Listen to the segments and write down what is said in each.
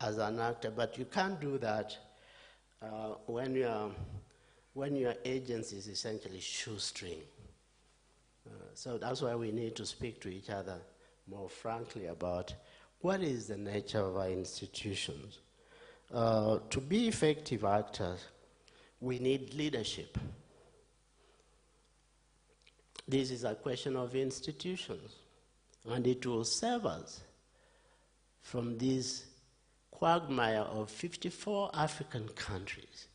as an actor, but you can't do that when your agency is essentially shoestring. So that's why we need to speak to each other more frankly about what is the nature of our institutions. To be effective actors, we need leadership. This is a question of institutions, and it will save us from this quagmire of 54 African countries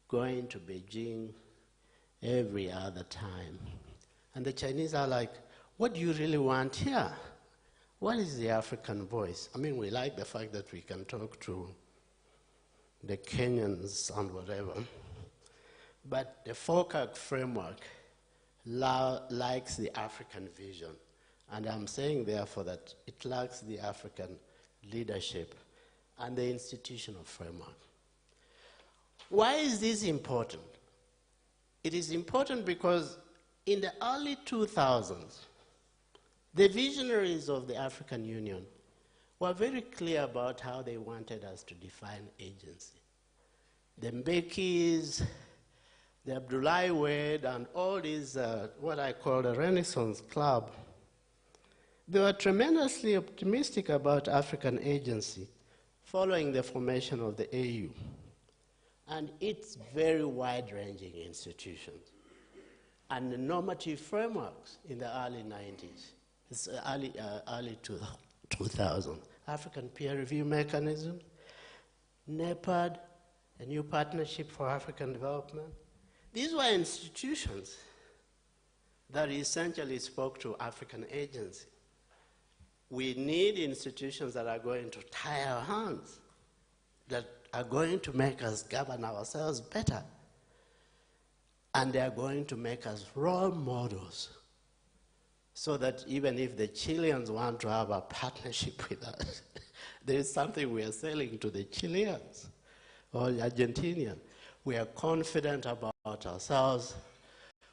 going to Beijing every other time. And the Chinese are like, what do you really want here? What is the African voice? I mean, we like the fact that we can talk to the Kenyans and whatever, but the FOCAC framework likes the African vision. And I'm saying, therefore, that it lacks the African leadership and the institutional framework. Why is this important? It is important because in the early 2000s, the visionaries of the African Union were very clear about how they wanted us to define agency. The Mbekis, the Abdoulaye Wade, and all these, what I call the Renaissance Club, they were tremendously optimistic about African agency following the formation of the AU and its very wide-ranging institutions and the normative frameworks in the early 90s, early 2000s. African peer review mechanism, NEPAD, a new partnership for African development. These were institutions that essentially spoke to African agency. We need institutions that are going to tie our hands, that are going to make us govern ourselves better, and they are going to make us role models so that even if the Chileans want to have a partnership with us, there is something we are selling to the Chileans or the Argentinians. We are confident about ourselves.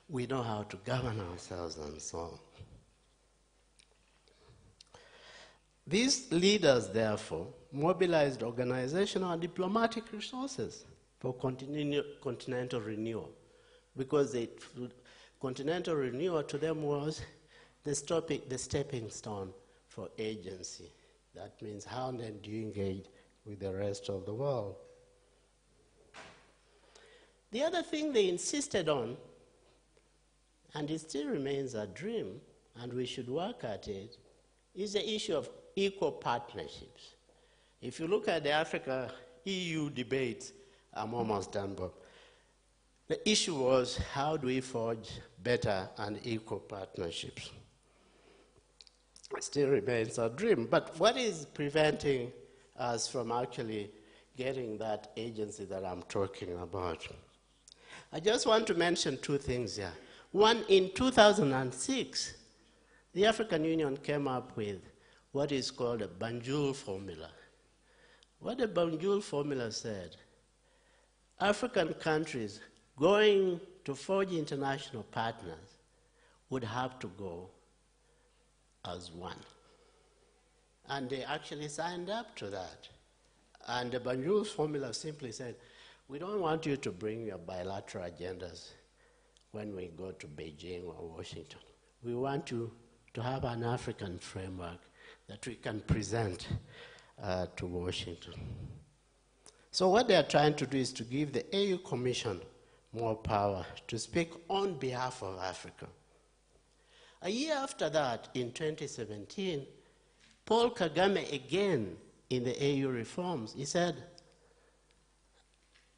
We know how to govern ourselves and so on. These leaders, therefore, mobilized organizational and diplomatic resources for continental renewal, because continental renewal to them was the stepping stone for agency. That means how then do you engage with the rest of the world? The other thing they insisted on, and it still remains a dream, and we should work at it, is the issue of equal partnerships. If you look at the Africa-EU debate, I'm almost done, Bob. The issue was, how do we forge better and equal partnerships? It still remains a dream, but what is preventing us from actually getting that agency that I'm talking about? I just want to mention two things here. One, in 2006, the African Union came up with what is called a Banjul formula. What the Banjul formula said, African countries going to forge international partners would have to go as one. And they actually signed up to that. And the Banjul formula simply said, we don't want you to bring your bilateral agendas when we go to Beijing or Washington. We want you to have an African framework that we can present to Washington. So what they are trying to do is to give the AU Commission more power to speak on behalf of Africa. A year after that, in 2017, Paul Kagame again in the AU reforms, he said,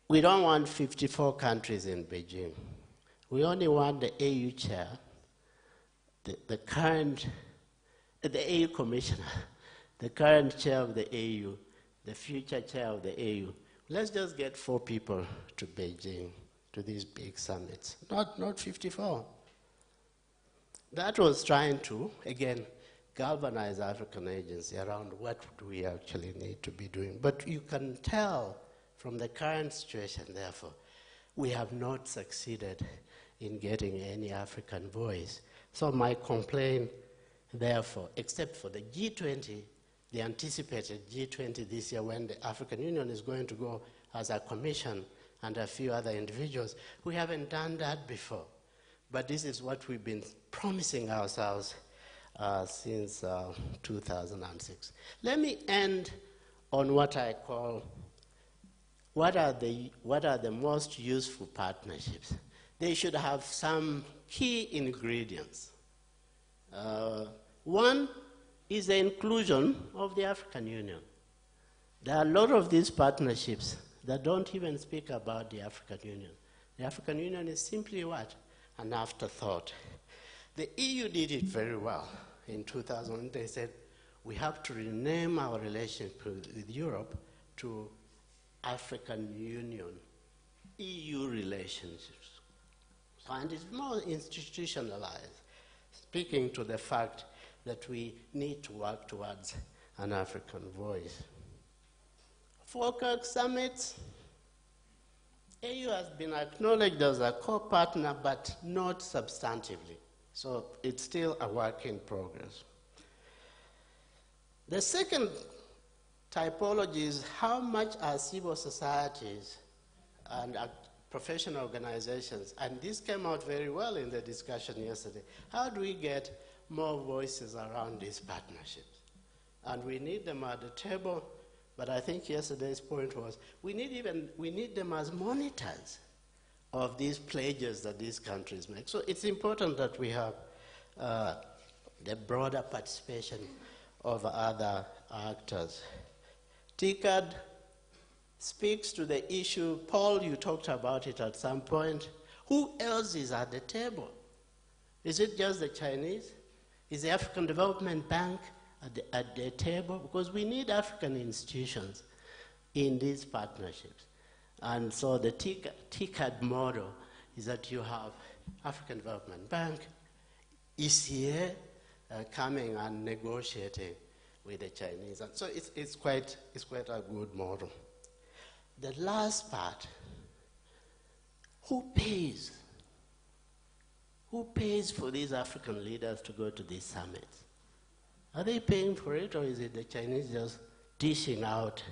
we don't want 54 countries in Beijing. We only want the AU chair, the AU commissioner, the current chair of the AU, the future chair of the AU. Let's just get 4 people to Beijing, to these big summits, not 54. That was trying to, again, galvanize African agency around what do we actually need to be doing. But you can tell from the current situation, therefore, we have not succeeded in getting any African voice. So my complaint, therefore, except for the G20, the anticipated G20 this year, when the African Union is going to go as a commission and a few other individuals. We haven't done that before. But this is what we've been promising ourselves since 2006. Let me end on what I call, what are the most useful partnerships? They should have some key ingredients. One is the inclusion of the African Union. There are a lot of these partnerships that don't even speak about the African Union. The African Union is simply what? An afterthought. The EU did it very well. In 2000, they said, we have to rename our relationship with Europe to African Union, EU relationships. And it's more institutionalized, speaking to the fact that we need to work towards an African voice. FOCAC summits, AU has been acknowledged as a co-partner, but not substantively. So it's still a work in progress. The second typology is how much are civil societies and professional organizations, and this came out very well in the discussion yesterday, how do we get more voices around these partnerships? And we need them at the table, but I think yesterday's point was we need them as monitors of these pledges that these countries make. So it's important that we have the broader participation of other actors. TICAD speaks to the issue. Paul, you talked about it at some point. Who else is at the table? Is it just the Chinese? Is the African Development Bank at the table? Because we need African institutions in these partnerships. And so the TICAD model is that you have African Development Bank, ECA coming and negotiating with the Chinese. And so it's quite a good model. The last part, who pays? Who pays for these African leaders to go to these summits? Are they paying for it, or is it the Chinese just dishing out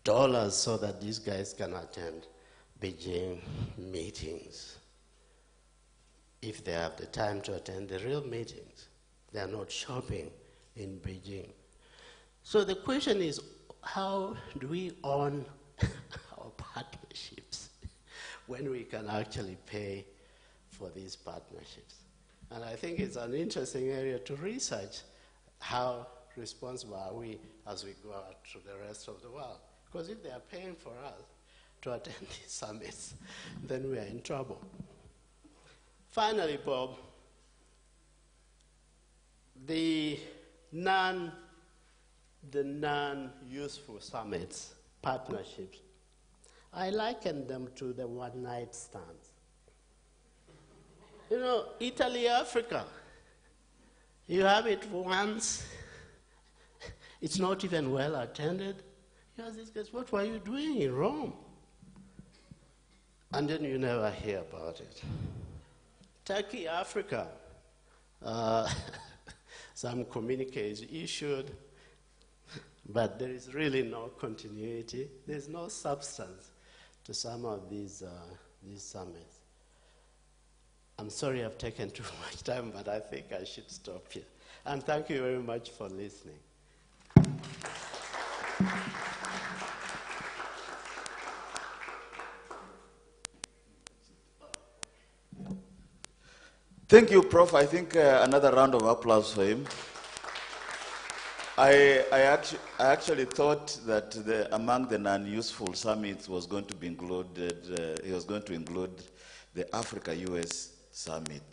dollars so that these guys can attend Beijing meetings? If they have the time to attend the real meetings, they are not shopping in Beijing. So the question is, how do we own our partnerships when we can actually pay for these partnerships? And I think it's an interesting area to research how responsible are we as we go out to the rest of the world. Because if they are paying for us to attend these summits, then we are in trouble. Finally, Bob, the non-useful summits, partnerships, I liken them to the one-night stands. You know, Italy, Africa, you have it once, it's not even well attended. You ask these guys, what were you doing in Rome? And then you never hear about it. Turkey, Africa, some communiques issued, but there is really no continuity. There's no substance to some of these summits. I'm sorry I've taken too much time, but I think I should stop here. And thank you very much for listening. Thank you, Prof. I think another round of applause for him. I actually thought that among the non-useful summits was going to be included, he was going to include the Africa-US summit.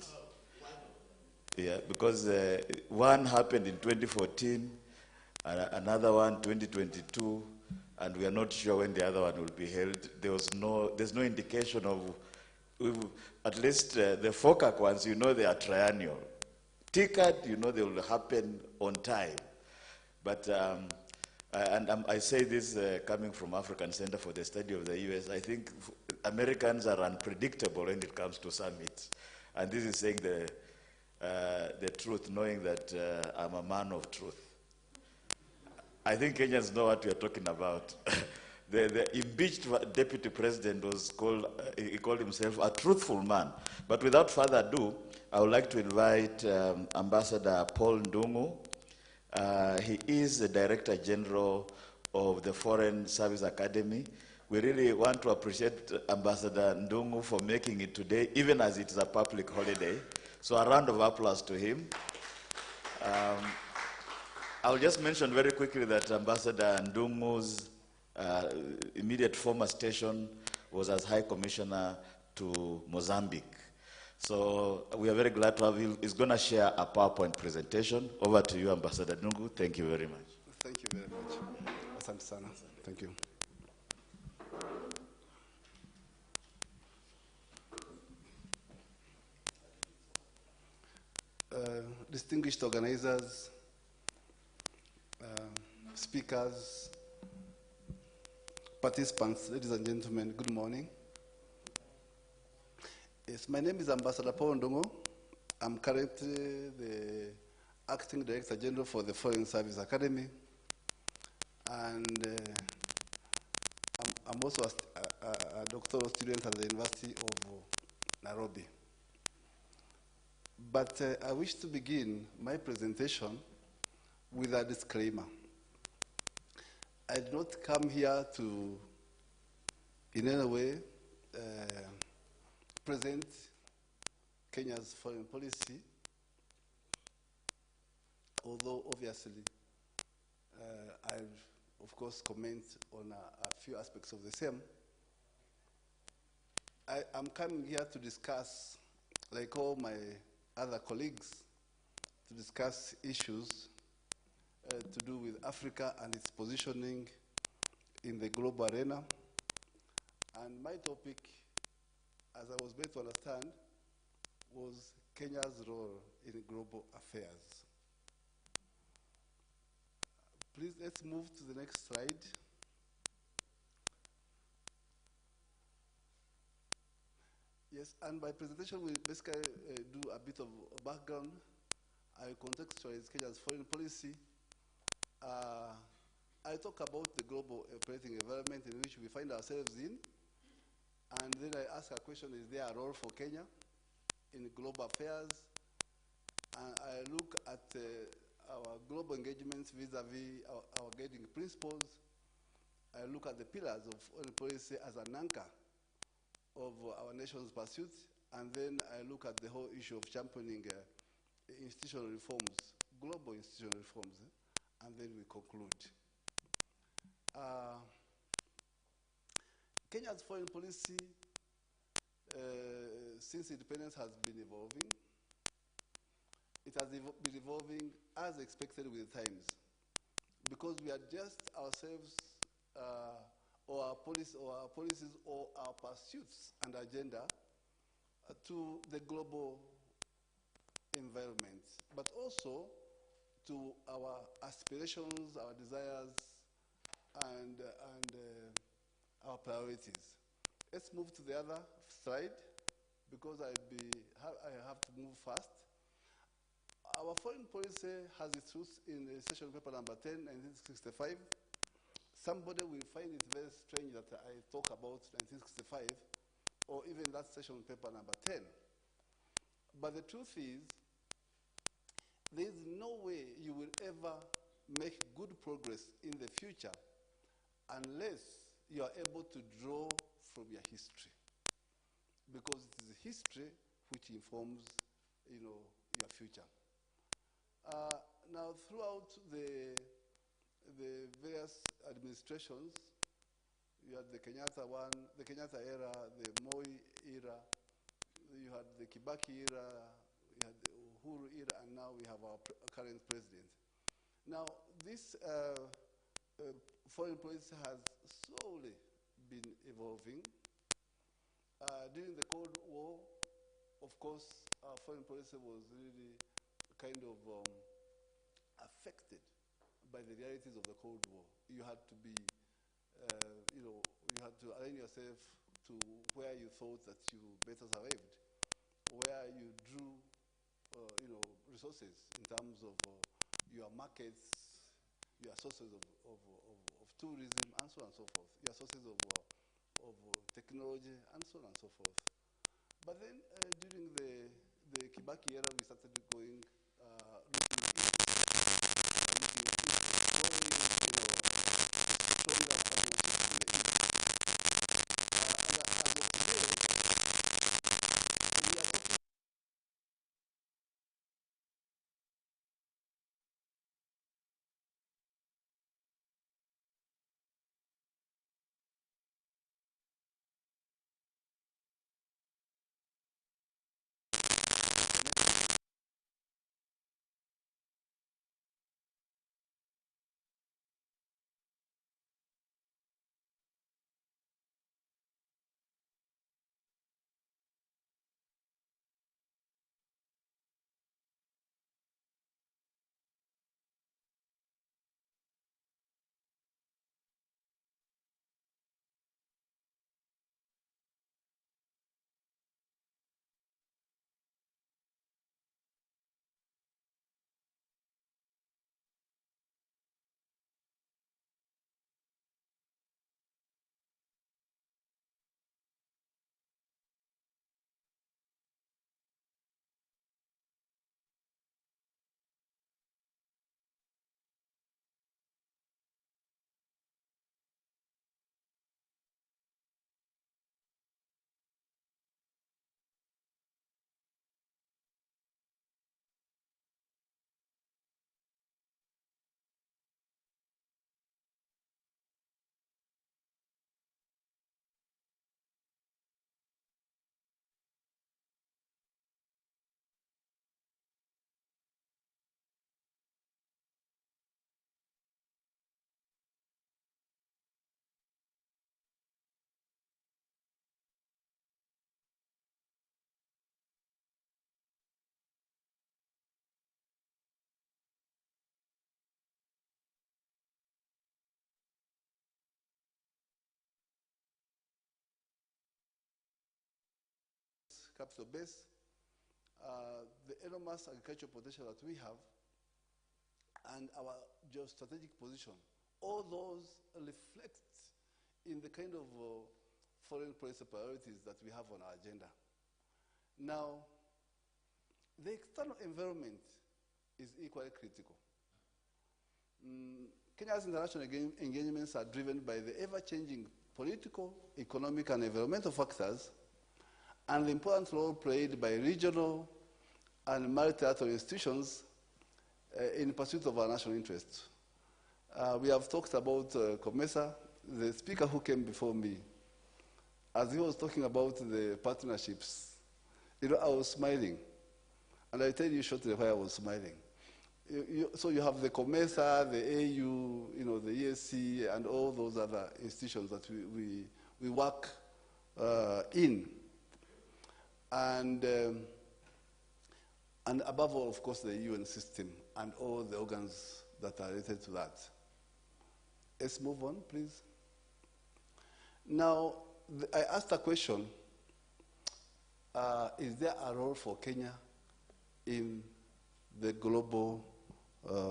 Yeah, because one happened in 2014, another one 2022, and we are not sure when the other one will be held. There's no indication of, at least the FOCAC ones, you know, they are triennial. TICAD, you know, they will happen on time. But, I say this coming from African Center for the Study of the US, I think Americans are unpredictable when it comes to summits. And this is saying the truth, knowing that I'm a man of truth. I think Kenyans know what we are talking about. The impeached deputy president was called, he called himself a truthful man. But without further ado, I would like to invite Ambassador Paul Ndungu. He is the Director General of the Foreign Service Academy. We really want to appreciate Ambassador Ndungu for making it today, even as it is a public holiday. So a round of applause to him. I'll just mention very quickly that Ambassador Ndungu's immediate former station was as High Commissioner to Mozambique. So we are very glad to have you. He's going to share a PowerPoint presentation. Over to you, Ambassador Ndungu. Thank you very much. Thank you very much. Asante sana. Thank you. Distinguished organizers, speakers, participants, ladies and gentlemen, good morning. Yes, my name is Ambassador Paul Ndungu. I'm currently the Acting Director General for the Foreign Service Academy. And I'm also a doctoral student at the University of Nairobi. But I wish to begin my presentation with a disclaimer. I did not come here to, in any way, present Kenya's foreign policy, although obviously I'll, of course, comment on a few aspects of the same. I'm coming here to discuss, like all my other colleagues, to discuss issues to do with Africa and its positioning in the global arena. And my topic, as I was made to understand, was Kenya's role in global affairs. Please, let's move to the next slide. Yes, and my presentation will basically do a bit of background. I will contextualize Kenya's foreign policy. I talk about the global operating environment in which we find ourselves in. And then I ask a question, is there a role for Kenya in global affairs? And I look at our global engagements vis-a-vis our guiding principles. I look at the pillars of foreign policy as an anchor of our nation's pursuits, and then I look at the whole issue of championing institutional reforms, global institutional reforms, and then we conclude. Kenya's foreign policy since independence has been evolving. It has been evolving as expected with times, because we adjust ourselves or our policies or our pursuits and agenda to the global environment, but also to our aspirations, our desires, and our priorities. Let's move to the other slide, because I have to move fast. Our foreign policy has its roots in the session paper number 10, 1965. Somebody will find it very strange that I talk about 1965, or even that session paper number 10. But the truth is, there is no way you will ever make good progress in the future unless you are able to draw from your history, because it is history which informs, your future. Now, throughout the various administrations, you had the Kenyatta era, the Moi era, you had the Kibaki era, you had the Uhuru era, and now we have our current president. Now, this foreign policy has slowly been evolving. During the Cold War, of course, our foreign policy was really kind of affected by the realities of the Cold War. You had to be, you had to align yourself to where you thought that you better survived, where you drew resources in terms of your markets, your sources of tourism, and so on and so forth, your sources of technology, and so on and so forth. But then during the Kibaki era, we started going looking stronger partnerships in the East. And as of today, we are talking capital base, the enormous agricultural potential that we have, and our geostrategic position. All those reflect in the kind of foreign policy priorities that we have on our agenda. Now, the external environment is equally critical. Kenya's international engagements are driven by the ever-changing political, economic, and environmental factors, and the important role played by regional and multilateral institutions in pursuit of our national interests. We have talked about COMESA. The speaker who came before me, as he was talking about the partnerships, I was smiling. And I'll tell you shortly why I was smiling. So you have the COMESA, the AU, the ESC, and all those other institutions that we work in. And above all, of course, the UN system and all the organs that are related to that. Let's move on, please. Now, I asked a question, is there a role for Kenya in the global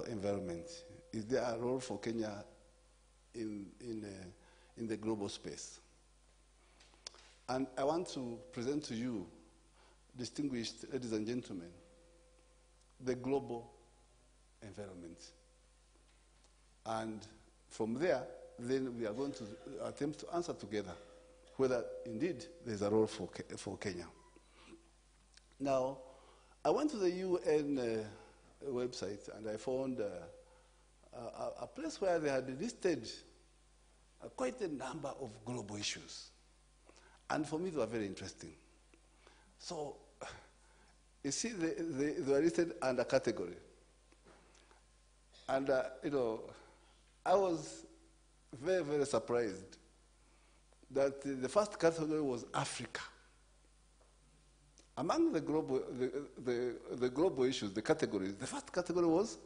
environment? Is there a role for Kenya in the global space? And I want to present to you, distinguished ladies and gentlemen, the global environment. And from there, then we are going to attempt to answer together whether indeed there's a role for Kenya. Now, I went to the UN website and I found a place where they had listed quite a number of global issues. And for me, they were very interesting. So, you see, they were listed under category. And, I was very, very surprised that the first category was Africa. Among the global issues, the categories, the first category was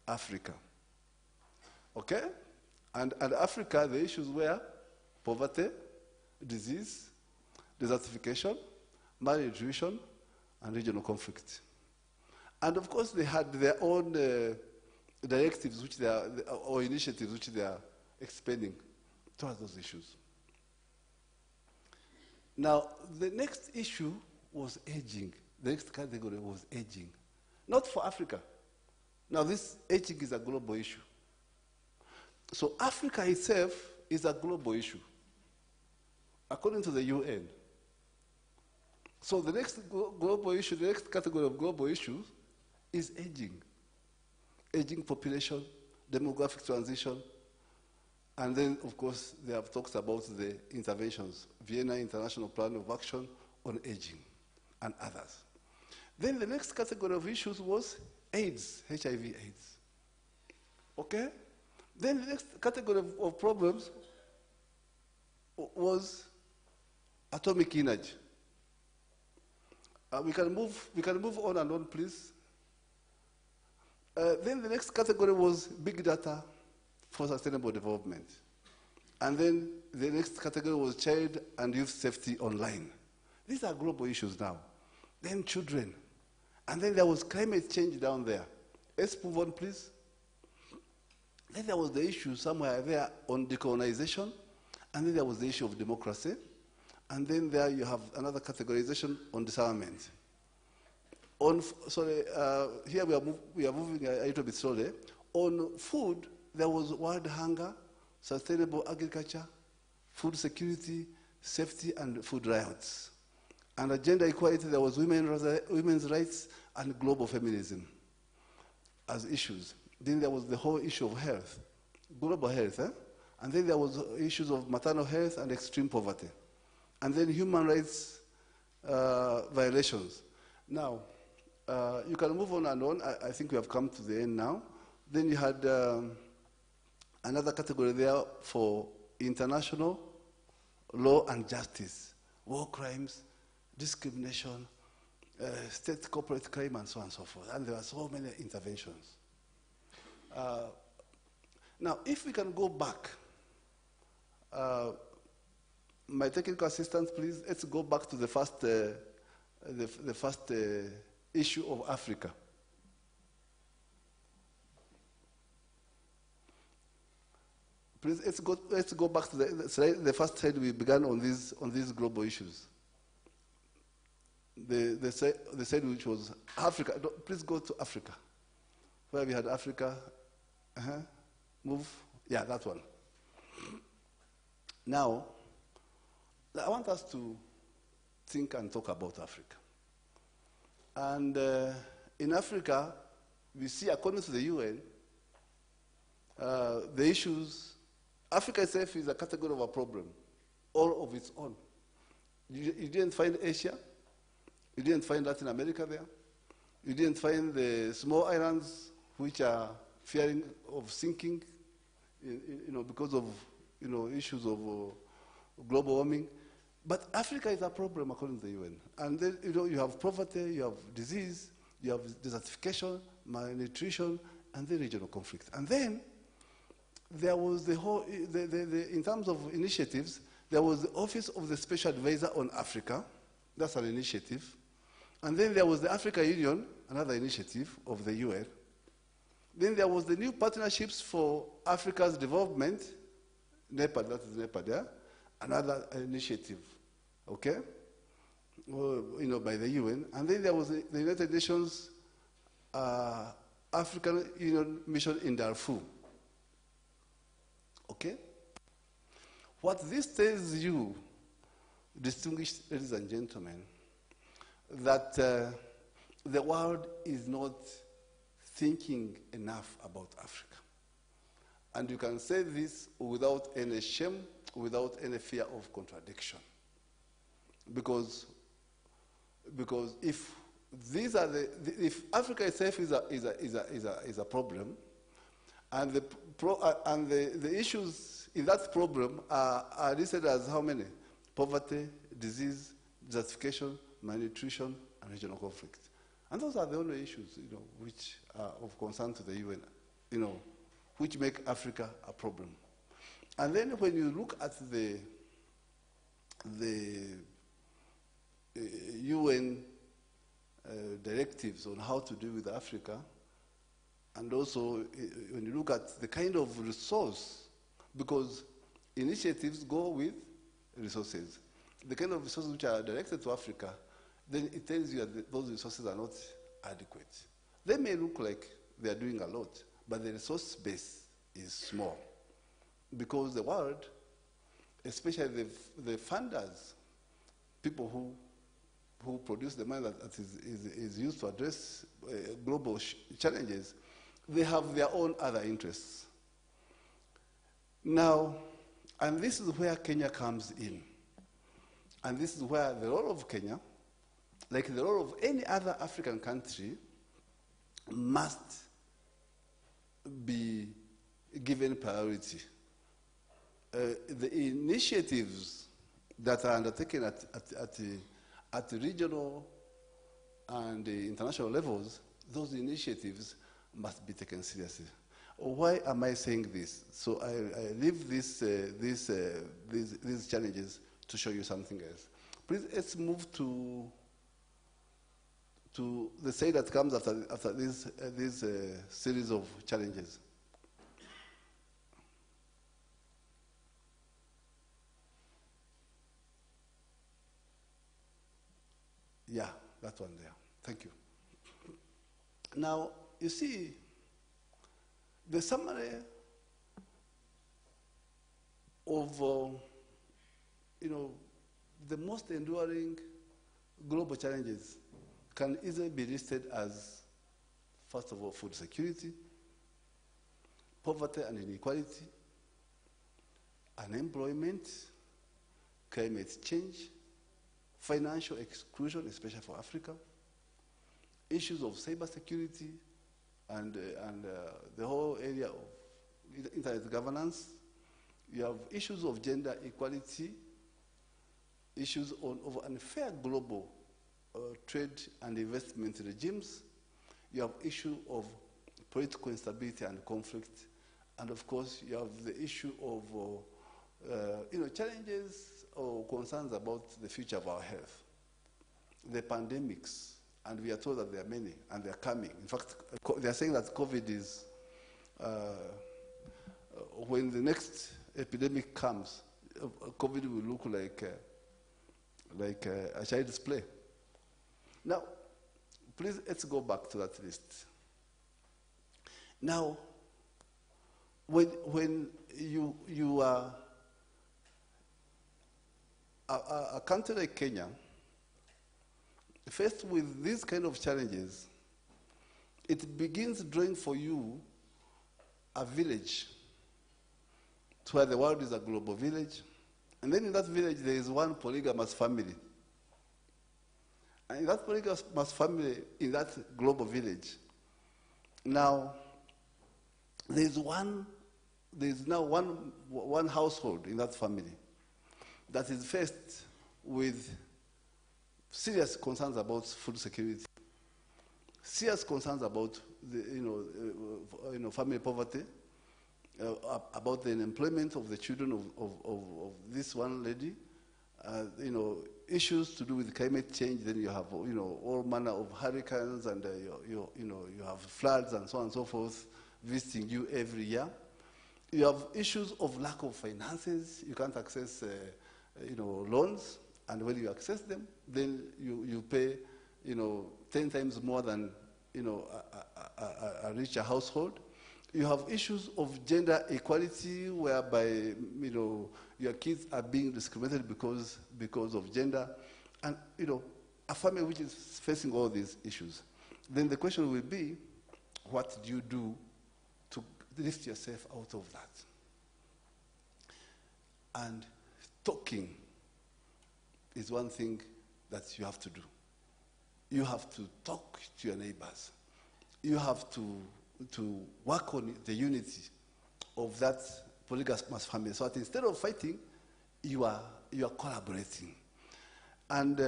Africa. Okay? And Africa, the issues were poverty, disease, desertification, malnutrition, and regional conflict. And of course, they had their own directives, which they are, or initiatives, which they are expanding towards those issues. Now, the next issue was aging. The next category was aging. Not for Africa. Now, this aging is a global issue. So Africa itself is a global issue, according to the UN. So the next global issue, the next category of global issues is aging. Aging population, demographic transition, and then, of course, they have talked about the interventions, Vienna International Plan of Action on Aging, and others. Then the next category of issues was AIDS, HIV/AIDS. Okay? Then the next category of problems was atomic energy. We can move on and on, please. Then the next category was big data for sustainable development. And then the next category was child and youth safety online. These are global issues now. Then children. And then there was climate change down there. Let's move on, please. Then there was the issue somewhere there on decolonization. And then there was the issue of democracy. And then there you have another categorization on disarmament. Here we are moving a little bit slowly. On food, there was world hunger, sustainable agriculture, food security, safety, and food rights. And gender equality, there was women's rights and global feminism as issues. Then there was the whole issue of health, global health, and then there was issues of maternal health and extreme poverty. And then human rights violations. Now, you can move on and on. I think we have come to the end now. Then you had another category there for international law and justice, war crimes, discrimination, state corporate crime, and so on and so forth. And there are so many interventions. Now, if we can go back, my technical assistant, please, let's go back to the first, issue of Africa. Please, let's go back to the first slide we began on these global issues. The slide which was Africa. Please go to Africa, where we had Africa. Move. Yeah, that one. Now, I want us to think and talk about Africa. And in Africa, we see, according to the UN, the issues, Africa itself is a category of a problem, all of its own. You didn't find Asia, you didn't find Latin America there, you didn't find the small islands which are fearing of sinking, because of, issues of global warming. But Africa is a problem according to the UN. And then, you have poverty, you have disease, you have desertification, malnutrition, and then regional conflict. And then there was the whole, in terms of initiatives, there was the Office of the Special Advisor on Africa. That's an initiative. And then there was the Africa Union, another initiative of the UN. Then there was the new partnerships for Africa's development, NEPAD, that is NEPAD, yeah? Another initiative, okay? By the UN. And then there was the United Nations African Union Mission in Darfur, okay? What this tells you, distinguished ladies and gentlemen, that the world is not thinking enough about Africa. And you can say this without any shame, without any fear of contradiction. Because if these are if Africa itself is a problem, and the issues in that problem are listed as how many? Poverty, disease, desertification, malnutrition, and regional conflict. And those are the only issues, which are of concern to the UN, which make Africa a problem. And then when you look at the UN directives on how to deal with Africa. And also, when you look at the kind of resource, because initiatives go with resources. The kind of resources which are directed to Africa, then it tells you that those resources are not adequate. They may look like they are doing a lot, but the resource base is small. Because the world, especially the funders, people who produce the money that is used to address global challenges, they have their own other interests. Now, and this is where Kenya comes in. And this is where the role of Kenya, like the role of any other African country, must be given priority. The initiatives that are undertaken at regional and international levels, those initiatives must be taken seriously. Why am I saying this? So I leave these challenges to show you something else. Please, let's move to the say that comes after this series of challenges. Yeah, that one there. Thank you. Now, you see, the summary of the most enduring global challenges can easily be listed as, first of all, food security, poverty and inequality, unemployment, climate change, financial exclusion, especially for Africa, issues of cybersecurity, and the whole area of internet governance. You have issues of gender equality, issues of unfair global trade and investment regimes. You have issue of political instability and conflict. And of course, you have the issue of challenges or concerns about the future of our health. The pandemics, and we are told that there are many, and they are coming. In fact, they are saying that COVID is, when the next epidemic comes, COVID will look like a child's play. Now, please, let's go back to that list. Now, when you are a country like Kenya, faced with these kind of challenges, it begins drawing for you a village to where the world is a global village. And then in that village, there is one polygamous family. And in that polygamous family, in that global village, now, there is now one household in that family that is faced with serious concerns about food security, serious concerns about the, family poverty, about the employment of the children of this one lady, issues to do with climate change. Then you have all manner of hurricanes, and you have floods and so on and so forth visiting you every year. You have issues of lack of finances. You can't access loans, and when you access them, then you pay 10 times more than a richer household. You have issues of gender equality, whereby your kids are being discriminated because of gender, and a family which is facing all these issues. Then the question will be, what do you do to lift yourself out of that? And talking is one thing that you have to do. You have to talk to your neighbors. You have to work on the unity of that polygamous family. So that instead of fighting, you are collaborating. And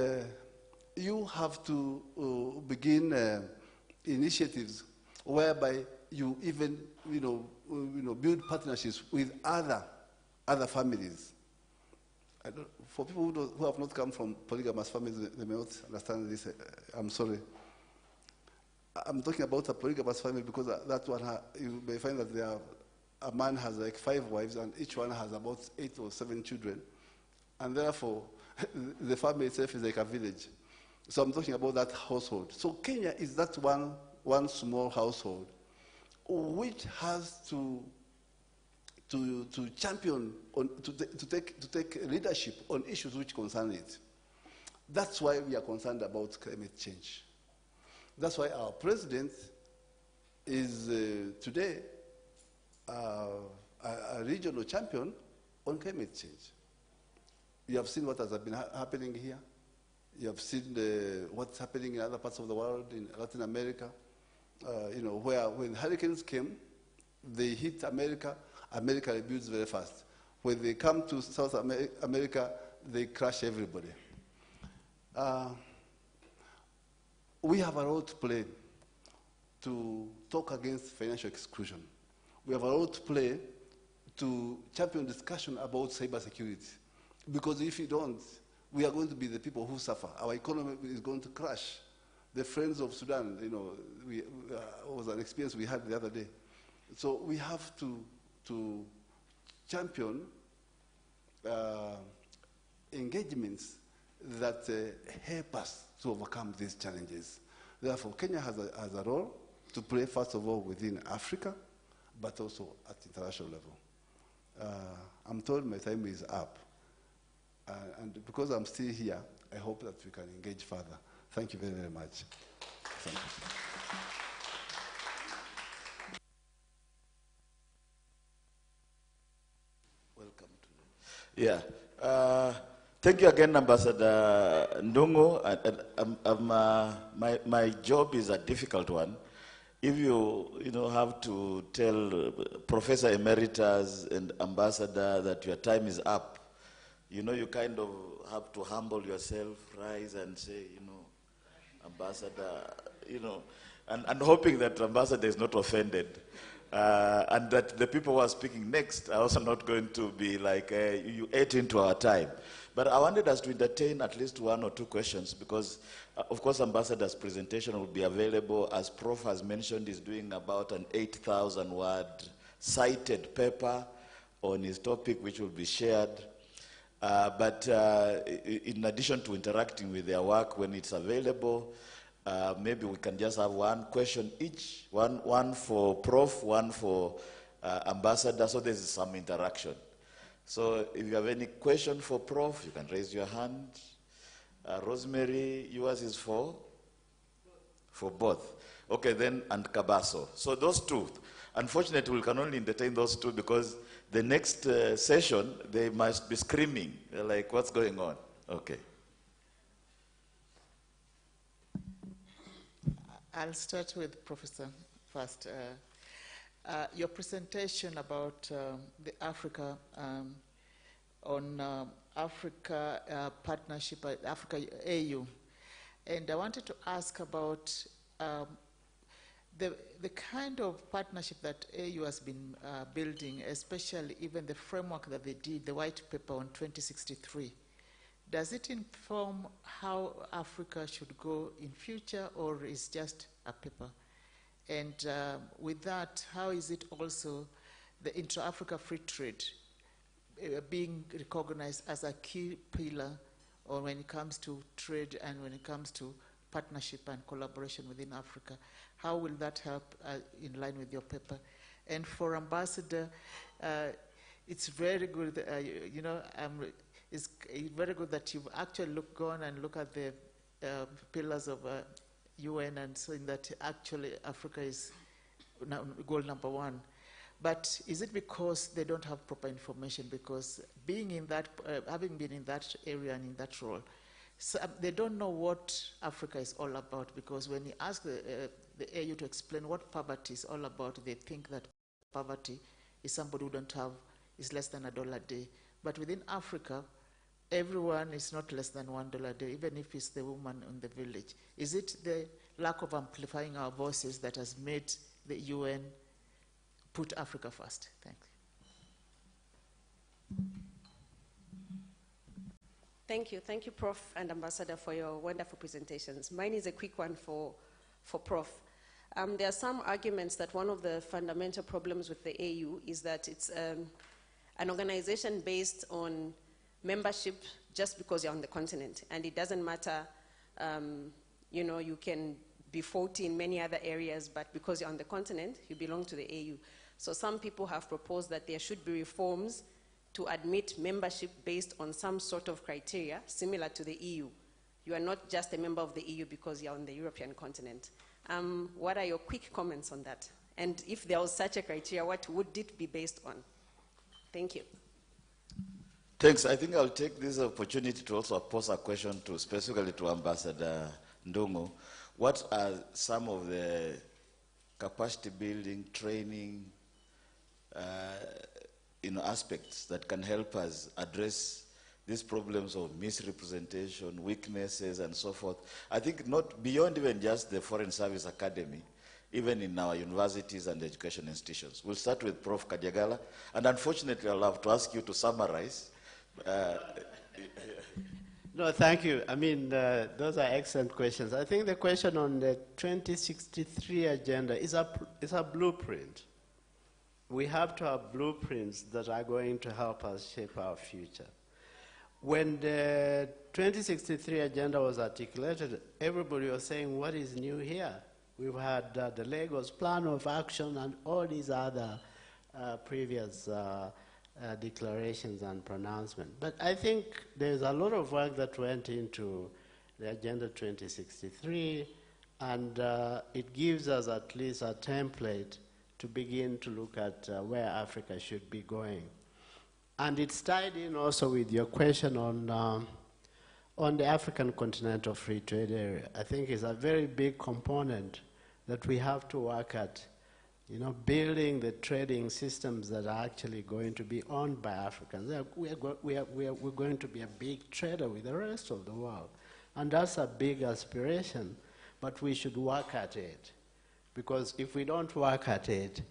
you have to begin initiatives whereby you even build partnerships with other families. For people who have not come from polygamous families, they may not understand this. I'm sorry. I'm talking about a polygamous family because that one, you may find that a man has like 5 wives and each one has about 8 or 7 children. And therefore, the family itself is like a village. So I'm talking about that household. So Kenya is that one small household which has to champion, to take leadership on issues which concern it. That's why we are concerned about climate change. That's why our president is today a regional champion on climate change. You have seen what has been happening here. You have seen what's happening in other parts of the world, in Latin America, where when hurricanes came, they hit America, America rebuilds very fast. When they come to South America, they crush everybody. We have a role to play to talk against financial exclusion. We have a role to play to champion discussion about cybersecurity. Because if you don't, we are going to be the people who suffer. Our economy is going to crash. The Friends of Sudan, was an experience we had the other day. So we have to champion engagements that help us to overcome these challenges. Therefore, Kenya has a role to play, first of all, within Africa, but also at international level. I'm told my time is up. And because I'm still here, I hope that we can engage further. Thank you very, very much. Thank you. Welcome to Yeah. Thank you again, Ambassador Ndungu. My job is a difficult one. If you have to tell Professor Emeritus and Ambassador that your time is up, you kind of have to humble yourself, rise and say, Ambassador, and hoping that Ambassador is not offended. And that the people who are speaking next are also not going to be like, you ate into our time. But I wanted us to entertain at least 1 or 2 questions because, of course, Ambassador's presentation will be available, as Prof has mentioned, is doing about an 8,000-word cited paper on his topic, which will be shared. But in addition to interacting with their work when it's available, maybe we can just have 1 question each, one for Prof, 1 for Ambassador, so there's some interaction. So if you have any question for Prof, you can raise your hand. Rosemary, yours is for both. Okay, then, and Kabaso. So those 2. Unfortunately, we can only entertain those 2 because the next session, they must be screaming. They're like, what's going on? Okay. I'll start with Professor first. Your presentation about the Africa, on Africa partnership, Africa AU. And I wanted to ask about the kind of partnership that AU has been building, especially even the framework that they did, the white paper on 2063. Does it inform how Africa should go in future, or is just a paper? And with that, how is it also the intra-Africa free trade being recognized as a key pillar, or when it comes to trade and when it comes to partnership and collaboration within Africa? How will that help in line with your paper? And for Ambassador, it's very good, it's very good that you've actually gone and look at the pillars of UN and saying that actually Africa is goal number 1. But is it because they don't have proper information? Because being in that, having been in that area and in that role, so they don't know what Africa is all about. Because when you ask the AU to explain what poverty is all about, they think that poverty is somebody who don't have, is less than $1 a day. But within Africa, everyone is not less than $1 a day, even if it's the woman in the village. Is it the lack of amplifying our voices that has made the UN put Africa first? Thanks. Thank you. Thank you, Prof. and Ambassador, for your wonderful presentations. Mine is a quick one for Prof. There are some arguments that one of the fundamental problems with the AU is that it's an organization based on membership just because you're on the continent. And it doesn't matter, you know, you can be faulty in many other areas, but because you're on the continent, you belong to the AU. So some people have proposed that there should be reforms to admit membership based on some sort of criteria similar to the EU. You are not just a member of the EU because you're on the European continent. What are your quick comments on that? And if there was such a criteria, what would it be based on? Thank you. Thanks. I think I'll take this opportunity to also pose a question to specifically to Ambassador Ndungu. What are some of the capacity building, training, aspects that can help us address these problems of misrepresentation, weaknesses, and so forth? I think not beyond even just the Foreign Service Academy, even in our universities and education institutions. We'll start with Prof. Kajagala, and unfortunately I'll have to ask you to summarize. No, thank you. I mean, those are excellent questions. I think the question on the 2063 agenda is a blueprint. We have to have blueprints that are going to help us shape our future. When the 2063 agenda was articulated, everybody was saying, what is new here? We've had the Lagos Plan of Action and all these other previous declarations and pronouncements. But I think there's a lot of work that went into the Agenda 2063, and it gives us at least a template to begin to look at where Africa should be going. And it's tied in also with your question on the African Continental Free Trade Area. I think it's a very big component that we have to work at, building the trading systems that are actually going to be owned by Africans. We're going to be a big trader with the rest of the world. And that's a big aspiration, but we should work at it. Because if we don't work at it,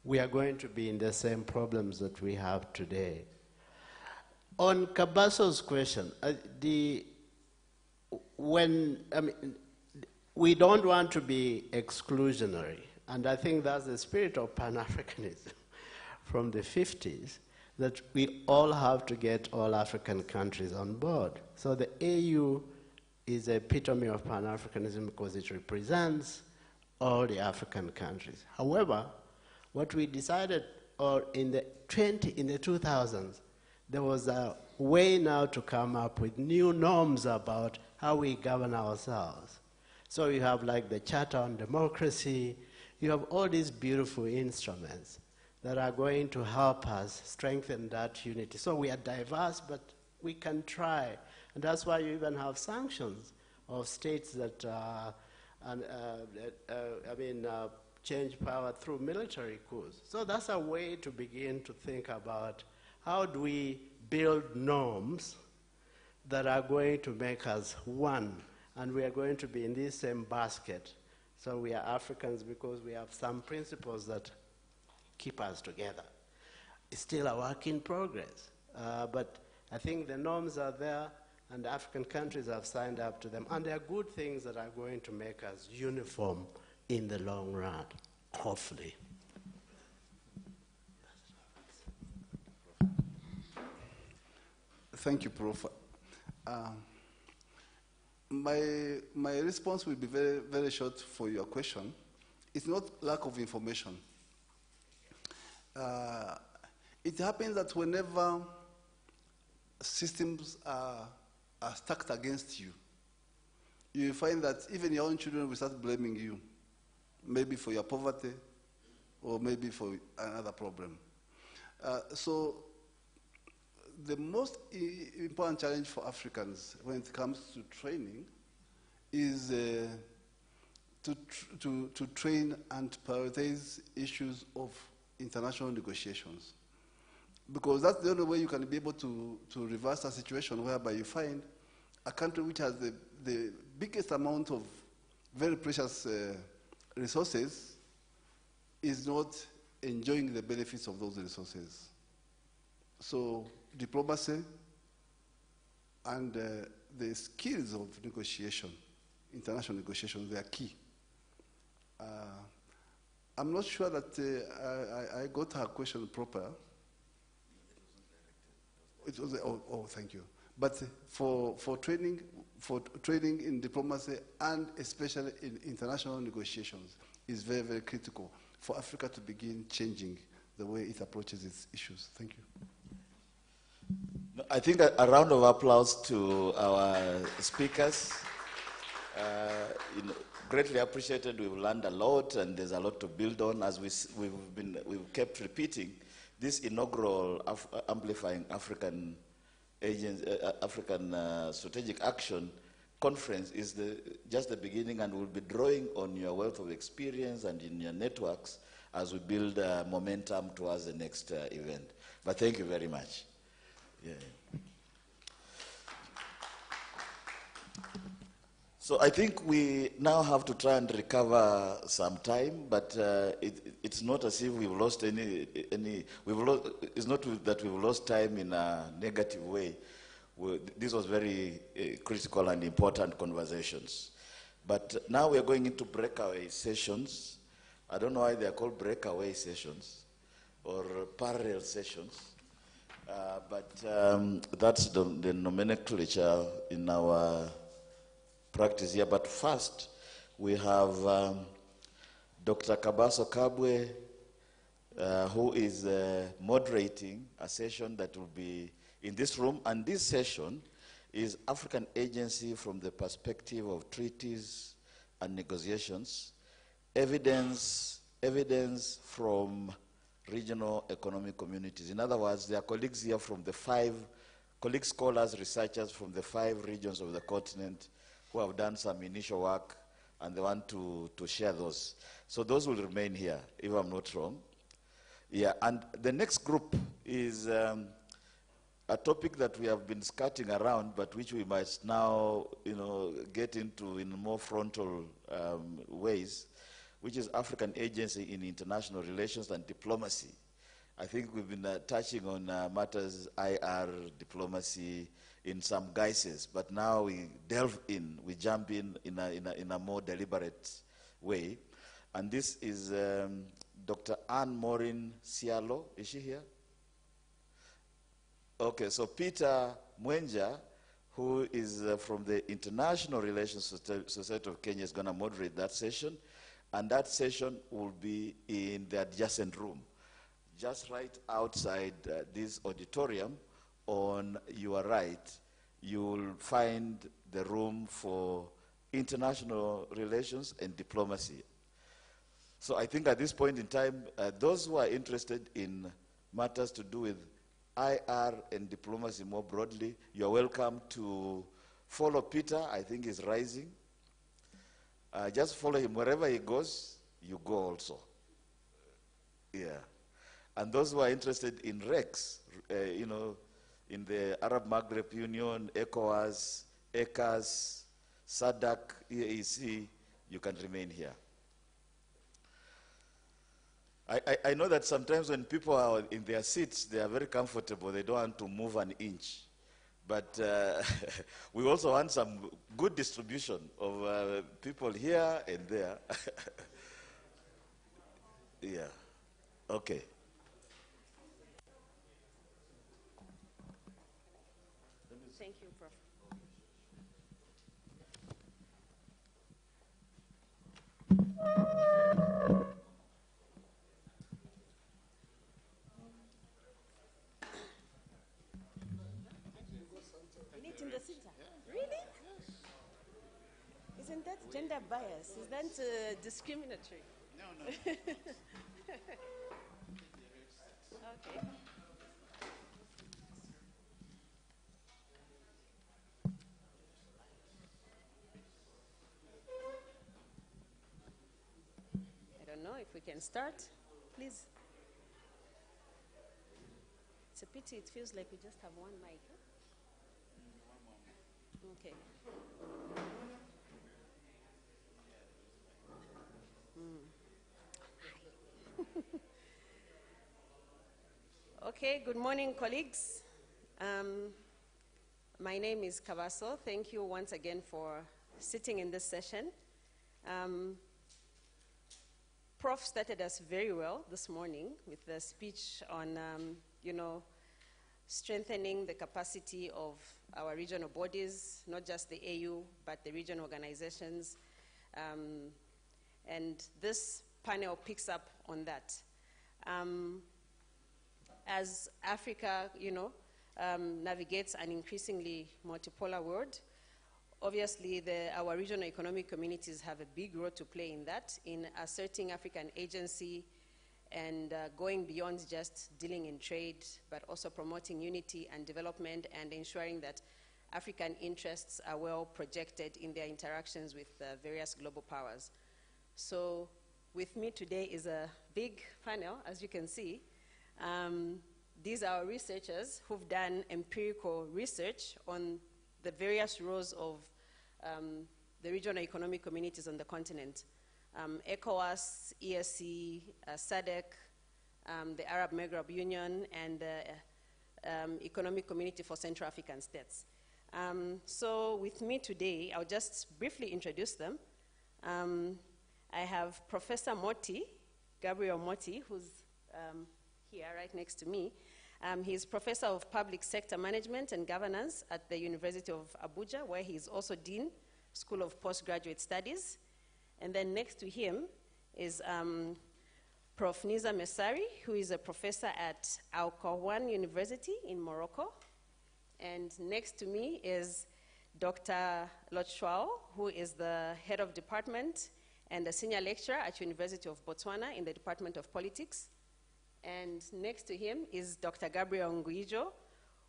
we are going to be in the same problems that we have today. On Kabaso's question, we don't want to be exclusionary, and I think that's the spirit of Pan-Africanism from the 50s, that we all have to get all African countries on board. So the AU is the epitome of Pan-Africanism because it represents all the African countries. However, what we decided, or in the 2000s, there was a way now to come up with new norms about how we govern ourselves. So you have like the Charter on Democracy, you have all these beautiful instruments that are going to help us strengthen that unity. So we are diverse, but we can try. And that's why you even have sanctions of states that change power through military coups. So that's a way to begin to think about how do we build norms that are going to make us one, and we are going to be in this same basket. So we are Africans because we have some principles that keep us together. It's still a work in progress, but I think the norms are there, and African countries have signed up to them, and they are good things that are going to make us uniform in the long run, hopefully. Thank you, Prof. My response will be very, very short for your question. It's not lack of information. It happens that whenever systems are stacked against you, you find that even your own children will start blaming you, maybe for your poverty or maybe for another problem. So the most important challenge for Africans when it comes to training is to train and prioritize issues of international negotiations. Because that's the only way you can be able to reverse a situation whereby you find a country which has the biggest amount of very precious resources is not enjoying the benefits of those resources. So diplomacy and the skills of negotiation, international negotiation, they are key. I'm not sure that I got her question proper. It was, thank you. But for training in diplomacy and especially in international negotiations is very, very critical for Africa to begin changing the way it approaches its issues. Thank you. No, I think a round of applause to our speakers. Greatly appreciated. We've learned a lot, and there's a lot to build on. As we've kept repeating, this inaugural Amplifying African Strategic Action Conference is just the beginning, and we'll be drawing on your wealth of experience and in your networks as we build momentum towards the next event. But thank you very much. Yeah. So I think we now have to try and recover some time, but it's not as if we've lost it's not that we've lost time in a negative way. This was very critical and important conversations. But now we are going into breakaway sessions. I don't know why they are called breakaway sessions or parallel sessions, but that's the nomenclature in our practice here. But first, we have Dr. Kabaso Kabwe, who is moderating a session that will be in this room. And this session is African Agency from the perspective of treaties and negotiations, evidence from regional economic communities. In other words, there are colleagues here from the colleagues, scholars, researchers from the 5 regions of the continent who have done some initial work, and they want to share those. So those will remain here, if I'm not wrong. Yeah, and the next group is a topic that we have been skirting around, but which we might now, get into in more frontal ways, which is African Agency in International Relations and Diplomacy. I think we've been touching on matters IR, diplomacy, in some guises, but now we delve in, we jump in a more deliberate way. And this is Dr. Anne Maureen Sialo. Is she here? Okay, so Peter Mwenja, who is from the International Relations Society of Kenya, is going to moderate that session. And that session will be in the adjacent room, just right outside this auditorium. On your right, you will find the room for international relations and diplomacy. So I think at this point in time, those who are interested in matters to do with IR and diplomacy more broadly, you're welcome to follow Peter. I think he's rising. Just follow him. Wherever he goes, you go also. Yeah. And those who are interested in REX, in the Arab Maghreb Union, ECOWAS, ACSUS, SADC, EAC, you can remain here. I know that sometimes when people are in their seats, they are very comfortable. They don't want to move an inch. But we also want some good distribution of people here and there. Yeah. Okay. Thank you, Prof. You need in the center? Really? Isn't that gender bias? Is that discriminatory? No. Okay. I don't know if we can start, please. It's a pity it feels like we just have one mic. Huh? Okay. Okay, good morning, colleagues. My name is Kabaso. Thank you once again for sitting in this session. Prof started us very well this morning with the speech on, strengthening the capacity of our regional bodies, not just the AU, but the regional organizations. And this panel picks up on that. As Africa, navigates an increasingly multipolar world, obviously our regional economic communities have a big role to play in that, in asserting African agency and going beyond just dealing in trade, but also promoting unity and development and ensuring that African interests are well projected in their interactions with various global powers. So with me today is a big panel, as you can see. These are researchers who've done empirical research on the various roles of the regional economic communities on the continent. ECOWAS, ESC, SADC, the Arab Maghreb Union, and the Economic Community for Central African States. So with me today, I'll just briefly introduce them. I have Professor Moti, Gabriel Moti, who's here right next to me. He's Professor of Public Sector Management and Governance at the University of Abuja, where he's also Dean, School of Postgraduate Studies. And then next to him is Prof. Niza Messari, who is a professor at Al Qawan University in Morocco. And next to me is Dr. Lotshwao, who is the head of department and a senior lecturer at University of Botswana in the Department of Politics. And next to him is Dr. Gabriel Nguijo,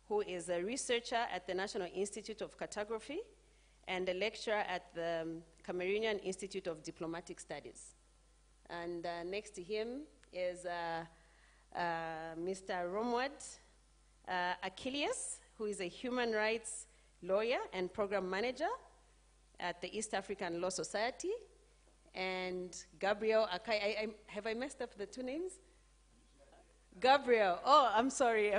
who is a researcher at the National Institute of Cartography and a lecturer at the Cameroonian Institute of Diplomatic Studies. And next to him is Mr. Romwad Achilles, who is a human rights lawyer and program manager at the East African Law Society. And Gabriel Akai, have I messed up the two names? Gabriel, oh, I'm sorry.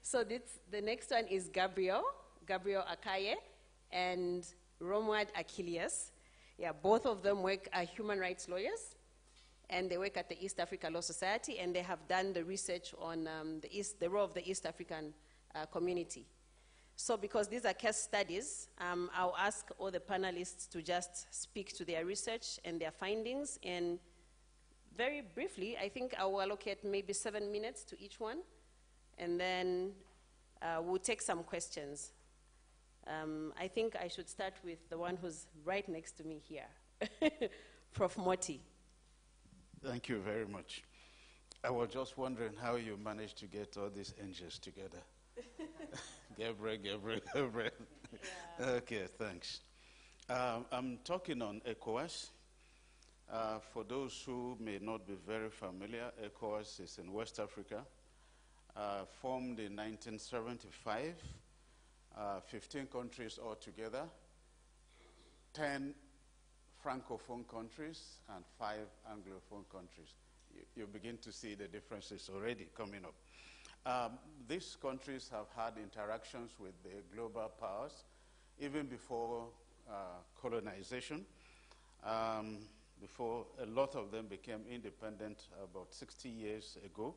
So the next one is Gabriel Akaye and Romwad Achilles. Yeah, both of them are human rights lawyers, and they work at the East Africa Law Society, and they have done the research on the role of the East African community. So because these are case studies, I'll ask all the panelists to just speak to their research and their findings, and very briefly, I think I will allocate maybe 7 minutes to each one, and then we'll take some questions. I think I should start with the one who's right next to me here, Prof. Moti. Thank you very much. I was just wondering how you managed to get all these angels together. Gabriel. Yeah. Okay, thanks. I'm talking on ECOWAS. For those who may not be very familiar, ECOWAS is in West Africa, formed in 1975, 15 countries altogether, 10 Francophone countries, and 5 Anglophone countries. You begin to see the differences already coming up. These countries have had interactions with the global powers even before colonization. Before a lot of them became independent about 60 years ago.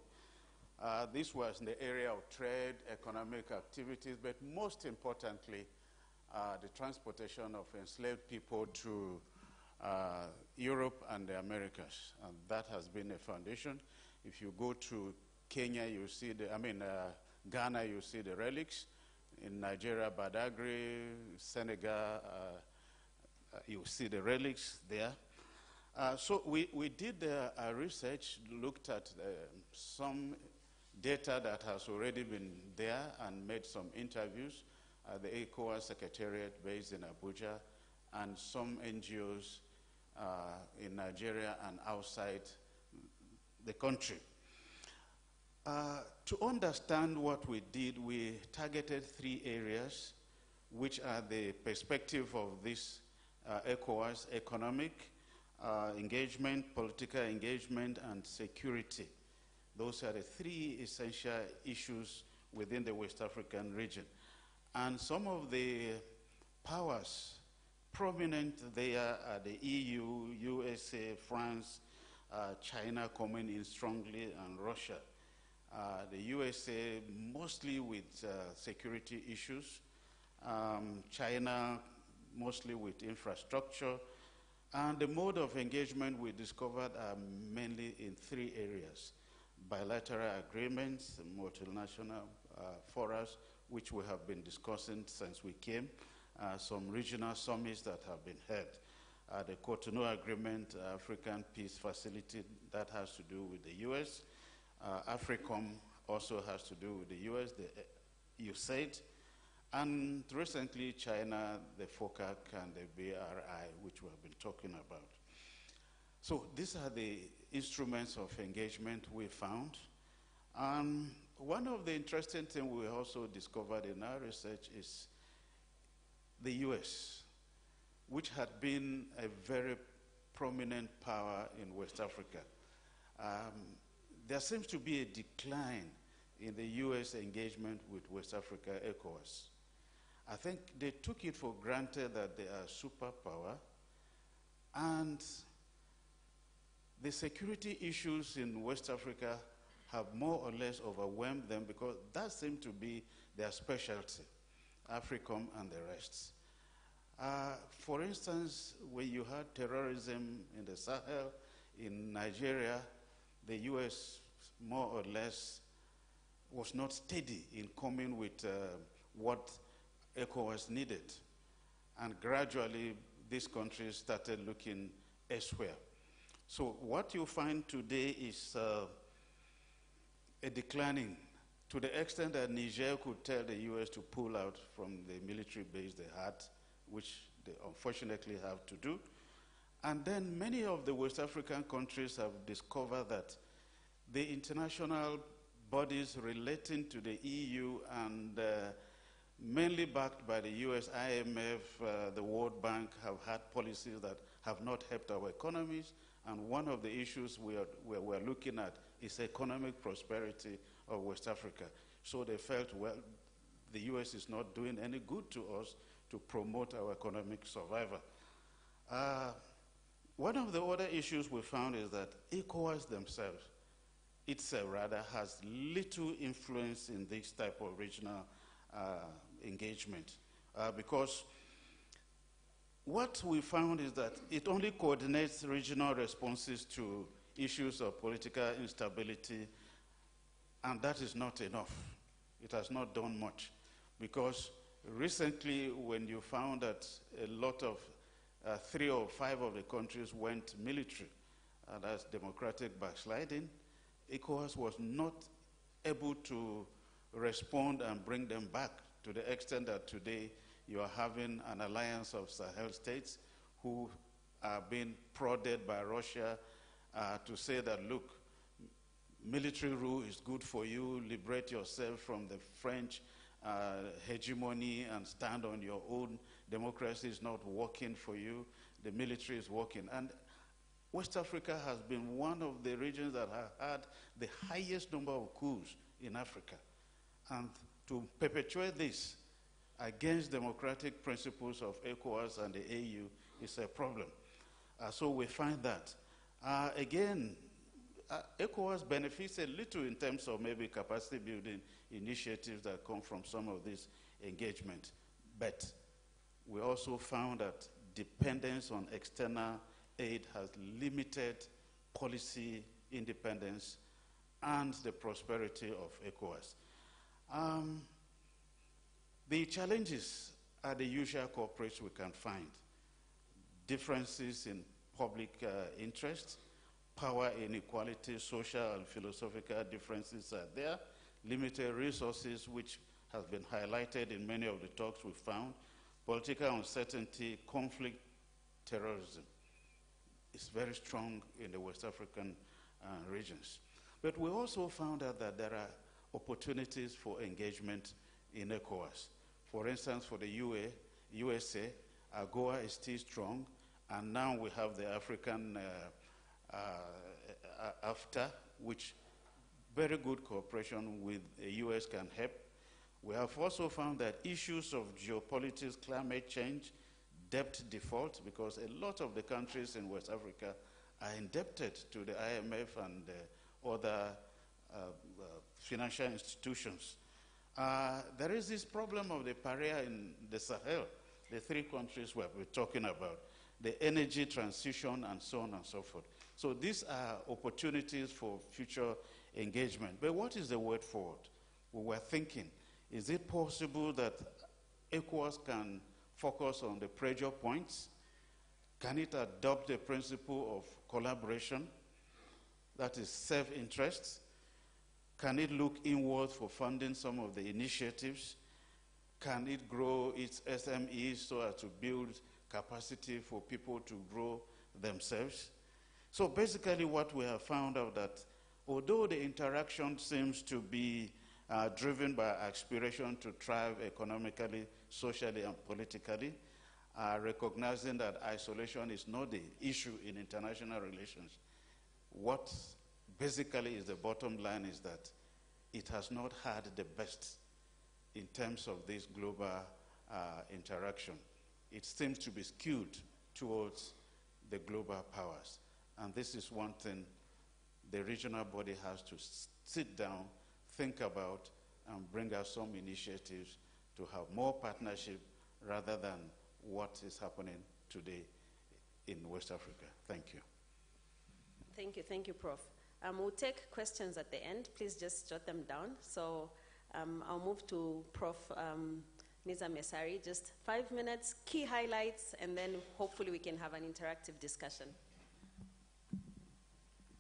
This was in the area of trade, economic activities, but most importantly, the transportation of enslaved people to Europe and the Americas. And that has been a foundation. If you go to Kenya, you see Ghana, you see the relics. In Nigeria, Badagry, Senegal, you see the relics there. So we did research, looked at some data that has already been there and made some interviews at the ECOWAS Secretariat based in Abuja and some NGOs in Nigeria and outside the country. To understand what we did, we targeted 3 areas, which are the perspective of this ECOWAS: economic, engagement, political engagement, and security. Those are the 3 essential issues within the West African region. And some of the powers prominent there are the EU, USA, France, China coming in strongly, and Russia. The USA mostly with security issues, China mostly with infrastructure, and the mode of engagement we discovered are mainly in three areas: bilateral agreements, multinational forums, which we have been discussing since we came, some regional summits that have been held. The Cotonou Agreement, African Peace Facility, that has to do with the US. AFRICOM also has to do with the US, the USAID, and recently China, the FOCAC and the BRI, which we have been talking about. So these are the instruments of engagement we found. One of the interesting things we also discovered in our research is the US, which had been a very prominent power in West Africa. There seems to be a decline in the US engagement with West Africa ECOWAS. I think they took it for granted that they are a superpower, and the security issues in West Africa have more or less overwhelmed them because that seemed to be their specialty, AFRICOM and the rest. For instance, when you had terrorism in the Sahel, in Nigeria, the US more or less was not steady in coming with what ECOWAS needed. And gradually, these countries started looking elsewhere. So what you find today is a declining, to the extent that Niger could tell the US to pull out from the military base they had, which they unfortunately have to do. And then many of the West African countries have discovered that the international bodies relating to the EU and mainly backed by the US, IMF, the World Bank, have had policies that have not helped our economies. And one of the issues we're looking at is economic prosperity of West Africa. So they felt, well, the US is not doing any good to us to promote our economic survival. One of the other issues we found is that ECOWAS themselves, itself rather, has little influence in this type of regional engagement. Because what we found is that it only coordinates regional responses to issues of political instability, and that is not enough. It has not done much. Because recently, when you found that a lot of 3 or 5 of the countries went military, that's democratic backsliding, ECOWAS was not able to respond and bring them back, to the extent that today you are having an alliance of Sahel states who are being prodded by Russia to say that, look, military rule is good for you, liberate yourself from the French hegemony and stand on your own. Democracy is not working for you, the military is working. And West Africa has been one of the regions that have had the highest number of coups in Africa. And to perpetuate this against democratic principles of ECOWAS and the AU is a problem. So we find that. Again, ECOWAS benefits a little in terms of maybe capacity building initiatives that come from some of this engagement. But we also found that dependence on external aid has limited policy independence and the prosperity of ECOWAS. The challenges are the usual culprits we can find. Differences in public interest, power inequality, social and philosophical differences are there, limited resources, which has been highlighted in many of the talks we found, political uncertainty, conflict, terrorism. It's very strong in the West African regions. But we also found out that there are opportunities for engagement in ECOWAS. For instance, for the USA, AGOA is still strong, and now we have the African AFTA, which very good cooperation with the US can help. We have also found that issues of geopolitics, climate change, debt default, because a lot of the countries in West Africa are indebted to the IMF and other financial institutions. There is this problem of the pariah in the Sahel, the three countries we're talking about, the energy transition and so on and so forth. So these are opportunities for future engagement. But what is the word forward? We were thinking, is it possible that ECOWAS can focus on the pressure points? Can it adopt the principle of collaboration, that is self-interest? Can it look inward for funding some of the initiatives? Can it grow its SMEs so as to build capacity for people to grow themselves? So basically what we have found out that although the interaction seems to be driven by aspiration to thrive economically, socially, and politically, recognizing that isolation is not the issue in international relations, what basically is the bottom line is that it has not had the best in terms of this global interaction. It seems to be skewed towards the global powers. And this is one thing the regional body has to sit down, think about, and bring out some initiatives to have more partnership rather than what is happening today in West Africa. Thank you. Thank you, Prof. We'll take questions at the end. Please just jot them down. So I'll move to Prof. Niza Mesari. Just 5 minutes, key highlights, and then hopefully we can have an interactive discussion.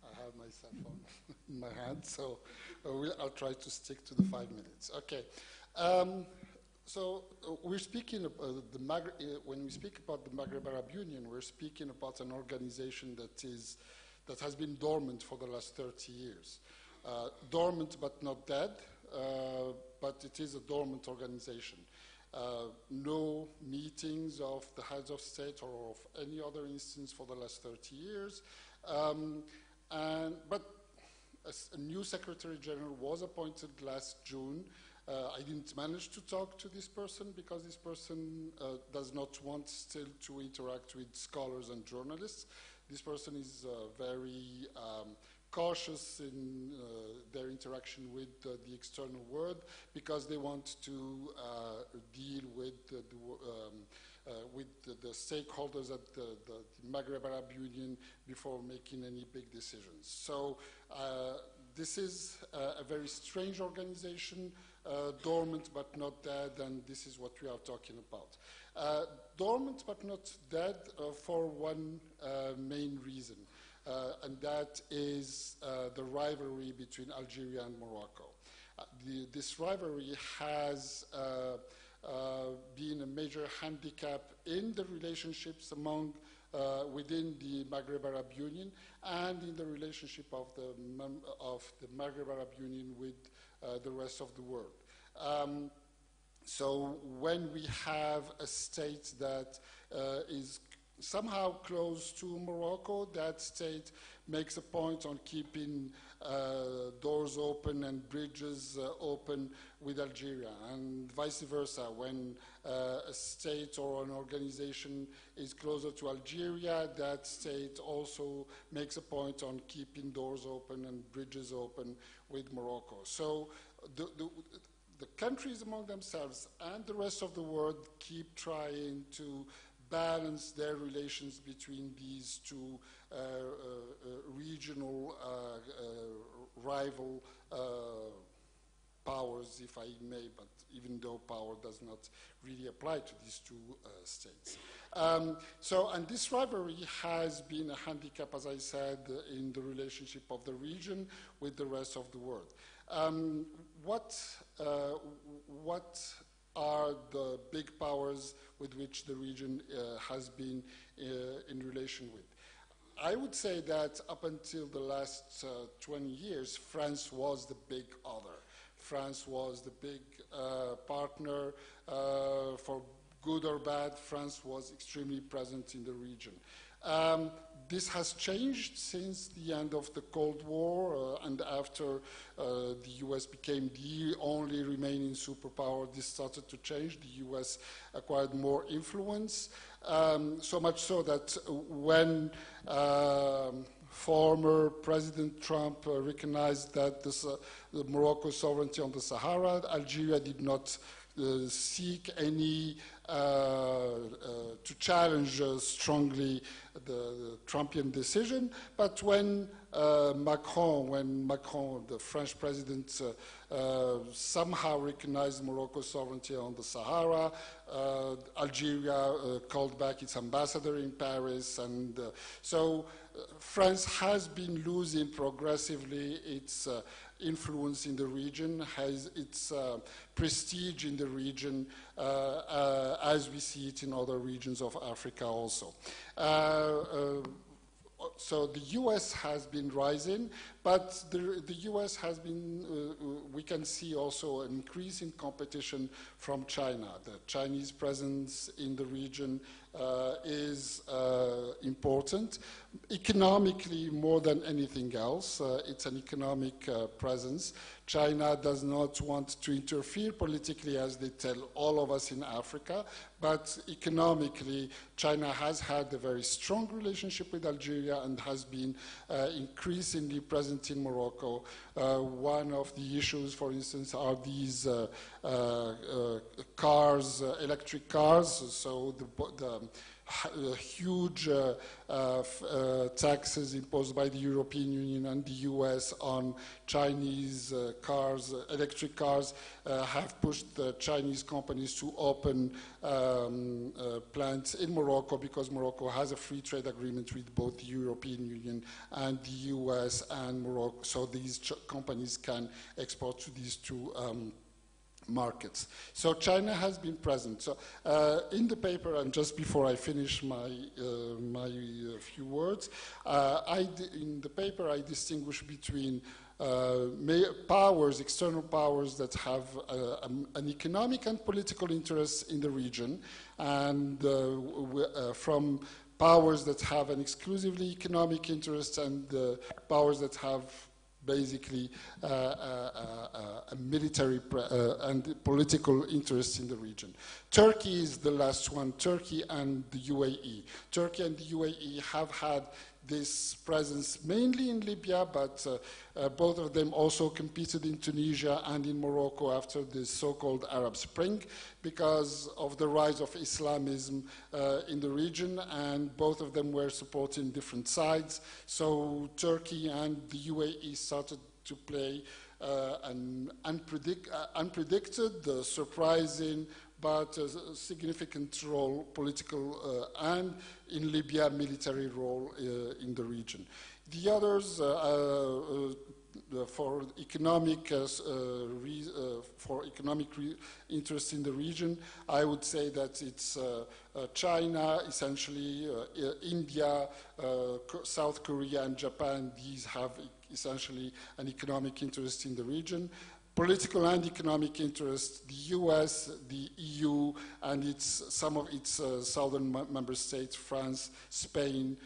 I have my cell phone in my hand, so I'll try to stick to the 5 minutes. Okay. So we're speaking about when we speak about the Maghreb Arab Union, we're speaking about an organization that has been dormant for the last 30 years. Dormant but not dead, but it is a dormant organization. No meetings of the heads of state or of any other instance for the last 30 years. But a new Secretary General was appointed last June. I didn't manage to talk to this person because this person does not want still to interact with scholars and journalists. This person is very cautious in their interaction with the external world because they want to deal with the stakeholders at the Maghreb Arab Union before making any big decisions. So this is a very strange organization, dormant but not dead, and this is what we are talking about. Dormant but not dead for one main reason, and that is the rivalry between Algeria and Morocco. This rivalry has been a major handicap in the relationships among within the Maghreb Arab Union and in the relationship of the Maghreb Arab Union with the rest of the world. So when we have a state that is somehow close to Morocco, that state makes a point on keeping doors open and bridges open with Algeria, and vice versa. When a state or an organization is closer to Algeria, that state also makes a point on keeping doors open and bridges open with Morocco. So the countries among themselves and the rest of the world keep trying to balance their relations between these two regional rival powers, if I may, but even though power does not really apply to these two states. And this rivalry has been a handicap, as I said, in the relationship of the region with the rest of the world. What are the big powers with which the region has been in relation with? I would say that up until the last 20 years, France was the big other. France was the big partner. For good or bad, France was extremely present in the region. This has changed since the end of the Cold War and after the US became the only remaining superpower. This started to change. The US acquired more influence, so much so that when former President Trump recognized that the Morocco's sovereignty on the Sahara, Algeria did not seek any to challenge strongly the Trumpian decision. But when Macron, the French president, somehow recognized Morocco's sovereignty on the Sahara, Algeria called back its ambassador in Paris, and so France has been losing progressively its influence in the region, has its prestige in the region, as we see it in other regions of Africa also. So the U.S. has been rising, but the U.S. has been, we can see also an increase in competition from China. The Chinese presence in the region is important. Economically, more than anything else, it's an economic presence. China does not want to interfere politically, as they tell all of us in Africa, but economically, China has had a very strong relationship with Algeria and has been increasingly present in Morocco. One of the issues, for instance, are these cars, electric cars. So the huge taxes imposed by the European Union and the US on Chinese cars, electric cars, have pushed the Chinese companies to open plants in Morocco, because Morocco has a free trade agreement with both the European Union and the US and Morocco, so these companies can export to these two markets. So China has been present. So in the paper, and just before I finish my few words, in the paper I distinguish between powers, external powers that have an economic and political interest in the region, and from powers that have an exclusively economic interest and powers that have basically a military and political interest in the region. Turkey is the last one, Turkey and the UAE. Turkey and the UAE have had this presence mainly in Libya, but both of them also competed in Tunisia and in Morocco after the so-called Arab Spring because of the rise of Islamism in the region, and both of them were supporting different sides. So Turkey and the UAE started to play an unpredicted, surprising, but a significant role, political and in Libya, military role in the region. The others, for economic interest in the region, I would say that it's China, essentially, India, South Korea, and Japan. These have essentially an economic interest in the region. Political and economic interest, the US, the EU, and some of its southern member states, France, Spain,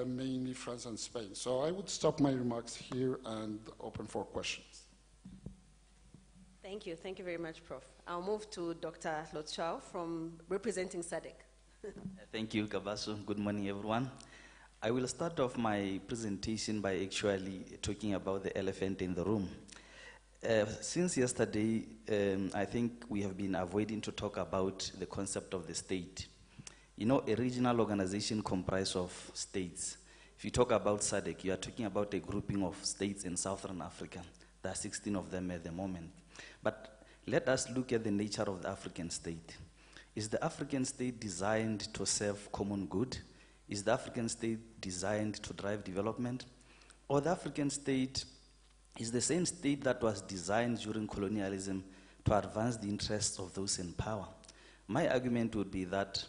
mainly France and Spain. So I would stop my remarks here and open for questions. Thank you. Thank you very much, Prof. I'll move to Dr. Lotchao from representing SADC. Thank you, Kabaso. Good morning, everyone. I will start off my presentation by actually talking about the elephant in the room. Since yesterday, I think we have been avoiding to talk about the concept of the state. You know, a regional organization comprised of states. If you talk about SADC, you are talking about a grouping of states in Southern Africa. There are 16 of them at the moment. But let us look at the nature of the African state. Is the African state designed to serve common good? Is the African state designed to drive development? Or the African state is the same state that was designed during colonialism to advance the interests of those in power? My argument would be that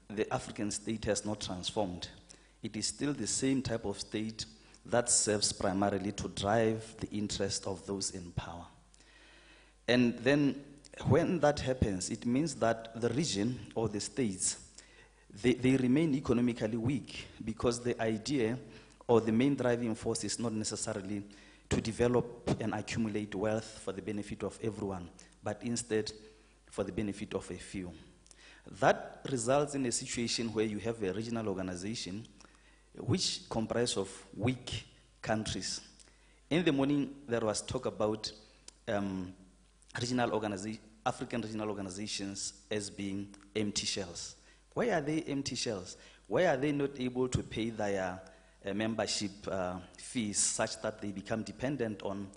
the African state has not transformed. It is still the same type of state that serves primarily to drive the interest of those in power. And then when that happens, it means that the region or the states they remain economically weak because the idea or the main driving force is not necessarily to develop and accumulate wealth for the benefit of everyone, but instead for the benefit of a few. That results in a situation where you have a regional organization which comprises of weak countries. In the morning, there was talk about African regional organizations as being empty shells. Why are they empty shells? Why are they not able to pay their membership fees such that they become dependent on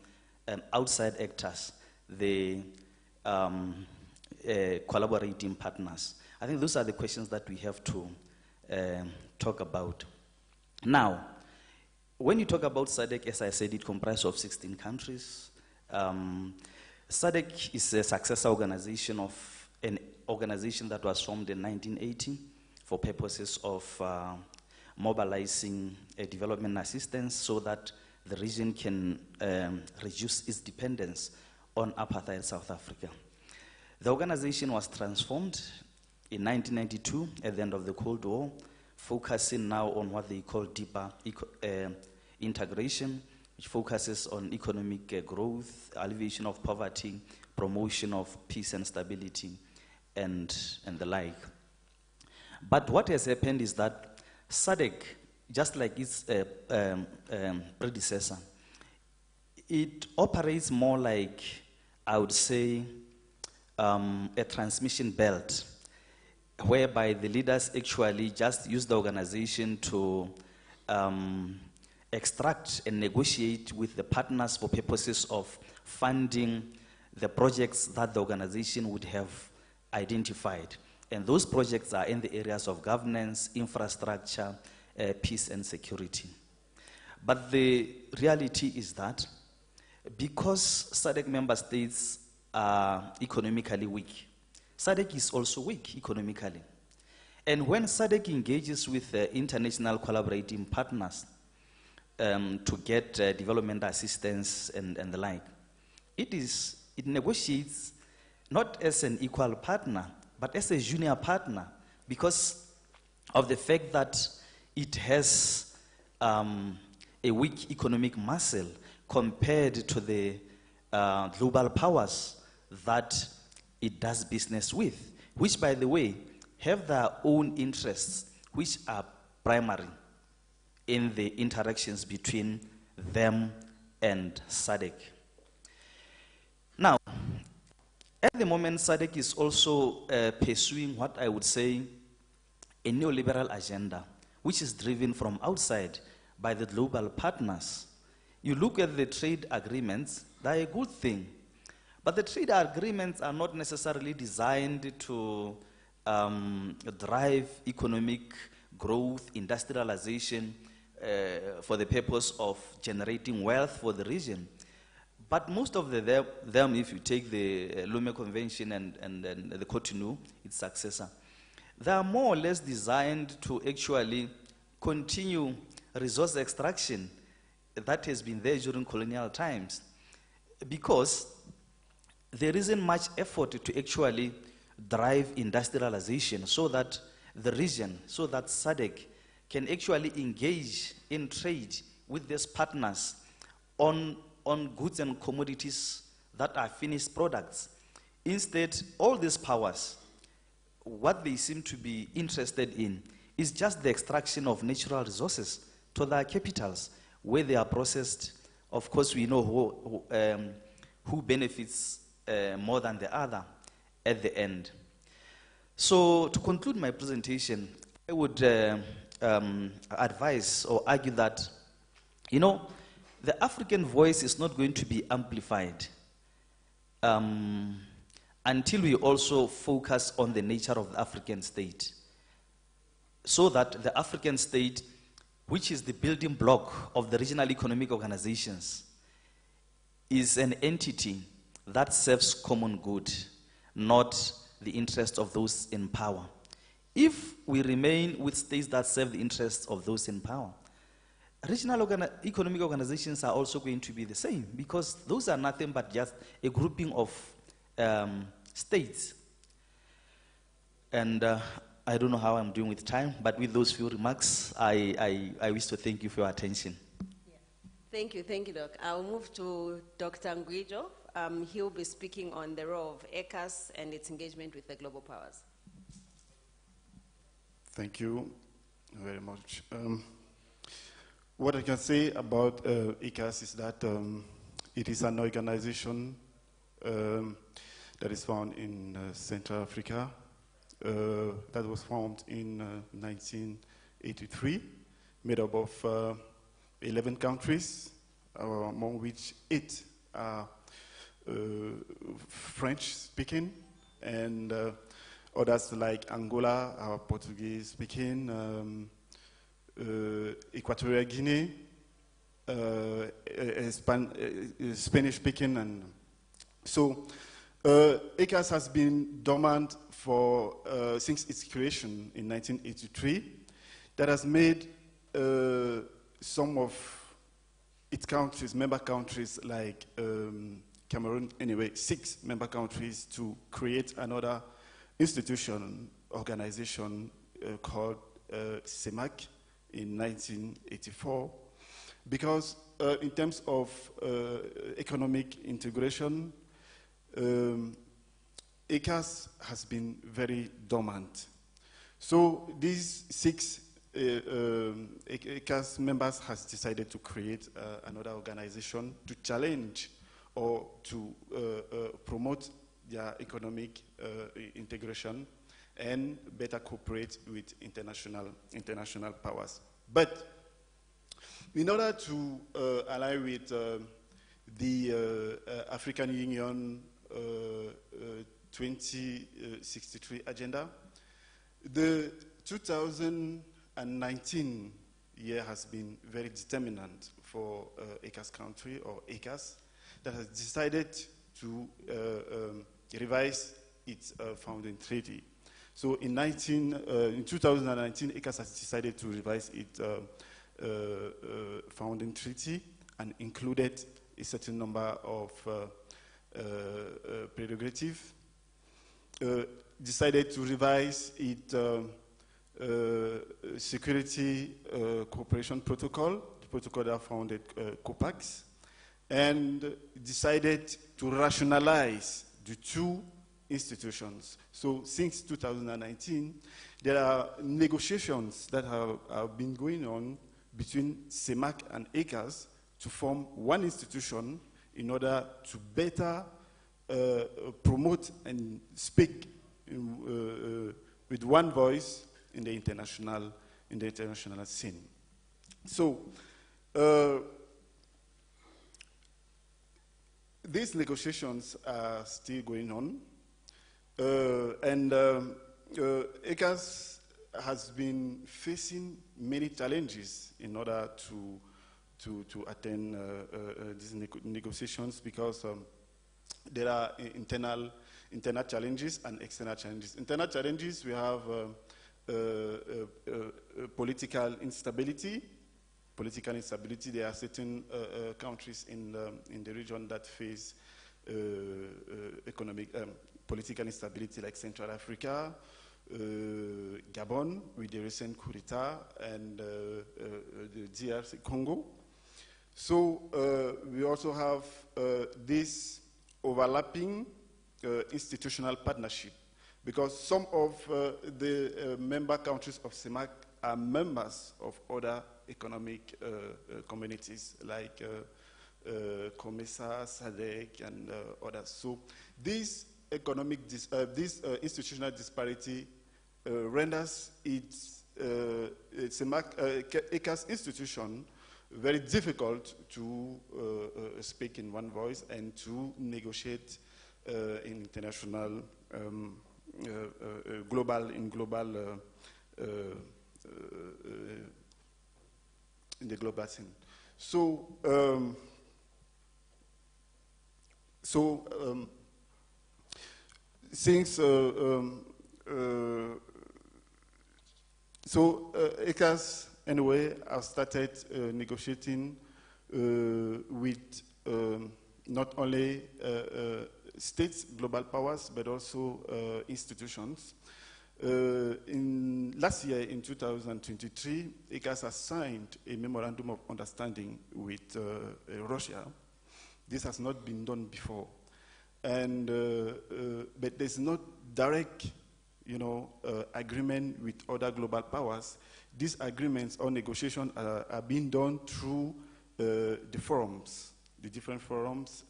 outside actors, the collaborating partners? I think those are the questions that we have to talk about. Now, when you talk about SADC, as I said, it comprises of 16 countries. SADC is a successor organization of an organization that was formed in 1980 for purposes of mobilizing development assistance so that the region can reduce its dependence on apartheid South Africa. The organization was transformed in 1992 at the end of the Cold War, focusing now on what they call deeper integration, which focuses on economic growth, alleviation of poverty, promotion of peace and stability, and the like. But what has happened is that SADC, just like its predecessor, it operates more like, I would say, a transmission belt, whereby the leaders actually just use the organization to extract and negotiate with the partners for purposes of funding the projects that the organization would have identified. And those projects are in the areas of governance, infrastructure, peace and security. But the reality is that because SADC member states are economically weak, SADC is also weak economically. And when SADC engages with international collaborating partners to get development assistance and the like, it negotiates not as an equal partner, but as a junior partner, because of the fact that it has a weak economic muscle compared to the global powers that it does business with, which, by the way, have their own interests, which are primary in the interactions between them and SADC. Now, at the moment, SADC is also pursuing what I would say a neoliberal agenda, which is driven from outside by the global partners. You look at the trade agreements, they're a good thing. But the trade agreements are not necessarily designed to drive economic growth, industrialization, for the purpose of generating wealth for the region. But most of them, if you take the Lome Convention and the Cotonou, its successor, they are more or less designed to actually continue resource extraction that has been there during colonial times, because there isn't much effort to actually drive industrialization so that the region, so that SADC can actually engage in trade with these partners on goods and commodities that are finished products. Instead, all these powers, what they seem to be interested in is just the extraction of natural resources to their capitals, where they are processed. Of course, we know who benefits more than the other at the end. So, to conclude my presentation, I would advise or argue that, the African voice is not going to be amplified until we also focus on the nature of the African state, so that the African state, which is the building block of the regional economic organizations, is an entity that serves common good, not the interests of those in power. If we remain with states that serve the interests of those in power, regional economic organizations are also going to be the same, because those are nothing but just a grouping of states. And I don't know how I'm doing with time, but with those few remarks, I wish to thank you for your attention. Thank you, Doc. I'll move to Dr. Ngwijo. He'll be speaking on the role of ACSUS and its engagement with the global powers. Thank you very much. What I can say about ACSUS is that it is an organization that is found in Central Africa, that was formed in 1983, made up of 11 countries, among which 8 are French-speaking, and others like Angola are Portuguese-speaking, Equatorial Guinea, Spanish-speaking, and so ACSUS has been dormant for since its creation in 1983. That has made some of its countries, member countries like Cameroon, anyway, 6 member countries, to create another institution, organization called CEMAC in 1984. Because in terms of economic integration, ACSUS has been very dormant. So these 6 ACSUS members has decided to create another organization to challenge or to promote their economic integration and better cooperate with international powers. But in order to align with the African Union 2063 agenda, the 2019 year has been very determinant for ACSUS country, or ACSUS, that has decided to revise its founding treaty. So in 2019, ACSUS has decided to revise its founding treaty and included a certain number of prerogatives, decided to revise its security cooperation protocol, the protocol that founded COPAX, and decided to rationalize the 2 institutions. So since 2019, there are negotiations that have been going on between CEMAC and ACSUS to form one institution in order to better promote and speak with one voice in the international scene. So these negotiations are still going on, and ACSUS has been facing many challenges in order to attend these negotiations, because there are internal challenges and external challenges. Internal challenges, we have political instability. There are certain countries in the region that face political instability, like Central Africa, Gabon with the recent coup d'etat, and the DRC Congo. So we also have this overlapping institutional partnership, because some of the member countries of CEMAC are members of other economic communities like COMESA, SADC, and others. So this institutional disparity renders its ACSUS institution very difficult to speak in one voice and to negotiate in international, global in the global scene. So, since ACSUS anyway have started negotiating with not only states, global powers, but also institutions. Last year, in 2023, ACSUS has signed a memorandum of understanding with Russia. This has not been done before. And, but there's not direct, agreement with other global powers. These agreements or negotiations are being done through the forums, the different forums,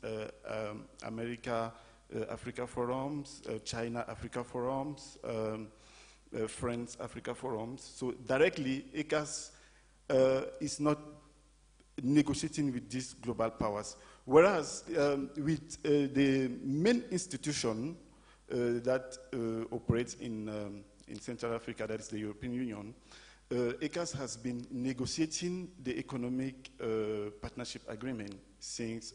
America, Africa forums, China, Africa forums, France, Africa forums. So directly, ACSUS is not negotiating with these global powers. Whereas with the main institution that operates in Central Africa, that is the European Union, ACSUS has been negotiating the economic partnership agreement since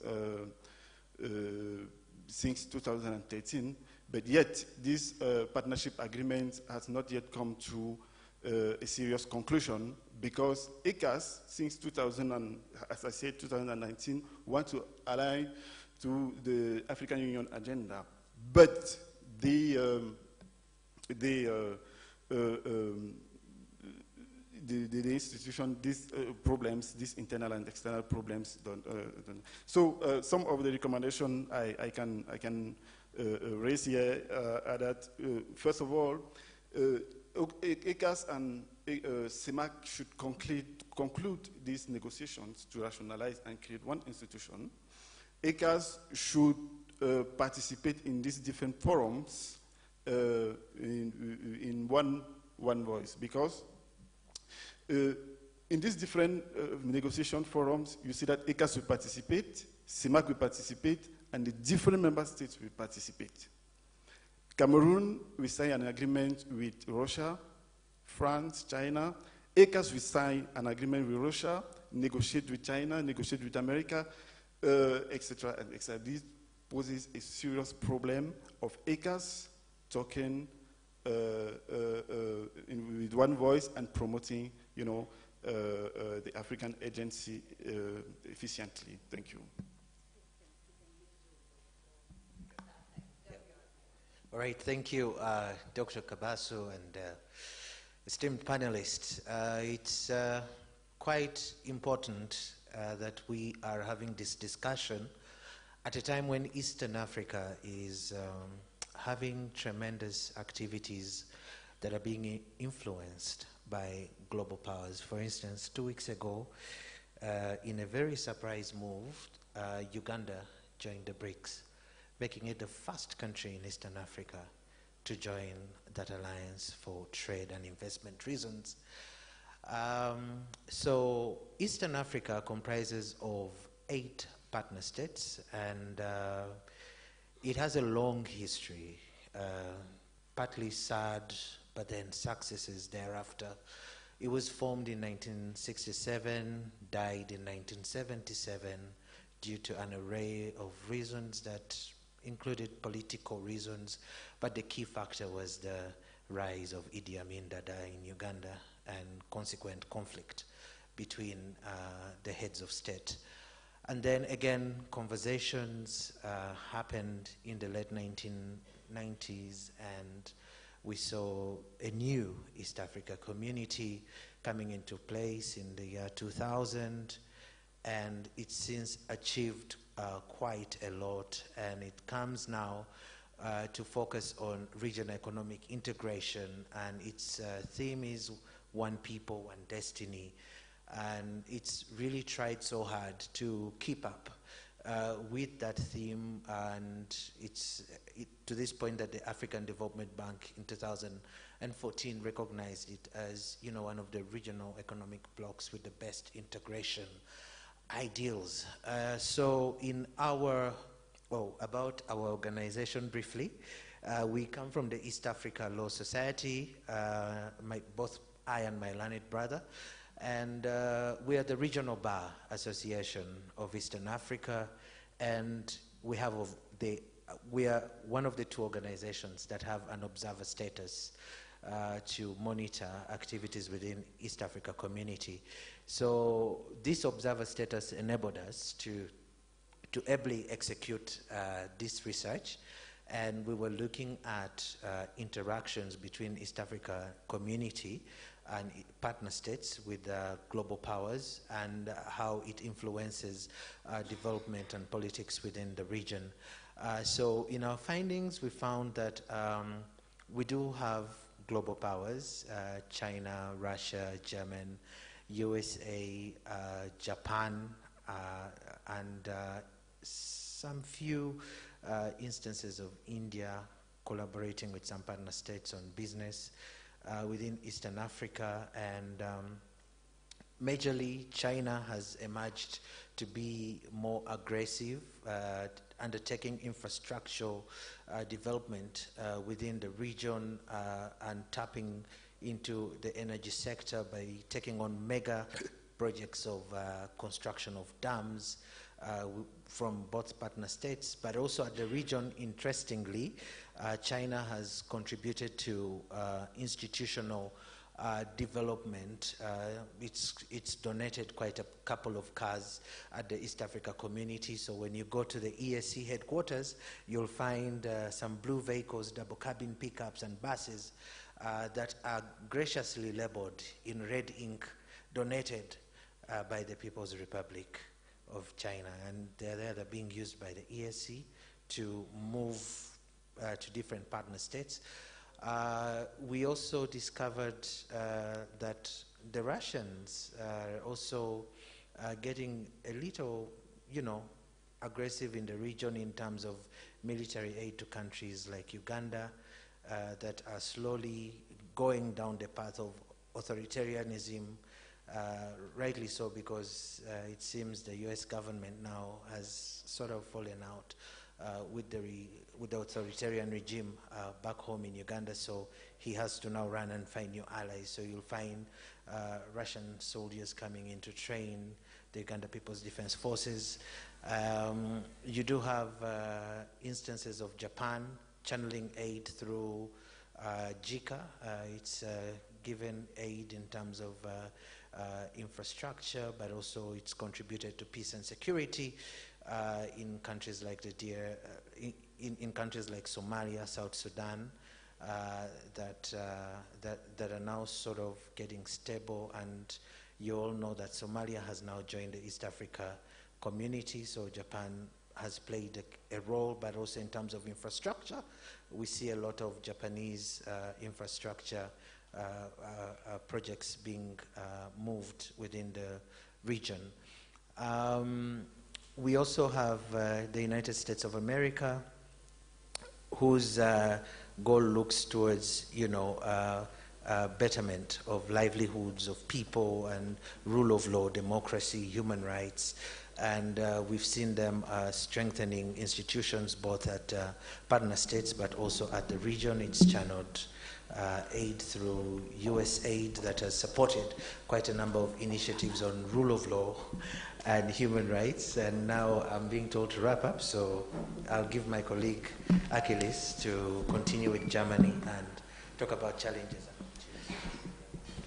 2013, but yet this partnership agreement has not yet come to a serious conclusion because ACSUS, since 2019, want to align to the African Union agenda, but the institution, these problems, these internal and external problems, don't. So some of the recommendations I can raise here are that, first of all, ACSUS and CEMAC should conclude these negotiations to rationalize and create one institution. ACSUS should participate in these different forums in one voice, because in these different negotiation forums, you see that ACSUS will participate, CEMAC will participate, and the different member states will participate. Cameroon will sign an agreement with Russia, France, China. ACSUS will sign an agreement with Russia, negotiate with China, negotiate with America, etc., etc. This poses a serious problem of ACSUS talking with one voice and promoting, the African agency efficiently. Thank you. All right, thank you, Dr. Kabaso and esteemed panelists. It's quite important that we are having this discussion at a time when Eastern Africa is having tremendous activities that are being influenced by global powers. For instance, 2 weeks ago, in a very surprise move, Uganda joined the BRICS, making it the first country in Eastern Africa to join that alliance for trade and investment reasons. So Eastern Africa comprises of 8 partner states, and it has a long history, partly sad, but then successes thereafter. It was formed in 1967, died in 1977 due to an array of reasons that included political reasons, but the key factor was the rise of Idi Amin Dada in Uganda and consequent conflict between the heads of state. And then again, conversations happened in the late 1990s, and we saw a new East Africa community coming into place in the year 2000, and it's since achieved quite a lot, and it comes now to focus on regional economic integration, and its theme is One People, One Destiny, and it's really tried so hard to keep up with that theme, and it's to this point that the African Development Bank in 2014 recognized it as, one of the regional economic blocs with the best integration ideals. So in about our organization briefly, we come from the East Africa Law Society, both I and my learned brother, and we are the Regional Bar Association of Eastern Africa, and we are one of the 2 organizations that have an observer status to monitor activities within East Africa community. So this observer status enabled us to ably execute this research and we were looking at interactions between East Africa community and partner states with global powers, and how it influences development and politics within the region. So in our findings, we found that we do have global powers, China, Russia, Germany, USA, Japan, and some few instances of India collaborating with some partner states on business within Eastern Africa, and majorly China has emerged to be more aggressive, undertaking infrastructural development within the region and tapping into the energy sector by taking on mega projects of construction of dams from both partner states, but also at the region. Interestingly, China has contributed to institutional development. It's donated quite a couple of cars at the East Africa community. So when you go to the ESC headquarters, you'll find some blue vehicles, double cabin pickups and buses that are graciously labeled in red ink, donated by the People's Republic of China, and they're being used by the ESC to move to different partner states. We also discovered that the Russians are also getting a little, aggressive in the region in terms of military aid to countries like Uganda that are slowly going down the path of authoritarianism. Rightly so, because it seems the US government now has sort of fallen out with the authoritarian regime back home in Uganda, so he has to now run and find new allies. So you'll find Russian soldiers coming in to train the Uganda People's Defense Forces. You do have instances of Japan channeling aid through JICA. It's given aid in terms of infrastructure, but also it's contributed to peace and security in countries like in countries like Somalia, South Sudan, that are now sort of getting stable. And you all know that Somalia has now joined the East Africa community, so Japan has played a role, but also in terms of infrastructure, we see a lot of Japanese infrastructure projects being moved within the region. We also have the United States of America, whose goal looks towards, betterment of livelihoods of people and rule of law, democracy, human rights. And we've seen them strengthening institutions both at partner states but also at the region. It's channeled aid through US aid that has supported quite a number of initiatives on rule of law and human rights. And now I'm being told to wrap up, so I'll give my colleague Achilles to continue with Germany and talk about challenges.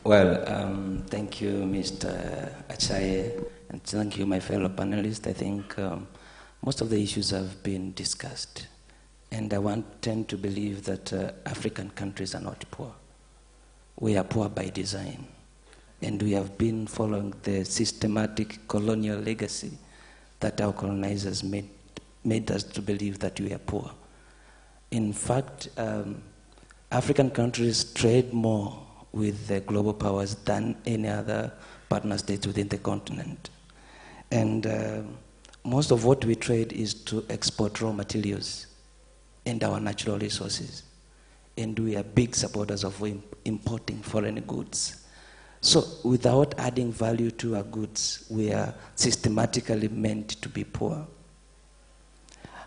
Well, thank you, Mr. Achaye, and thank you, my fellow panelists. I think most of the issues have been discussed, and I tend to believe that African countries are not poor. We are poor by design, and we have been following the systematic colonial legacy that our colonizers made us to believe that we are poor. In fact, African countries trade more with the global powers than any other partner states within the continent. And most of what we trade is to export raw materials and our natural resources. And we are big supporters of importing foreign goods. So without adding value to our goods, we are systematically meant to be poor.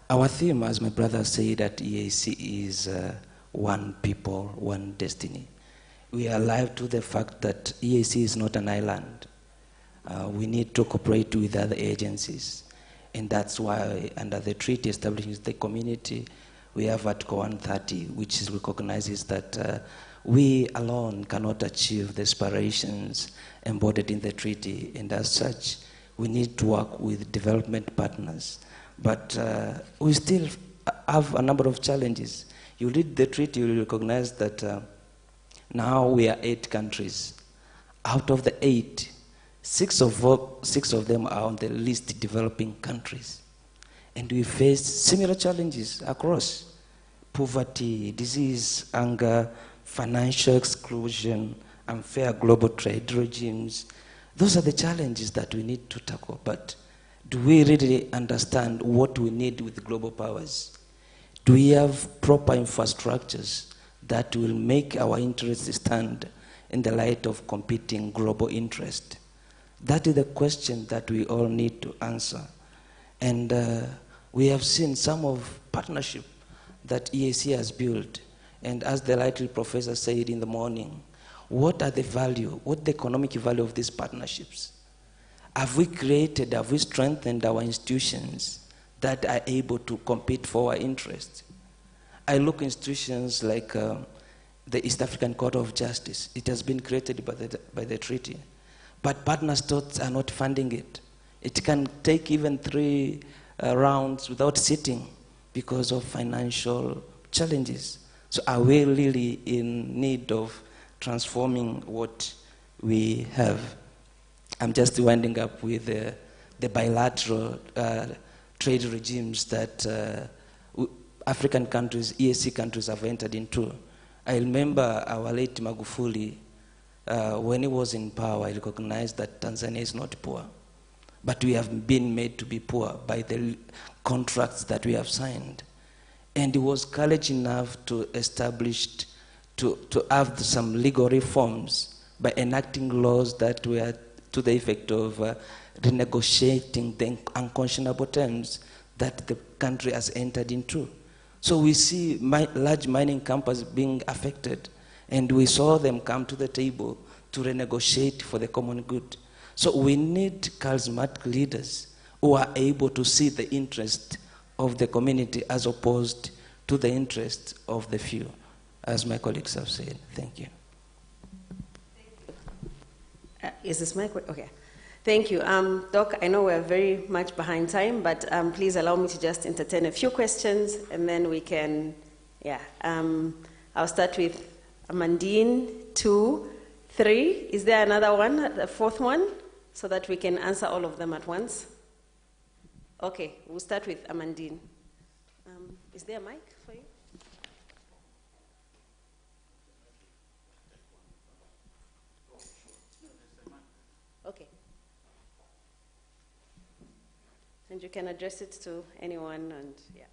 Our theme, as my brother said at EAC, is one people, one destiny. We are alive to the fact that EAC is not an island. We need to cooperate with other agencies. And that's why under the treaty establishing the community, we have Article 130, which recognizes that we alone cannot achieve the aspirations embodied in the treaty. And as such, we need to work with development partners. But we still have a number of challenges. You read the treaty, you will recognize that now we are 8 countries. Out of the 8, 6 of them are on the least developing countries. And we face similar challenges across: poverty, disease, hunger, financial exclusion, unfair global trade regimes. Those are the challenges that we need to tackle. But do we really understand what we need with global powers? Do we have proper infrastructures that will make our interests stand in the light of competing global interest? That is the question that we all need to answer. And we have seen some of partnership that EAC has built. And as the rightly professor said in the morning, what are the value, what the economic value of these partnerships? Have we created, have we strengthened our institutions that are able to compete for our interests? I look at institutions like the East African Court of Justice. It has been created by the treaty. But partner states are not funding it. It can take even 3 rounds without sitting because of financial challenges. So are we really in need of transforming what we have? I'm just winding up with the bilateral trade regimes that African countries, EAC countries have entered into. I remember our late Magufuli, when he was in power, he recognized that Tanzania is not poor. But we have been made to be poor by the contracts that we have signed. And he was courage enough to establish, to have some legal reforms by enacting laws that were to the effect of renegotiating the unconscionable terms that the country has entered into. So we see large mining companies being affected, and we saw them come to the table to renegotiate for the common good. So we need charismatic leaders who are able to see the interest of the community as opposed to the interest of the few, as my colleagues have said. Thank you. Is this mic? Okay. Thank you. Doc, I know we're very much behind time, but please allow me to just entertain a few questions, and then we can, I'll start with Amandine, 2, 3. Is there another one, the 4th one, so that we can answer all of them at once? Okay, we'll start with Amandine. Is there a mic for you? Okay. And you can address it to anyone, and yeah.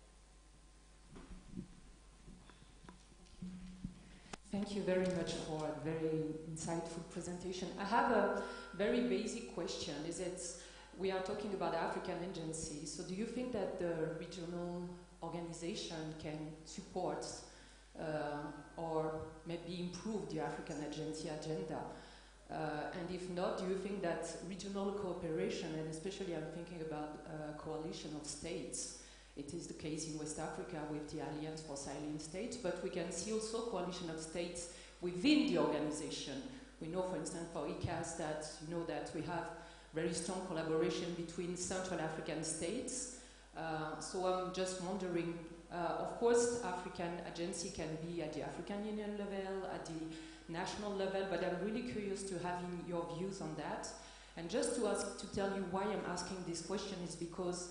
Thank you very much for a very insightful presentation. I have a very basic question. We are talking about African agency, so do you think that the regional organization can support or maybe improve the African agency agenda? And if not, do you think that regional cooperation, and especially I'm thinking about a coalition of states, it is the case in West Africa with the Alliance for Sahelian States, but we can see also coalition of states within the organization. We know, for instance, for ACSUS that, that we have very strong collaboration between Central African states. So I'm just wondering, of course, African agency can be at the African Union level, at the national level, but I'm really curious to have your views on that. And just to tell you why I'm asking this question is because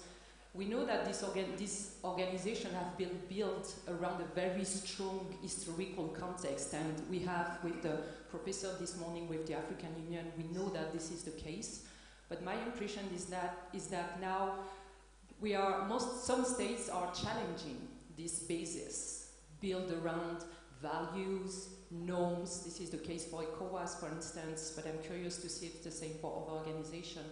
we know that this organization has been built around a very strong historical context, and we have with the professor this morning with the African Union, we know that this is the case. But my impression is that now some states are challenging this basis built around values, norms. This is the case for ECOWAS, for instance, but I'm curious to see if it's the same for other organizations.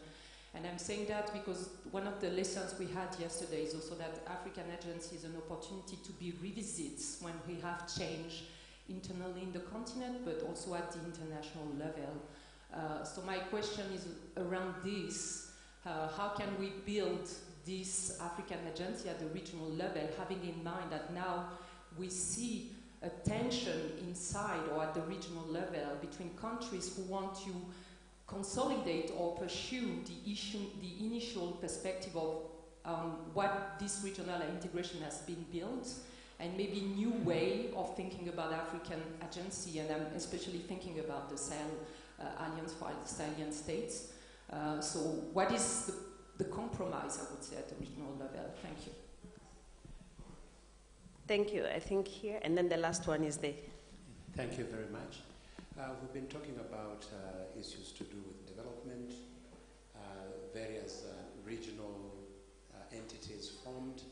And I'm saying that because one of the lessons we had yesterday is also that African agency is an opportunity to be revisited when we have change internally in the continent, but also at the international level. So my question is around this. How can we build this African agency at the regional level, having in mind that now we see a tension inside or at the regional level between countries who want to consolidate or pursue the initial perspective of what this regional integration has been built, and maybe new way of thinking about African agency, and I'm especially thinking about the Sahel Alliance for Sahelian States. So what is the compromise, I would say, at the regional level? Thank you. Thank you. I think here, and then the last one is there. Thank you very much. We've been talking about issues to do with development, various regional entities formed,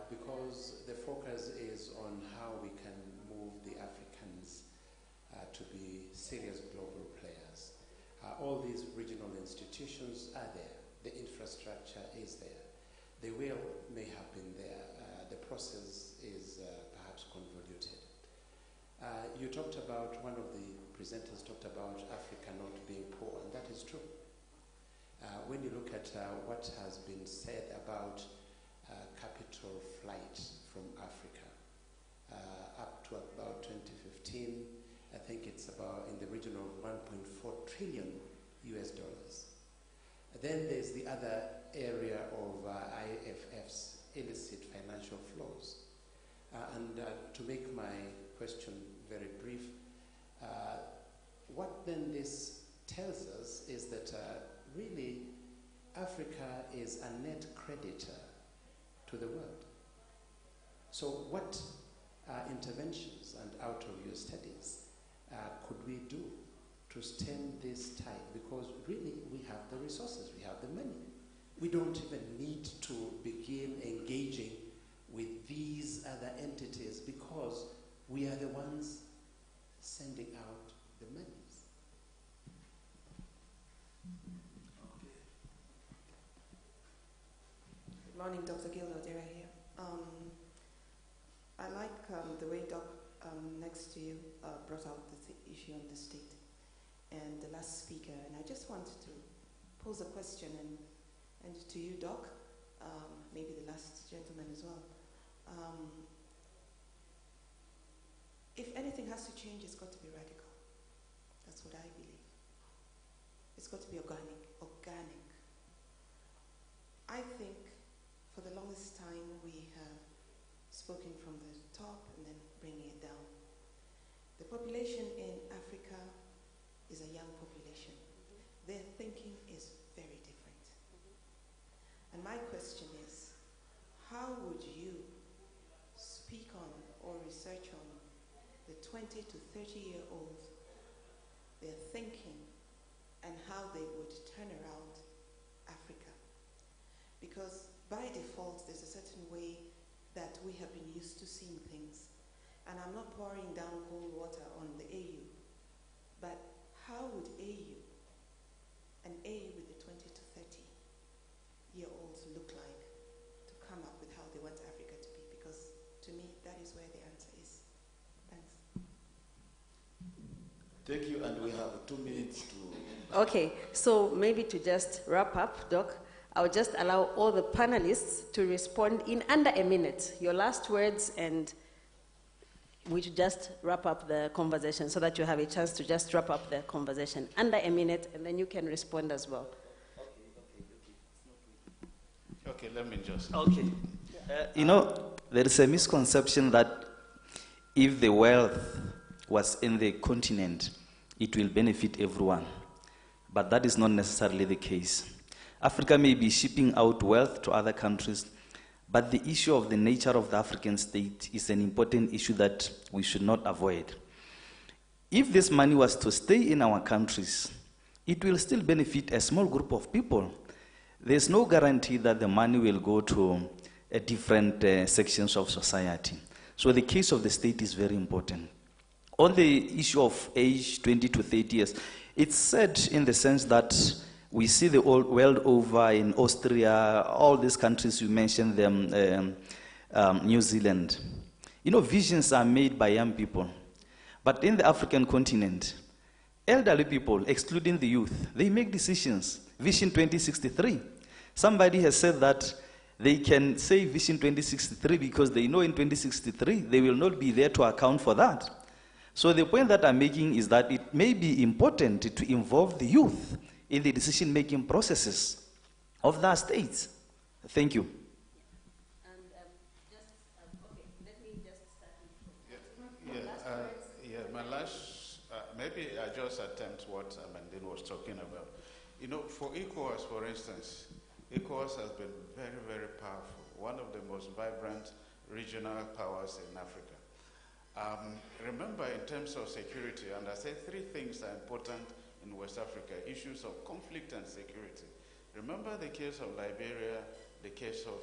because the focus is on how we can move the Africans to be serious global players. All these regional institutions are there. The infrastructure is there. The will may have been there. The process is perhaps convoluted. You talked about, one of the presenters talked about Africa not being poor, and that is true. When you look at what has been said about capital flight from Africa, up to about 2015, I think it's about in the region of 1.4 trillion US dollars. Then there's the other area of IFF's illicit financial flows. And to make my question very brief, what then this tells us is that really Africa is a net creditor to the world. So what interventions, and out of your studies, could we do to stem this tide? Because really we have the resources, we have the money. We don't even need to begin engaging with these other entities because we are the ones sending out the monies. Good morning, Dr. Gildo Dera here. I like the way Doc next to you brought out the issue on the state and the last speaker, and I just wanted to pose a question and to you, Doc, maybe the last gentleman as well. If anything has to change, it's got to be radical. That's what I believe. It's got to be organic. I think for the longest time we have spoken from the top and then bringing it down. The population in Africa is a young population. Their thinking is very different. And my question is, how would you speak on or research on the 20 to 30-year-olds, their thinking, and how they would turn around Africa? Because by default, there's a certain way that we have been used to seeing things. And I'm not pouring down cold water on the AU, but how would an AU with the 20 to 30-year-olds look like to come up with how they want Africa to be? Because to me, that is where the answer is. Thanks. Thank you, and we have 2 minutes to... Okay, so maybe to just wrap up, Doc, I'll just allow all the panelists to respond in under a minute. Your last words, and we should just wrap up the conversation so that you have a chance to just wrap up the conversation. Under a minute, and then you can respond as well. Okay, let me just... Okay. You know, there is a misconception that if the wealth was in the continent, it will benefit everyone. But that is not necessarily the case. Africa may be shipping out wealth to other countries, but the issue of the nature of the African state is an important issue that we should not avoid. If this money was to stay in our countries, it will still benefit a small group of people. There's no guarantee that the money will go to different sections of society. So the case of the state is very important. On the issue of age 20 to 30 years, it's said in the sense that we see the world over in Austria, all these countries, you mentioned them, New Zealand. You know, visions are made by young people. But in the African continent, elderly people, excluding the youth, they make decisions. Vision 2063. Somebody has said that they can say Vision 2063 because they know in 2063 they will not be there to account for that. So the point that I'm making is that it may be important to involve the youth in the decision-making processes of their states. Thank you. My last, maybe I just attempt what Amandine was talking about. You know, for ECOWAS, for instance, ECOWAS has been very, very powerful, one of the most vibrant regional powers in Africa. Remember, in terms of security, and I say three things are important in West Africa, issues of conflict and security. Remember the case of Liberia, the case of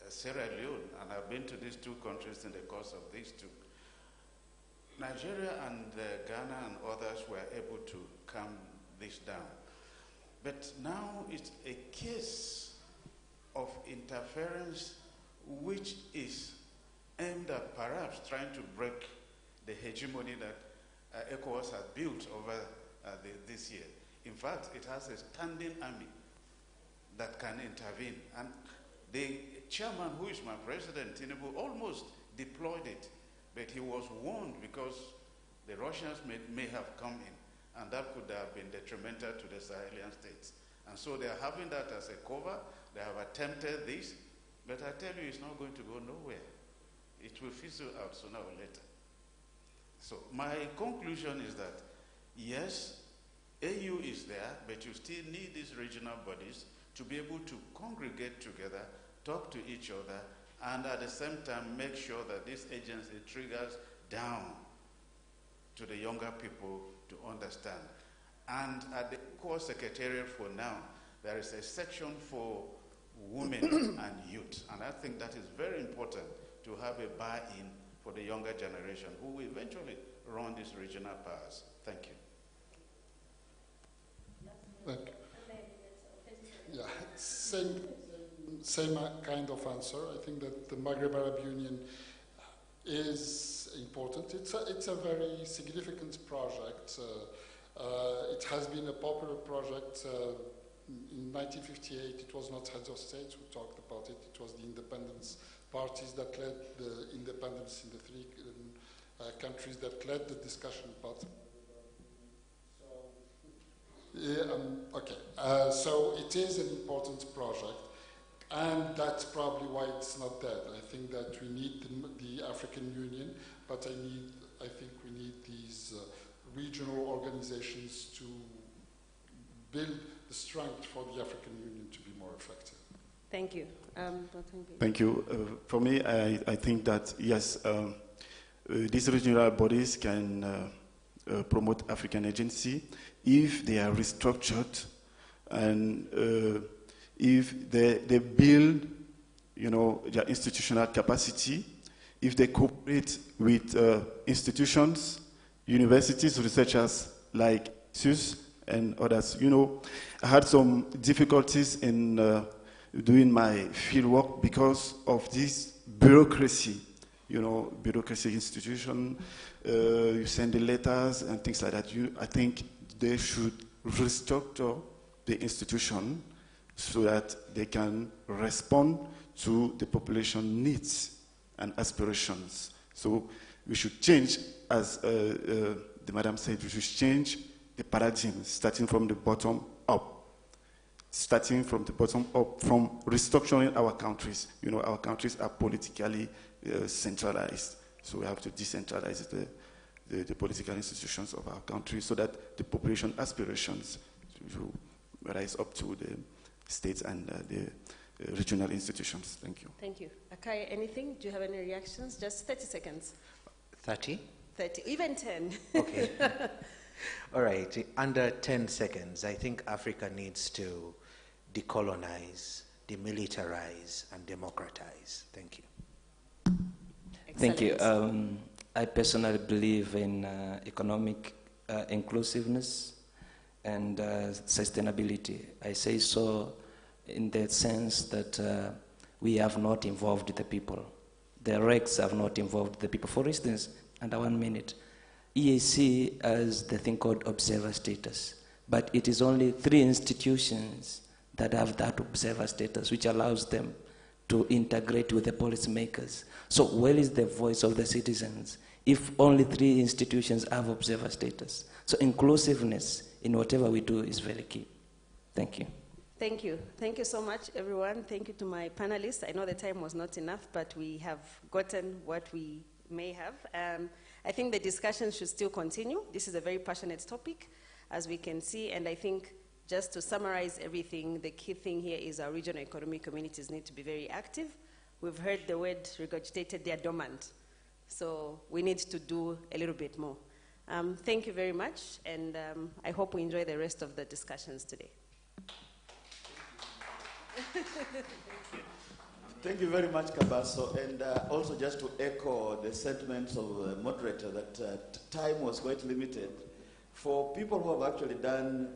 Sierra Leone, and I've been to these two countries in the course of these two. Nigeria and Ghana and others were able to calm this down. But now it's a case of interference which is aimed at perhaps trying to break the hegemony that ECOWAS has built over this year. In fact, it has a standing army that can intervene. And the chairman, who is my president, Tinubu, almost deployed it. But he was warned because the Russians may have come in, and that could have been detrimental to the Sahelian states. And so they are having that as a cover. They have attempted this, but I tell you, it's not going to go nowhere. It will fizzle out sooner or later. So my conclusion is that, yes, AU is there, but you still need these regional bodies to be able to congregate together, talk to each other, and at the same time make sure that this agency triggers down to the younger people to understand. And at the core secretariat for now, there is a section for women and youth. And I think that is very important to have a buy-in for the younger generation who will eventually run these regional powers. Thank you. Thank you. Yeah, same kind of answer. I think that the Maghreb Arab Union is important. It's a very significant project. It has been a popular project. In 1958, it was not heads of states who talked about it. It was the independence parties that led the independence in the three countries that led the discussion about. So it is an important project, and that's probably why it's not dead. I think that we need the African Union, but I think we need these regional organizations to build the strength for the African Union to be more effective. Thank you. Thank you. For me, I think that, yes, these regional bodies can promote African agency if they are restructured and if they build, their institutional capacity, if they cooperate with institutions, universities, researchers like ACSUS and others. I had some difficulties in doing my fieldwork because of this bureaucracy, bureaucracy institution. You send the letters and things like that. I think they should restructure the institution so that they can respond to the population needs and aspirations. So we should change, as the madam said, we should change the paradigm, starting from the bottom up. Starting from the bottom up, from restructuring our countries. Our countries are politically centralized. So we have to decentralize the political institutions of our country so that the population aspirations will rise up to the states and the regional institutions. Thank you. Thank you. Akai, anything? Do you have any reactions? Just 30 seconds. 30? 30, even 10. Okay. All right. Under 10 seconds, I think Africa needs to decolonize, demilitarize, and democratize. Thank you. Thank you. I personally believe in economic inclusiveness and sustainability. I say so in the sense that we have not involved the people. The regs have not involved the people. For instance, under 1 minute, EAC has the thing called observer status, but it is only 3 institutions that have that observer status, which allows them to integrate with the policymakers. So where is the voice of the citizens if only 3 institutions have observer status? So inclusiveness in whatever we do is very key. Thank you. Thank you. Thank you so much, everyone. Thank you to my panelists. I know the time was not enough, but we have gotten what we may have. I think the discussion should still continue. This is a very passionate topic, as we can see, and I think just to summarize everything, the key thing here is our regional economic communities need to be very active. We've heard the word regurgitated, they are dormant. So we need to do a little bit more. Thank you very much, and I hope we enjoy the rest of the discussions today. Thank you very much, Kabaso, and also just to echo the sentiments of the moderator that time was quite limited. For people who have actually done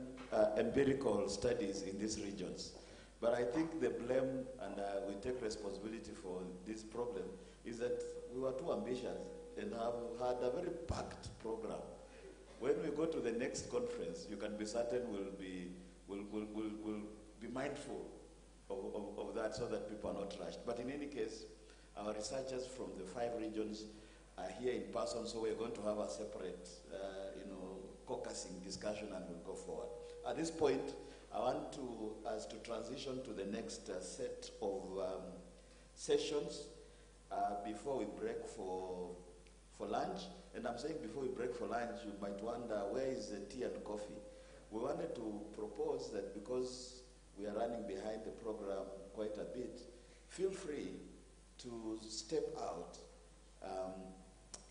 empirical studies in these regions, but I think the blame, and we take responsibility for this problem, is that we were too ambitious and have had a very packed program. When we go to the next conference, you can be certain we'll be mindful of that so that people are not rushed. But in any case, our researchers from the 5 regions are here in person, so we're going to have a separate, caucusing discussion, and we'll go forward. At this point, I want us to transition to the next set of sessions before we break for lunch. And I'm saying before we break for lunch, you might wonder, where is the tea and coffee? We wanted to propose that because we are running behind the program quite a bit, feel free to step out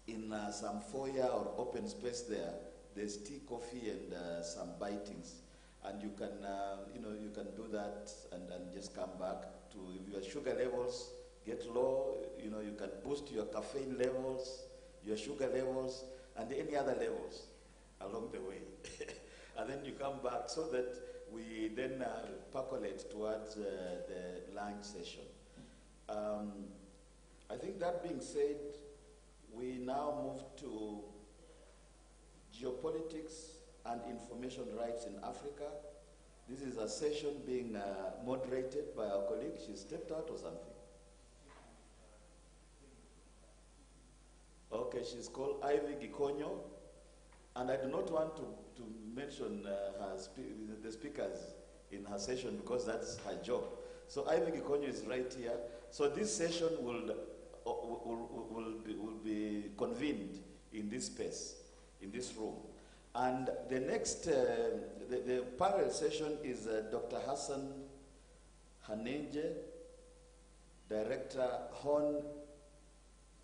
in some foyer or open space there. There's tea, coffee, and some bitings. And you can, you can do that and just come back to, if your sugar levels get low, you can boost your caffeine levels, your sugar levels, and any other levels along the way. And then you come back so that we then percolate towards the lunch session. I think that being said, we now move to geopolitics and information rights in Africa. This is a session being moderated by our colleague. She stepped out or something? Okay, she's called Ivy Gikonyo. And I do not want to mention the speakers in her session because that's her job. So Ivy Gikonyo is right here. So this session will be convened in this space, in this room. And the next, the parallel session is Dr. Hassan Hanenje, Director, Horn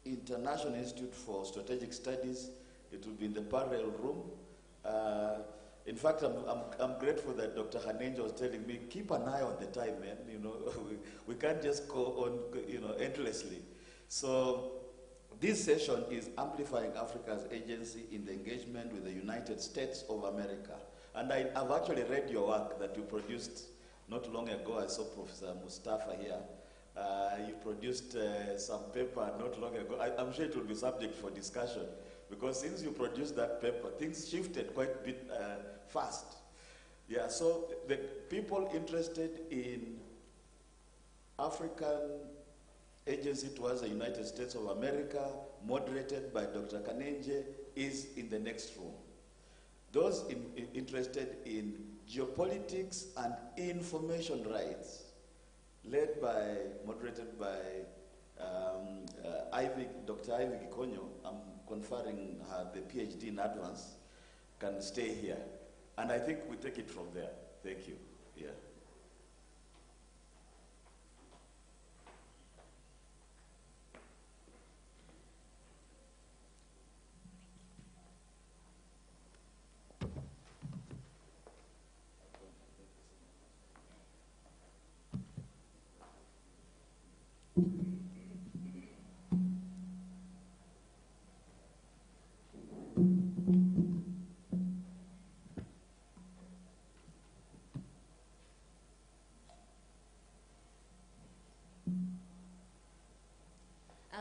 International Institute for Strategic Studies. It will be in the parallel room. In fact, I'm grateful that Dr. Hanenje was telling me, keep an eye on the time, man. We can't just go on, endlessly. So this session is Amplifying Africa's Agency in the Engagement with the United States of America. And I've actually read your work that you produced not long ago. I saw Professor Mustafa here. You produced some paper not long ago. I'm sure it will be subject for discussion, because since you produced that paper, things shifted quite a bit fast. Yeah, so the people interested in African Agency towards the United States of America, moderated by Dr. Kanenje, is in the next room. Those interested in geopolitics and information rights, moderated by Dr. Ivy Gikonyo, I'm conferring her the PhD in advance, can stay here. And I think we take it from there. Thank you. Yeah.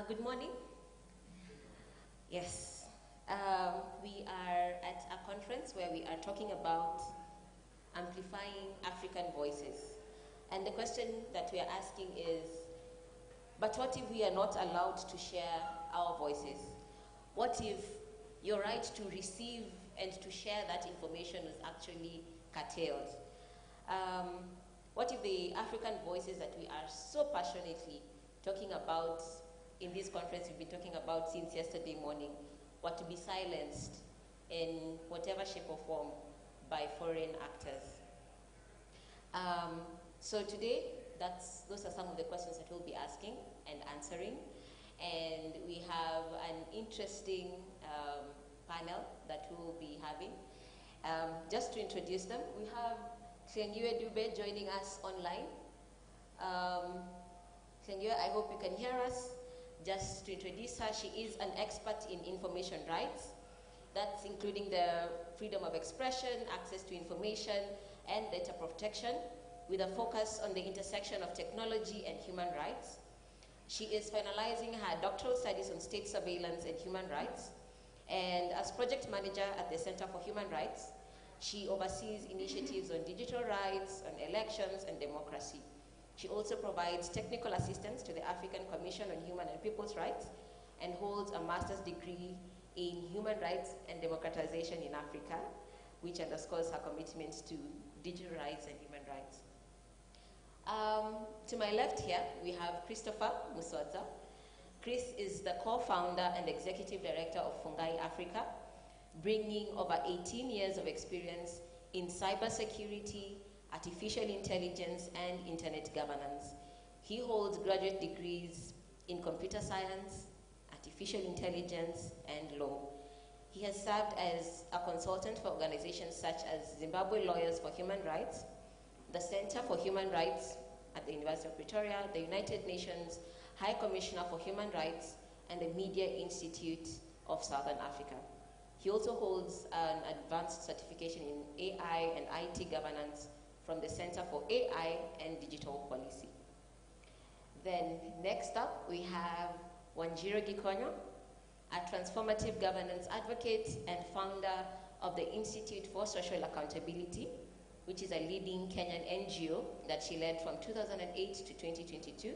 Good morning. Yes, we are at a conference where we are talking about amplifying African voices. And the question that we are asking is, but what if we are not allowed to share our voices? What if your right to receive and to share that information is actually curtailed? What if the African voices that we are so passionately talking about in this conference we've been talking about since yesterday morning were to be silenced in whatever shape or form by foreign actors? So today, those are some of the questions that we'll be asking and answering. And we have an interesting panel that we will be having. Just to introduce them, we have Tlengiwe Dube joining us online. Tlengiwe, I hope you can hear us. Just to introduce her, she is an expert in information rights. That's including the freedom of expression, access to information, and data protection, with a focus on the intersection of technology and human rights. She is finalizing her doctoral studies on state surveillance and human rights. And as project manager at the Center for Human Rights, she oversees initiatives on digital rights, on elections, and democracy. She also provides technical assistance to the African Commission on Human and People's Rights and holds a master's degree in human rights and democratization in Africa, which underscores her commitment to digital rights and human rights. To my left here, we have Christopher Muswaza. Chris is the co-founder and executive director of Fungai Africa, bringing over 18 years of experience in cybersecurity, artificial intelligence, and internet governance. He holds graduate degrees in computer science, artificial intelligence, and law. He has served as a consultant for organizations such as Zimbabwe Lawyers for Human Rights, the Center for Human Rights at the University of Pretoria, the United Nations High Commissioner for Human Rights, and the Media Institute of Southern Africa. He also holds an advanced certification in AI and IT governance from the Center for AI and Digital Policy. Then next up, we have Wanjiro Gikonyo, a transformative governance advocate and founder of the Institute for Social Accountability, which is a leading Kenyan NGO that she led from 2008 to 2022.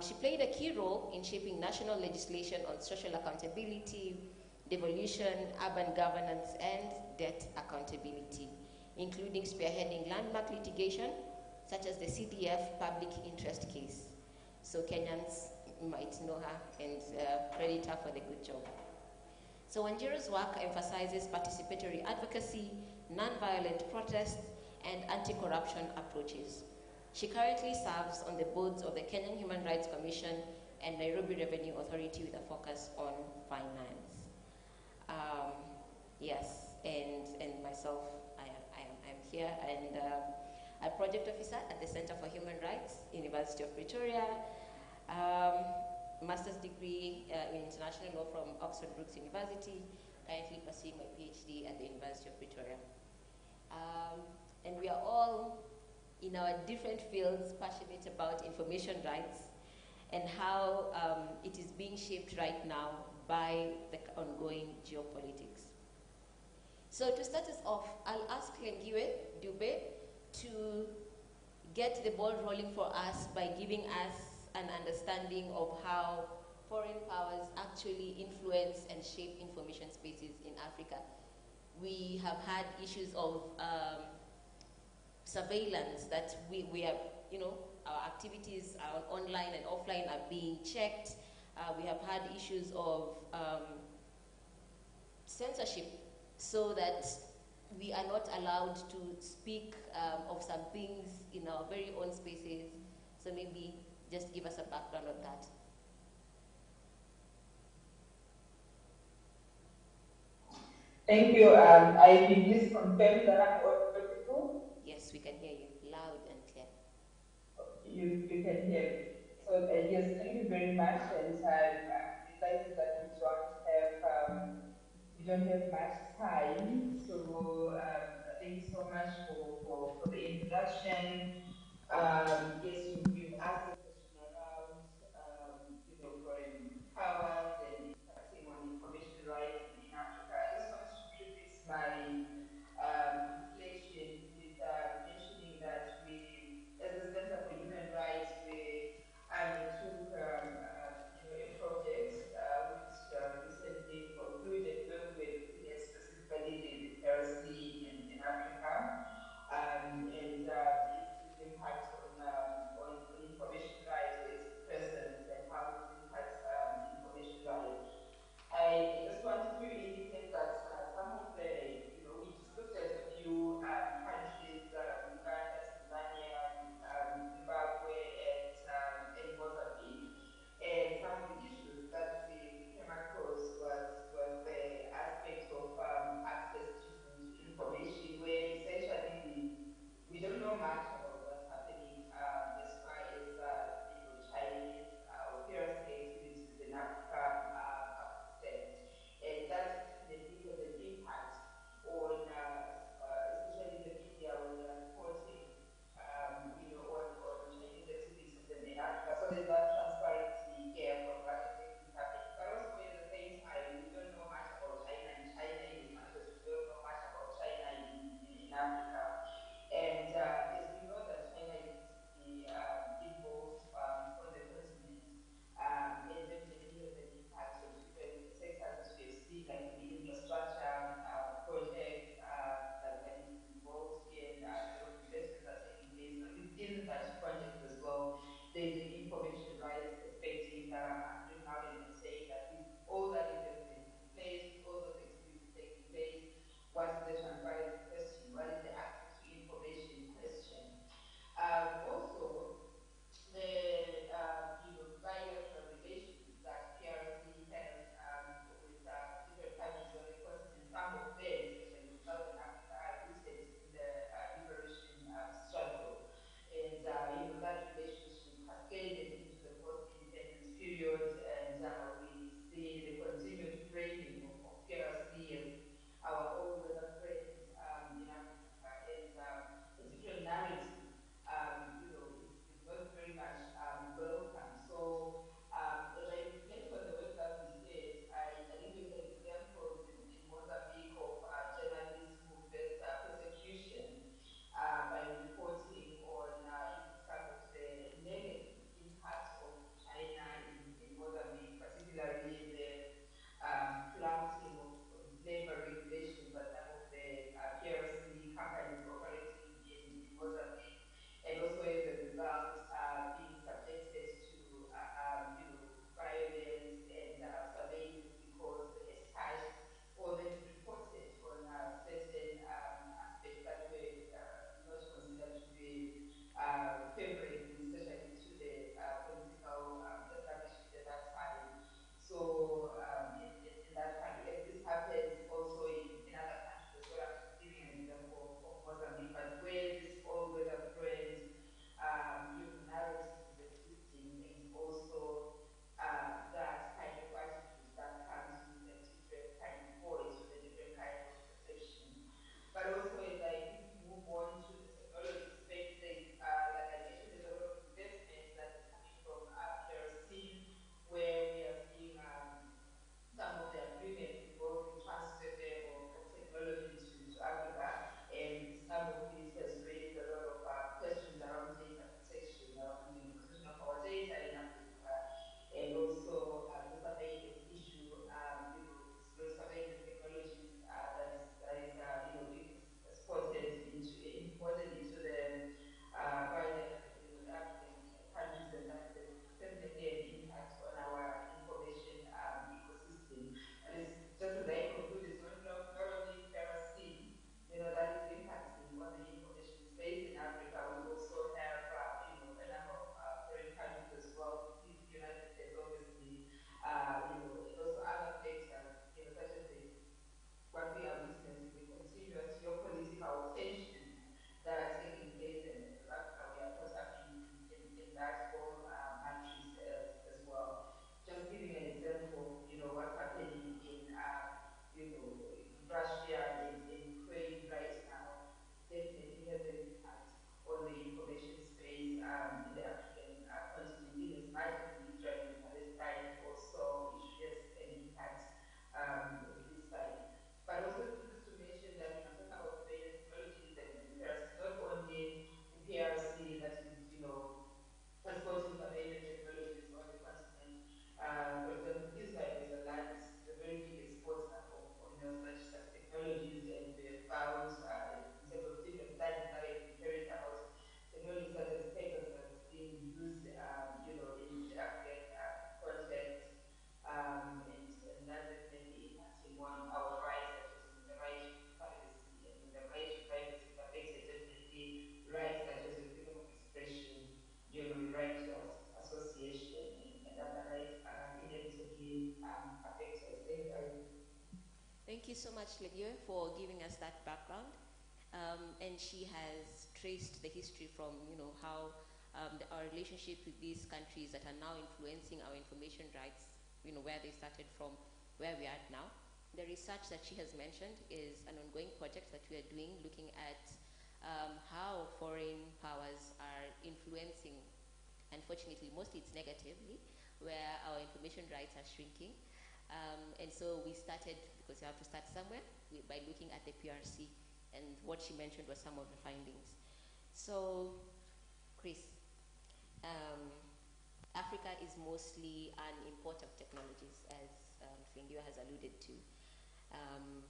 She played a key role in shaping national legislation on social accountability, devolution, urban governance, and debt accountability, including spearheading landmark litigation, such as the CDF public interest case. So Kenyans might know her and credit her for the good job. So Wanjiro's work emphasizes participatory advocacy, non-violent protest, and anti-corruption approaches. She currently serves on the boards of the Kenyan Human Rights Commission and Nairobi Revenue Authority with a focus on finance. Yes, and myself, I'm here, and a project officer at the Center for Human Rights, University of Pretoria, master's degree in international law from Oxford Brookes University, currently pursuing my PhD at the University of Pretoria. And we are all, in our different fields, passionate about information rights and how it is being shaped right now by the ongoing geopolitics. So to start us off, I'll ask Tlengiwe Dube to get the ball rolling for us by giving us an understanding of how foreign powers actually influence and shape information spaces in Africa. We have had issues of surveillance that we are, our activities are online and offline are being checked. We have had issues of censorship, so that we are not allowed to speak of some things in our very own spaces. So maybe just give us a background on that. Thank you. I can just confirm that I'm audible. Yes, we can hear you loud and clear. You can hear me. So yes, thank you very much. And I'm delighted that we don't have much time. So thank you so much for the introduction. Yes, you've asked a question around foreign powers and impacting on information rights in Africa. I just want to preface my reflection with mentioning that we, as the Center for Human Rights, we undertook a project which recently concluded, where we were looking at specifically the piracy in Africa. And the you so much, Levieux, for giving us that background. And she has traced the history from, how our relationship with these countries that are now influencing our information rights, where they started from, where we are at now. The research that she has mentioned is an ongoing project that we are doing, looking at how foreign powers are influencing, unfortunately, mostly it's negatively, where our information rights are shrinking. And so we started, because you have to start somewhere, by looking at the PRC, and what she mentioned was some of the findings. So, Chris, Africa is mostly an import of technologies, as Fingio has alluded to.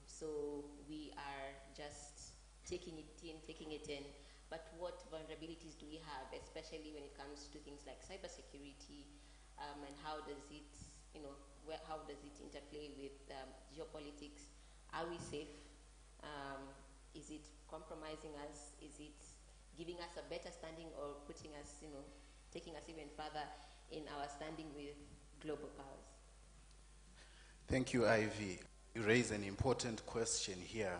So we are just taking it in, but what vulnerabilities do we have, especially when it comes to things like cybersecurity, and how does it, how does it interplay with geopolitics? Are we safe? Is it compromising us? Is it giving us a better standing, or putting us, taking us even further in our standing with global powers? Thank you, Ivy. You raise an important question here.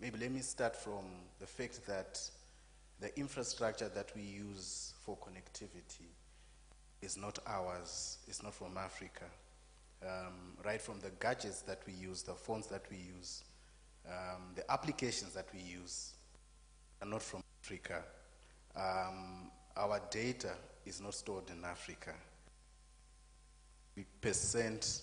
Maybe let me start from the fact that the infrastructure that we use for connectivity is not ours, it's not from Africa. Right from the gadgets that we use, the phones that we use, the applications that we use are not from Africa. Our data is not stored in Africa. Percent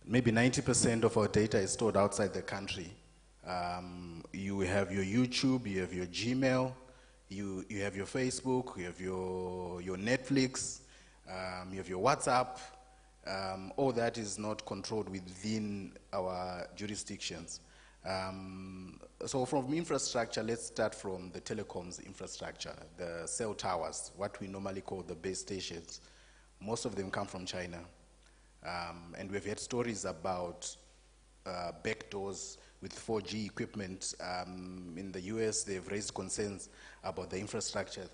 maybe 90% of our data is stored outside the country. You have your YouTube, you have your Gmail, you have your Facebook, you have your Netflix, you have your WhatsApp. All that is not controlled within our jurisdictions. So from infrastructure, let's start from the telecoms infrastructure, the cell towers, what we normally call the base stations. Most of them come from China. And we've had stories about backdoors with 4G equipment. In the US, they've raised concerns about the infrastructure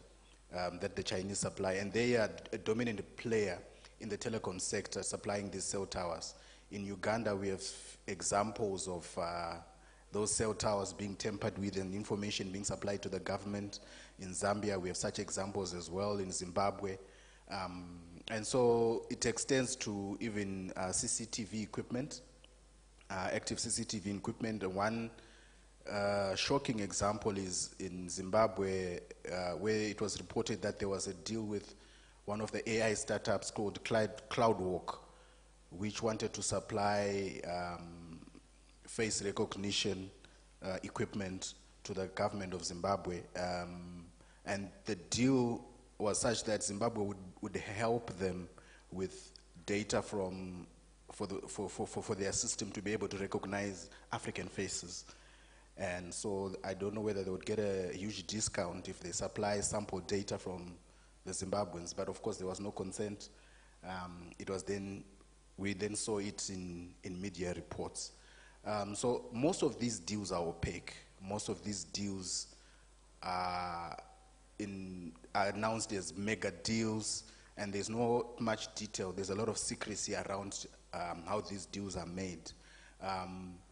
that the Chinese supply, and they are a dominant player in the telecom sector supplying these cell towers. In Uganda, we have examples of those cell towers being tampered with and information being supplied to the government. In Zambia, we have such examples as well, in Zimbabwe. And so it extends to even CCTV equipment, active CCTV equipment. One shocking example is in Zimbabwe, where it was reported that there was a deal with one of the AI startups called CloudWalk, which wanted to supply face recognition equipment to the government of Zimbabwe. And the deal was such that Zimbabwe would help them with data for their system to be able to recognize African faces. And so I don't know whether they would get a huge discount if they supply sample data from the Zimbabweans, but of course there was no consent. We then saw it in media reports. So most of these deals are opaque. Most of these deals are announced as mega deals, and there's not much detail. There's a lot of secrecy around how these deals are made.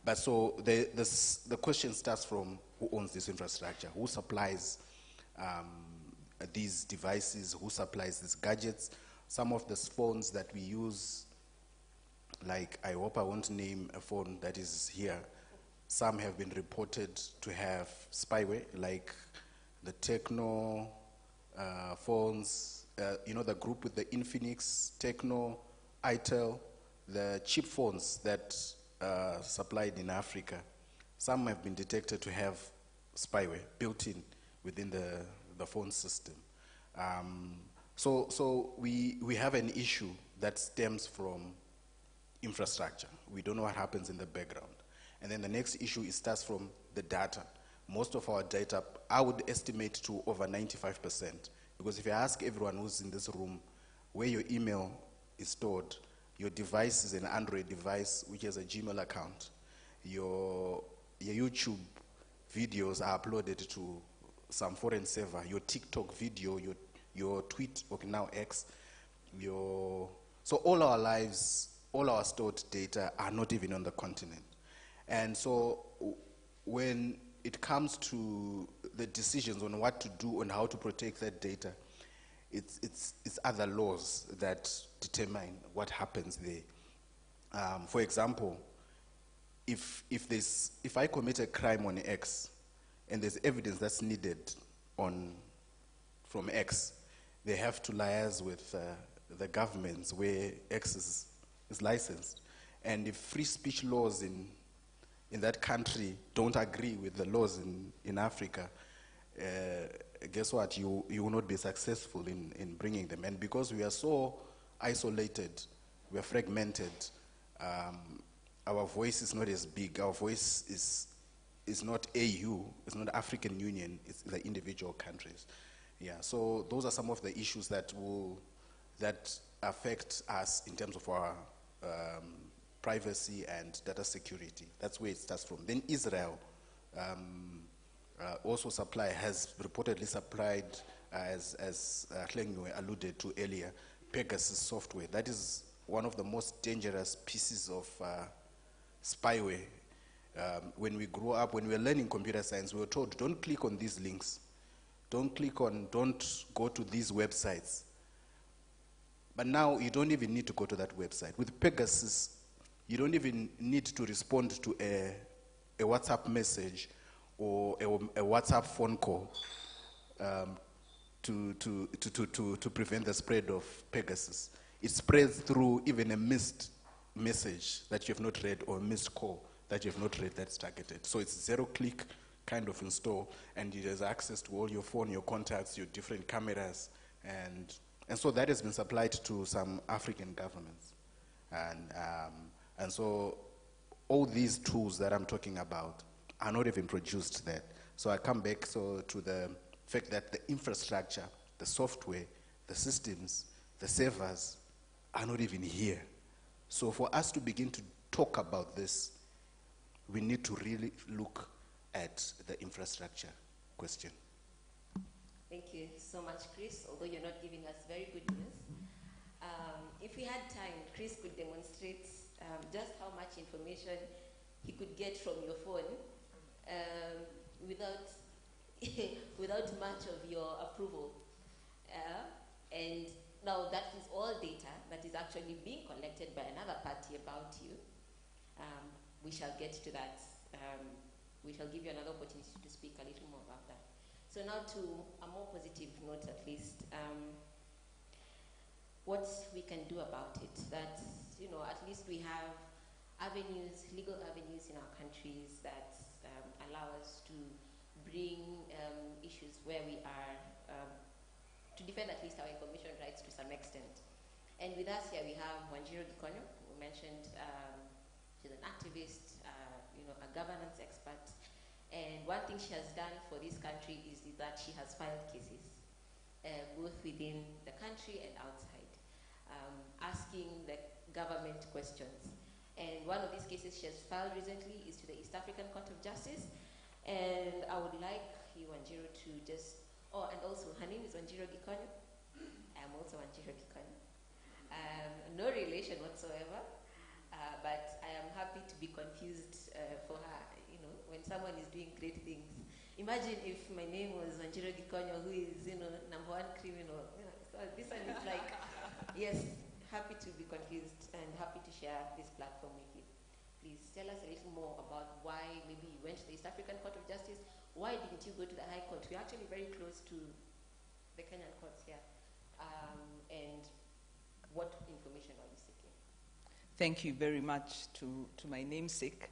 But so the question starts from who owns this infrastructure, who supplies these devices, who supplies these gadgets. Some of the phones that we use, like I hope I won't name a phone that is here, some have been reported to have spyware, like the Techno phones, the group with the Infinix, Techno, Itel, the cheap phones that supplied in Africa. Some have been detected to have spyware built in within the phone system. So we have an issue that stems from infrastructure. We don't know what happens in the background. And then the next issue starts from the data. Most of our data, I would estimate to over 95%. Because if you ask everyone who's in this room where your email is stored, your device is an Android device which has a Gmail account. Your YouTube videos are uploaded to some foreign server. Your TikTok video, your your tweet, okay, now X, so all our lives, all our stored data are not even on the continent. And so when it comes to the decisions on what to do and how to protect that data, it's other laws that determine what happens there. For example, if I commit a crime on X and there's evidence that's needed from X, they have to liaise with the governments where X is licensed. And if free speech laws in that country don't agree with the laws in Africa, guess what? You will not be successful in bringing them. And because we are so isolated, we are fragmented, our voice is not as big. Our voice is not AU, it's not African Union, it's the individual countries. Yeah, so those are some of the issues that affect us in terms of our privacy and data security. That's where it starts from. Then Israel also has reportedly supplied, as Hlengwe alluded to earlier, Pegasus software. That is one of the most dangerous pieces of spyware. When we grew up, when we were learning computer science, we were told, don't click on these links. Don't go to these websites. But now you don't even need to go to that website. With Pegasus, you don't even need to respond to a WhatsApp message or a WhatsApp phone call to prevent the spread of Pegasus. It spreads through even a missed message that you have not read or a missed call that you have not read that's targeted. So it's zero-click kind of install, and it has access to all your phone, your contacts, your different cameras, and so that has been supplied to some African governments. And so all these tools that I'm talking about are not even produced there. So I come back to the fact that the infrastructure, the software, the systems, the servers are not even here. So for us to begin to talk about this, we need to really look at the infrastructure question. Thank you so much, Chris, although you're not giving us very good news. If we had time, Chris could demonstrate just how much information he could get from your phone without, without much of your approval. And now that is all data that is actually being collected by another party about you. We shall get to that. We shall give you another opportunity to speak a little more about that. So now to a more positive note at least, what we can do about it. That, you know, at least we have avenues, legal avenues in our countries that allow us to bring issues where we are, to defend at least our information rights to some extent. And with us here we have Wanjiro Gikonyo, who mentioned she's an activist, you know, a governance expert. And one thing she has done for this country is that she has filed cases, both within the country and outside, asking the government questions. And one of these cases she has filed recently is to the East African Court of Justice. And I would like you, Wanjiro, to just, oh, and also her name is Wanjiro Gikonyo. I am also Wanjiro Gikonyo. No relation whatsoever, but I am happy to be confused for her. You know, when someone is doing great things. Imagine if my name was Wanjiro Gikonyo, who is, you know, #1 criminal. You know, so this one is like, yes, happy to be confused and happy to share this platform with you. Please tell us a little more about why maybe you went to the East African Court of Justice. Why didn't you go to the High Court? We're actually very close to the Kenyan courts here. And what information are you seeking? Thank you very much to my namesake.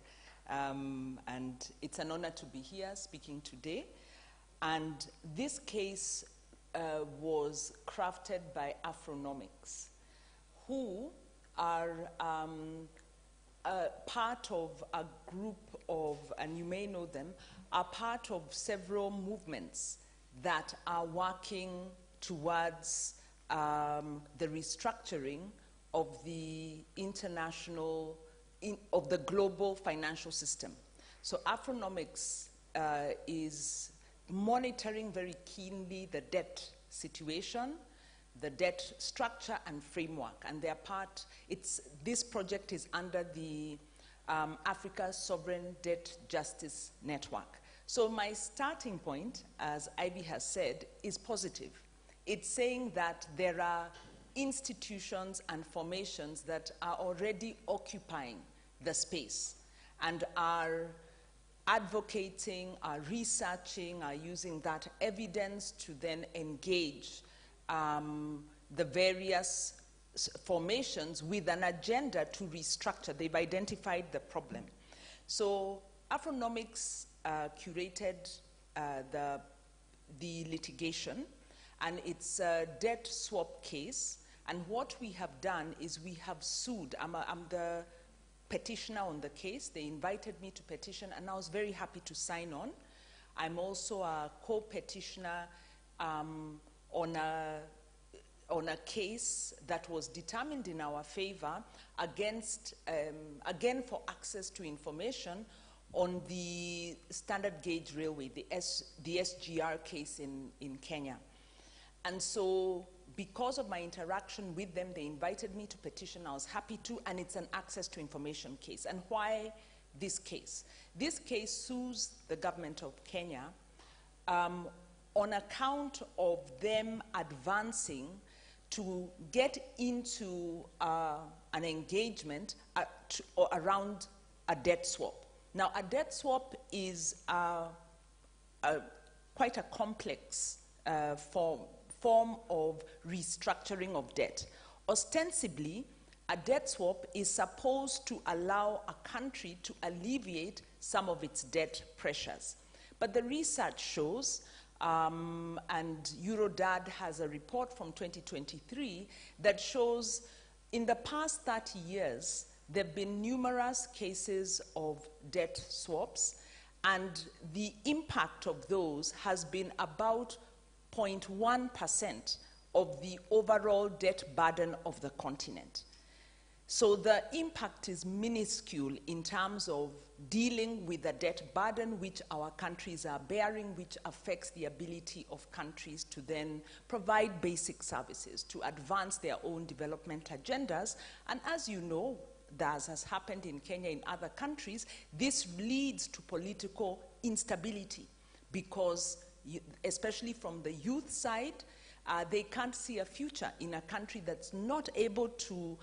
And it's an honor to be here speaking today. And this case was crafted by Afronomics, who are part of a group of, and you may know them, are part of several movements that are working towards the restructuring of the international, of the global financial system. So Afronomics is monitoring very keenly the debt situation, the debt structure and framework. And this project is under the Africa Sovereign Debt Justice Network. So my starting point, as Ivy has said, is positive. It's saying that there are institutions and formations that are already occupying the space and are advocating, are researching, are using that evidence to then engage the various formations with an agenda to restructure. They've identified the problem. So Afronomics curated the litigation, and it's a debt swap case. And what we have done is we have sued. I'm the petitioner on the case. They invited me to petition, and I was very happy to sign on. I'm also a co-petitioner on a case that was determined in our favor against, again for access to information on the standard gauge railway, the SGR case in Kenya. And so because of my interaction with them, they invited me to petition. I was happy to, and it's an access to information case. And why this case? This case sues the government of Kenya on account of them advancing to get into an engagement around a debt swap. Now, a debt swap is quite a complex form of restructuring of debt. Ostensibly, a debt swap is supposed to allow a country to alleviate some of its debt pressures. But the research shows, and Eurodad has a report from 2023 that shows in the past 30 years, there have been numerous cases of debt swaps, and the impact of those has been about 0.1% of the overall debt burden of the continent. So the impact is minuscule in terms of dealing with the debt burden which our countries are bearing, which affects the ability of countries to then provide basic services, to advance their own development agendas. And as you know, as has happened in Kenya, in other countries, this leads to political instability because, especially from the youth side, they can't see a future in a country that's not able to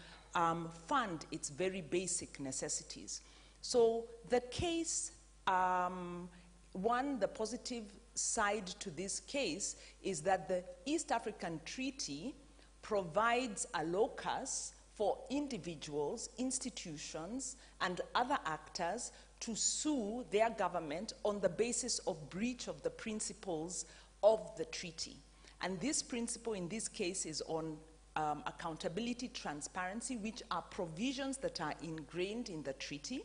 fund its very basic necessities. So the case, the positive side to this case is that the East African Treaty provides a locus for individuals, institutions, and other actors to sue their government on the basis of breach of the principles of the treaty. And this principle in this case is on accountability, transparency, which are provisions that are ingrained in the treaty.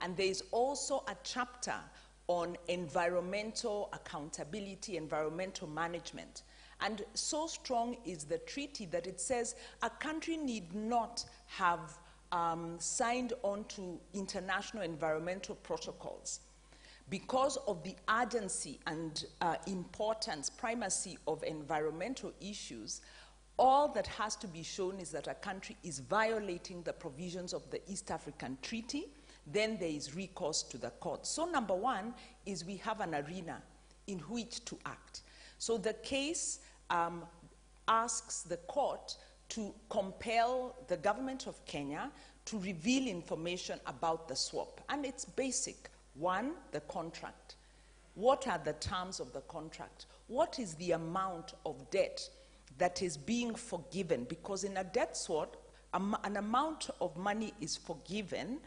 And there is also a chapter on environmental accountability, environmental management. And so strong is the treaty that it says a country need not have signed on to international environmental protocols. Because of the urgency and importance, primacy of environmental issues, all that has to be shown is that a country is violating the provisions of the East African Treaty. Then there is recourse to the court. So number one is we have an arena in which to act. So the case asks the court to compel the government of Kenya to reveal information about the swap. And it's basic. One, the contract. What are the terms of the contract? What is the amount of debt that is being forgiven? Because in a debt swap, an amount of money is forgiven,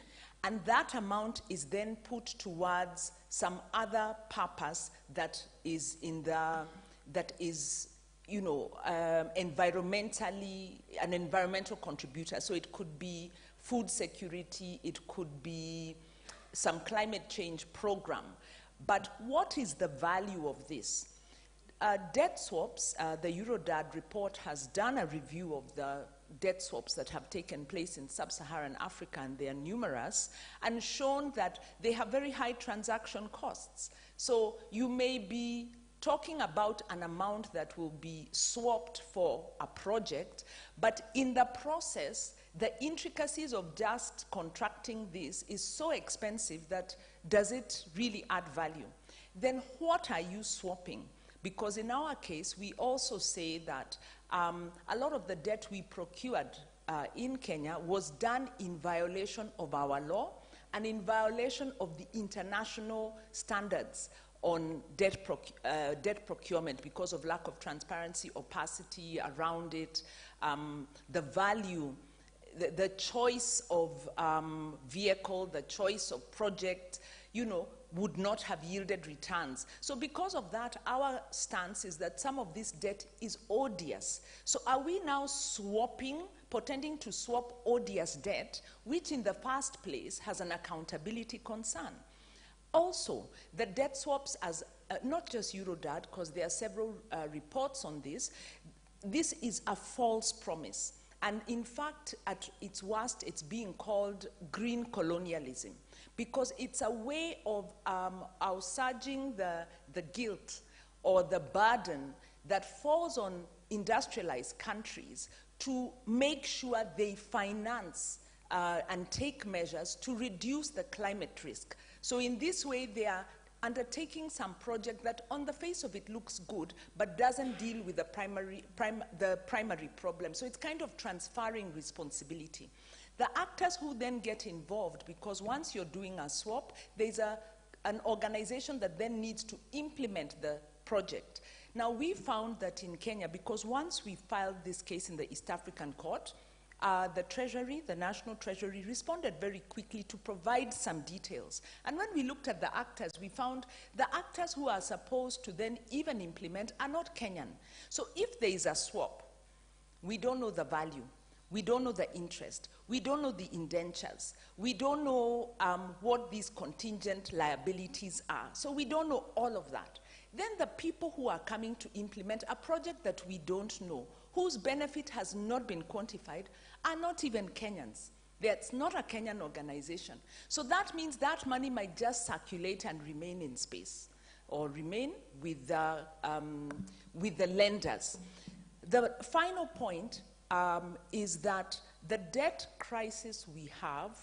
and that amount is then put towards some other purpose that is environmentally, an environmental contributor. So it could be food security, it could be some climate change program. But what is the value of this? Debt swaps, the Eurodad report has done a review of the debt swaps that have taken place in sub-Saharan Africa, and they are numerous, and shown that they have very high transaction costs. So you may be talking about an amount that will be swapped for a project, but in the process, the intricacies of just contracting this is so expensive that does it really add value? Then what are you swapping? Because in our case, we also say that a lot of the debt we procured in Kenya was done in violation of our law and in violation of the international standards on debt procurement because of lack of transparency, opacity around it, the value, the choice of vehicle, the choice of project, you know, would not have yielded returns. So because of that, our stance is that some of this debt is odious. So are we now swapping, pretending to swap odious debt, which in the first place has an accountability concern? Also, the debt swaps as, not just Eurodad, because there are several reports on this, this is a false promise. And in fact, at its worst, it's being called green colonialism, because it's a way of outsurging the guilt or the burden that falls on industrialized countries to make sure they finance and take measures to reduce the climate risk. So in this way, they are undertaking some project that on the face of it looks good, but doesn't deal with the primary problem. So it's kind of transferring responsibility. The actors who then get involved, because once you're doing a swap, there's an organization that then needs to implement the project. Now, we found that in Kenya, because once we filed this case in the East African Court, the Treasury, the National Treasury, responded very quickly to provide some details. And when we looked at the actors, we found the actors who are supposed to then even implement are not Kenyan. So if there is a swap, we don't know the value. We don't know the interest. We don't know the indentures. We don't know what these contingent liabilities are. So we don't know all of that. Then the people who are coming to implement a project that we don't know, whose benefit has not been quantified, are not even Kenyans. That's not a Kenyan organization. So that means that money might just circulate and remain in space or remain with the lenders. The final point is that the debt crisis we have,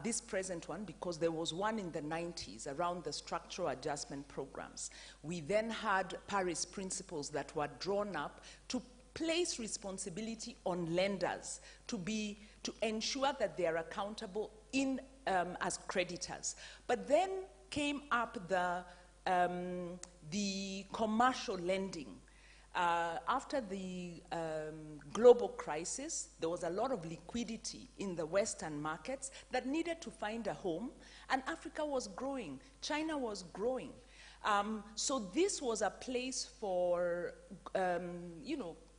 this present one, because there was one in the 90s around the structural adjustment programs. We then had Paris principles that were drawn up to place responsibility on lenders to ensure that they are accountable as creditors. But then came up the commercial lending. After the global crisis, there was a lot of liquidity in the Western markets that needed to find a home, and Africa was growing, China was growing. So this was a place for,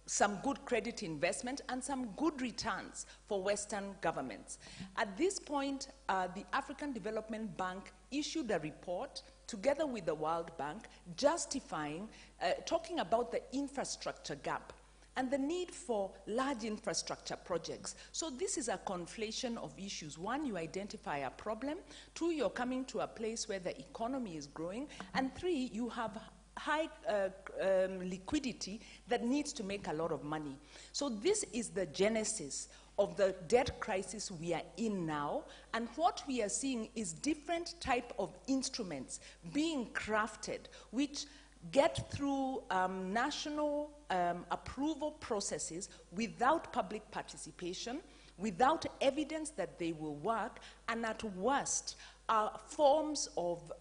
some good credit investment and some good returns for Western governments. At this point, the African Development Bank issued a report together with the World Bank justifying, talking about the infrastructure gap and the need for large infrastructure projects. So this is a conflation of issues. One, you identify a problem. Two, you're coming to a place where the economy is growing. And three, you have high liquidity that needs to make a lot of money. So this is the genesis of the debt crisis we are in now, and what we are seeing is different type of instruments being crafted which get through national approval processes without public participation, without evidence that they will work, and at worst are forms of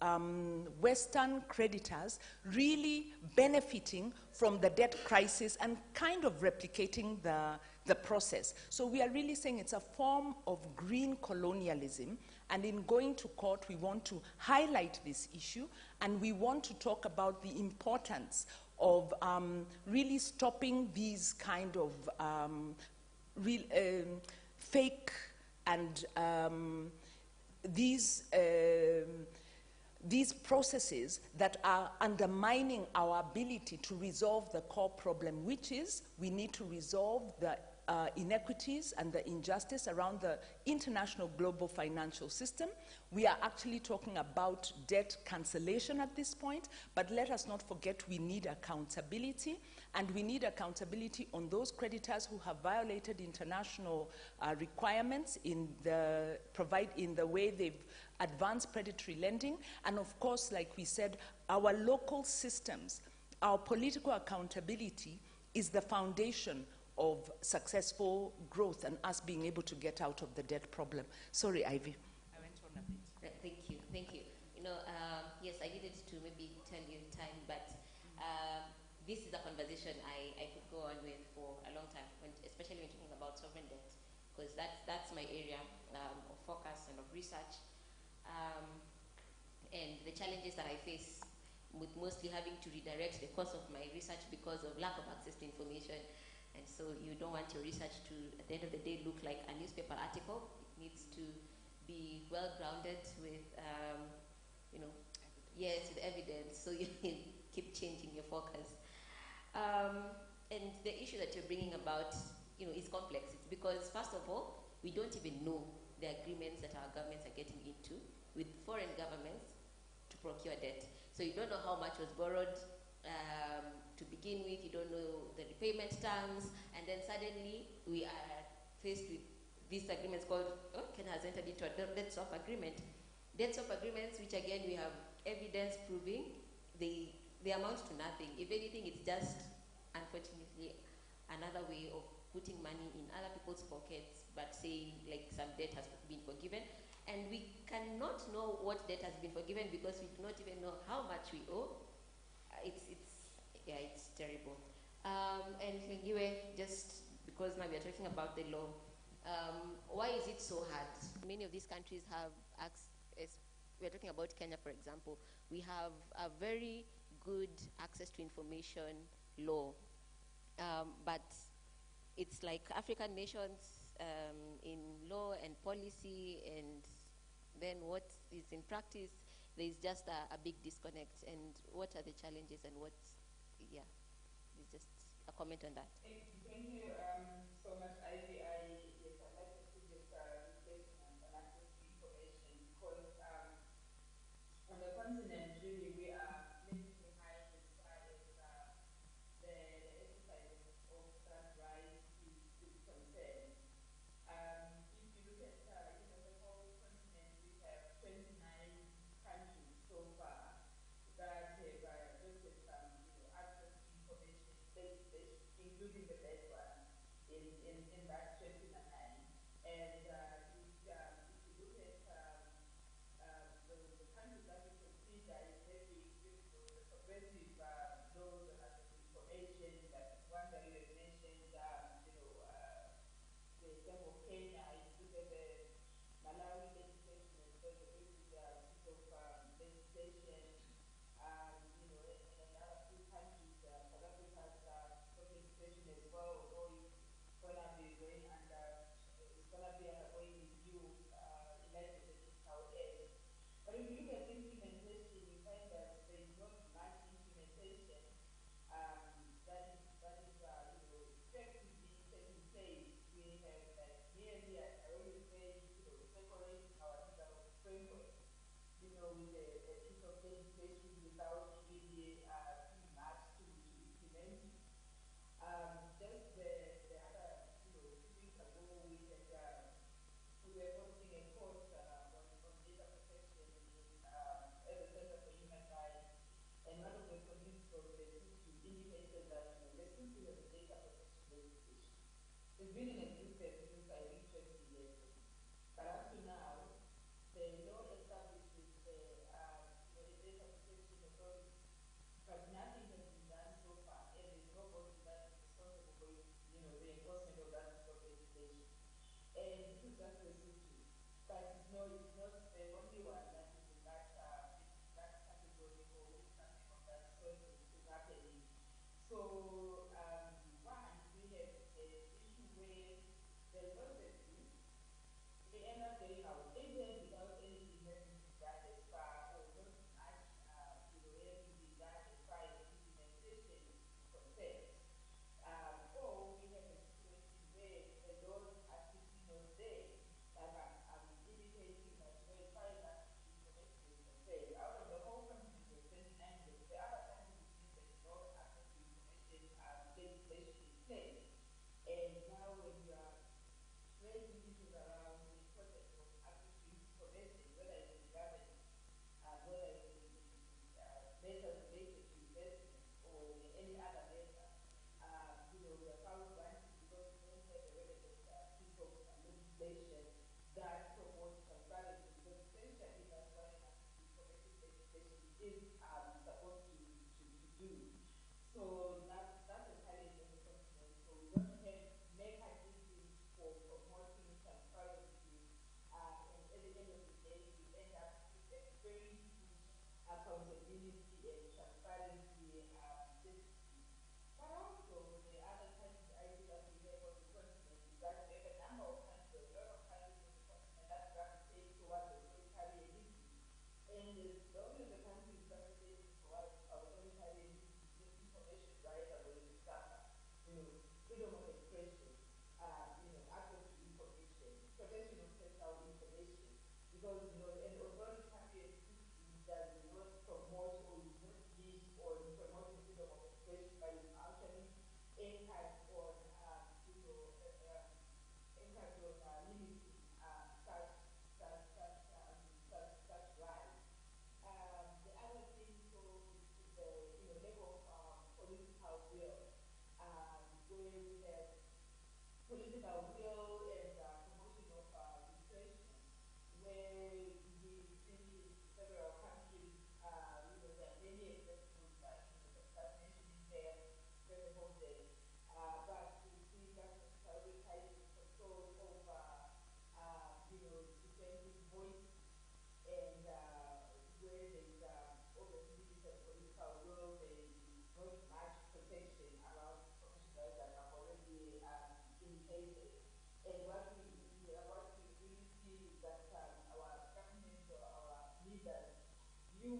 Western creditors really benefiting from the debt crisis and kind of replicating the process. So we are really saying it's a form of green colonialism, and in going to court, we want to highlight this issue, and we want to talk about the importance of really stopping these kind of fake and these processes that are undermining our ability to resolve the core problem, which is we need to resolve the inequities and the injustice around the international global financial system. We are actually talking about debt cancellation at this point, but let us not forget we need accountability, and we need accountability on those creditors who have violated international requirements in the way they've advanced predatory lending. And of course, like we said, our local systems, our political accountability is the foundation of successful growth and us being able to get out of the debt problem. Sorry, Ivy. I went on a bit. Thank you. Yes, I needed to maybe tell you time, but this is a conversation I could go on with for a long time, especially when talking about sovereign debt, because that's my area of focus and of research. And the challenges that I face with mostly having to redirect the course of my research because of lack of access to information. And so you don't want your research to, at the end of the day, look like a newspaper article. It needs to be well-grounded with, with evidence, so you can keep changing your focus. And the issue that you're bringing about, is complex. It's because, first of all, we don't even know the agreements that our governments are getting into with foreign governments to procure debt. So you don't know how much was borrowed to begin with, you don't know the repayment terms, and then suddenly we are faced with these agreements called, Kenya has entered into a debt swap agreement. Debt swap agreements, which again we have evidence proving, they amount to nothing. If anything, it's just, unfortunately, another way of putting money in other people's pockets, but saying like some debt has been forgiven. And we cannot know what debt has been forgiven because we do not even know how much we owe. It's terrible. And Lingiwe, just because now we are talking about the law, why is it so hard? Many of these countries have access. We're talking about Kenya, for example. We have a very good access to information law, but it's like African nations in law and policy, and then what is in practice, there's just a big disconnect. And what are the challenges and it's just a comment on that. Thank you so much, Ivy. Yes, I'd like the previous question on access to information, because on the continent, really, we are lagging behind as far as the exercise of that right is concerned. If you look at the whole continent, we have 29 countries so far that have adopted some access to information legislation, including the best one in that 29. And if you look at the countries that we consider as having the progressive laws on access to information, that is one that you have mentioned, the example of Kenya. If you look at the Malawi legislation, as well, the basic piece of legislation, and other few countries, South Africa has got legislation as well, although it's going to be going under, it's going to be undergoing review in light of the digital age. But if you look at implementation, you find that there is not much implementation that is effectively taking place. We have like nearly, I always say, decorating our legal framework, with a piece of legislation without really doing much to implement it. Just the other, 2 weeks ago, we were hosting a course on data protection at the Center for Human Rights, and one of the colleagues from the CISU indicated that the CISU has a data protection legislation. It's been in existence since I reached 2011, but up to now, the law establishes the data protection authority, but nothing has been done so far, and there's nobody that is responsible for the enforcement of that piece of legislation. And this is just the CISU, but it's not the only one that is in that category for which something of that sort is happening. So one, we have an issue where there's no safety. We end up getting our agent without anything having been done as far, or not much, having been done as far as implementation is concerned. Or we have a situation where place. And now when you are raising issues around the importance of access to information, whether it's in government, whether it's in matters related to investment or in any other matter, we are found wanting because we don't have a relevant piece of legislation that promotes transparency, because essentially that's what an information legislation is supposed to do. So that's a challenge on the continent. So we don't have mechanisms for promoting transparency, and at the end of the day, we end up with a very huge accountability and transparency deficit. But also, the other challenge I feel that we have on the continent is that we have a number of countries, a lot of countries on the continent that gravitate towards authoritarianism. And as long as the country is gravitating towards authoritarianism, misinformation rights are going to suffer. Freedom of expression, access to information, protection of personal information, because an authoritarian system does not promote or is not based on promoting freedom of expression, but is actually anchored on, limiting such rights. The other thing, so, is the lack of political will, where we have political will and promotion of repression, where we see in several countries, there are many examples, just mentioning there, very often, but we see government prioritizing control over, dissenting voices, and where there's obviously limited political will, there is not much protection around information rights that have already indicated. And what we really see is that our governments or our leaders view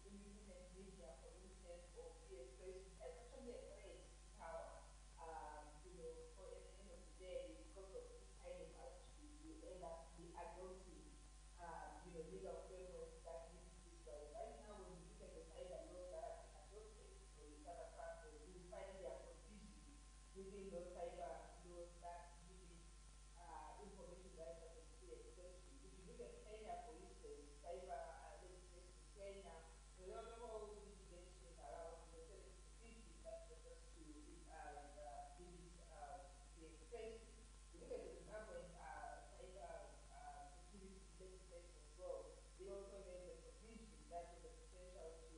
independent media, for instance, or free expression as actually a threat to power. For at the end of the day, because of this kind of attitude, you end up adopting legal frameworks that limit this right. Right now, when you look at the cyber laws that have been adopted, in South Africa, you will find there are provisions within those cyber laws that limit information rights and free expression. If you look at Kenya, for instance, cyber legislation in Kenya, there are a lot of litigation around certain provisions that were just to limit the expression. You look at the Zimbabwean cyber security legislation as well. It also has a provision that has the potential to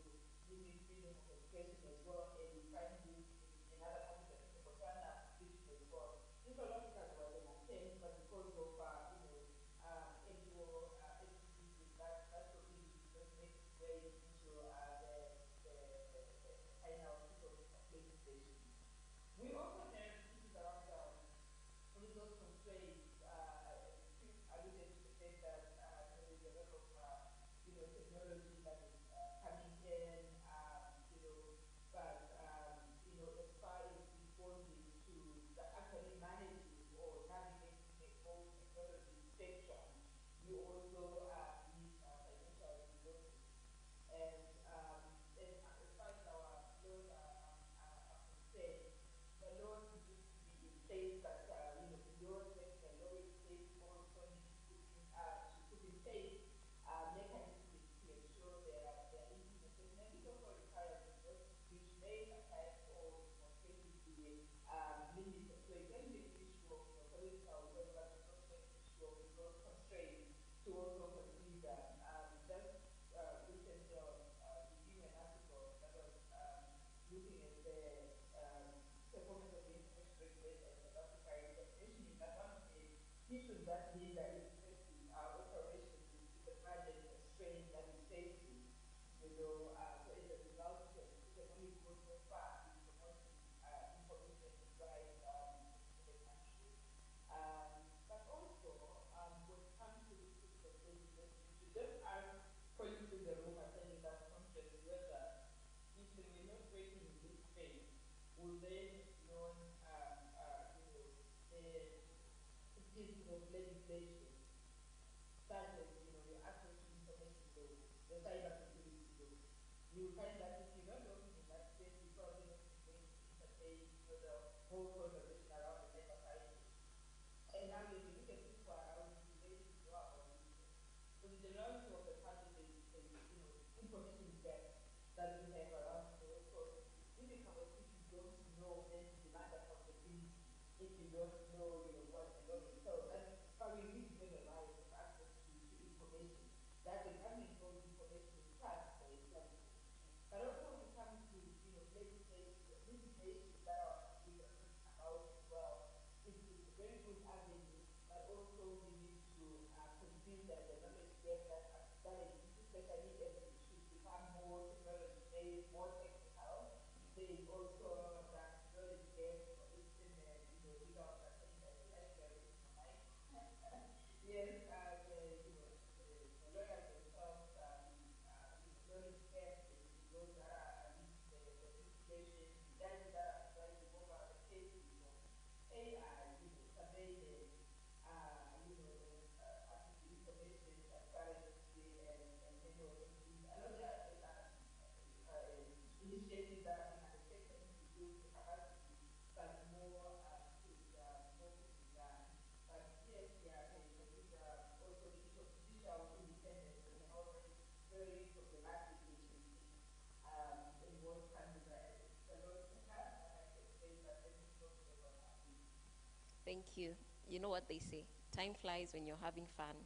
limit freedom of expression as well, and you find this in other countries, I think the Botswana provision as well. In South Africa, there was an attempt, but because of NGO activism, that provision did not make its way into the final piece of legislation. We also have issues around resource constraints. Chris alluded to the fact that there's a lot of technology that is coming in, but as far as responding to the actually managing or navigating the whole technology spectrum, you also need financial resources. And as far as our laws are concerned, the laws need to be in place, but beyond having a law in place, we also need to put in place mechanisms to ensure their implementation. And this also requires resources, which may sometimes, or in most cases, be limited. So it's only an issue of political will, but it's also an issue of resource constraints to also consider. Just recently, reviewing an article that was looking at the performance of the information regulator in South Africa, and was mentioning that one of the issues that hinder its effective operations is the budget constraints that it faces. So as a result, it can only go so far in promoting information rights in the country. But also, when it comes to this piece of legislation, you should just ask colleagues in the room attending that conference whether, if they were not working in this space, would they known the pieces of legislation, such as your access to information law, the cyber security law. You will find that if you're not working in that space, you probably not going to entertain the reality of the country, there's information gaps that we have around the world. So it's difficult if you don't know then to demand accountability if you don't know, what the law is. So that's how we really have a right of access to information. That the government owns information in trust, for example. But also when it comes to legislation that we are talking about as well, it's a very good avenue, but also we need to consider that the knowledge gap that exists, especially as it should become more technology-based, more technical. There is also that knowledge gap in the legal profession. I feel like we are reading the mic. Yes, the lawyers themselves, knowledge gap, those that are leading the investigation, the judges that are presiding over the cases of AI, surveillance, access to information, transparency, and many of those things. I know there are initiatives that have been undertaken to build the capacity, but more could be done. But yes, also the issue of judicial independence is always very problematic in most countries. It's a lot to have, and I can say that let me talk about what's happening. Thank you. You know what they say, time flies when you're having fun.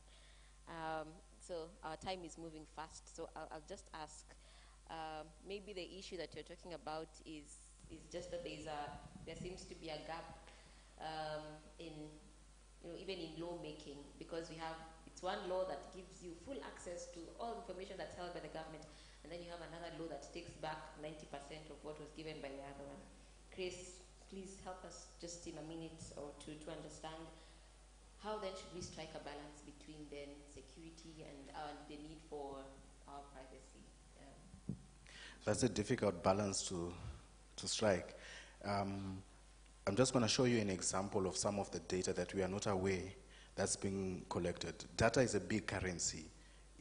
So our time is moving fast. So I'll just ask, maybe the issue that you're talking about is just that there seems to be a gap in, even in lawmaking, because it's one law that gives you full access to all information that's held by the government, and then you have another law that takes back 90% of what was given by the other one. Chris, please help us just in a minute or two to understand how then should we strike a balance between then security and the need for our privacy. That's a difficult balance to strike. I'm just going to show you an example of some of the data that we are not aware that's being collected. Data is a big currency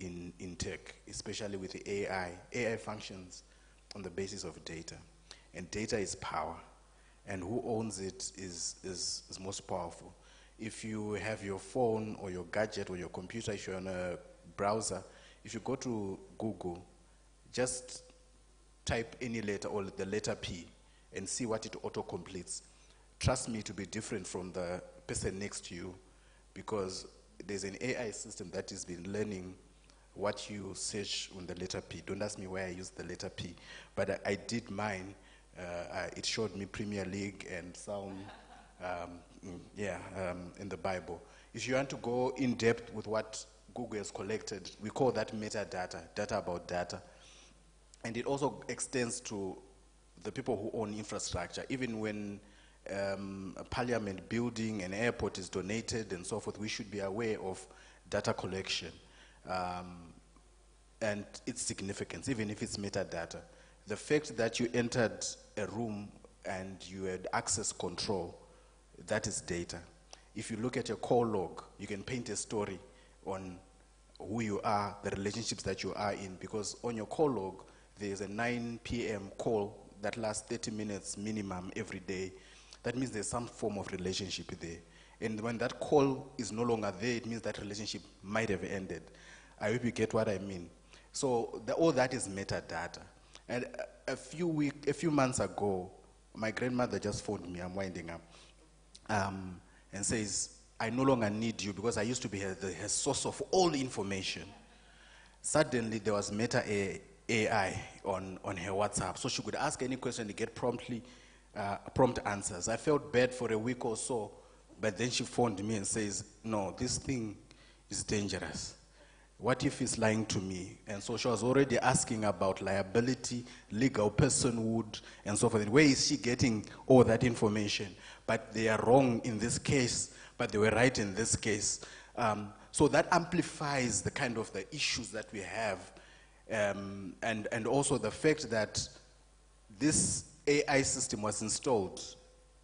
in tech, especially with the AI. AI functions on the basis of data, and data is power, and who owns it is most powerful. If you have your phone or your gadget or your computer, if you're on a browser, if you go to Google, just type any letter or the letter P and see what it auto-completes. Trust me, to be different from the person next to you, because there's an AI system that has been learning what you search on the letter P. Don't ask me why I used the letter P, but I did mine. It showed me Premier League and some, in the Bible. If you want to go in depth with what Google has collected, we call that metadata, data about data. And it also extends to the people who own infrastructure. Even when a parliament building, an airport is donated and so forth, we should be aware of data collection and its significance, even if it's metadata. The fact that you entered a room and you had access control, that is data. If you look at your call log, you can paint a story on who you are, the relationships that you are in, because on your call log, there's a 9 p.m. call that lasts 30 minutes minimum every day. That means there's some form of relationship there. And when that call is no longer there, it means that relationship might have ended. I hope you get what I mean. So all that is metadata. And a few months ago, my grandmother just phoned me, I'm winding up, and says, I no longer need you because I used to be her source of all information. Suddenly, there was Meta AI on her WhatsApp, so she could ask any question and get prompt answers. I felt bad for a week or so, but then she phoned me and says, no, this thing is dangerous. What if he's lying to me? And so she was already asking about liability, legal personhood, and so forth. Where is she getting all that information? But they are wrong in this case, but they were right in this case. So that amplifies the kind of the issues that we have, and also the fact that this AI system was installed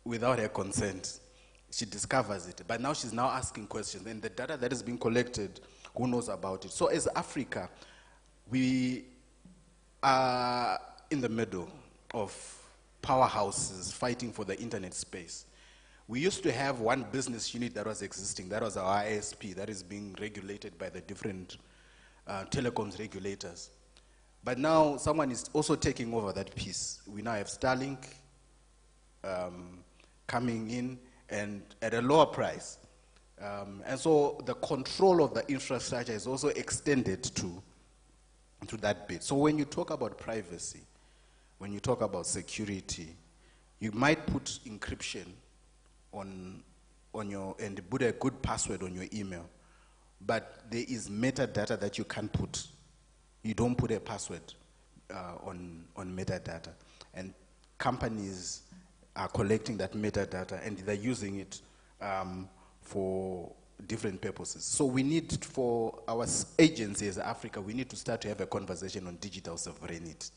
without her consent. She discovers it, but now she's now asking questions, and the data that is being collected, who knows about it? So as Africa, we are in the middle of powerhouses fighting for the internet space. We used to have one business unit that was existing, that was our ISP, that is being regulated by the different telecoms regulators. But now someone is also taking over that piece. We now have Starlink coming in and at a lower price. And so the control of the infrastructure is also extended to that bit. So when you talk about privacy, when you talk about security, you might put encryption on your, and put a good password on your email, but there is metadata that you can't put. You don't put a password on metadata. And companies are collecting that metadata and they're using it for different purposes. So we need, for our agency as Africa, we need to start to have a conversation on digital sovereignty.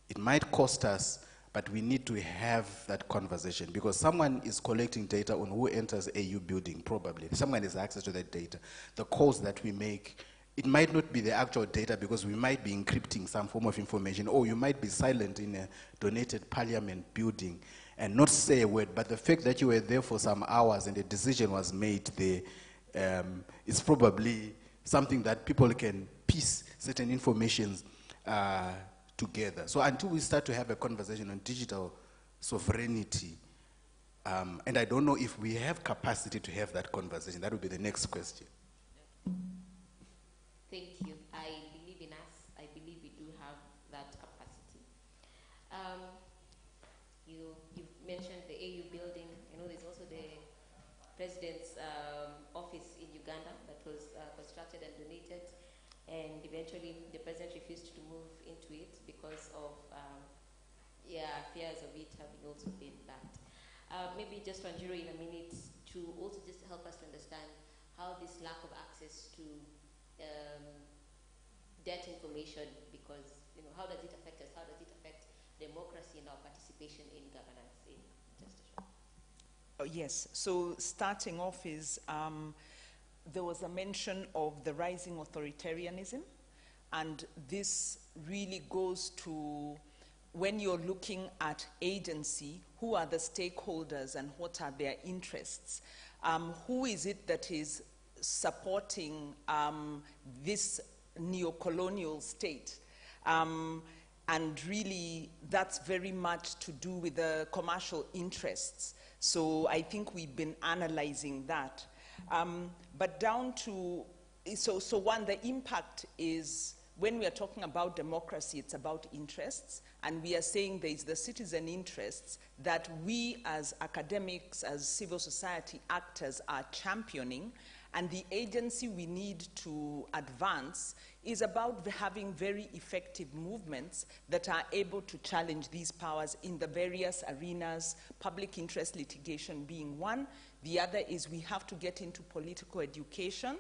It might cost us, but we need to have that conversation because someone is collecting data on who enters AU building, probably. Someone has access to that data. The calls that we make, it might not be the actual data because we might be encrypting some form of information, or you might be silent in a donated parliament building and not say a word, but the fact that you were there for some hours and a decision was made there is probably something that people can piece certain information together. So until we start to have a conversation on digital sovereignty, and I don't know if we have capacity to have that conversation, that would be the next question. Thank you. I believe in us. I believe we do have that capacity. You've mentioned the AU building. I know there's also the President's office in Uganda that was constructed and donated, and eventually the President refused to move into it because of fears of it having also been backed. Maybe just Wanjiru in a minute to also just help us to understand how this lack of access to debt information, because how does it affect us? How does it affect democracy and our participation in governance in just a short? Oh, yes. So starting off is there was a mention of the rising authoritarianism, and this really goes to when you're looking at agency, who are the stakeholders and what are their interests? Who is it that is supporting this neo-colonial state? And really, that's very much to do with the commercial interests. So I think we've been analyzing that. But down to, so one, the impact is, when we are talking about democracy, it's about interests, and we are saying there is the citizen interests that we as academics, as civil society actors are championing, and the agency we need to advance is about having very effective movements that are able to challenge these powers in the various arenas, public interest litigation being one. The other is we have to get into political education,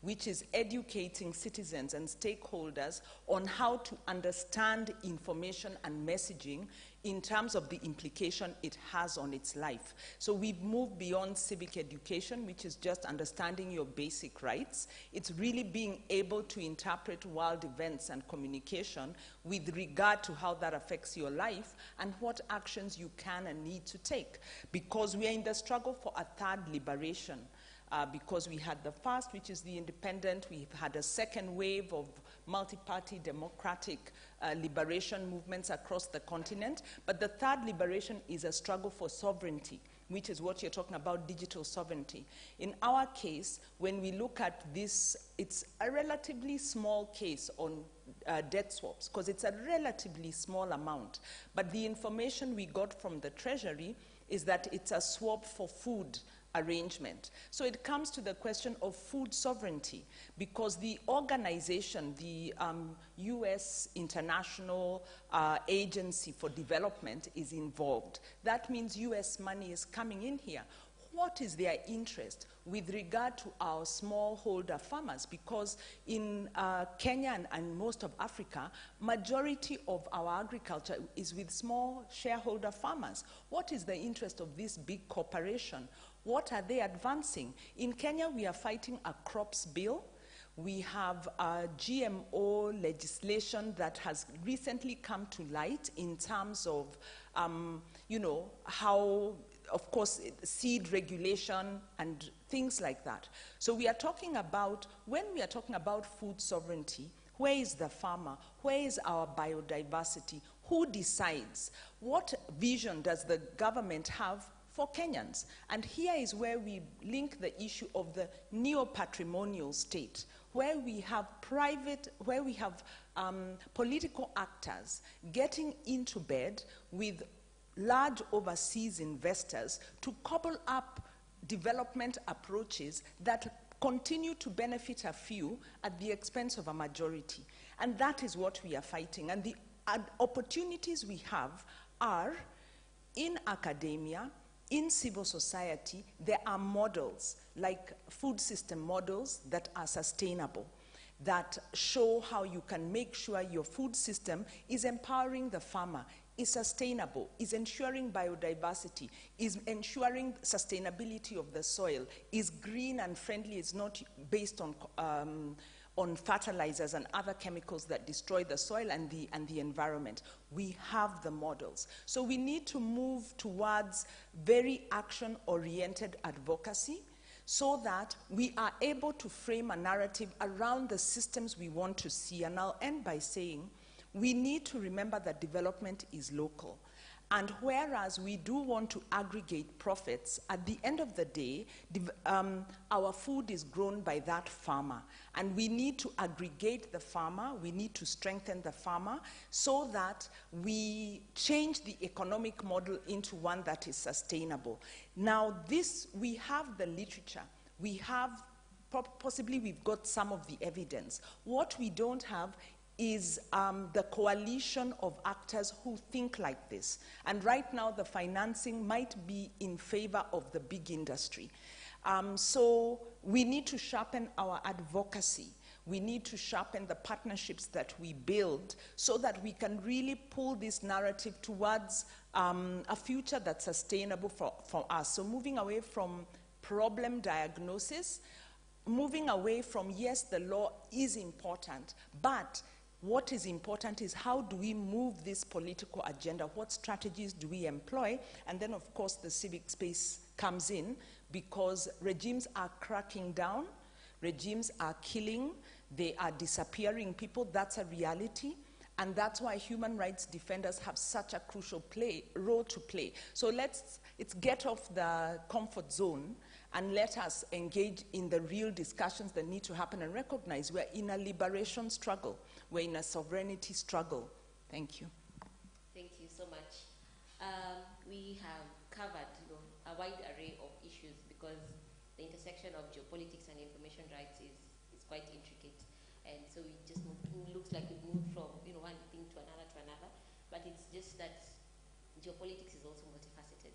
which is educating citizens and stakeholders on how to understand information and messaging in terms of the implication it has on its life. So we've moved beyond civic education, which is just understanding your basic rights. It's really being able to interpret world events and communication with regard to how that affects your life and what actions you can and need to take. Because we are in the struggle for a third liberation. Because we had the first, which is the independent, we've had a second wave of multi-party democratic liberation movements across the continent, but the third liberation is a struggle for sovereignty, which is what you're talking about, digital sovereignty. In our case, when we look at this, it's a relatively small case on debt swaps, because it's a relatively small amount, but the information we got from the Treasury is that it's a swap for food arrangement. So it comes to the question of food sovereignty, because the organization, the US International Agency for Development is involved. That means US money is coming in here. What is their interest with regard to our smallholder farmers? Because in Kenya and most of Africa, majority of our agriculture is with small shareholder farmers. What is the interest of this big corporation? What are they advancing? In Kenya, we are fighting a crops bill, We have GMO legislation that has recently come to light in terms of, how, of course, seed regulation and things like that. So we are talking about, when we are talking about food sovereignty, where is the farmer? Where is our biodiversity? Who decides? What vision does the government have for Kenyans? And here is where we link the issue of the neo-patrimonial state, where we have political actors getting into bed with large overseas investors to cobble up development approaches that continue to benefit a few at the expense of a majority. And that is what we are fighting. And the opportunities we have are in academia, in civil society. There are models, like food system models, that are sustainable, that show how you can make sure your food system is empowering the farmer, is sustainable, is ensuring biodiversity, is ensuring sustainability of the soil, is green and friendly, is not based on fertilizers and other chemicals that destroy the soil and the environment. We have the models. So we need to move towards very action-oriented advocacy so that we are able to frame a narrative around the systems we want to see. And I'll end by saying, we need to remember that development is local. And whereas we do want to aggregate profits, at the end of the day, our food is grown by that farmer. And we need to aggregate the farmer, we need to strengthen the farmer so that we change the economic model into one that is sustainable. Now this, we have the literature, we have, possibly we've got some of the evidence. What we don't have is the coalition of actors who think like this. And right now, the financing might be in favor of the big industry. So we need to sharpen our advocacy. We need to sharpen the partnerships that we build so that we can really pull this narrative towards a future that's sustainable for us. So moving away from problem diagnosis, moving away from, yes, the law is important, but what is important is how do we move this political agenda? What strategies do we employ? And then, of course, the civic space comes in because regimes are cracking down, regimes are killing, they are disappearing people. That's a reality. And that's why human rights defenders have such a crucial role to play. So let's get off the comfort zone and let us engage in the real discussions that need to happen and recognize we're in a liberation struggle. We're in a sovereignty struggle. Thank you. Thank you so much. We have covered a wide array of issues because the intersection of geopolitics and information rights is quite intricate. And so we just looks like we've moved from one thing to another, but it's just that geopolitics is also multifaceted.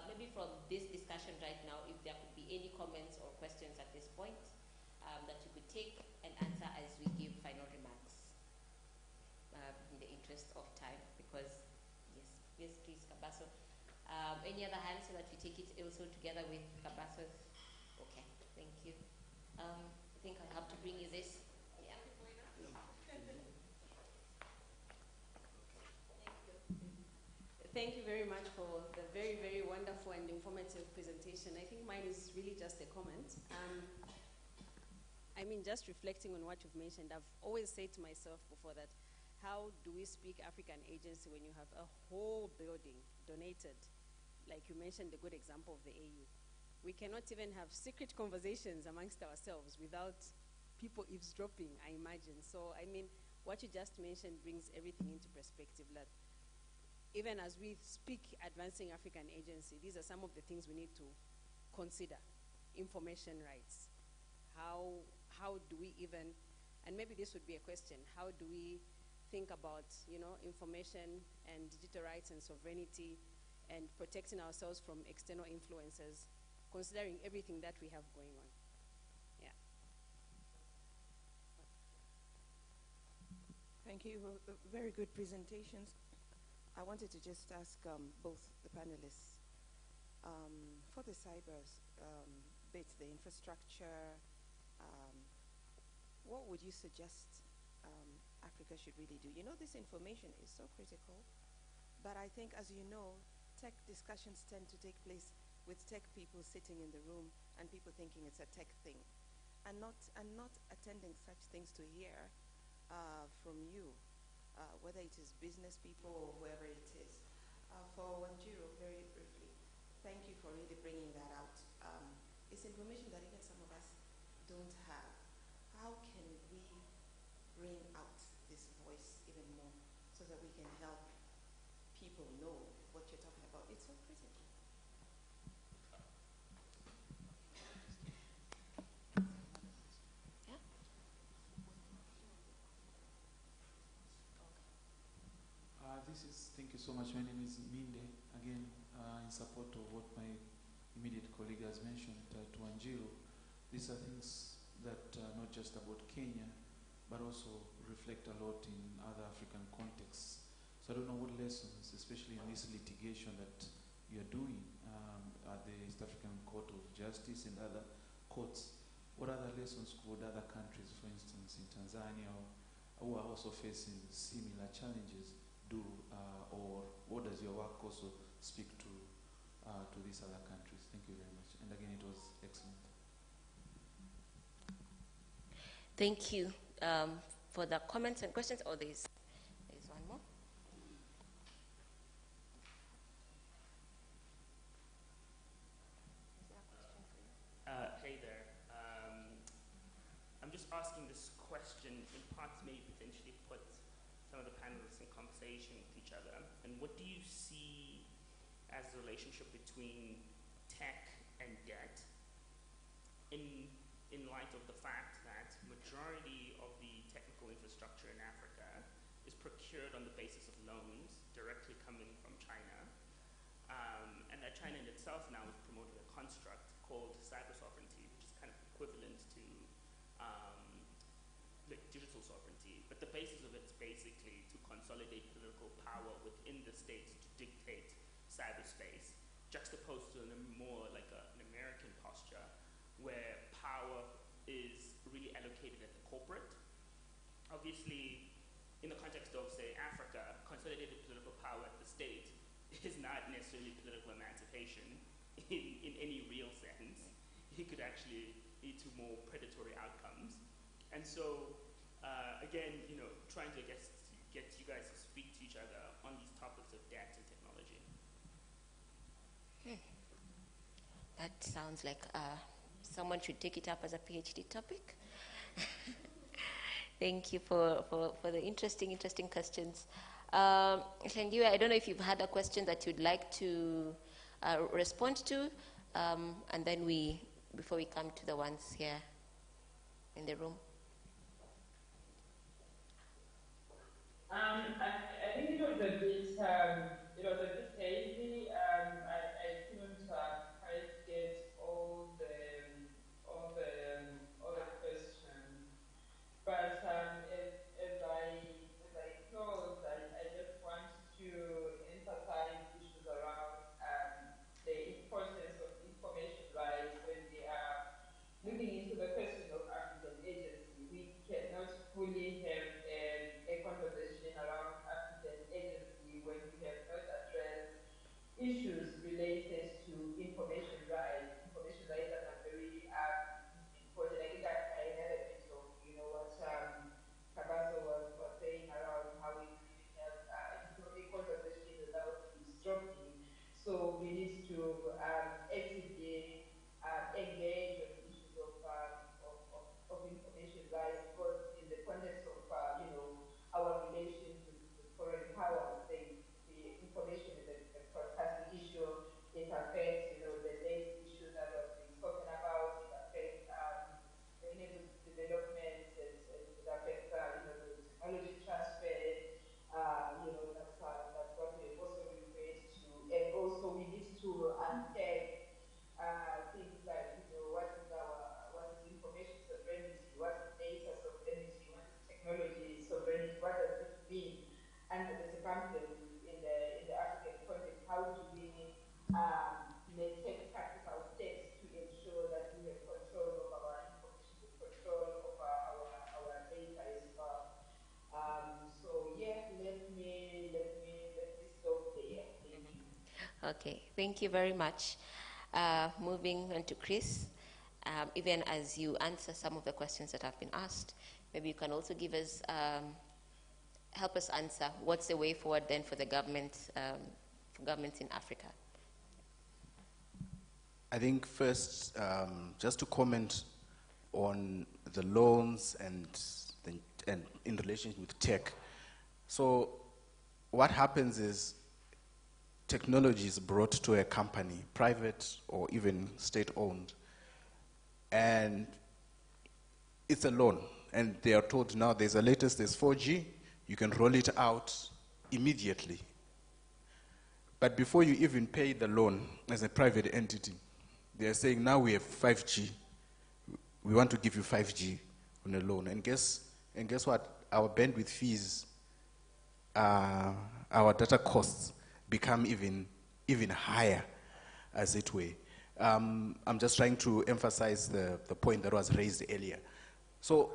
Maybe from this discussion right now, if there could be any comments or questions at this point that you could take and answer as we give final remarks in the interest of time, because yes, please, Kabaso. Any other hands so that we take it also together with Kabaso's? Okay, thank you. I think I have to bring you this. Yeah. Thank you very much for the very, very wonderful and informative presentation. I think mine is really just a comment. I mean, just reflecting on what you've mentioned, I've always said to myself before that, how do we speak African agency when you have a whole building donated? Like you mentioned, the good example of the AU. We cannot even have secret conversations amongst ourselves without people eavesdropping, I imagine. So, I mean, what you just mentioned brings everything into perspective. That even as we speak advancing African agency, these are some of the things we need to consider. Information rights. How do we even, and maybe this would be a question, how do we think about, information and digital rights and sovereignty and protecting ourselves from external influences, considering everything that we have going on? Yeah. Thank you. Very good presentations. I wanted to just ask both the panelists, for the cyber bits, the infrastructure, what would you suggest Africa should really do? You know, this information is so critical, but I think, as you know, tech discussions tend to take place with tech people sitting in the room and people thinking it's a tech thing, and not attending such things to hear from you, whether it is business people or whoever it is. For Wanjiru, very briefly, thank you for really bringing that out. It's information that even some of us don't have. How can we bring out this voice even more so that we can help people know what you're talking about? It's so critical. Yeah. Thank you so much. My name is Minde, again, in support of what my immediate colleague has mentioned, to Wanjiru. These are things that are not just about Kenya, but also reflect a lot in other African contexts. So I don't know what lessons, especially in this litigation that you're doing at the East African Court of Justice and other courts, what other lessons could other countries, for instance, in Tanzania, who are also facing similar challenges, do, or what does your work also speak to these other countries? Thank you very much. And again, it was excellent. Thank you for the comments and questions. Oh, there's one more. Hey there. I'm just asking this question in part to maybe potentially put some of the panelists in conversation with each other. And what do you see as the relationship between tech and debt in light of the fact that majority of the technical infrastructure in Africa is procured on the basis of loans directly coming from China, and that China in itself now is promoting a construct called cyber sovereignty, which is kind of equivalent to like digital sovereignty, but the basis of it is basically to consolidate political power within the states to dictate cyberspace, juxtaposed to a more like an American posture where power is really allocated at the corporate. Obviously, in the context of, say, Africa, consolidated political power at the state is not necessarily political emancipation in any real sense. It could actually lead to more predatory outcomes. And so, again, trying to, I guess, get you guys to speak to each other on these topics of debt and technology. That sounds like someone should take it up as a PhD topic. Thank you for the interesting questions. Shangiwe, I don't know if you've had a question that you'd like to respond to, and then before we come to the ones here in the room. I think it was a bit hazy. I couldn't quite get all the questions. But as I close, I just want to emphasize issues around the importance of information rights when we are looking into the question of African agency. We cannot fully have a conversation around African agency when we have not addressed issues related to information rights. Information rights are very important. I think I had a bit of, what Kabaso was saying around how we really have a conversation without eavesdropping. So we need to actively engage on issues of information rights, because in the context of our relations with foreign powers, the information is a cross-cutting issue. It affects the late issue that was being spoken about. It affects sustainable development. It affects the technology transfer. That's what we have also referred to. And also we need to unpack things like what is information sovereignty, what is data sovereignty, what is technology sovereignty, what does it mean under the circumstances in the African context? How do we take practical steps to ensure that we have control of our information, control of our Okay, thank you very much. Moving on to Chris, even as you answer some of the questions that have been asked, maybe you can also give us, help us answer what's the way forward then for the government, for governments in Africa. I think first, just to comment on the loans and in relation with tech. So what happens is technology is brought to a company, private or even state-owned, and it's a loan. And they are told now there's a latest, there's 4G, you can roll it out immediately. But before you even pay the loan as a private entity, they are saying, now we have 5G. We want to give you 5G on a loan. And guess what? Our bandwidth fees, our data costs become even higher as it were. I'm just trying to emphasize the point that was raised earlier. So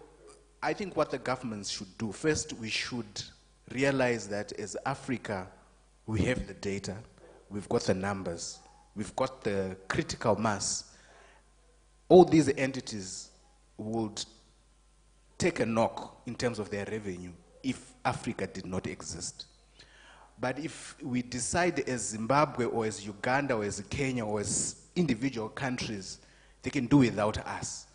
I think what the governments should do, first we should realize that as Africa, we have the data, we've got the numbers, we've got the critical mass. All these entities would take a knock in terms of their revenue if Africa did not exist. But if we decide as Zimbabwe or as Uganda or as Kenya or as individual countries, they can do without us.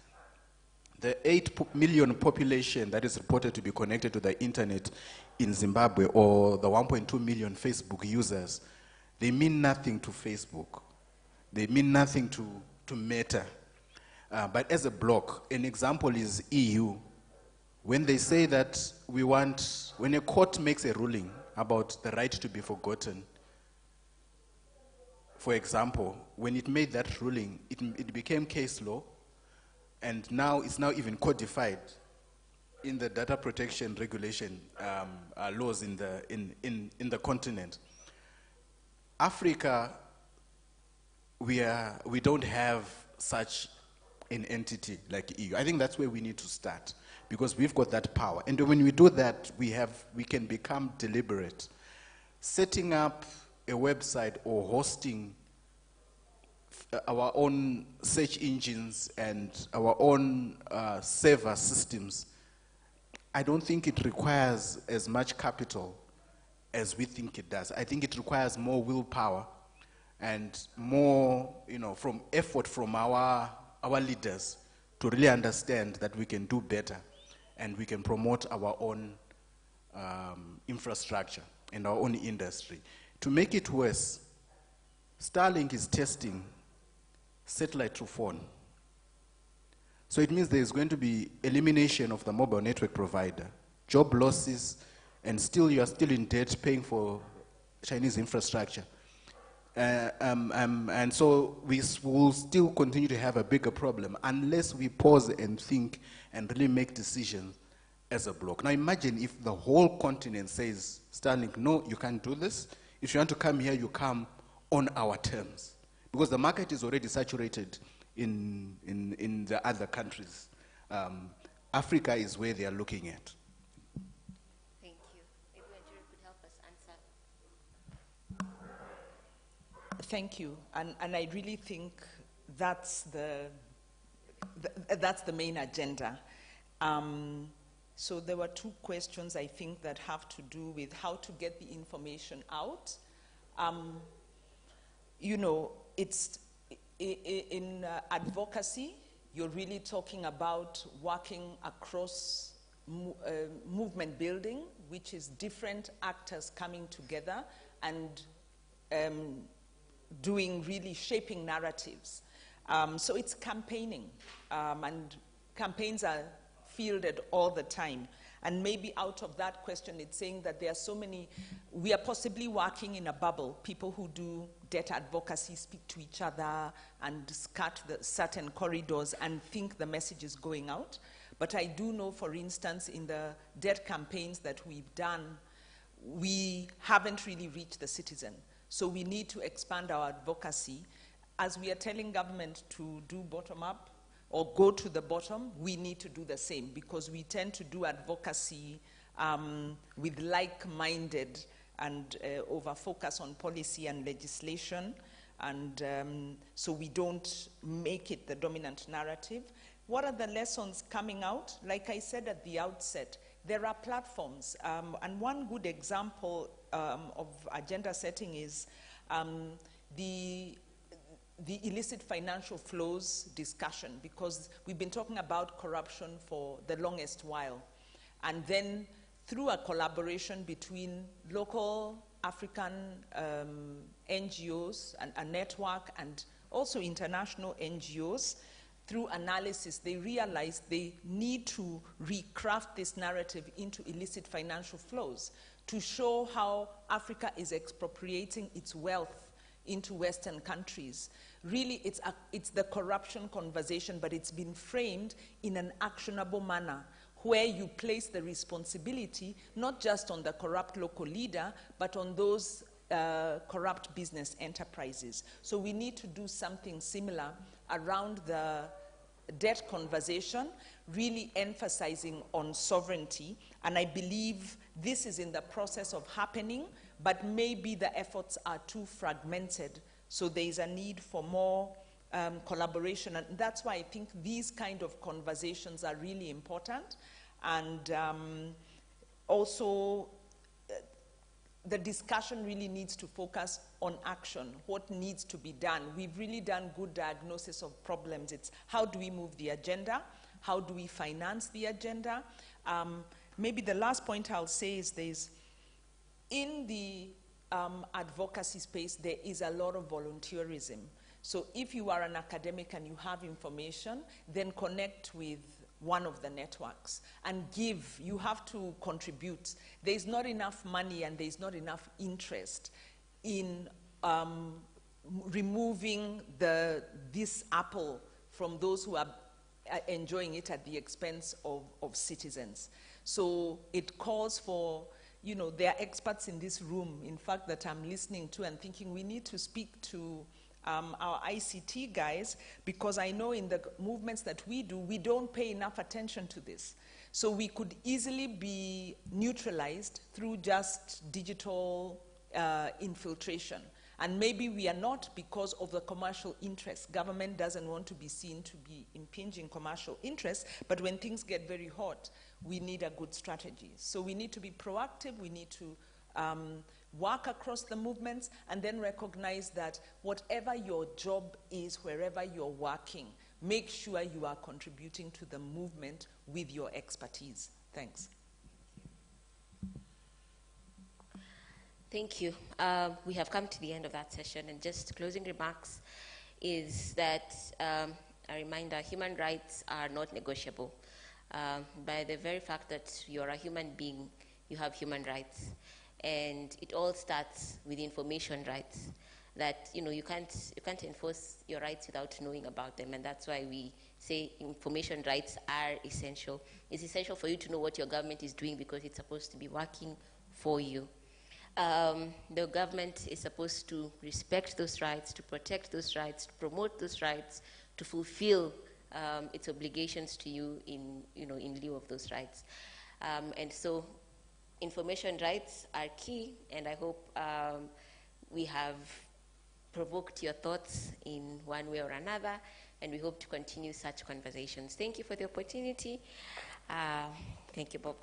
The 8 million population that is reported to be connected to the internet in Zimbabwe, or the 1.2 million Facebook users, they mean nothing to Facebook. They mean nothing to Meta. But as a bloc, an example is EU. When they say that when a court makes a ruling about the right to be forgotten, for example, when it made that ruling, it became case law, and now it's now even codified in the data protection regulation laws in the continent. Africa, we don't have such an entity like EU. I think that's where we need to start, because we've got that power. And when we do that, we can become deliberate. Setting up a website or hosting our own search engines and our own server systems, I don't think it requires as much capital as we think it does. I think it requires more willpower and more, from effort from our leaders to really understand that we can do better and we can promote our own infrastructure and our own industry. To make it worse, Starlink is testing satellite to phone. So it means there is going to be elimination of the mobile network provider, job losses, and you are still in debt paying for Chinese infrastructure. And so we will still continue to have a bigger problem unless we pause and think and really make decisions as a bloc. Now imagine if the whole continent says, Starlink, no, you can't do this. If you want to come here, you come on our terms. Because the market is already saturated in the other countries. Africa is where they are looking at. Thank you. Maybe Andrew could help us answer. Thank you. And I really think that's the main agenda. So there were 2 questions, I think, that have to do with how to get the information out. It's in advocacy, you're really talking about working across movement building, which is different actors coming together and shaping narratives. So it's campaigning, and campaigns are fielded all the time. And maybe out of that question, it's saying that there are so many, we are possibly working in a bubble. People who do debt advocacy speak to each other and cut the certain corridors and think the message is going out. But I do know, for instance, in the debt campaigns that we've done, we haven't really reached the citizen. So we need to expand our advocacy. As we are telling government to do bottom-up, or go to the bottom, we need to do the same, because we tend to do advocacy with like-minded and over-focus on policy and legislation, and so we don't make it the dominant narrative. What are the lessons coming out? Like I said at the outset, there are platforms, and one good example of agenda setting is the illicit financial flows discussion, because we've been talking about corruption for the longest while. And then through a collaboration between local African NGOs and a network, and also international NGOs, through analysis, they realized they need to recraft this narrative into illicit financial flows to show how Africa is expropriating its wealth into Western countries. Really, it's the corruption conversation, but it's been framed in an actionable manner, where you place the responsibility not just on the corrupt local leader, but on those corrupt business enterprises. So we need to do something similar around the debt conversation, really emphasizing on sovereignty. And I believe this is in the process of happening, but maybe the efforts are too fragmented. So there is a need for more collaboration. And that's why I think these kind of conversations are really important. And also, the discussion really needs to focus on action, what needs to be done. We've really done good diagnosis of problems. It's how do we move the agenda? How do we finance the agenda? Maybe the last point I'll say is this. In the advocacy space, there is a lot of volunteerism. So if you are an academic and you have information, then connect with one of the networks and give. You have to contribute. There's not enough money and there's not enough interest in removing this apple from those who are enjoying it at the expense of citizens. So it calls for, you know, there are experts in this room, in fact, that I'm listening to and thinking we need to speak to our ICT guys, because I know in the movements that we do, we don't pay enough attention to this. So we could easily be neutralized through just digital infiltration. And maybe we are not because of the commercial interest. Government doesn't want to be seen to be impinging commercial interests, but when things get very hot, we need a good strategy. So we need to be proactive, we need to work across the movements, and then recognize that whatever your job is, wherever you're working, make sure you are contributing to the movement with your expertise. Thanks. Thank you. We have come to the end of that session, and just closing remarks is that a reminder, human rights are not negotiable. By the very fact that you're a human being, you have human rights. And it all starts with information rights, that you can't enforce your rights without knowing about them, and that's why we say information rights are essential. It's essential for you to know what your government is doing because it's supposed to be working for you. The government is supposed to respect those rights, to protect those rights, to promote those rights, to fulfill its obligations to you in lieu of those rights. And so information rights are key, and I hope we have provoked your thoughts in one way or another, and we hope to continue such conversations. Thank you for the opportunity. Thank you, Bob.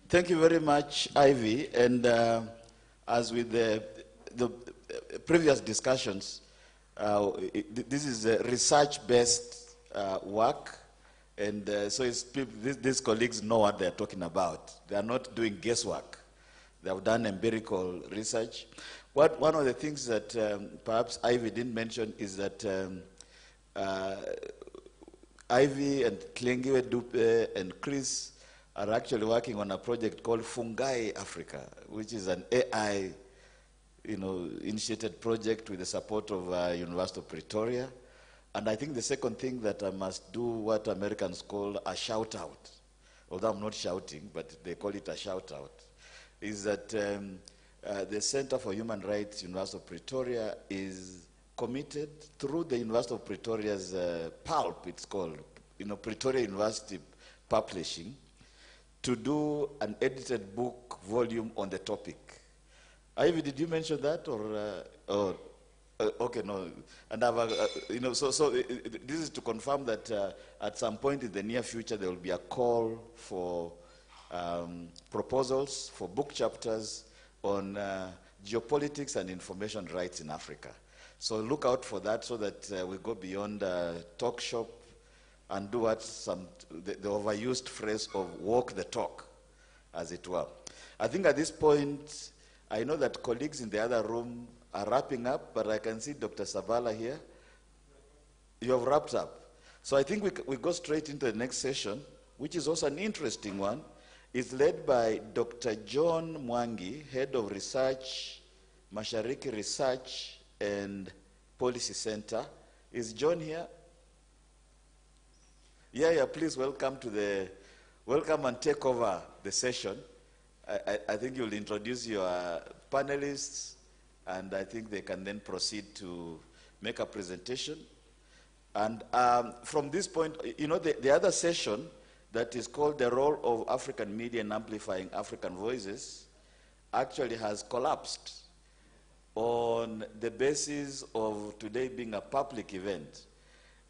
Thank you very much, Ivy. And as with the previous discussions, this is research-based work. And so these colleagues know what they're talking about. They are not doing guesswork. They have done empirical research. One of the things that perhaps Ivy didn't mention is that Ivy and Klengiwe Dupe and Chris are actually working on a project called Fungai Africa, which is an AI initiated project with the support of University of Pretoria. And I think the second thing that I must do what Americans call a shout out, although I'm not shouting, but they call it a shout out, is that the Center for Human Rights, University of Pretoria, is committed through the University of Pretoria's PULP, it's called, Pretoria University Publishing, to do an edited book volume on the topic. Ivy, did you mention that, or okay, no. And this is to confirm that at some point in the near future there will be a call for proposals for book chapters on geopolitics and information rights in Africa. So look out for that, so that we go beyond talk shop and do what the overused phrase of walk the talk, as it were. I think at this point, I know that colleagues in the other room are wrapping up, but I can see Dr. Sabala here. You have wrapped up. So I think we go straight into the next session, which is also an interesting one. It's led by Dr. John Mwangi, Head of Research, Mashariki Research and Policy Center. Is John here? Yeah, please welcome and take over the session. I think you'll introduce your panelists, and I think they can then proceed to make a presentation. And from this point, the other session that is called The Role of African Media in Amplifying African Voices actually has collapsed on the basis of today being a public event.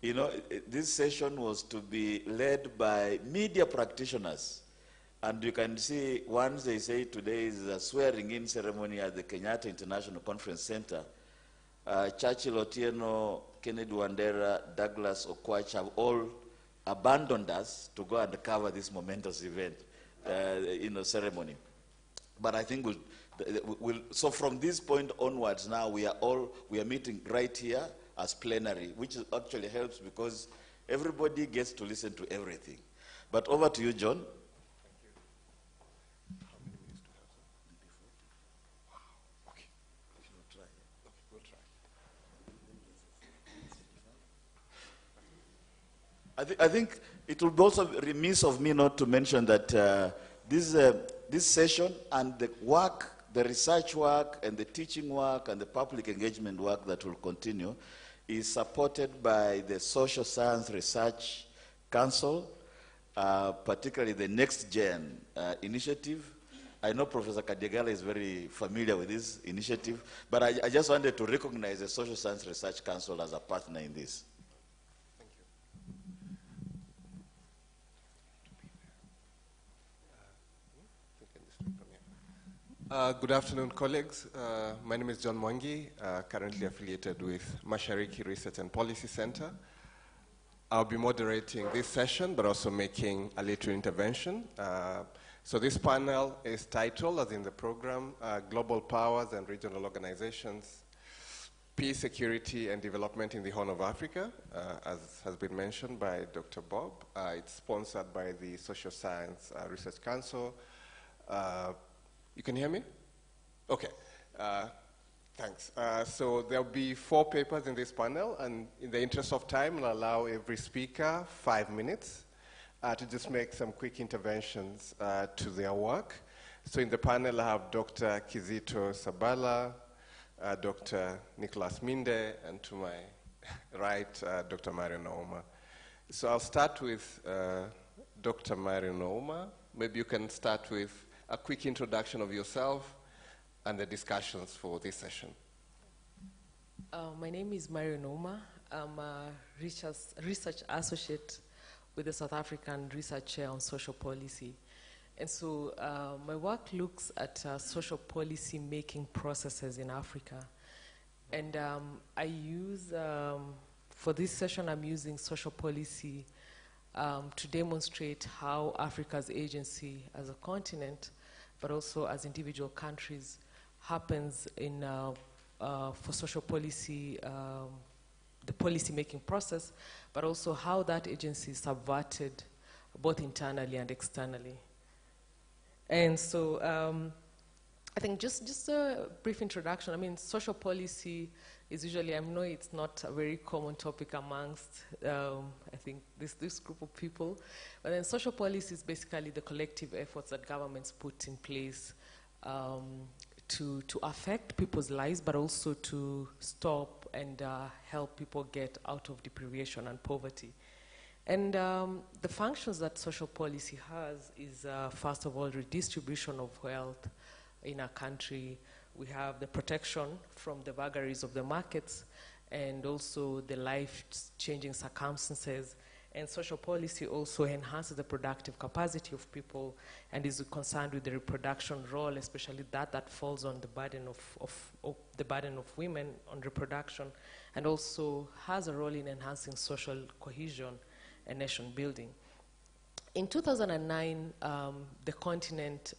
This session was to be led by media practitioners. And you can see, once they say today is a swearing-in ceremony at the Kenyatta International Conference Center, Churchill Otieno, Kennedy Wandera, Douglas Okwach have all abandoned us to go and cover this momentous event, ceremony. But I think so from this point onwards now, we are meeting right here as plenary, which actually helps because everybody gets to listen to everything. But over to you, John. I think it will be also remiss of me not to mention that this session and the work, the research work and the teaching work and the public engagement work that will continue is supported by the Social Science Research Council, particularly the Next Gen initiative. I know Professor Kadigala is very familiar with this initiative, but I just wanted to recognize the Social Science Research Council as a partner in this. Good afternoon, colleagues. My name is John Mwangi, currently affiliated with Mashariki Research and Policy Center. I'll be moderating this session, but also making a little intervention. So this panel is titled, as in the program, Global Powers and Regional Organizations, Peace, Security, and Development in the Horn of Africa, as has been mentioned by Dr. Bob. It's sponsored by the Social Science Research Council. You can hear me? Okay, thanks. So there'll be 4 papers in this panel, and in the interest of time, I'll allow every speaker 5 minutes to just make some quick interventions to their work. So in the panel, I have Dr. Kizito Sabala, Dr. Nicholas Minde, and to my right, Dr. Mario Nauma. So I'll start with Dr. Mario Nauma. Maybe you can start with a quick introduction of yourself and the discussions for this session. My name is Mario Noma. I'm a research associate with the South African Research Chair on Social Policy. And so my work looks at social policy making processes in Africa. And I use, for this session, I'm using social policy to demonstrate how Africa's agency as a continent, but also as individual countries, happens in for social policy, the policy-making process, but also how that agency is subverted both internally and externally. And so I think just a brief introduction. I mean, social policy is usually, I know it's not a very common topic amongst, I think, this group of people. But then social policy is basically the collective efforts that governments put in place to affect people's lives, but also to stop and help people get out of deprivation and poverty. And the functions that social policy has is, first of all, redistribution of wealth in our country. We have the protection from the vagaries of the markets and also the life-changing circumstances. And social policy also enhances the productive capacity of people and is concerned with the reproduction role, especially that falls on the burden of women on reproduction, and also has a role in enhancing social cohesion and nation building. In 2009, the continent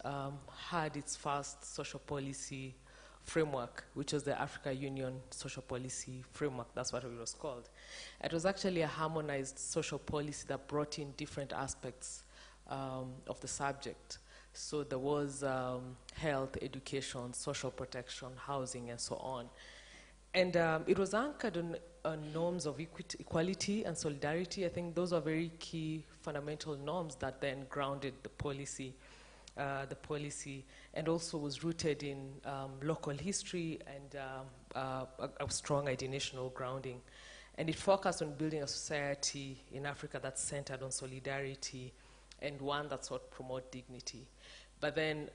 had its first social policy framework, which was the Africa Union Social Policy Framework. That's what it was called. It was actually a harmonized social policy that brought in different aspects of the subject. So there was health, education, social protection, housing, and so on. And it was anchored on norms of equality and solidarity. I think those are very key fundamental norms that then grounded the policy, and also was rooted in local history and a strong ideational grounding. And it focused on building a society in Africa that's centered on solidarity and one that sought to promote dignity. But then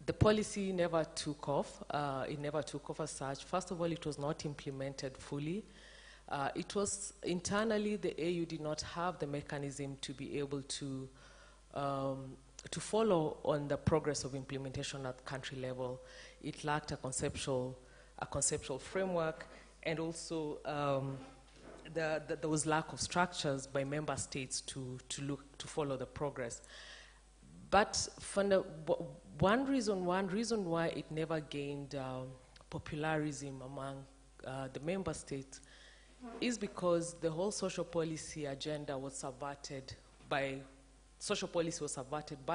the policy never took off. It never took off as such. First of all, it was not implemented fully. It was internally, the AU did not have the mechanism to be able to follow on the progress of implementation at country level. It lacked a conceptual framework, and also there was lack of structures by member states to follow the progress. But one reason why it never gained popularism among the member states is because the whole social policy agenda was subverted by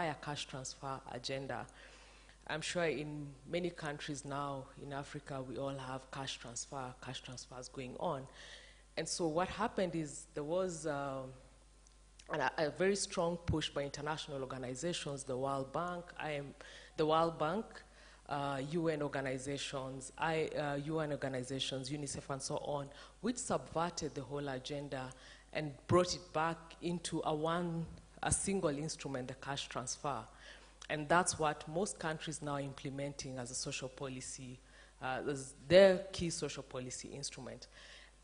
a cash transfer agenda. I'm sure in many countries now in Africa, we all have cash transfers going on. And so what happened is there was a very strong push by international organizations, the World Bank, UN organizations, UNICEF, and so on, which subverted the whole agenda and brought it back into a single instrument, the cash transfer. And that's what most countries now are implementing as a social policy, as their key social policy instrument.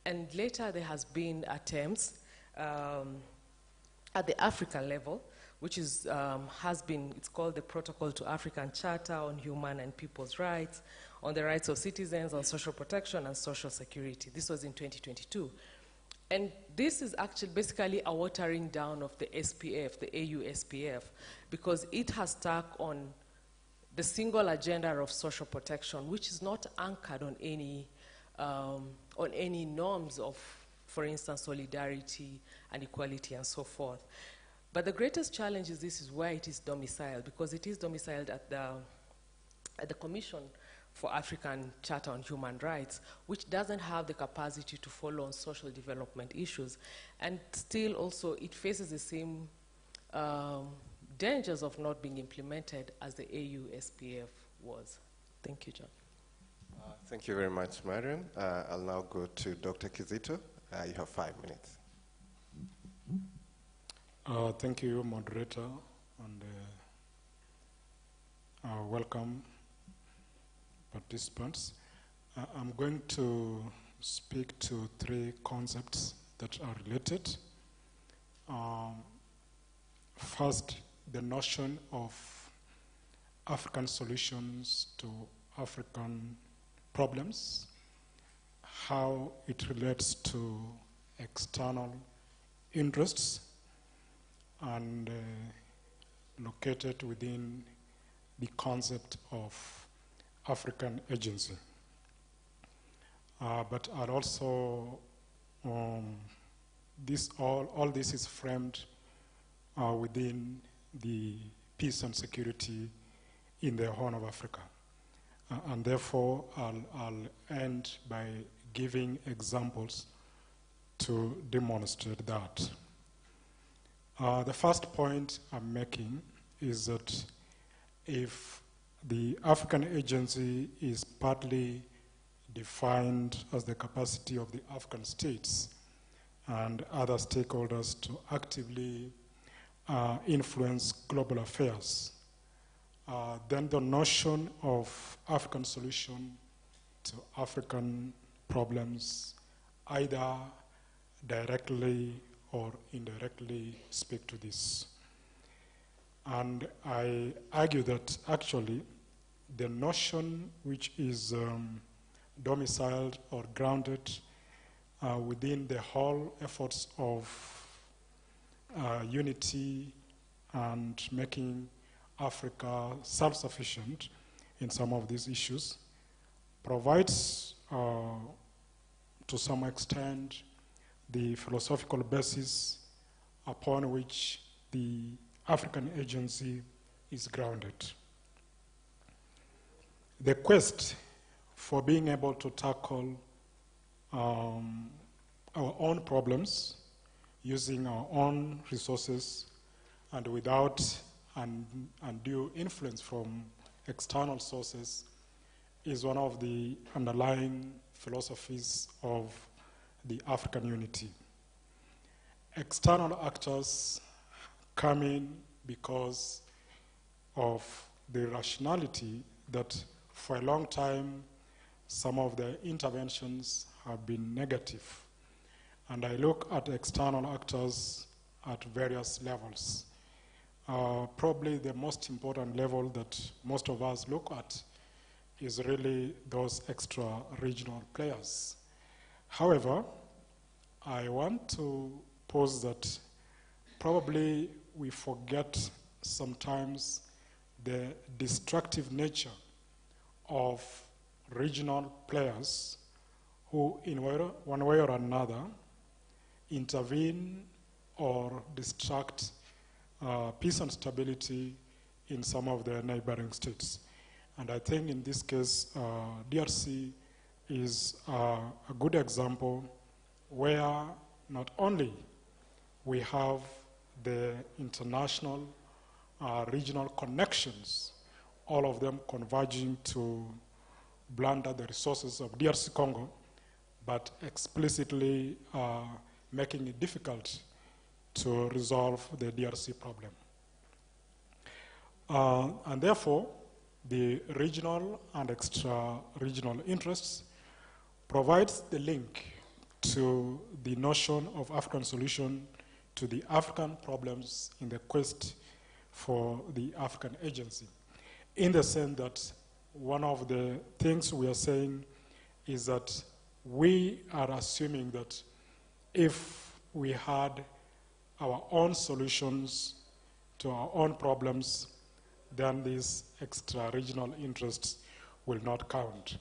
And later there has been attempts at the African level, which is, it's called the Protocol to African Charter on Human and People's Rights, on the rights of citizens, on social protection and social security. This was in 2022. And this is actually basically a watering down of the SPF, the AU SPF, because it has stuck on the single agenda of social protection, which is not anchored on any norms of, for instance, solidarity and equality and so forth. But the greatest challenge is this is where it is domiciled, because it is domiciled at the Commission for African Charter on Human Rights, which doesn't have the capacity to follow on social development issues. And still also, it faces the same dangers of not being implemented as the AU SPF was. Thank you, John. Thank you very much, Mariam. I'll now go to Dr. Kizito. You have 5 minutes. Thank you, moderator, and welcome participants. I'm going to speak to 3 concepts that are related. First, the notion of African solutions to African problems, how it relates to external interests, and located within the concept of African agency. But I'll also, all this is framed within the peace and security in the Horn of Africa. And therefore, I'll end by giving examples to demonstrate that. The first point I'm making is that if the African agency is partly defined as the capacity of the African states, and other stakeholders to actively influence global affairs. Then the notion of African solution to African problems either directly or indirectly speak to this. And I argue that actually the notion which is domiciled or grounded within the whole efforts of unity and making Africa self-sufficient in some of these issues provides to some extent the philosophical basis upon which the African agency is grounded. The quest for being able to tackle our own problems using our own resources and without undue influence from external sources is one of the underlying philosophies of the African unity. External actors come in because of the rationality that for a long time some of the interventions have been negative. And I look at external actors at various levels. Probably the most important level that most of us look at is really those extra-regional players. However, I want to pose that probably we forget sometimes the destructive nature of regional players who, in one way or another, intervene or distract peace and stability in some of the neighboring states. And I think in this case, DRC is a good example where not only we have the international regional connections, all of them converging to blunder the resources of DRC Congo, but explicitly making it difficult to resolve the DRC problem. And therefore, the regional and extra-regional interests provides the link to the notion of African solution to the African problems in the quest for the African agency. In the sense that one of the things we are saying is that we are assuming that if we had our own solutions to our own problems, then these extra-regional interests will not count.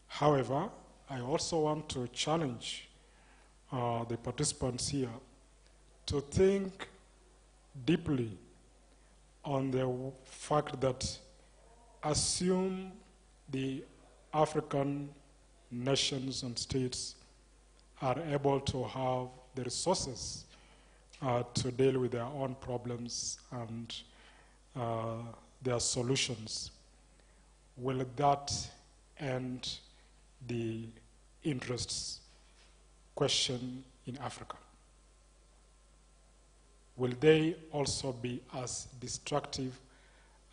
However, I also want to challenge the participants here to think deeply on the fact that assume the African nations and states are able to have the resources to deal with their own problems and their solutions. Will that end the interests question in Africa? Will they also be as destructive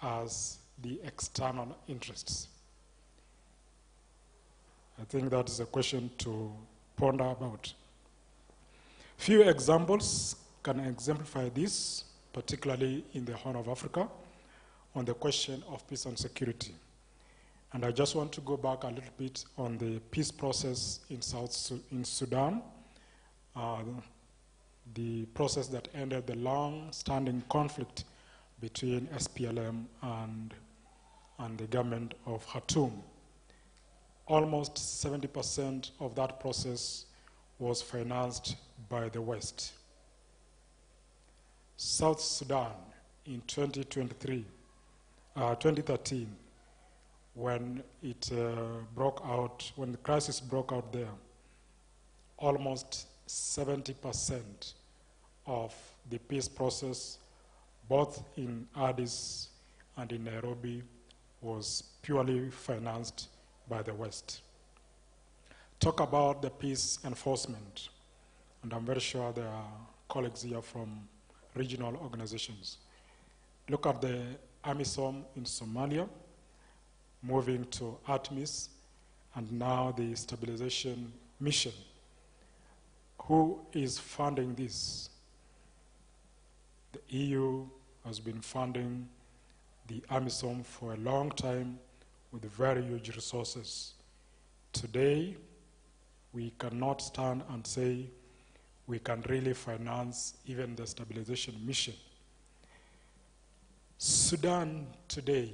as the external interests? I think that is a question to ponder about. Few examples can exemplify this, particularly in the Horn of Africa, on the question of peace and security. And I just want to go back a little bit on the peace process in Sudan, the process that ended the long-standing conflict between SPLM and the government of Khartoum. Almost 70% of that process was financed by the West. South Sudan in 2013, when it broke out, when the crisis broke out there, almost 70% of the peace process, both in Addis and in Nairobi, was purely financed by the West. Talk about the peace enforcement. and I'm very sure there are colleagues here from regional organizations. Look at the AMISOM in Somalia, moving to ATMIS, and now the stabilization mission. Who is funding this? The EU has been funding the AMISOM for a long time with very huge resources. Today, we cannot stand and say we can really finance even the stabilization mission. Sudan today,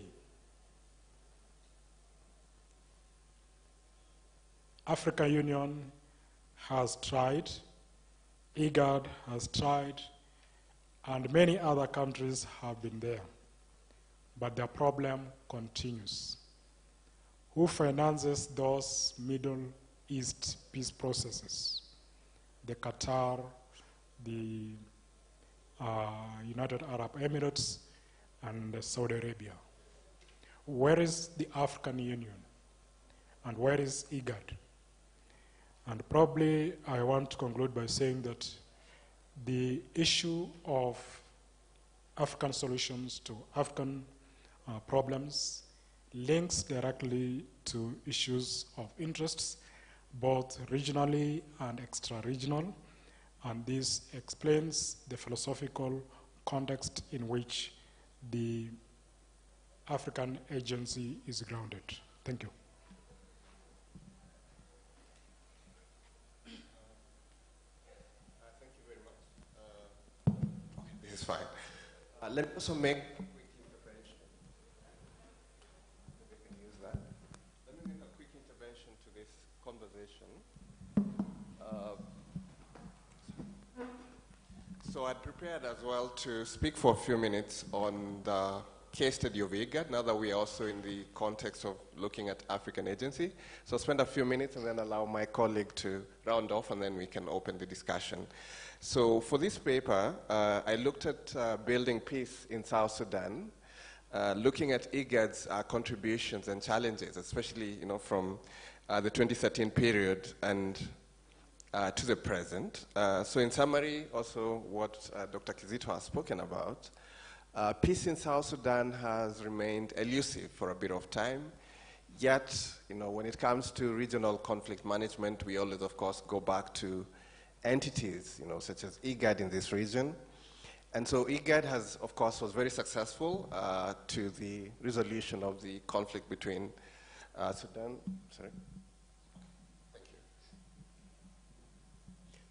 African Union has tried, IGAD has tried, and many other countries have been there. But the problem continues. Who finances those Middle East peace processes? The Qatar, the United Arab Emirates, and Saudi Arabia. Where is the African Union? And where is IGAD? And probably I want to conclude by saying that the issue of African solutions to African problems links directly to issues of interests, both regionally and extra-regional, and this explains the philosophical context in which the African agency is grounded. Thank you. Thank you very much. Okay, this is fine. Let me also make a quick intervention. If we can use that. Let me make a quick intervention to this conversation. So I'd prepared as well to speak for a few minutes on the case study of IGAD, now that we are also in the context of looking at African agency. So I'll spend a few minutes and then allow my colleague to round off, and then we can open the discussion. So for this paper, I looked at building peace in South Sudan, looking at IGAD's contributions and challenges, especially from the 2013 period and to the present. So in summary, also what Dr. Kizito has spoken about, peace in South Sudan has remained elusive for a bit of time. Yet, when it comes to regional conflict management, we always, of course, go back to entities, such as IGAD in this region. And so IGAD has, of course, was very successful to the resolution of the conflict between Sudan. Sorry. Thank you.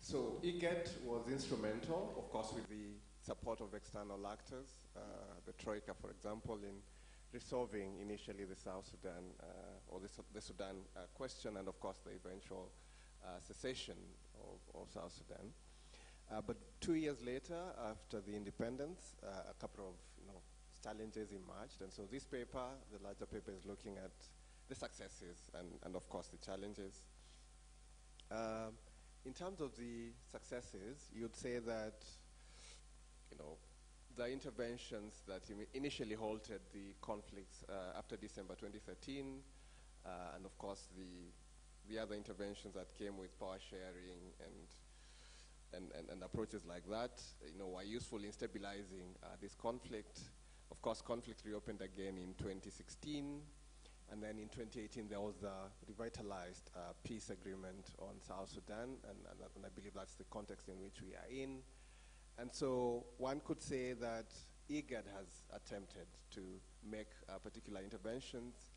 So IGAD was instrumental, of course, with the support of external actors, the Troika, for example, in resolving initially the South Sudan, or the Sudan question, and of course the eventual secession of South Sudan. But 2 years later, after the independence, a couple of challenges emerged, and so this paper, the larger paper, is looking at the successes and of course the challenges. In terms of the successes, you'd say that the interventions that initially halted the conflicts after December 2013, and of course the other interventions that came with power sharing and approaches like that, were useful in stabilizing this conflict. Of course, conflict reopened again in 2016, and then in 2018 there was the revitalized peace agreement on South Sudan, and I believe that's the context in which we are in. And so one could say that IGAD has attempted to make particular interventions.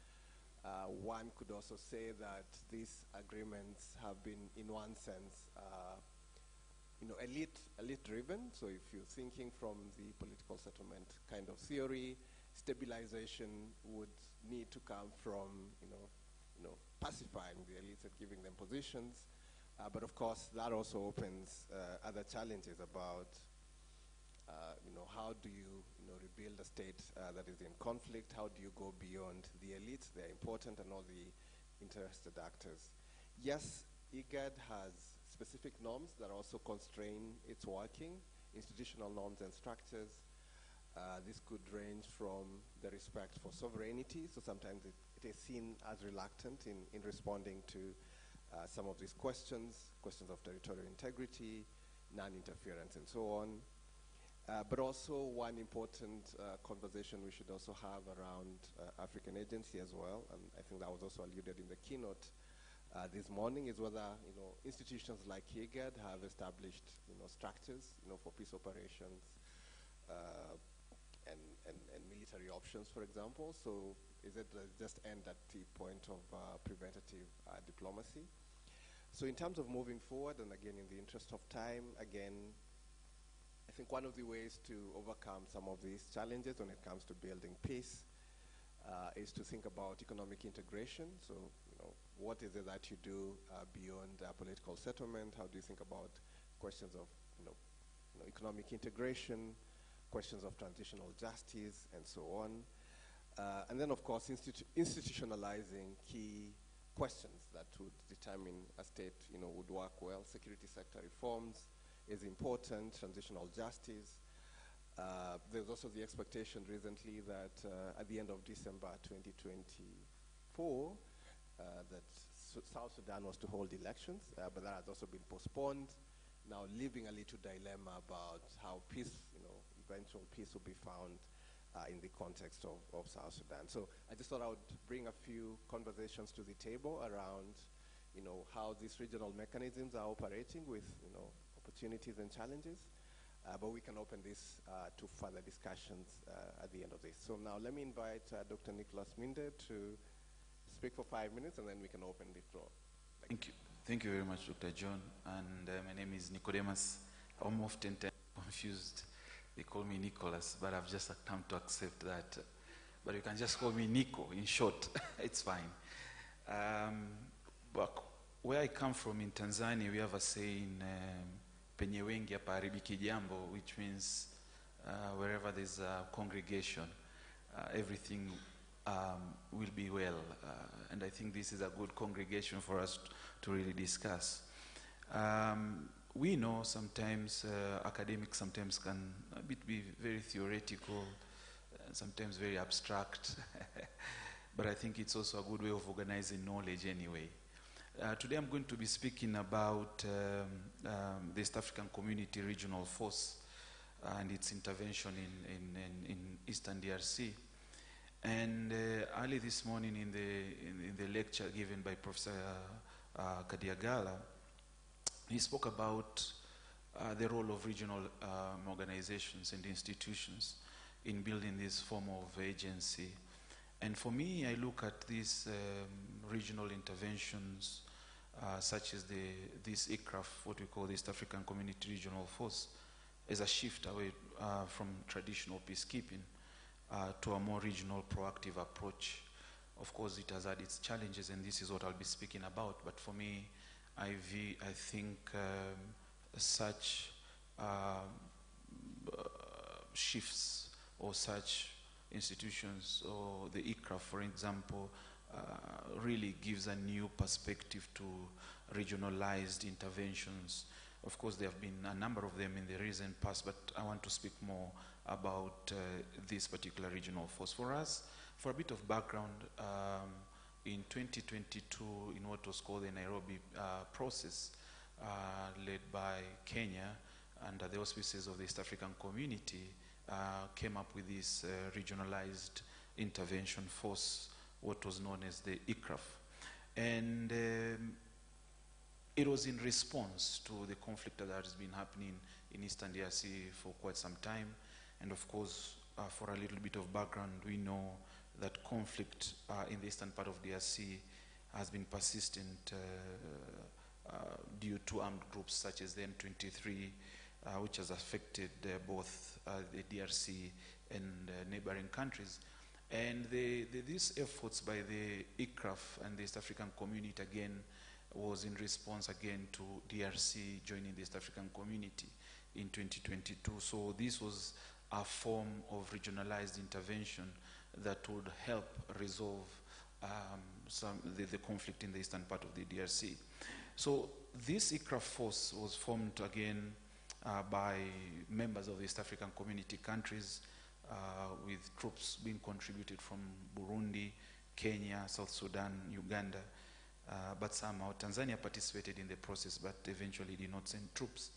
One could also say that these agreements have been, in one sense, elite-driven. So if you're thinking from the political settlement kind of theory, stabilization would need to come from, pacifying the elites and giving them positions. But of course, that also opens other challenges about, how do you, rebuild a state that is in conflict? How do you go beyond the elites? They're important, and all the interested actors. Yes, IGAD has specific norms that also constrain its working, institutional norms and structures. This could range from the respect for sovereignty, so sometimes it is seen as reluctant in responding to some of these questions of territorial integrity, non-interference, and so on. But also one important conversation we should also have around African agency as well, and I think that was also alluded in the keynote this morning, is whether institutions like IGAD have established structures for peace operations and military options, for example. So is it just end at the point of preventative diplomacy? So in terms of moving forward, and again in the interest of time, again, I think one of the ways to overcome some of these challenges when it comes to building peace is to think about economic integration. So, what is it that you do beyond political settlement? How do you think about questions of, economic integration, questions of transitional justice, and so on? And then, of course, institutionalizing key questions that would determine a state, would work well. Security sector reforms is important, transitional justice. There's also the expectation recently that at the end of December 2024, that South Sudan was to hold elections, but that has also been postponed, now leaving a little dilemma about how peace, eventual peace will be found in the context of South Sudan. So I just thought I would bring a few conversations to the table around, how these regional mechanisms are operating with, opportunities and challenges. But we can open this to further discussions at the end of this. So now let me invite Dr. Nicholas Minde to speak for 5 minutes, and then we can open the floor. Thank you. Thank you very much, Dr. John. And my name is Nicodemus. I'm often confused. They call me Nicholas, but I've just come to accept that. But you can just call me Nico, in short. It's fine. But where I come from in Tanzania, we have a saying, penye wengi hapaharibiki jambo, which means wherever there's a congregation, everything will be well. And I think this is a good congregation for us to really discuss. We know sometimes academics sometimes can a bit be very theoretical, sometimes very abstract, but I think it's also a good way of organizing knowledge anyway. Today I'm going to be speaking about the East African Community Regional Force and its intervention in Eastern DRC. And early this morning in the lecture given by Professor Kadiagala, he spoke about the role of regional organizations and institutions in building this form of agency. And for me, I look at these regional interventions such as this ICRAF, what we call the East African Community Regional Force, as a shift away from traditional peacekeeping to a more regional proactive approach. Of course, it has had its challenges, and this is what I'll be speaking about. But for me, I think such shifts or such institutions, or the ICRAF, for example, really gives a new perspective to regionalized interventions. Of course, there have been a number of them in the recent past, but I want to speak more about this particular regional force. For us, for a bit of background, in 2022, in what was called the Nairobi process, led by Kenya under the auspices of the East African Community, came up with this regionalized intervention force, what was known as the ICRAF. And it was in response to the conflict that has been happening in Eastern DRC for quite some time. And of course, for a little bit of background, we know that conflict in the eastern part of DRC has been persistent due to armed groups such as the M23, which has affected both the DRC and neighboring countries. And these efforts by the ICRAF and the East African Community again was in response again to DRC joining the East African Community in 2022. So this was a form of regionalized intervention that would help resolve the conflict in the eastern part of the DRC. So this ICRAF force was formed again by members of the East African Community countries, with troops being contributed from Burundi, Kenya, South Sudan, Uganda, but somehow Tanzania participated in the process, but eventually did not send troops.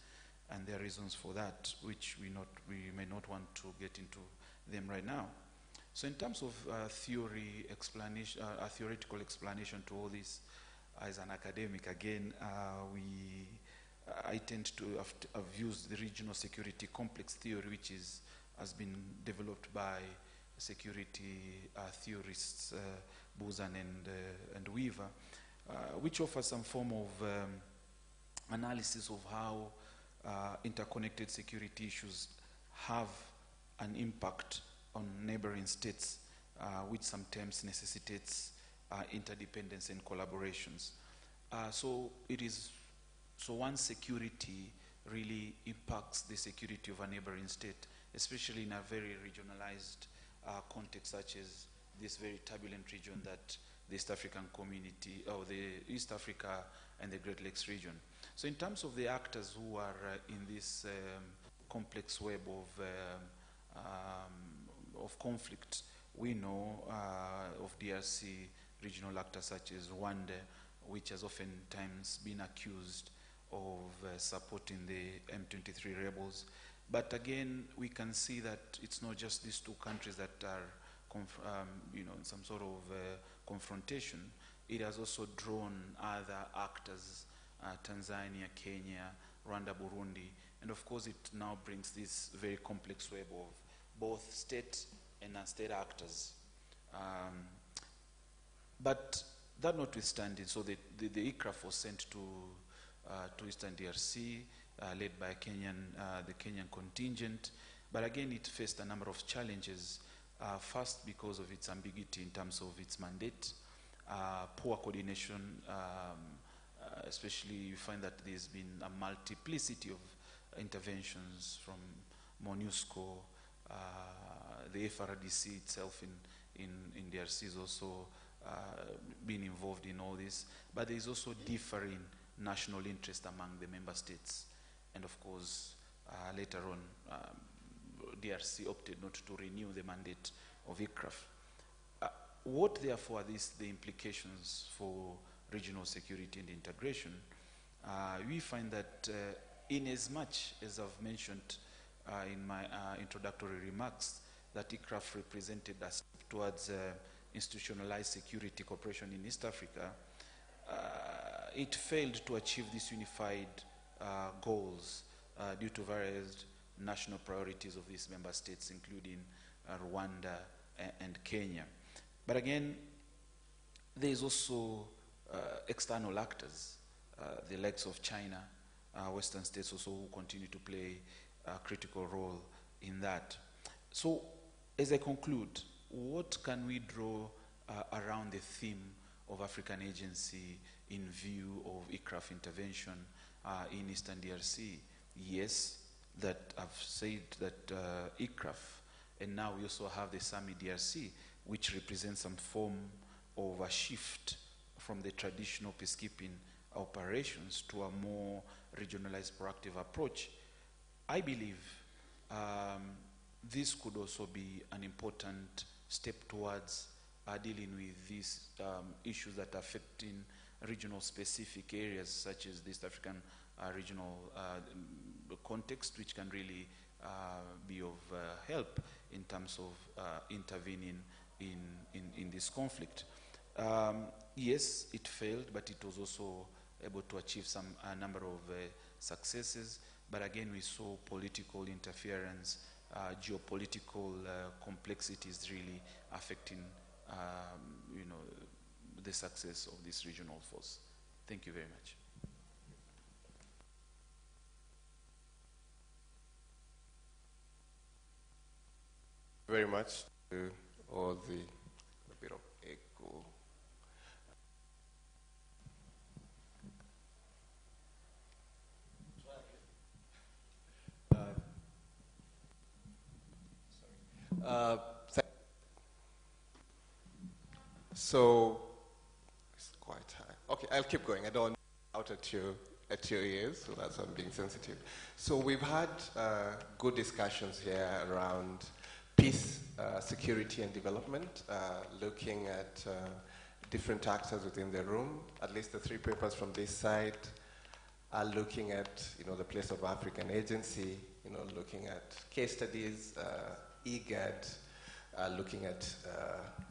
And there are reasons for that, which we may not want to get into them right now. So in terms of theory explanation, a theoretical explanation to all this, as an academic, again, I tend to have used the regional security complex theory, which has been developed by security theorists Buzan and Weaver, which offers some form of analysis of how interconnected security issues have an impact on neighboring states, which sometimes necessitates interdependence and collaborations. So once security really impacts the security of a neighboring state, especially in a very regionalized context such as this very turbulent region that the East African community, or the East Africa and the Great Lakes region. So in terms of the actors who are in this complex web of conflict, we know of DRC regional actors such as Rwanda, which has oftentimes been accused of supporting the M23 rebels. But again, we can see that it's not just these two countries that are in some sort of confrontation. It has also drawn other actors, Tanzania, Kenya, Rwanda, Burundi, and of course it now brings this very complex web of both state and non-state actors. But that notwithstanding, so the ICRAF was sent to Eastern DRC, led by the Kenyan contingent, but again it faced a number of challenges. First, because of its ambiguity in terms of its mandate, poor coordination, especially you find that there's been a multiplicity of interventions from MONUSCO, the FRDC itself in DRC is also been involved in all this, but there is also differing national interest among the member states. And of course, later on, DRC opted not to renew the mandate of ICRAF. What therefore are the implications for regional security and integration? We find that in as much as I've mentioned in my introductory remarks, that ICRAF represented a step towards institutionalized security cooperation in East Africa, it failed to achieve these unified goals due to various national priorities of these member states, including Rwanda and Kenya. But again, there is also external actors, the likes of China, Western states also, who continue to play a critical role in that. So, as I conclude, what can we draw around the theme of African agency in view of ICRAF intervention in Eastern DRC? Yes, that I've said that ICRAF, and now we also have the SAMI DRC, which represents some form of a shift from the traditional peacekeeping operations to a more regionalized proactive approach. I believe this could also be an important step towards dealing with these issues that are affecting regional specific areas such as the East African regional context, which can really be of help in terms of intervening in this conflict. Yes, it failed, but it was also able to achieve a number of successes. But again, we saw political interference, geopolitical complexities really affecting the success of this regional force. Thank you very much. Very much to all a bit of echo. So it's quite high. Okay, I'll keep going. I don't want to out at your ears, so that's why I'm being sensitive. So we've had good discussions here around peace, security, and development, looking at different actors within the room. At least the 3 papers from this side are looking at, the place of African agency, looking at case studies, IGAD, looking at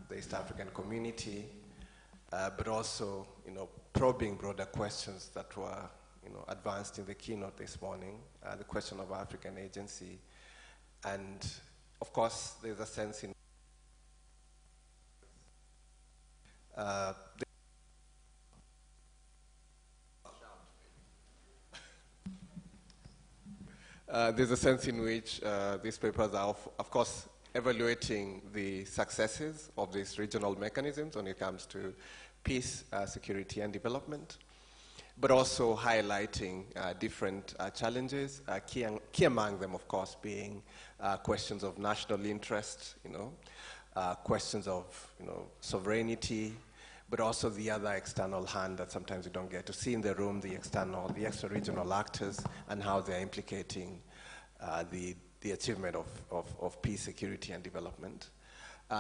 the East African community, but also, probing broader questions that were, advanced in the keynote this morning, the question of African agency. And of course, there's a sense in there's a sense in which these papers are, of course, evaluating the successes of these regional mechanisms when it comes to peace, security, and development, but also highlighting different challenges, key among them, of course, being questions of national interest, questions of sovereignty, but also the other external hand that sometimes we don't get to see in the room, the extra-regional actors, and how they're implicating the achievement of peace, security, and development.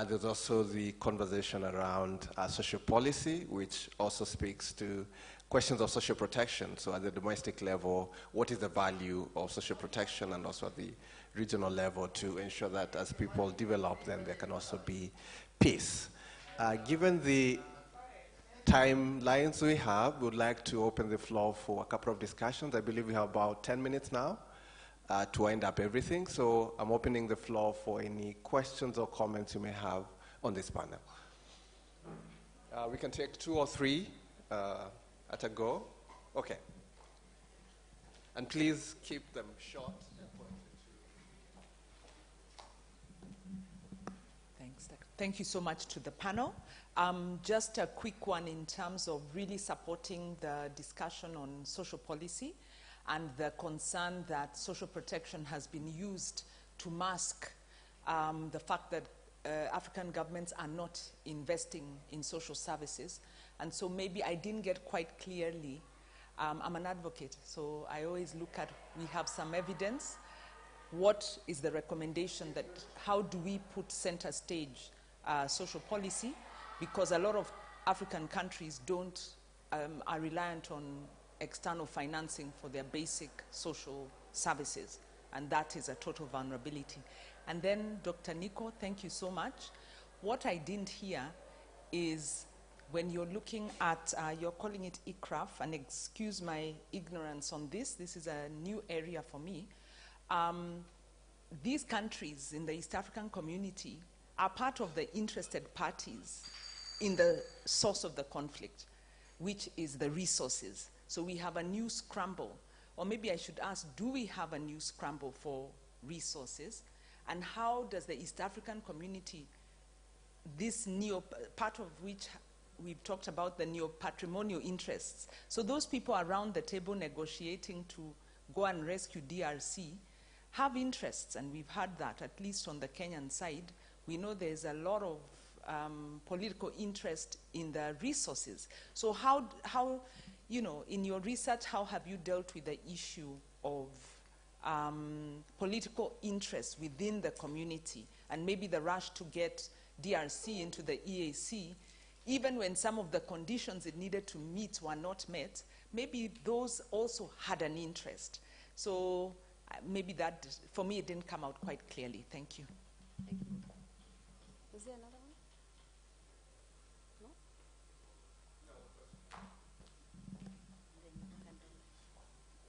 There's also the conversation around social policy, which also speaks to questions of social protection. So at the domestic level, what is the value of social protection, and also at the regional level to ensure that as people develop, then there can also be peace. Given the timelines we have, we would like to open the floor for a couple of discussions. I believe we have about 10 minutes now to wind up everything. So I'm opening the floor for any questions or comments you may have on this panel. We can take 2 or 3 at a go. Okay. And please keep them short. Thanks. Thank you so much to the panel. Just a quick one in terms of really supporting the discussion on social policy and the concern that social protection has been used to mask the fact that African governments are not investing in social services. And so maybe I didn't get quite clearly. I'm an advocate, so I always look at, we have some evidence. What is the recommendation that, how do we put center stage social policy? Because a lot of African countries are reliant on external financing for their basic social services, and that is a total vulnerability. And then, Dr. Nico, thank you so much. What I didn't hear is when you're looking at, you're calling it ICRAF, and excuse my ignorance on this, this is a new area for me. These countries in the East African community are part of the interested parties in the source of the conflict, which is the resources. So we have a new scramble, or maybe I should ask, do we have a new scramble for resources? And how does the East African community, this part of which we've talked about the neo-patrimonial interests, so those people around the table negotiating to go and rescue DRC have interests, and we've had that, at least on the Kenyan side. We know there's a lot of political interest in the resources. So how, in your research, how have you dealt with the issue of political interest within the community, and maybe the rush to get DRC into the EAC, even when some of the conditions it needed to meet were not met, maybe those also had an interest. So maybe that, for me, it didn't come out quite clearly. Thank you. Thank you. Was there another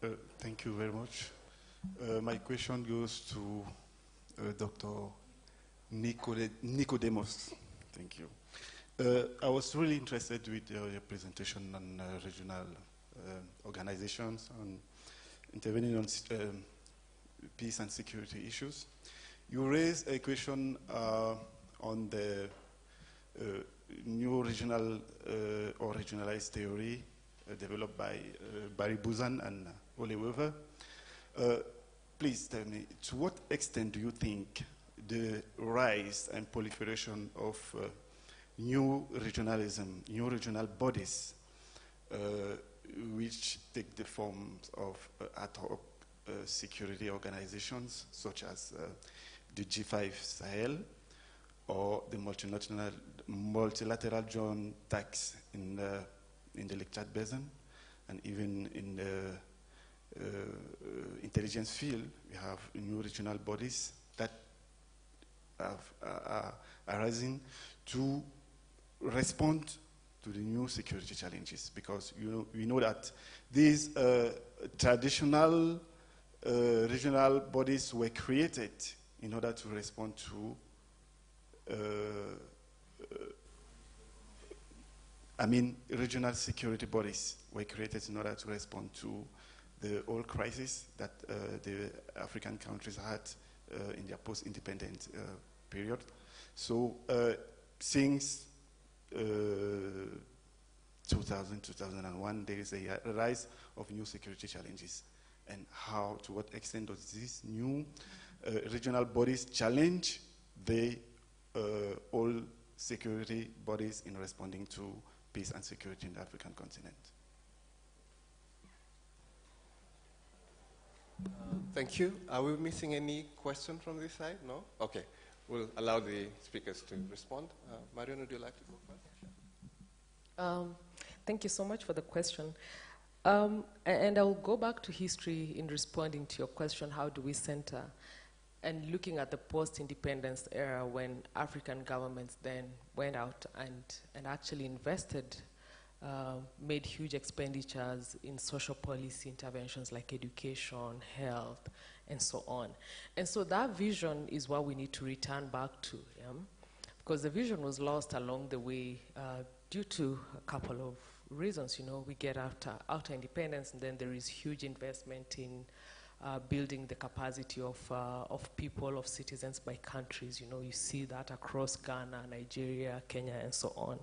one? No? Thank you very much. My question goes to Dr. Nicodemus. Thank you. I was really interested with your presentation on regional organizations and intervening on peace and security issues. You raised a question on the new regional or regionalized theory developed by Barry Buzan and Ole Weaver. Please tell me, to what extent do you think the rise and proliferation of new regionalism, new regional bodies, which take the forms of ad hoc security organizations, such as the G5 Sahel, or the multilateral joint tax in the Lake Chad Basin, and even in the intelligence field, we have new regional bodies that are arising to respond to the new security challenges, because we know that these traditional regional bodies were created in order to respond to regional security bodies were created in order to respond to the oil crisis that the African countries had in their post-independent period. So since 2000, 2001, there is a rise of new security challenges. And how, to what extent does these new regional bodies challenge the all security bodies in responding to peace and security in the African continent? Thank you. Are we missing any question from this side? No? Okay. We'll allow the speakers to respond. Mariano, would you like to go first? Thank you so much for the question. And I'll go back to history in responding to your question, how do we center? And looking at the post-independence era when African governments then went out and actually invested, made huge expenditures in social policy interventions like education, health, and so on. And so that vision is what we need to return back to, yeah? Because the vision was lost along the way due to a couple of reasons. We get after independence, and then there is huge investment in building the capacity of people, of citizens by countries. You see that across Ghana, Nigeria, Kenya, and so on.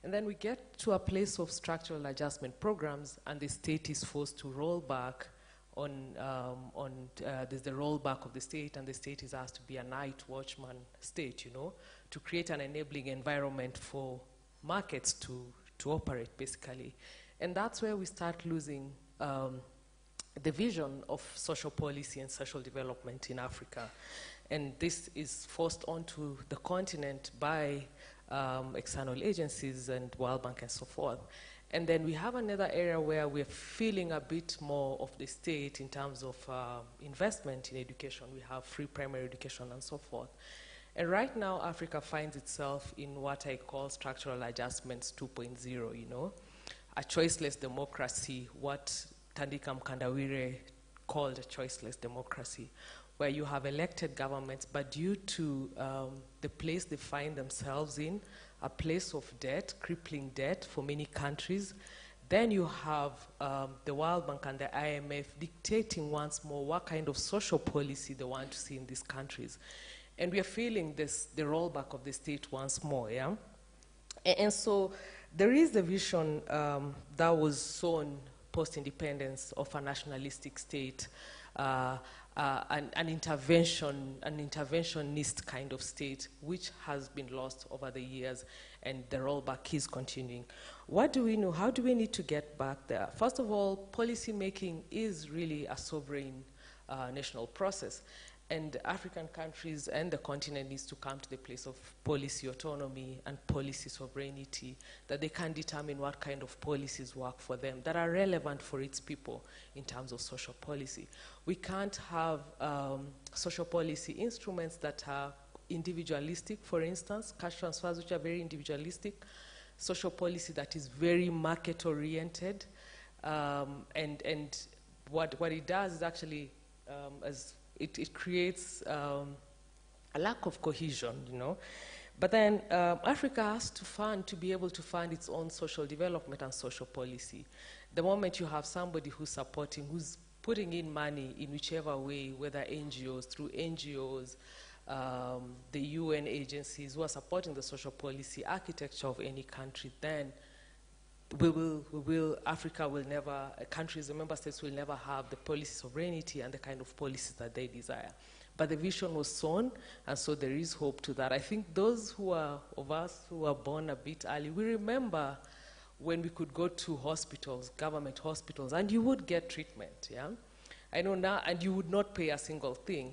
And then we get to a place of structural adjustment programs, and the state is forced to roll back there's the rollback of the state, and the state is asked to be a night watchman state, to create an enabling environment for markets to operate, basically. And that's where we start losing the vision of social policy and social development in Africa. And this is forced onto the continent by external agencies and World Bank and so forth. And then we have another area where we're feeling a bit more of the state in terms of investment in education. We have free primary education and so forth. And right now, Africa finds itself in what I call structural adjustments 2.0, a choiceless democracy, what Thandika Mkandawire called a choiceless democracy, where you have elected governments, but due to the place they find themselves in, a place of debt, crippling debt for many countries, then you have the World Bank and the IMF dictating once more what kind of social policy they want to see in these countries. And we are feeling the rollback of the state once more, yeah? And so there is the vision that was sown post-independence of a nationalistic state, an interventionist kind of state, which has been lost over the years, and the rollback is continuing. What do we know? How do we need to get back there? First of all, policy making is really a sovereign national process. And African countries and the continent needs to come to the place of policy autonomy and policy sovereignty, that they can determine what kind of policies work for them that are relevant for its people in terms of social policy. We can't have social policy instruments that are individualistic, for instance, cash transfers which are very individualistic, social policy that is very market-oriented, and what it does is actually, it creates a lack of cohesion, But then Africa has to be able to fund its own social development and social policy. The moment you have somebody who's putting in money in whichever way, whether NGOs, through NGOs, the UN agencies who are supporting the social policy architecture of any country, then Africa will never, countries, the member states will never have the policy sovereignty and the kind of policies that they desire. But the vision was sown, and so there is hope to that. I think those of us who were born a bit early, we remember when we could go to hospitals, government hospitals, and you would get treatment, yeah? I know now, and you would not pay a single thing.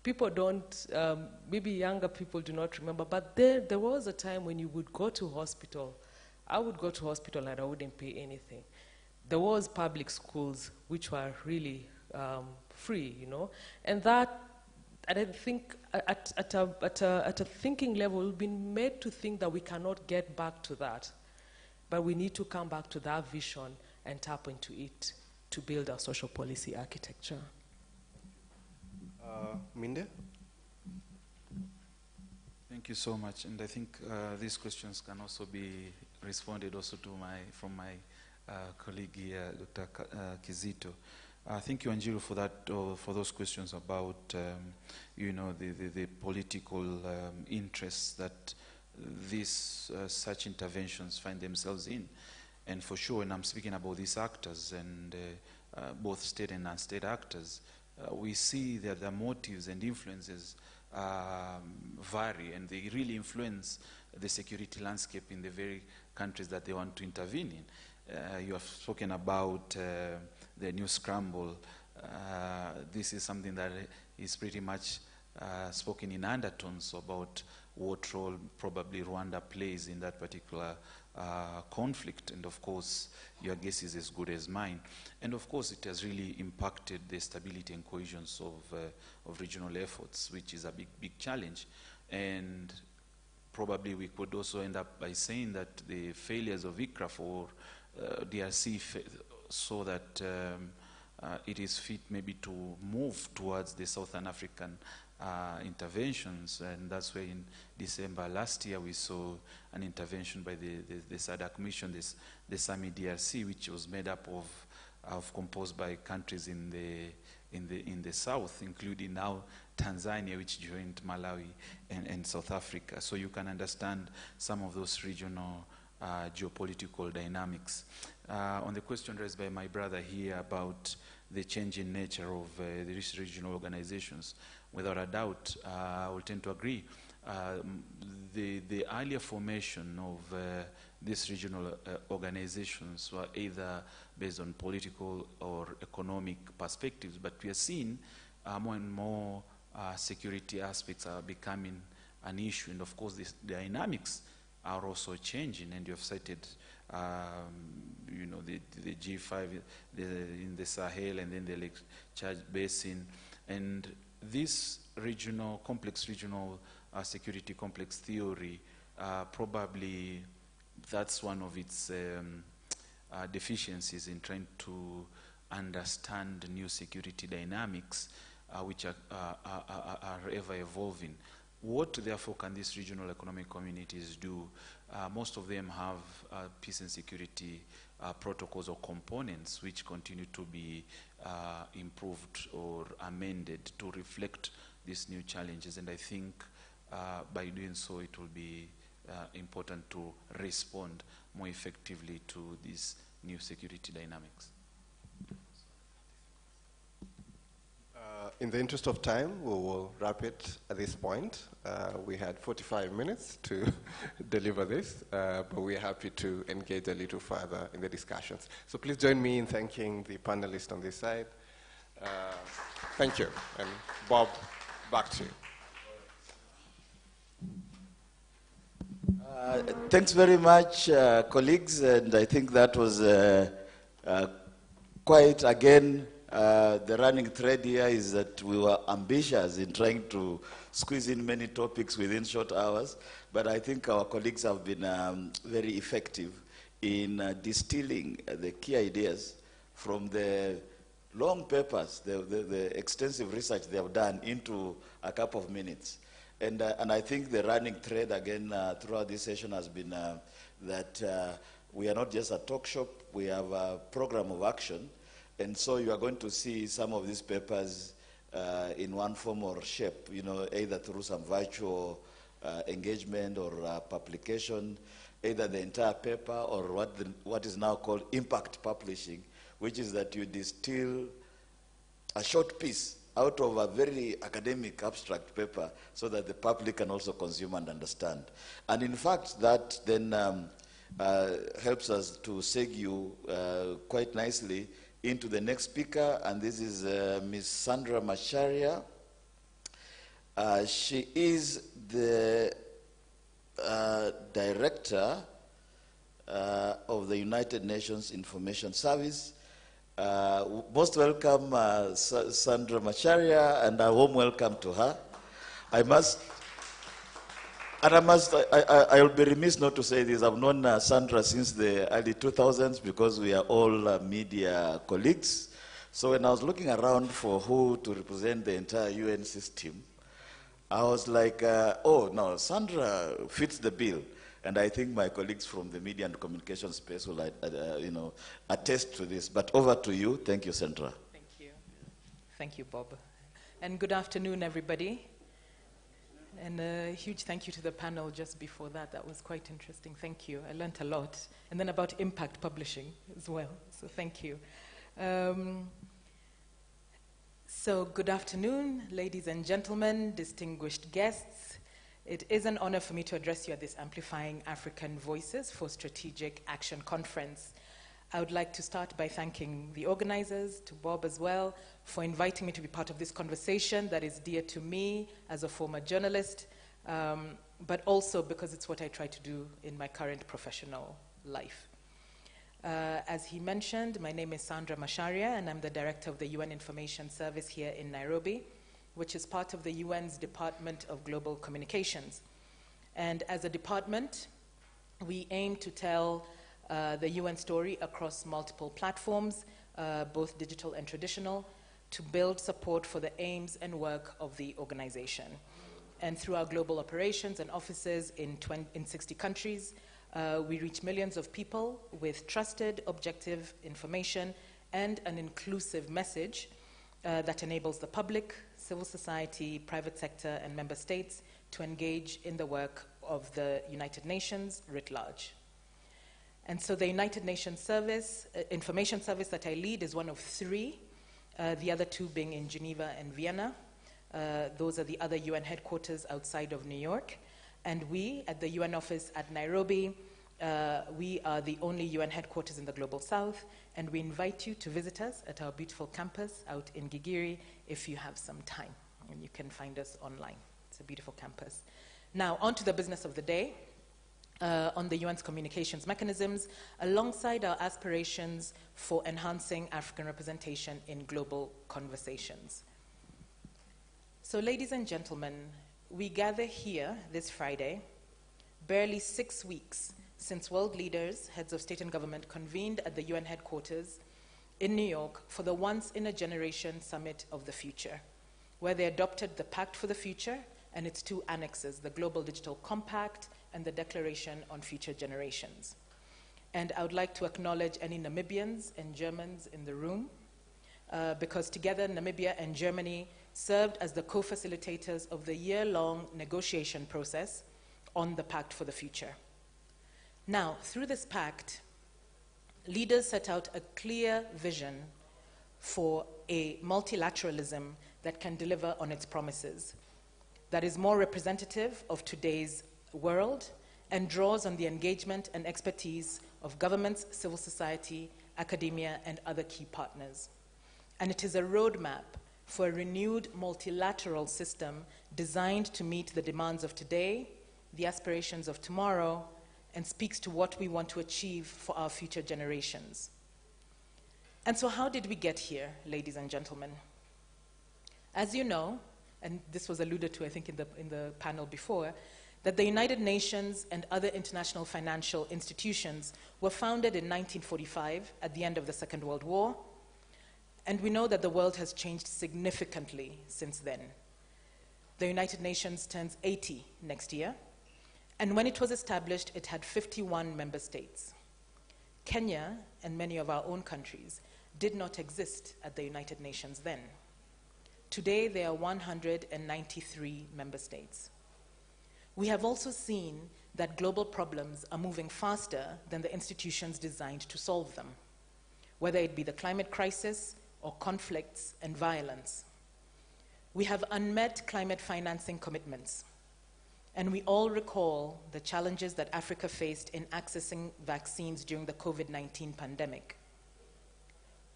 people don't, maybe younger people do not remember, but there was a time when you would go to hospital. I would go to hospital and I wouldn't pay anything. There was public schools which were really free, you know, and that, and I think at a thinking level, we've been made to think that we cannot get back to that, but we need to come back to that vision and tap into it to build our social policy architecture. Minde? Thank you so much, and I think these questions can also be responded also to from my colleague here, Dr. Kizito. Thank you, Anjiru, for that, for those questions about, you know, the political interests that these such interventions find themselves in. And for sure, when I'm speaking about these actors and both state and non-state actors, we see that the motives and influences vary, and they really influence the security landscape in the very countries that they want to intervene in. You have spoken about the new scramble. This is something that is pretty much spoken in undertones about what role probably Rwanda plays in that particular conflict. And of course, your guess is as good as mine. And of course, it has really impacted the stability and cohesion of regional efforts, which is a big challenge. And probably we could also end up by saying that the failures of ICRA for DRC so that it is fit maybe to move towards the Southern African interventions, and that's where in December last year we saw an intervention by the SADC mission, the SAMI DRC, which was made up of composed by countries in the south, including now Tanzania, which joined Malawi and South Africa. So you can understand some of those regional geopolitical dynamics. On the question raised by my brother here about the changing nature of these regional organizations, without a doubt, I will tend to agree. The earlier formation of these regional organizations were either based on political or economic perspectives, but we are seeing more and more security aspects are becoming an issue, and of course the dynamics are also changing, and you have cited you know, the G5 in the Sahel and then the Lake Chad Basin, and this regional, complex regional security complex theory, probably that's one of its deficiencies in trying to understand new security dynamics, which are ever evolving. What, therefore, can these regional economic communities do? Most of them have peace and security protocols or components which continue to be improved or amended to reflect these new challenges. And I think by doing so, it will be important to respond more effectively to these new security dynamics. In the interest of time, we will wrap it at this point. We had 45 minutes to deliver this, but we're happy to engage a little further in the discussions. So please join me in thanking the panelists on this side. Thank you. And Bob, back to you. Thanks very much, colleagues, and I think that was quite, again, the running thread here is that we were ambitious in trying to squeeze in many topics within short hours, but I think our colleagues have been very effective in distilling the key ideas from the long papers, the extensive research they have done into a couple of minutes. And I think the running thread, again, throughout this session has been that we are not just a talk shop, we have a program of action. And so you are going to see some of these papers in one form or shape, you know, either through some virtual engagement or publication, either the entire paper or what is now called impact publishing, which is that you distill a short piece out of a very academic abstract paper so that the public can also consume and understand. And in fact, that then helps us to segue quite nicely into the next speaker, and this is Ms. Sandra Macharia. She is the director of the United Nations Information Service. Most welcome, Sandra Macharia, and a warm welcome to her. I'll be remiss not to say this. I've known Sandra since the early 2000s because we are all media colleagues. So when I was looking around for who to represent the entire UN system, I was like, oh no, Sandra fits the bill. And I think my colleagues from the media and communication space will attest to this. But over to you. Thank you, Sandra. Thank you. Thank you, Bob. And good afternoon, everybody. And a huge thank you to the panel just before that. That was quite interesting. Thank you. I learned a lot. And then about impact publishing as well. So thank you. So good afternoon, ladies and gentlemen, distinguished guests. It is an honor for me to address you at this Amplifying African Voices for Strategic Action Conference. I would like to start by thanking the organizers, to Bob as well, for inviting me to be part of this conversation that is dear to me as a former journalist, but also because it's what I try to do in my current professional life. As he mentioned, my name is Sandra Macharia, and I'm the director of the UN Information Service here in Nairobi, which is part of the UN's Department of Global Communications. And as a department, we aim to tell the UN story across multiple platforms, both digital and traditional, to build support for the aims and work of the organization. And through our global operations and offices in 60 countries, we reach millions of people with trusted, objective information and an inclusive message that enables the public, civil society, private sector, and member states to engage in the work of the United Nations writ large. And so the United Nations Service, Information Service that I lead is one of three, the other two being in Geneva and Vienna. Those are the other UN headquarters outside of New York. And we, at the UN office at Nairobi, we are the only UN headquarters in the Global South, and we invite you to visit us at our beautiful campus out in Gigiri if you have some time, and you can find us online. It's a beautiful campus. Now, on to the business of the day. On the UN's communications mechanisms, alongside our aspirations for enhancing African representation in global conversations. So, ladies and gentlemen, we gather here this Friday, barely 6 weeks since world leaders, heads of state and government, convened at the UN headquarters in New York for the once-in-a-generation Summit of the Future, where they adopted the Pact for the Future and its two annexes, the Global Digital Compact and the Declaration on Future Generations. And I would like to acknowledge any Namibians and Germans in the room, because together Namibia and Germany served as the co-facilitators of the year-long negotiation process on the Pact for the Future. Now, through this pact, leaders set out a clear vision for a multilateralism that can deliver on its promises, that is more representative of today's world and draws on the engagement and expertise of governments, civil society, academia, and other key partners. And it is a roadmap for a renewed multilateral system designed to meet the demands of today, the aspirations of tomorrow, and speaks to what we want to achieve for our future generations. And so how did we get here, ladies and gentlemen? As you know, and this was alluded to, I think, in the panel before, that the United Nations and other international financial institutions were founded in 1945 at the end of the Second World War, and we know that the world has changed significantly since then. The United Nations turns 80 next year, and when it was established, it had 51 member states. Kenya and many of our own countries did not exist at the United Nations then. Today, there are 193 member states. We have also seen that global problems are moving faster than the institutions designed to solve them, whether it be the climate crisis or conflicts and violence. We have unmet climate financing commitments, and we all recall the challenges that Africa faced in accessing vaccines during the COVID-19 pandemic.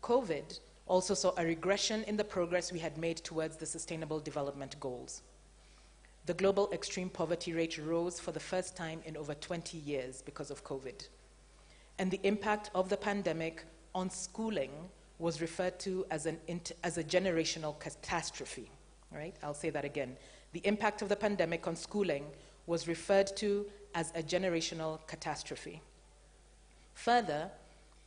COVID also saw a regression in the progress we had made towards the Sustainable Development Goals. the global extreme poverty rate rose for the first time in over 20 years because of COVID. And the impact of the pandemic on schooling was referred to as a generational catastrophe, right? I'll say that again. The impact of the pandemic on schooling was referred to as a generational catastrophe. Further,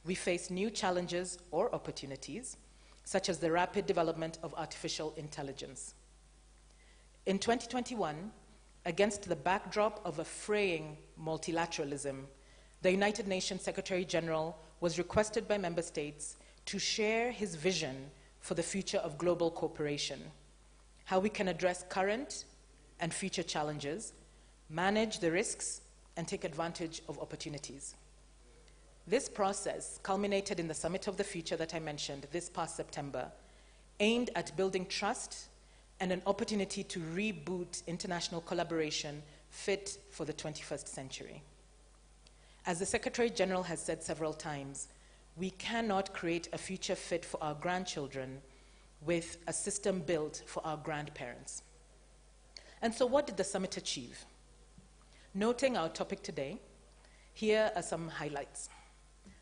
we face new challenges or opportunities, such as the rapid development of artificial intelligence. In 2021, against the backdrop of a fraying multilateralism, the United Nations Secretary General was requested by member states to share his vision for the future of global cooperation, how we can address current and future challenges, manage the risks, and take advantage of opportunities. This process culminated in the Summit of the Future that I mentioned this past September, aimed at building trust and an opportunity to reboot international collaboration fit for the 21st century. As the Secretary General has said several times, we cannot create a future fit for our grandchildren with a system built for our grandparents. And so what did the summit achieve? Noting our topic today, here are some highlights.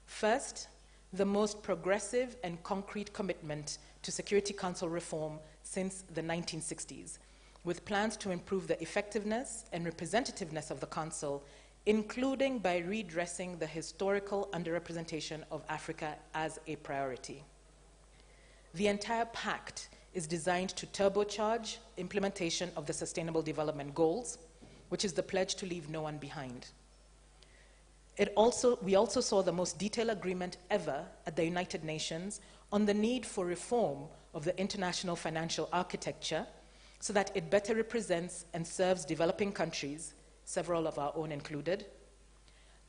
First, the most progressive and concrete commitment to Security Council reform since the 1960s, with plans to improve the effectiveness and representativeness of the Council, including by redressing the historical underrepresentation of Africa as a priority. The entire pact is designed to turbocharge implementation of the Sustainable Development Goals, which is the pledge to leave no one behind. We also saw the most detailed agreement ever at the United Nations on the need for reform of the international financial architecture so that it better represents and serves developing countries, several of our own included,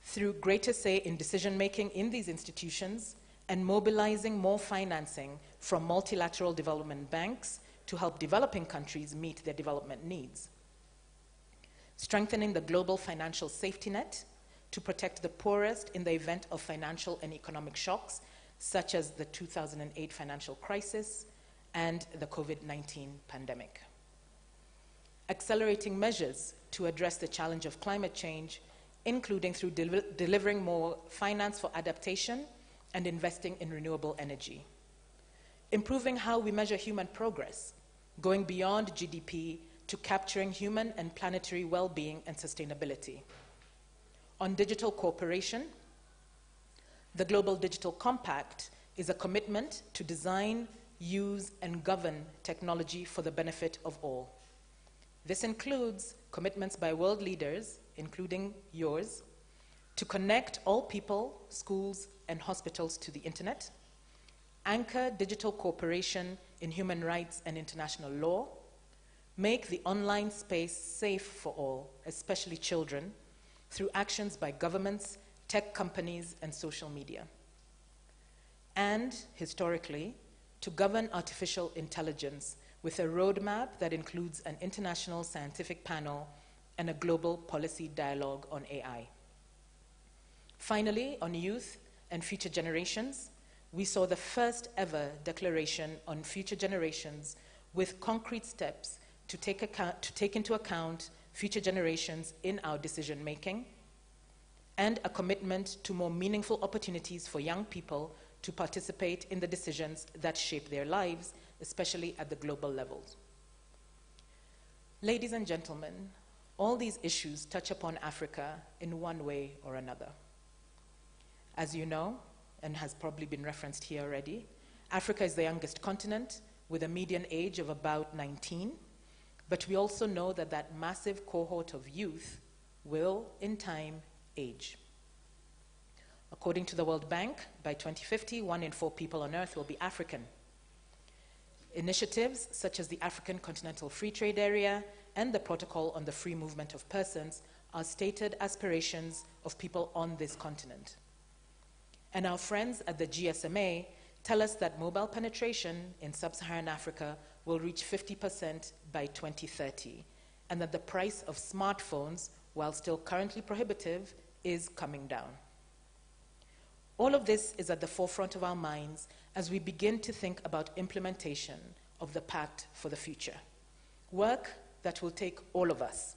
through greater say in decision-making in these institutions and mobilizing more financing from multilateral development banks to help developing countries meet their development needs. Strengthening the global financial safety net to protect the poorest in the event of financial and economic shocks, such as the 2008 financial crisis and the COVID-19 pandemic. Accelerating measures to address the challenge of climate change, including through delivering more finance for adaptation and investing in renewable energy. Improving how we measure human progress, going beyond GDP to capturing human and planetary well-being and sustainability. On digital cooperation, the Global Digital Compact is a commitment to design, use, and govern technology for the benefit of all. This includes commitments by world leaders, including yours, to connect all people, schools, and hospitals to the internet, anchor digital cooperation in human rights and international law, make the online space safe for all, especially children, through actions by governments, tech companies, and social media. And, historically, to govern artificial intelligence with a roadmap that includes an international scientific panel and a global policy dialogue on AI. Finally, on youth and future generations, we saw the first ever declaration on future generations with concrete steps to take into account future generations in our decision making, and a commitment to more meaningful opportunities for young people to participate in the decisions that shape their lives, especially at the global levels. Ladies and gentlemen, all these issues touch upon Africa in one way or another. As you know, and has probably been referenced here already, Africa is the youngest continent with a median age of about 19, but we also know that that massive cohort of youth will, in time, age. According to the World Bank, by 2050, 1 in 4 people on Earth will be African. Initiatives such as the African Continental Free Trade Area and the Protocol on the Free Movement of Persons are stated aspirations of people on this continent. And our friends at the GSMA tell us that mobile penetration in sub-Saharan Africa will reach 50% by 2030, and that the price of smartphones, while still currently prohibitive, is coming down. All of this is at the forefront of our minds as we begin to think about implementation of the Pact for the Future. Work that will take all of us,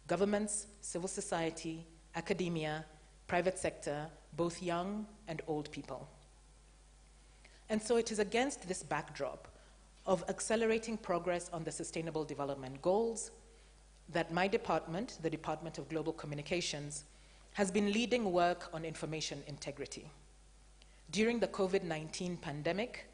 governments, civil society, academia, private sector, both young and old people. And so it is against this backdrop of accelerating progress on the Sustainable Development Goals that my department, the Department of Global Communications, has been leading work on information integrity. During the COVID-19 pandemic,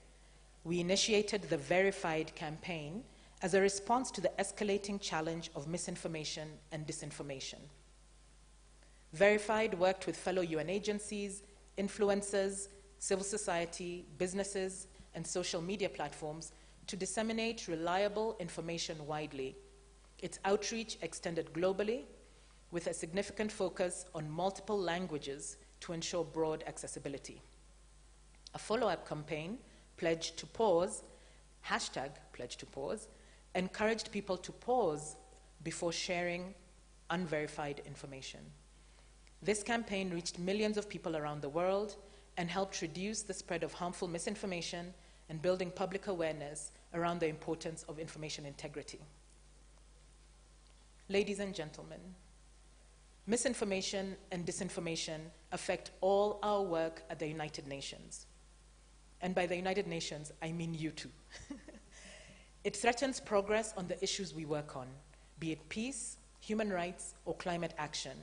we initiated the Verified campaign as a response to the escalating challenge of misinformation and disinformation. Verified worked with fellow UN agencies, influencers, civil society, businesses, and social media platforms to disseminate reliable information widely. Its outreach extended globally with a significant focus on multiple languages to ensure broad accessibility. A follow-up campaign, Pledge to Pause, hashtag Pledge to Pause, encouraged people to pause before sharing unverified information. This campaign reached millions of people around the world and helped reduce the spread of harmful misinformation and building public awareness around the importance of information integrity. Ladies and gentlemen, misinformation and disinformation affect all our work at the United Nations. And by the United Nations, I mean you too. It threatens progress on the issues we work on, be it peace, human rights, or climate action,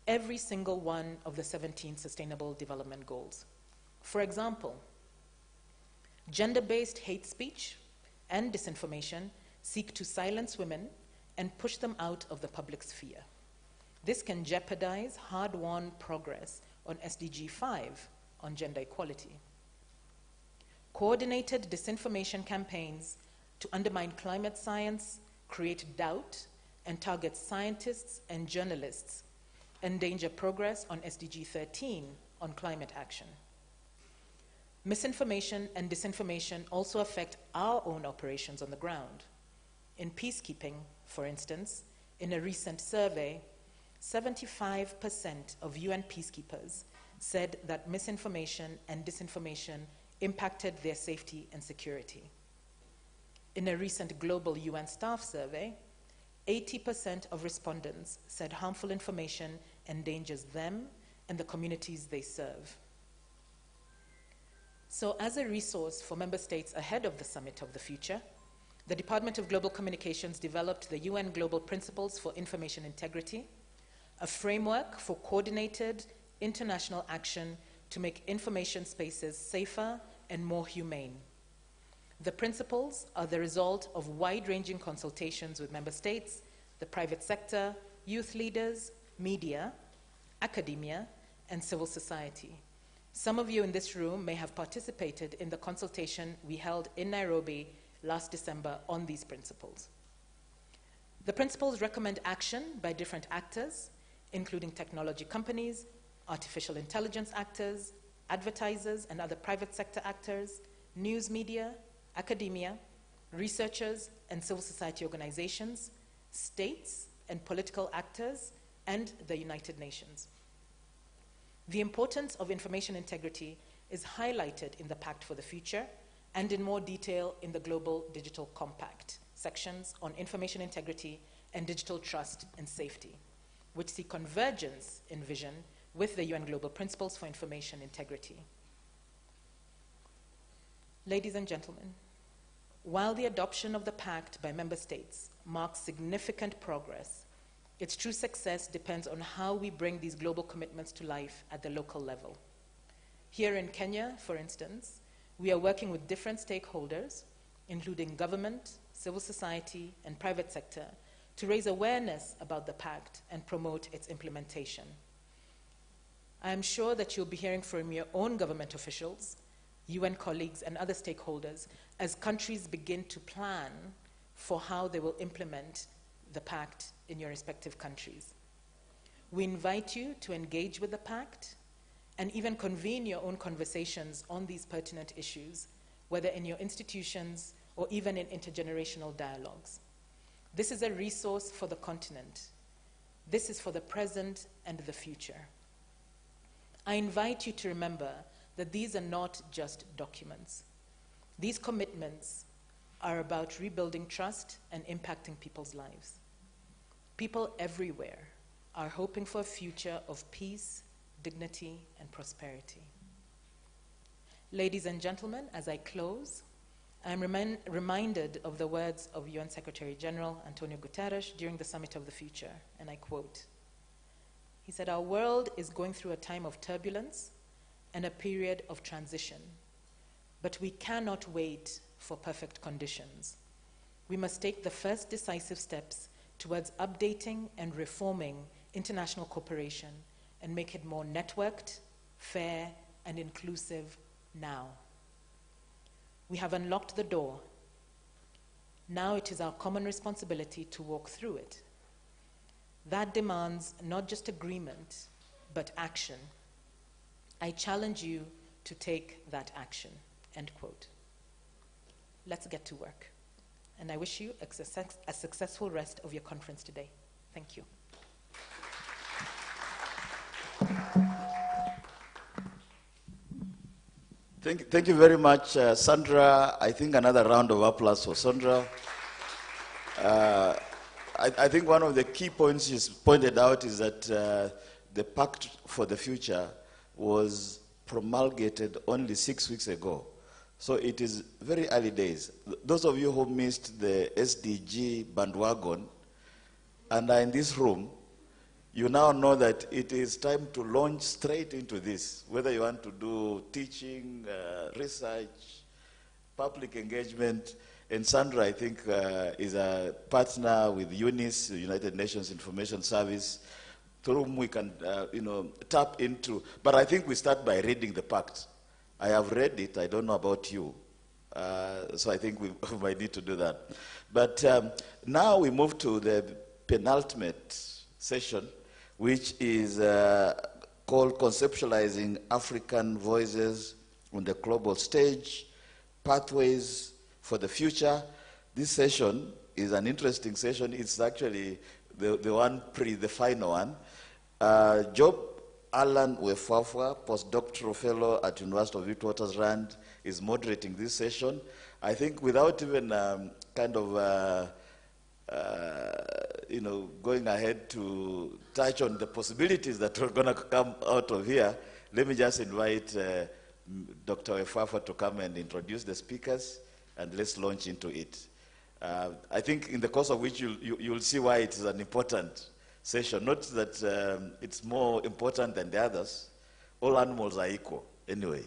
every single one of the 17 Sustainable Development Goals. For example, gender-based hate speech and disinformation seek to silence women and push them out of the public sphere. This can jeopardize hard-won progress on SDG 5 on gender equality. Coordinated disinformation campaigns to undermine climate science, create doubt, and target scientists and journalists endanger progress on SDG 13 on climate action. Misinformation and disinformation also affect our own operations on the ground. In peacekeeping, for instance, in a recent survey, 75% of UN peacekeepers said that misinformation and disinformation impacted their safety and security. In a recent global UN staff survey, 80% of respondents said harmful information endangers them and the communities they serve. So as a resource for member states ahead of the Summit of the Future, the Department of Global Communications developed the UN Global Principles for Information Integrity, a framework for coordinated international action to make information spaces safer and more humane. The principles are the result of wide-ranging consultations with member states, the private sector, youth leaders, media, academia, and civil society. Some of you in this room may have participated in the consultation we held in Nairobi last December on these principles. The principles recommend action by different actors, including technology companies, artificial intelligence actors, advertisers and other private sector actors, news media, academia, researchers and civil society organizations, states and political actors, and the United Nations. The importance of information integrity is highlighted in the Pact for the Future and in more detail in the Global Digital Compact sections on information integrity and digital trust and safety, which see convergence in vision with the UN Global Principles for Information Integrity. Ladies and gentlemen, while the adoption of the Pact by member states marks significant progress, its true success depends on how we bring these global commitments to life at the local level. Here in Kenya, for instance, we are working with different stakeholders, including government, civil society, and private sector, to raise awareness about the Pact and promote its implementation. I am sure that you'll be hearing from your own government officials, UN colleagues, and other stakeholders as countries begin to plan for how they will implement the Pact in your respective countries. We invite you to engage with the Pact and even convene your own conversations on these pertinent issues, whether in your institutions or even in intergenerational dialogues. This is a resource for the continent. This is for the present and the future. I invite you to remember that these are not just documents. These commitments are about rebuilding trust and impacting people's lives. People everywhere are hoping for a future of peace, dignity, and prosperity. Ladies and gentlemen, as I close, I'm reminded of the words of UN Secretary General Antonio Guterres during the Summit of the Future, and I quote, he said, "Our world is going through a time of turbulence and a period of transition, but we cannot wait for perfect conditions. We must take the first decisive steps towards updating and reforming international cooperation and make it more networked, fair, and inclusive now. We have unlocked the door. Now it is our common responsibility to walk through it. That demands not just agreement, but action. I challenge you to take that action," end quote. Let's get to work. And I wish you a successful rest of your conference today. Thank you. Thank you very much, Sandra. I think another round of applause for Sandra. I think one of the key points she's pointed out is that the Pact for the Future was promulgated only 6 weeks ago. So it is very early days. Those of you who missed the SDG bandwagon and are in this room, you now know that it is time to launch straight into this, whether you want to do teaching, research, public engagement. And Sandra, I think, is a partner with UNIS, the United Nations Information Service, through whom we can tap into. But I think we start by reading the pact. I have read it. I don't know about you. So I think we might need to do that. But now we move to the penultimate session, which is called Conceptualizing African Voices on the Global Stage, Pathways for the Future. This session is an interesting session. It's actually the final one. Job Alan Wefwafwa, postdoctoral fellow at University of Witwatersrand, is moderating this session. I think without even going ahead to touch on the possibilities that are going to come out of here, let me just invite Dr. Wefwafwa to come and introduce the speakers, and let's launch into it. I think in the course of which you'll see why it is an important session. Not that it's more important than the others. All animals are equal, anyway.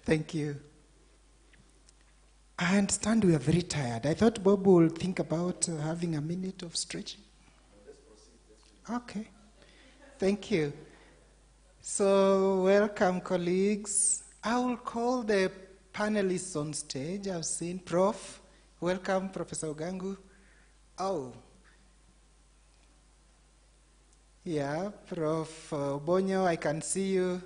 Thank you. I understand we are very tired. I thought Bob will think about having a minute of stretching. Let's proceed. Okay. Thank you. So, welcome, colleagues. I will call the panelists on stage. I've seen Prof. Welcome, Professor Ogangu. Oh. Yeah, Prof. Bonyo, I can see you.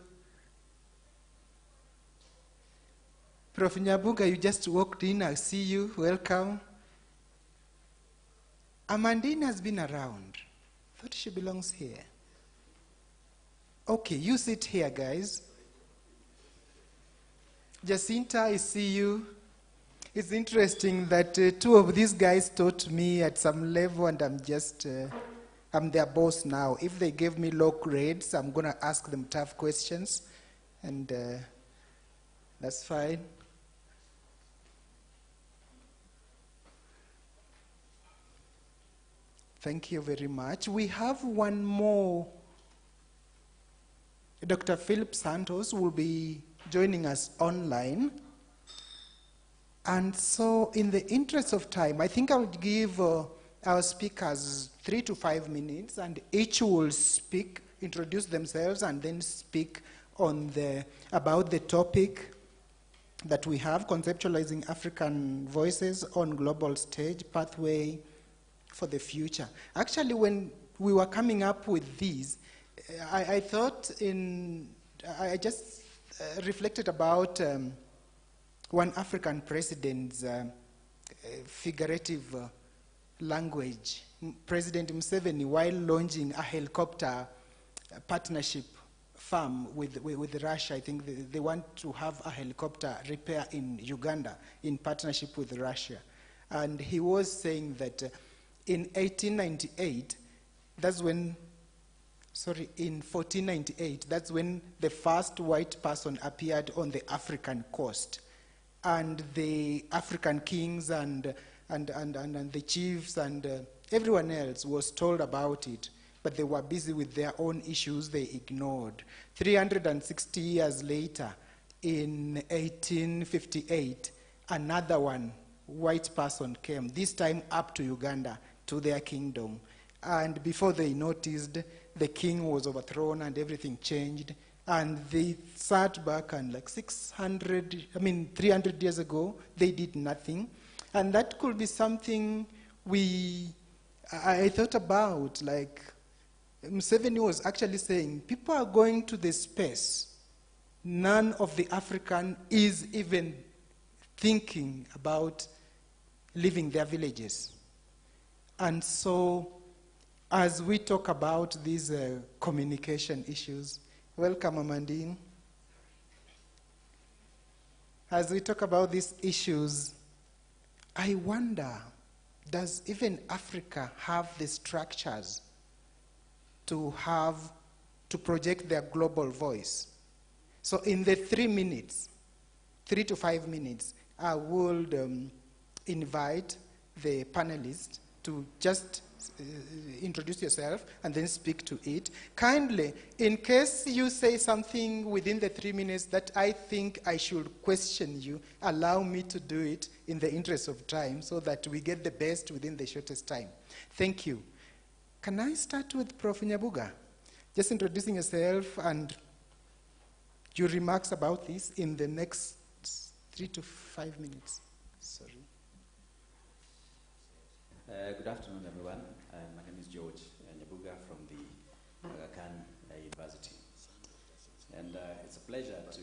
Prof. Nyabuga, you just walked in. I see you. Welcome. Amandine has been around. I thought she belongs here. Okay, you sit here, guys. Jacinta, I see you. It's interesting that two of these guys taught me at some level, and I'm their boss now. If they gave me low grades, I'm going to ask them tough questions, and that's fine. Thank you very much. We have one more. Dr. Philip Santos will be joining us online. And so, in the interest of time, I think I would give our speakers 3 to 5 minutes, and each will speak, introduce themselves, and then speak on about the topic that we have, Conceptualizing African Voices on Global Stage, Pathway for the Future. Actually, when we were coming up with these, I thought I just reflected about one African president's figurative language. President Museveni, while launching a helicopter partnership firm with Russia. I think they want to have a helicopter repair in Uganda in partnership with Russia. And he was saying that in 1898, that's when, sorry, in 1498, that's when the first white person appeared on the African coast. And the African kings and the chiefs and everyone else was told about it, but they were busy with their own issues they ignored. 360 years later, in 1858, another white person came, this time up to Uganda, to their kingdom. And before they noticed, the king was overthrown and everything changed. And they sat back and like 300 years ago, they did nothing. And that could be something I thought about, like Museveni was actually saying, people are going to the space. None of the African is even thinking about leaving their villages. And so, as we talk about these communication issues, welcome, Amandine. As we talk about these issues, I wonder, does even Africa have the structures to project their global voice? So in the 3 to 5 minutes, I would invite the panelists to just introduce yourself and then speak to it. Kindly, in case you say something within the 3 minutes that I think I should question you, allow me to do it in the interest of time so that we get the best within the shortest time. Thank you. Can I start with Prof. Nyabuga? Just introducing yourself and your remarks about this in the next 3 to 5 minutes. Sorry. Good afternoon, everyone. My name is George Nyabuga from the Aga Khan University. And it's a pleasure to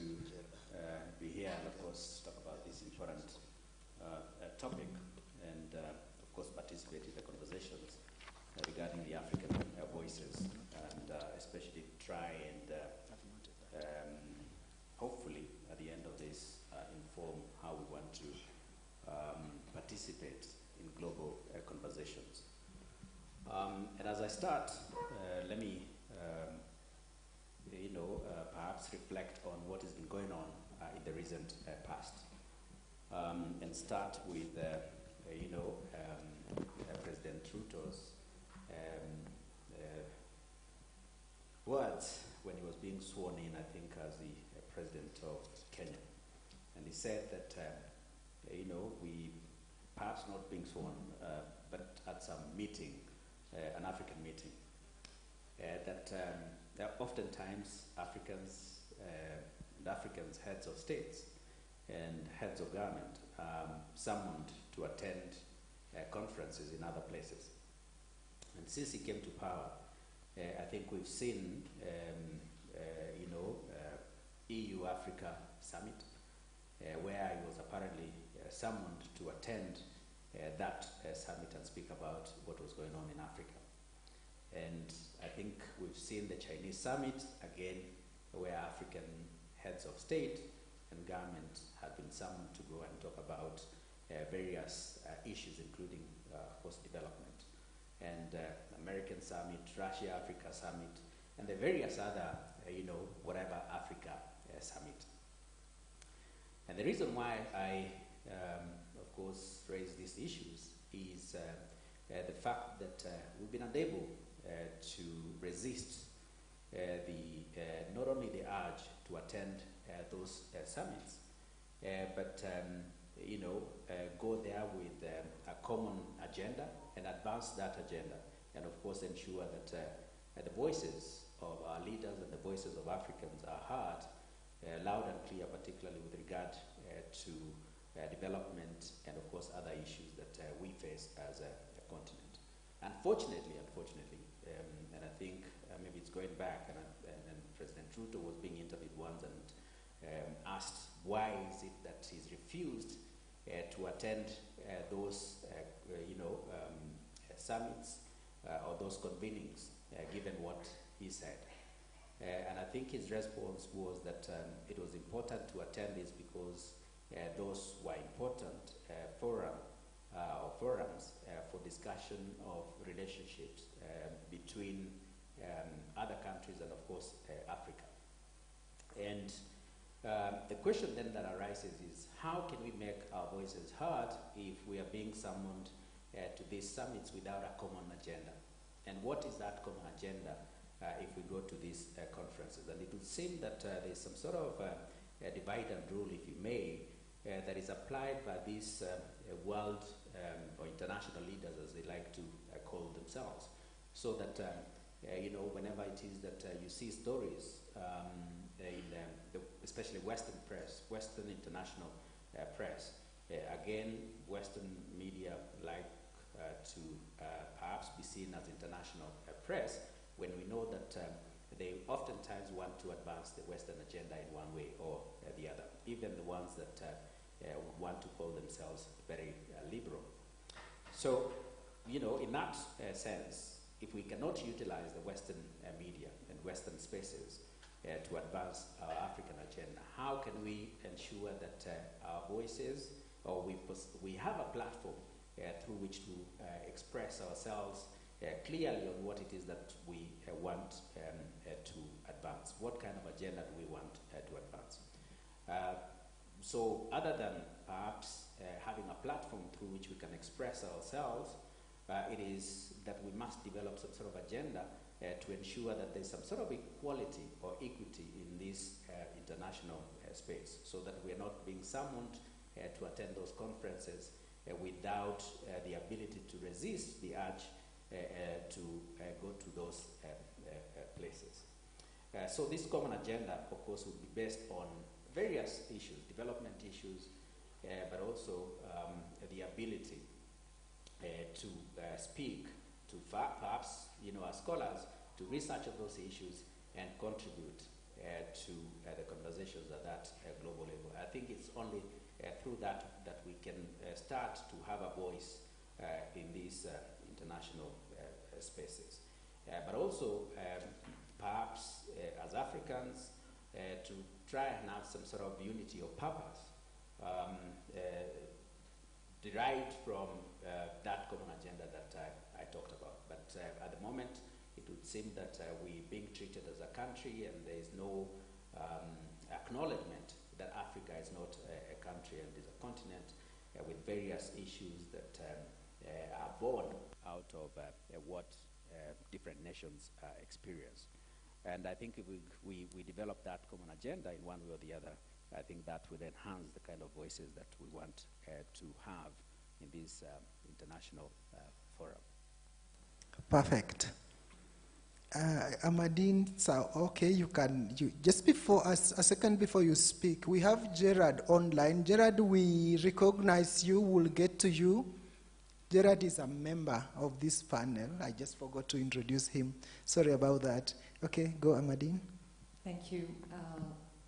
be here and, of course, talk about this important topic and, of course, participate in the conversations regarding the African voices and especially try and hopefully, at the end of this, inform how we want to participate in global conversations. And as I start, let me, perhaps reflect on what has been going on in the recent past, and start with, President Ruto's words when he was being sworn in, I think, as the president of Kenya. And he said that, we perhaps not being sworn, but at some meeting, an African meeting, that oftentimes Africans and Africans, heads of states and heads of government, summoned to attend conferences in other places. And since he came to power, I think we've seen, EU-Africa summit, where he was apparently summoned to attend that summit and speak about what was going on in Africa. And I think we've seen the Chinese summit, again, where African heads of state and government have been summoned to go and talk about various issues, including, of course, development. And American summit, Russia-Africa summit, and the various other, whatever Africa summit. And the reason why I, of course, raise these issues is the fact that we've been unable to resist not only the urge to attend those summits, but go there with a common agenda and advance that agenda, and of course ensure that the voices of our leaders and the voices of Africans are heard loud and clear, particularly with regard to development and of course other issues that we face as a continent. Unfortunately, and I think maybe it's going back, and President Ruto was being interviewed once and asked why is it that he's refused to attend those summits or those convenings, given what he said. And I think his response was that it was important to attend this because those were important forums for discussion of relationships between other countries and, of course, Africa. And the question then that arises is, how can we make our voices heard if we are being summoned to these summits without a common agenda? And what is that common agenda if we go to these conferences? And it would seem that there's some sort of divide and rule, if you may, that is applied by these world or international leaders, as they like to call themselves, so that you know, whenever it is that you see stories in especially Western press, Western international press, again, Western media like to perhaps be seen as international press, when we know that they oftentimes want to advance the Western agenda in one way or the other, even the ones that want to call themselves very liberal. So, you know, in that sense, if we cannot utilize the Western media and Western spaces to advance our African agenda, how can we ensure that our voices, or we have a platform through which to express ourselves clearly on what it is that we want to advance? What kind of agenda do we want to advance? So other than perhaps having a platform through which we can express ourselves, it is that we must develop some sort of agenda to ensure that there's some sort of equality or equity in this international space, so that we are not being summoned to attend those conferences without the ability to resist the urge to go to those places. So this common agenda, of course, would be based on various issues, development issues, but also the ability to speak to perhaps, you know, as scholars, to research of those issues and contribute to the conversations at that global level. I think it's only through that that we can start to have a voice in these international spaces. But also, perhaps as Africans, to try and have some sort of unity of purpose derived from that common agenda that I talked about. But at the moment, it would seem that we're being treated as a country, and there is no acknowledgement that Africa is not a country and is a continent with various issues that are born out of what different nations experience. And I think if we develop that common agenda in one way or the other, I think that will enhance the kind of voices that we want to have in this international forum. Perfect. Amadine, so okay, you just before a second before you speak, we have Gerard online. Gerard, we recognize you, we'll get to you. Gerard is a member of this panel. I just forgot to introduce him. Sorry about that. Okay, go Amadine. Thank you.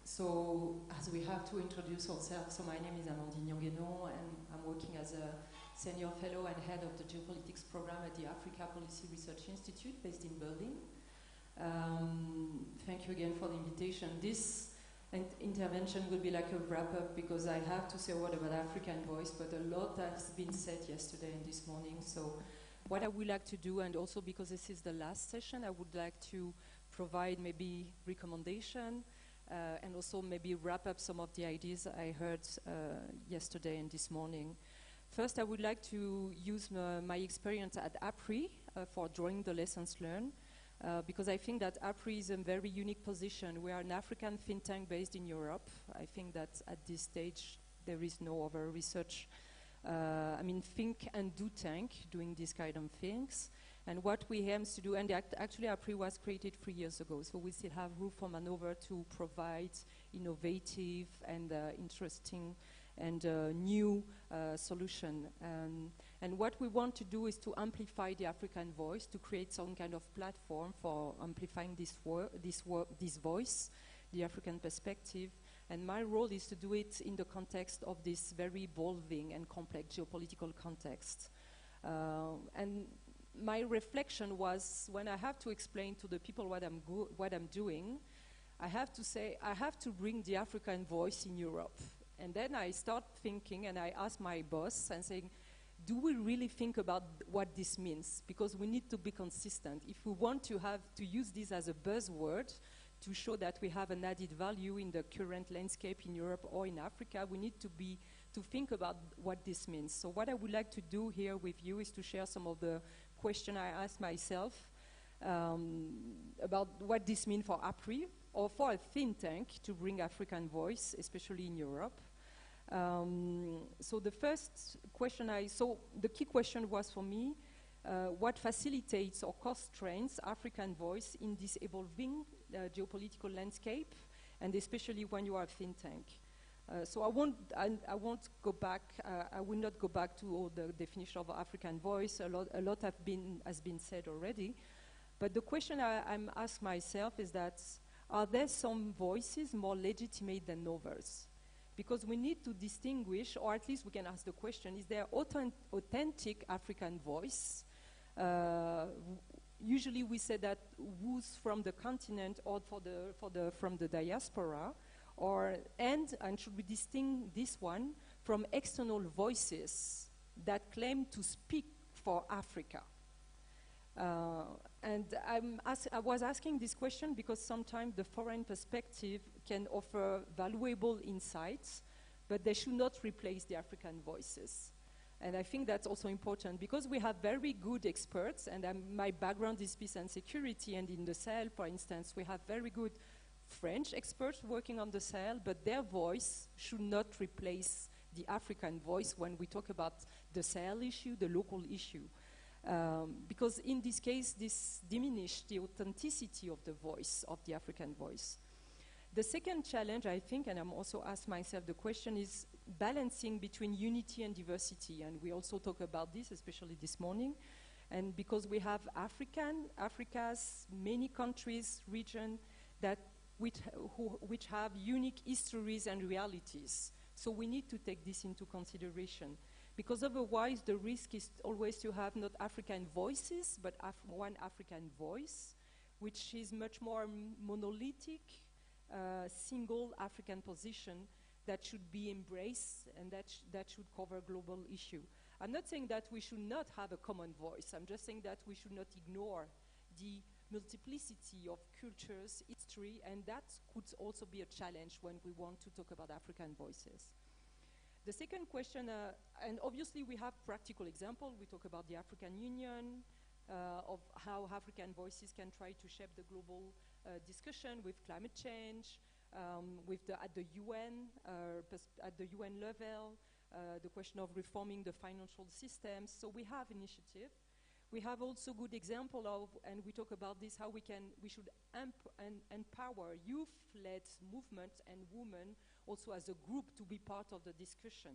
So as we have to introduce ourselves, so my name is Amandine Nyongeno, and I'm working as a senior fellow and head of the geopolitics program at the Africa Policy Research Institute based in Berlin. Thank you again for the invitation. This intervention will be like a wrap-up because I have to say a word about African voice, but a lot has been said yesterday and this morning. So what I would like to do, and also because this is the last session, I would like to provide maybe recommendation and also maybe wrap up some of the ideas I heard yesterday and this morning. First, I would like to use my experience at APRI for drawing the lessons learned. Because I think that APRI is in a very unique position. We are an African think tank based in Europe. I think that at this stage there is no other research, think and do tank doing these kind of things. And what we aim to do, and actually APRI was created 3 years ago, so we still have room for maneuver to provide innovative and interesting and new solution. And what we want to do is to amplify the African voice, to create some kind of platform for amplifying this voice, the African perspective. And my role is to do it in the context of this very evolving and complex geopolitical context. And my reflection was, when I have to explain to the people what I'm doing, I have to say, I have to bring the African voice in Europe. And then I start thinking, and I ask my boss and saying, do we really think about what this means? Because we need to be consistent. If we want to use this as a buzzword to show that we have an added value in the current landscape in Europe or in Africa, we need to think about what this means. So what I would like to do here with you is to share some of the questions I asked myself about what this means for APRI, or for a think tank to bring African voice, especially in Europe. So the first question the key question was for me, what facilitates or constrains African voice in this evolving geopolitical landscape, and especially when you are a think tank. So I won't go back, I will not go back to all the definition of African voice. A lot has been said already. But the question I'm asking myself is that, are there some voices more legitimate than others? Because we need to distinguish, or at least we can ask the question, is there authentic African voice? Usually we say that who's from the continent or from the diaspora, and should we distinguish this one from external voices that claim to speak for Africa? And I was asking this question because sometimes the foreign perspective can offer valuable insights, but they should not replace the African voices. And I think that's also important because we have very good experts, and my background is peace and security, and in the Sahel, for instance, we have very good French experts working on the Sahel, but their voice should not replace the African voice when we talk about the Sahel issue, the local issue. Because in this case, this diminished the authenticity of the voice, of the African voice. The second challenge, I think, and I'm also asking myself the question, is balancing between unity and diversity. And we also talk about this, especially this morning. And because we have Africa's many countries, region, which have unique histories and realities. So we need to take this into consideration. Because otherwise, the risk is always to have not African voices, but one African voice, which is much more monolithic, single African position that should be embraced and that should cover global issue. I'm not saying that we should not have a common voice. I'm just saying that we should not ignore the multiplicity of cultures, history, and that could also be a challenge when we want to talk about African voices. The second question, and obviously we have practical example. We talk about the African Union, of how African voices can try to shape the global discussion with climate change, at the UN level, the question of reforming the financial systems. So we have initiative. We have also good example of, and we talk about this, how we should empower youth-led movement and women also as a group to be part of the discussion.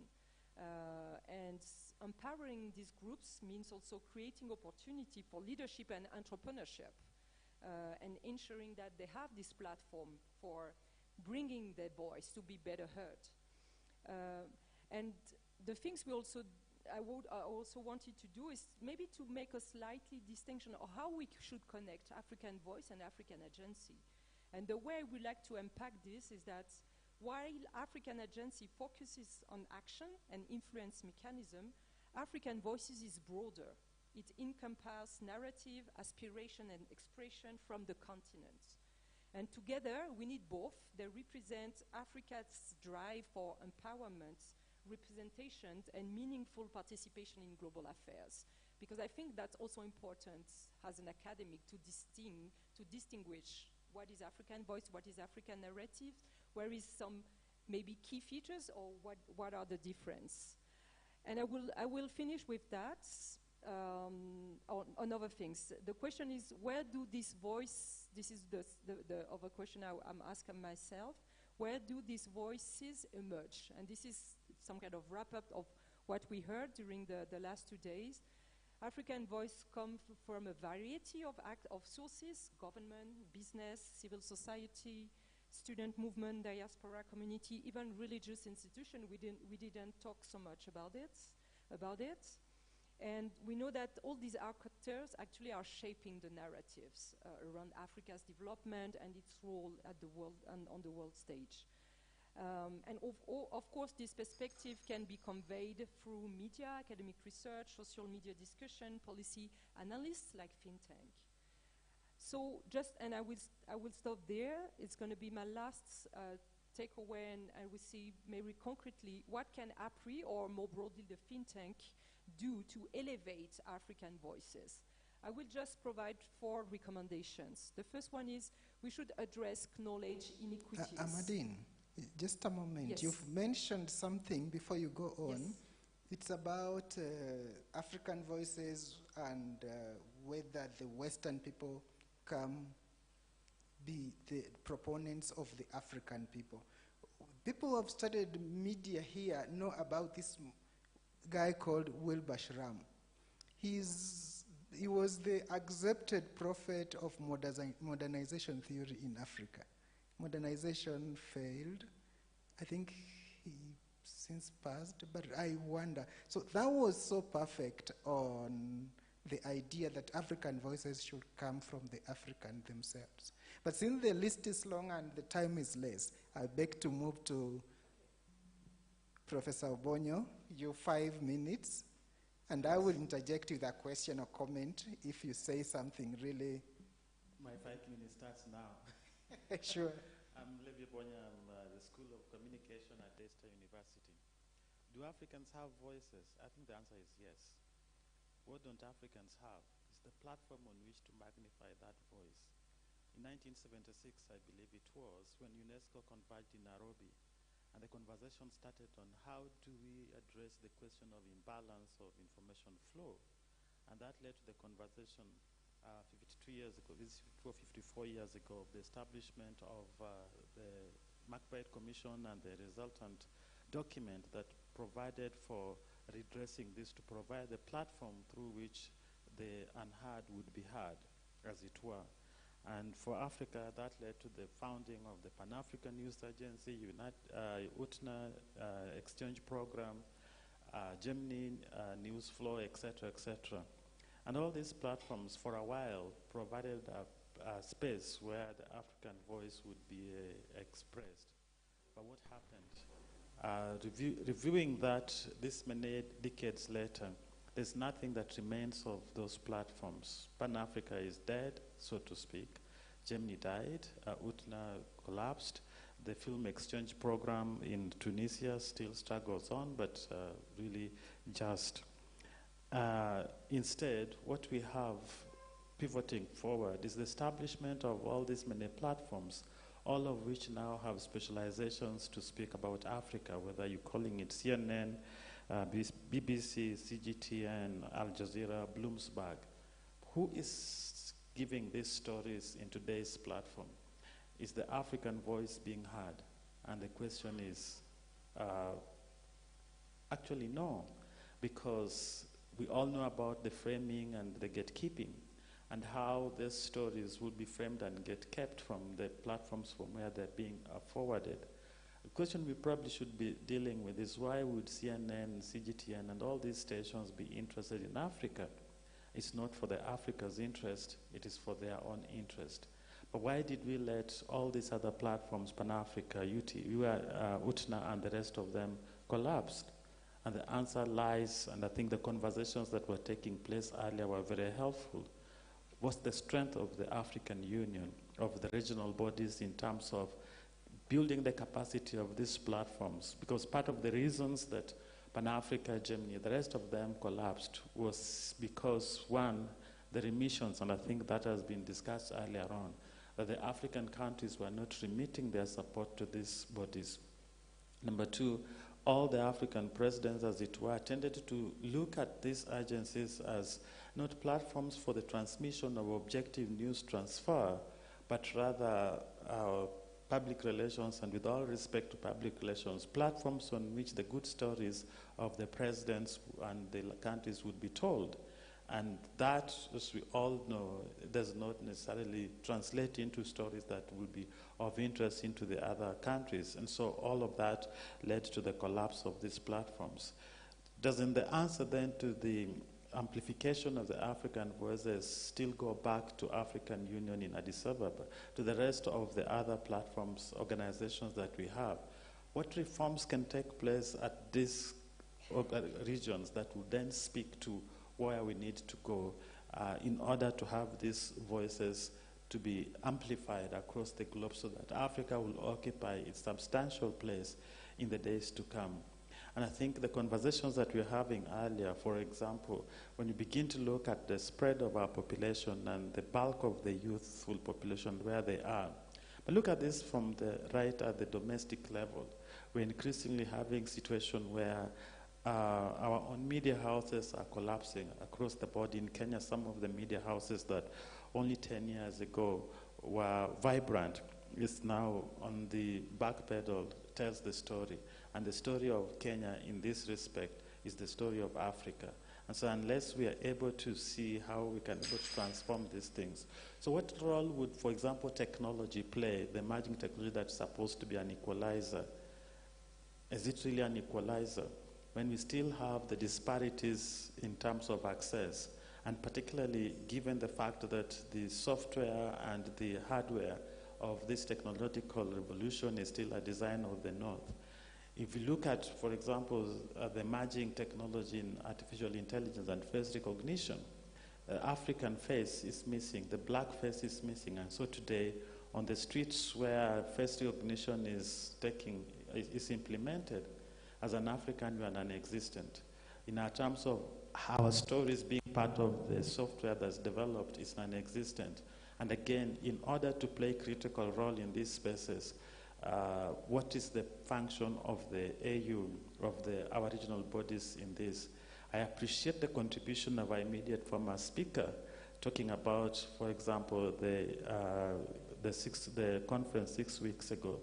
And empowering these groups means also creating opportunity for leadership and entrepreneurship, and ensuring that they have this platform for bringing their voice to be better heard. And the things I also wanted to do is maybe to make a slightly distinction of how we should connect African voice and African agency. And the way we like to impact this is that while African agency focuses on action and influence mechanism, African voices is broader. It encompasses narrative, aspiration, and expression from the continent. And together, we need both. They represent Africa's drive for empowerment, representation, and meaningful participation in global affairs. Because I think that's also important as an academic to distinguish what is African voice, what is African narrative, where is some maybe key features, or what are the difference. And I will finish with that on other things. The question is, where do this voice, this is the other question I'm asking myself, where do these voices emerge? And this is some kind of wrap-up of what we heard during the last 2 days. African voice come from a variety of sources: government, business, civil society, student movement, diaspora community, even religious institution. We didn't talk so much about it. And we know that all these actors actually are shaping the narratives around Africa's development and its role at the world and on the world stage. And of course, this perspective can be conveyed through media, academic research, social media discussion, policy analysts like think tank. So and I will stop there. It's going to be my last takeaway, and I will see maybe concretely what can APRI, or more broadly the think tank, do to elevate African voices. I will just provide 4 recommendations. The first one is we should address knowledge inequities. Amadine, just a moment. Yes. You've mentioned something before you go on. Yes. It's about African voices and whether the Western people can be the proponents of the African people. People who have studied media here know about this guy called Wilbur Schramm. He was the accepted prophet of modernization theory in Africa. Modernization failed. I think he since passed, but I wonder. So that was so perfect on the idea that African voices should come from the African themselves. But since the list is long and the time is less, I beg to move to Professor Obonyo, you 5 minutes, and I will interject with a question or comment if you say something really. My 5 minutes starts now. Sure. I'm Levi Obonyo, I'm the School of Communication at Leicester University. Do Africans have voices? I think the answer is yes. What don't Africans have is the platform on which to magnify that voice. In 1976, I believe it was, when UNESCO converged in Nairobi, and the conversation started on how do we address the question of imbalance of information flow. And that led to the conversation 54 years ago, of the establishment of the McBride Commission and the resultant document that provided for redressing this, to provide the platform through which the unheard would be heard, as it were. And for Africa, that led to the founding of the Pan-African Youth Agency, UTNA Exchange Program, Gemini News Flow, etc., etc. And all these platforms, for a while, provided a space where the African voice would be expressed. But what happened? Reviewing that this many decades later, there's nothing that remains of those platforms. Pan-Africa is dead, so to speak. Gemini died, UTNA collapsed. The film exchange program in Tunisia still struggles on, but really just. Instead, what we have pivoting forward is the establishment of all these many platforms, all of which now have specializations to speak about Africa, whether you're calling it CNN, BBC, CGTN, Al Jazeera, Bloomsburg. Who is giving these stories in today's platform? Is the African voice being heard? And the question is, actually no, because we all know about the framing and the gatekeeping, and how these stories will be framed and get kept from the platforms from where they're being forwarded. The question we probably should be dealing with is, why would CNN, CGTN, and all these stations be interested in Africa? It's not for the Africa's interest, it is for their own interest. But why did we let all these other platforms, Pan-Africa, UTNA, and the rest of them collapse? And the answer lies, and I think the conversations that were taking place earlier were very helpful, was the strength of the African Union, of the regional bodies in terms of building the capacity of these platforms. Because part of the reasons that Pan-Africa, Gemini, the rest of them collapsed was because, one, the remissions, and I think that has been discussed earlier on, that the African countries were not remitting their support to these bodies. Number two, all the African presidents, as it were, tended to look at these agencies as not platforms for the transmission of objective news transfer, but rather public relations, and with all respect to public relations, platforms on which the good stories of the presidents and the countries would be told. And that, as we all know, does not necessarily translate into stories that will be of interest into the other countries. And so all of that led to the collapse of these platforms. Doesn't the answer then to the amplification of the African voices still go back to African Union in Addis Ababa, to the rest of the other platforms, organizations that we have. What reforms can take place at these regions that would then speak to where we need to go in order to have these voices to be amplified across the globe so that Africa will occupy its substantial place in the days to come. And I think the conversations that we were having earlier, for example, when you begin to look at the spread of our population and the bulk of the youthful population, where they are, but look at this from the right at the domestic level. We're increasingly having a situation where our own media houses are collapsing across the board. In Kenya, some of the media houses that only 10 years ago were vibrant is now on the back pedal, tells the story. And the story of Kenya in this respect is the story of Africa. And so unless we are able to see how we can able to transform these things. So what role would, for example, technology play, the emerging technology that's supposed to be an equalizer? Is it really an equalizer when we still have the disparities in terms of access? And particularly given the fact that the software and the hardware of this technological revolution is still a design of the North. If you look at, for example, the emerging technology in artificial intelligence and face recognition, the African face is missing, the black face is missing, and so today on the streets where face recognition is implemented, as an African you are non-existent. In our terms of our stories being part of the software that's developed is non-existent. And again, in order to play a critical role in these spaces, what is the function of the AU, of our regional bodies in this? I appreciate the contribution of our immediate former speaker, talking about, for example, the conference 6 weeks ago.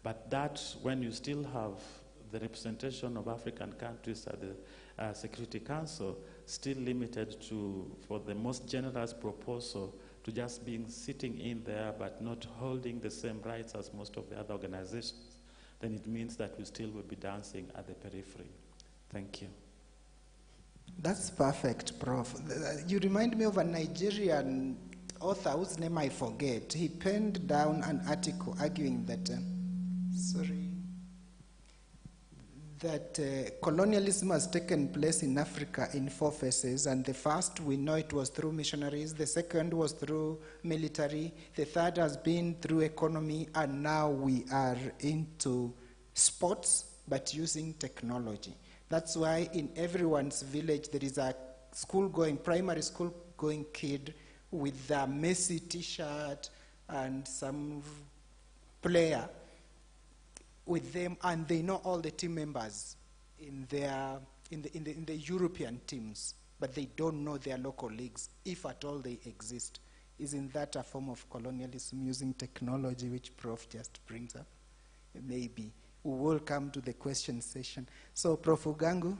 But that, when you still have the representation of African countries at the Security Council, still limited to, for the most generous proposal, to just being sitting in there but not holding the same rights as most of the other organizations, then it means that we still will be dancing at the periphery. Thank you. That's perfect, Prof. You remind me of a Nigerian author whose name I forget. He penned down an article arguing that, colonialism has taken place in Africa in 4 phases, and the first, we know it was through missionaries, the second was through military, the third has been through economy, and now we are into sports, but using technology. That's why in everyone's village there is a primary school going kid with a Messi t-shirt and some player with them, and they know all the team members in the European teams, but they don't know their local leagues, if at all they exist. Isn't that a form of colonialism using technology, which Prof just brings up? Maybe. We will come to the question session. So, Prof Ugangu,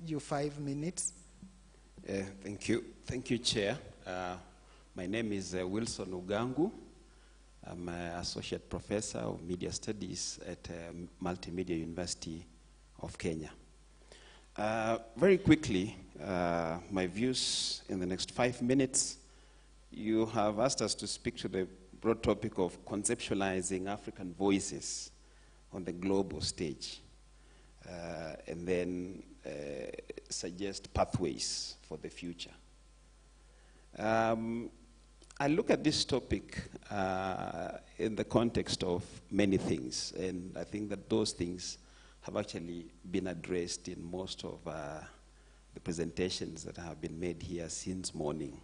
you 5 minutes. Thank you. Thank you, Chair. My name is Wilson Ugangu. I'm an associate professor of media studies at Multimedia University of Kenya. Very quickly, my views in the next 5 minutes. You have asked us to speak to the broad topic of conceptualizing African voices on the global stage, and then suggest pathways for the future. I look at this topic in the context of many things, and I think that those things have actually been addressed in most of the presentations that have been made here since morning.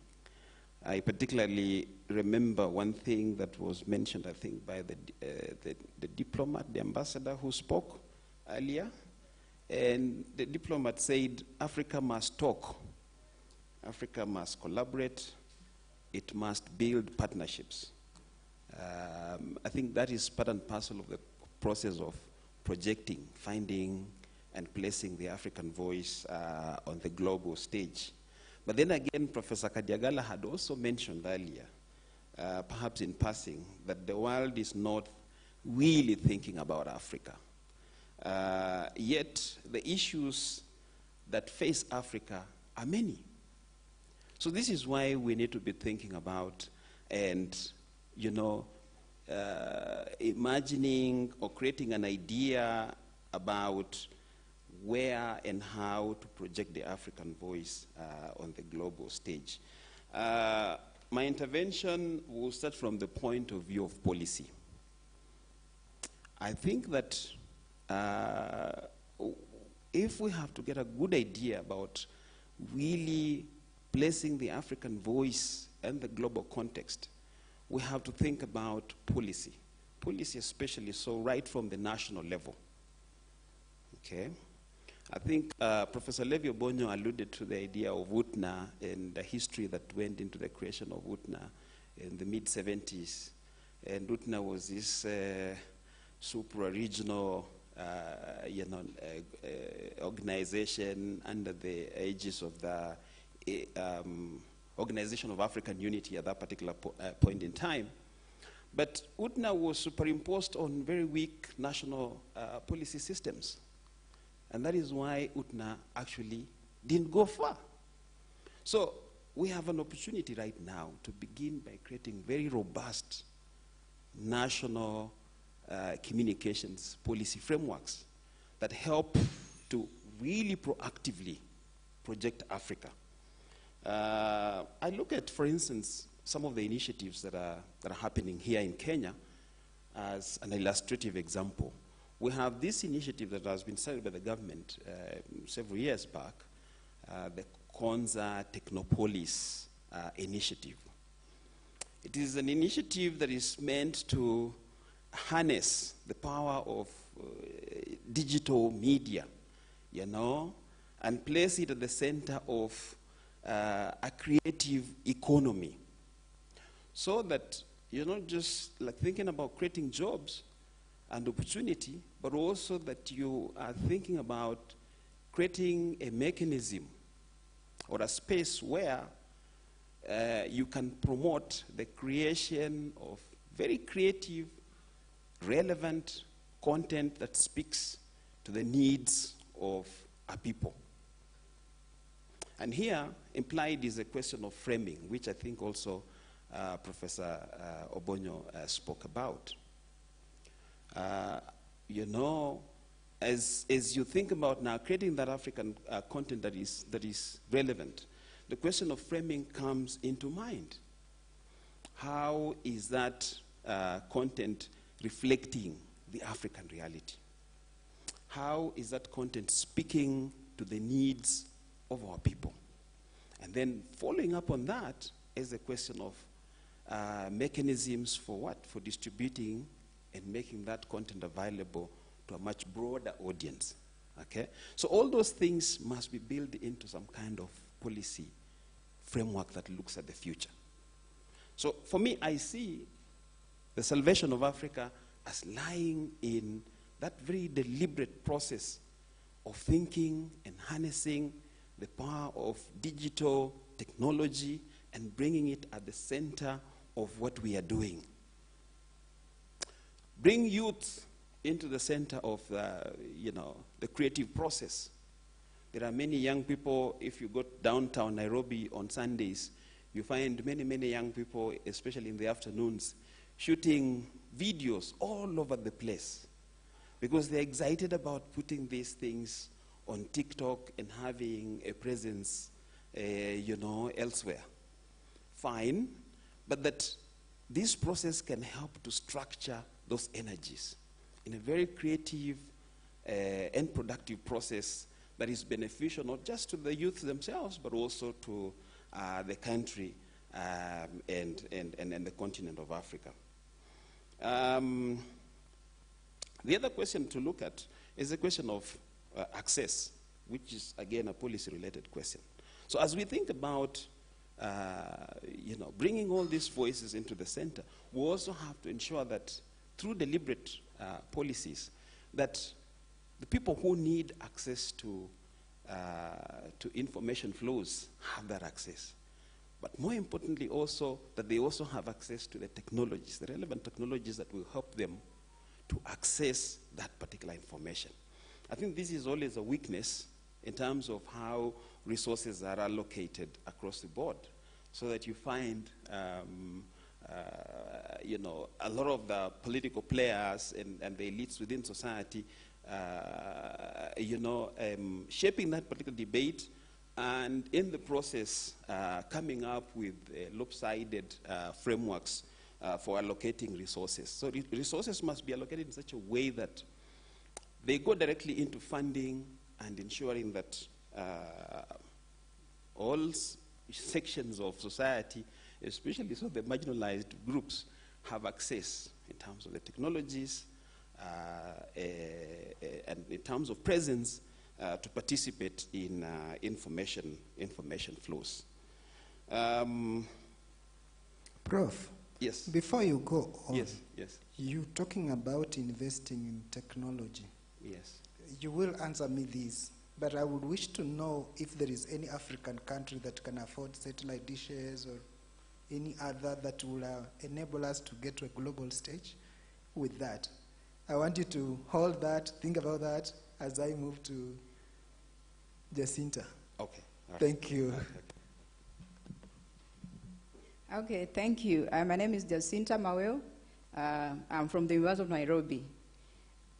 I particularly remember one thing that was mentioned, I think, by the diplomat, the ambassador who spoke earlier, and the diplomat said, Africa must talk, Africa must collaborate, it must build partnerships. I think that is part and parcel of the process of projecting, finding, and placing the African voice on the global stage. But then again, Professor Kadiagala had also mentioned earlier, perhaps in passing, that the world is not really thinking about Africa. Yet the issues that face Africa are many. So this is why we need to be thinking about and, you know, imagining or creating an idea about where and how to project the African voice on the global stage. My intervention will start from the point of view of policy. I think that if we have to get a good idea about really placing the African voice in the global context, we have to think about policy. Policy especially, so right from the national level. Okay? I think Professor Levi Obonyo alluded to the idea of UTNA and the history that went into the creation of UTNA in the mid-70s. And UTNA was this supra-regional organization under the aegis of the Organization of African Unity at that particular point in time. But UTNA was superimposed on very weak national policy systems. And that is why UTNA actually didn't go far. So we have an opportunity right now to begin by creating very robust national communications policy frameworks that help to really proactively project Africa. I look at, for instance, some of the initiatives that are happening here in Kenya as an illustrative example. We have this initiative that has been started by the government several years back, the Konza Technopolis initiative. It is an initiative that is meant to harness the power of digital media, you know, and place it at the center of a creative economy, so that you're not just like thinking about creating jobs and opportunity, but also that you are thinking about creating a mechanism or a space where you can promote the creation of very creative, relevant content that speaks to the needs of a people. And here, implied is a question of framing, which I think also Professor Obonyo spoke about. You know, as you think about now creating that African content that is relevant, the question of framing comes into mind. How is that content reflecting the African reality? How is that content speaking to the needs of our people? And then following up on that is a question of mechanisms for what? For distributing and making that content available to a much broader audience. Okay? So all those things must be built into some kind of policy framework that looks at the future. So for me, I see the salvation of Africa as lying in that very deliberate process of thinking and harnessing the power of digital technology and bringing it at the center of what we are doing. Bring youth into the center of the creative process. There are many young people. If you go downtown Nairobi on Sundays, you find many, many young people, especially in the afternoons, shooting videos all over the place because they're excited about putting these things on TikTok and having a presence, elsewhere. Fine, but that this process can help to structure those energies in a very creative and productive process that is beneficial not just to the youth themselves, but also to the country and the continent of Africa. The other question to look at is the question of access, which is, again, a policy-related question. So as we think about bringing all these voices into the center, we also have to ensure that through deliberate policies, that the people who need access to information flows have that access. But more importantly also, that they also have access to the technologies, the relevant technologies that will help them to access that particular information. I think this is always a weakness in terms of how resources are allocated across the board, so that you find you know, a lot of the political players and the elites within society, you know, shaping that political debate, and in the process coming up with lopsided frameworks for allocating resources. So resources must be allocated in such a way that they go directly into funding and ensuring that all sections of society, especially so the marginalized groups, have access in terms of the technologies and in terms of presence to participate in information flows. Prof. Yes. Before you go on, yes, yes. You're talking about investing in technology. Yes. You will answer me this, but I would wish to know if there is any African country that can afford satellite dishes or any other that will enable us to get to a global stage with that. I want you to hold that, think about that as I move to Jacinta. Okay. All right. Thank you. Okay, thank you. My name is Jacinta Maweo. I'm from the University of Nairobi.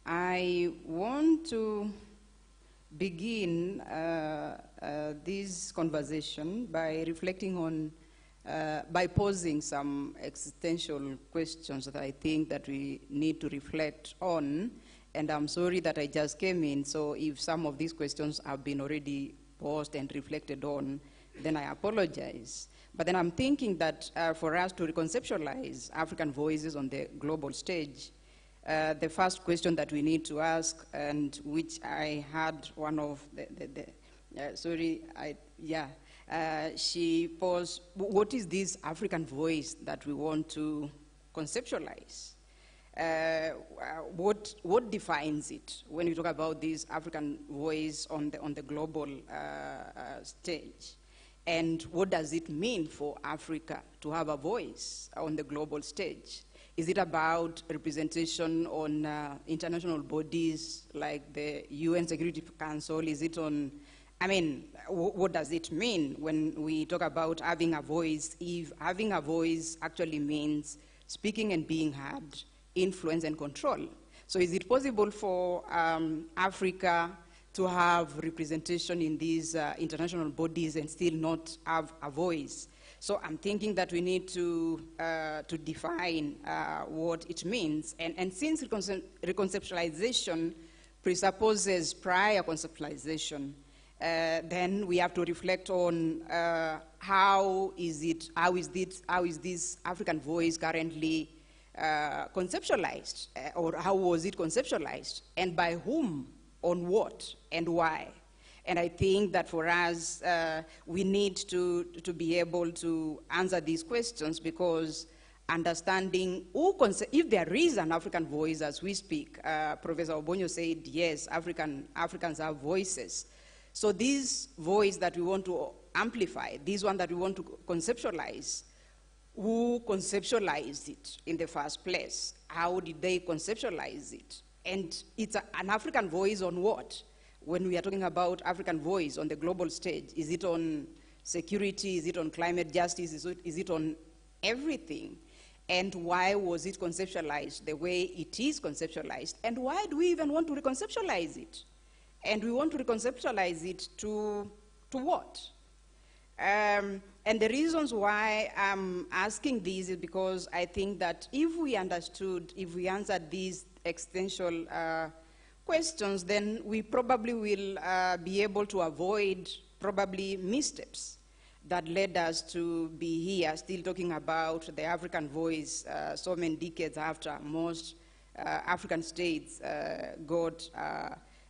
I want to begin this conversation by reflecting on, by posing some existential questions that I think that we need to reflect on. And I'm sorry that I just came in, so if some of these questions have been already posed and reflected on, then I apologize. But then I'm thinking that for us to reconceptualize African voices on the global stage, the first question that we need to ask, and which I had one of she posed, what is this African voice that we want to conceptualize? What defines it when we talk about this African voice on the global stage? And what does it mean for Africa to have a voice on the global stage? Is it about representation on international bodies like the UN Security Council? Is it on, I mean, what does it mean when we talk about having a voice, if having a voice actually means speaking and being heard, influence and control? So is it possible for Africa to have representation in these international bodies and still not have a voice? So I'm thinking that we need to define what it means. And since reconceptualization presupposes prior conceptualization, then we have to reflect on how is this African voice currently conceptualized, or how was it conceptualized, and by whom, on what, and why? And I think that for us, we need to be able to answer these questions, because understanding if there is an African voice as we speak, Professor Obonyo said, yes, Africans have voices. So this voice that we want to amplify, this one that we want to conceptualize, who conceptualized it in the first place? How did they conceptualize it? And it's an African voice on what? When we are talking about African voice on the global stage, is it on security? Is it on climate justice? Is it on everything? And why was it conceptualized the way it is conceptualized? And why do we even want to reconceptualize it? And we want to reconceptualize it to what? And the reasons why I'm asking these is because I think that if we answered these existential questions, then we probably will be able to avoid probably missteps that led us to be here still talking about the African voice so many decades after most African states got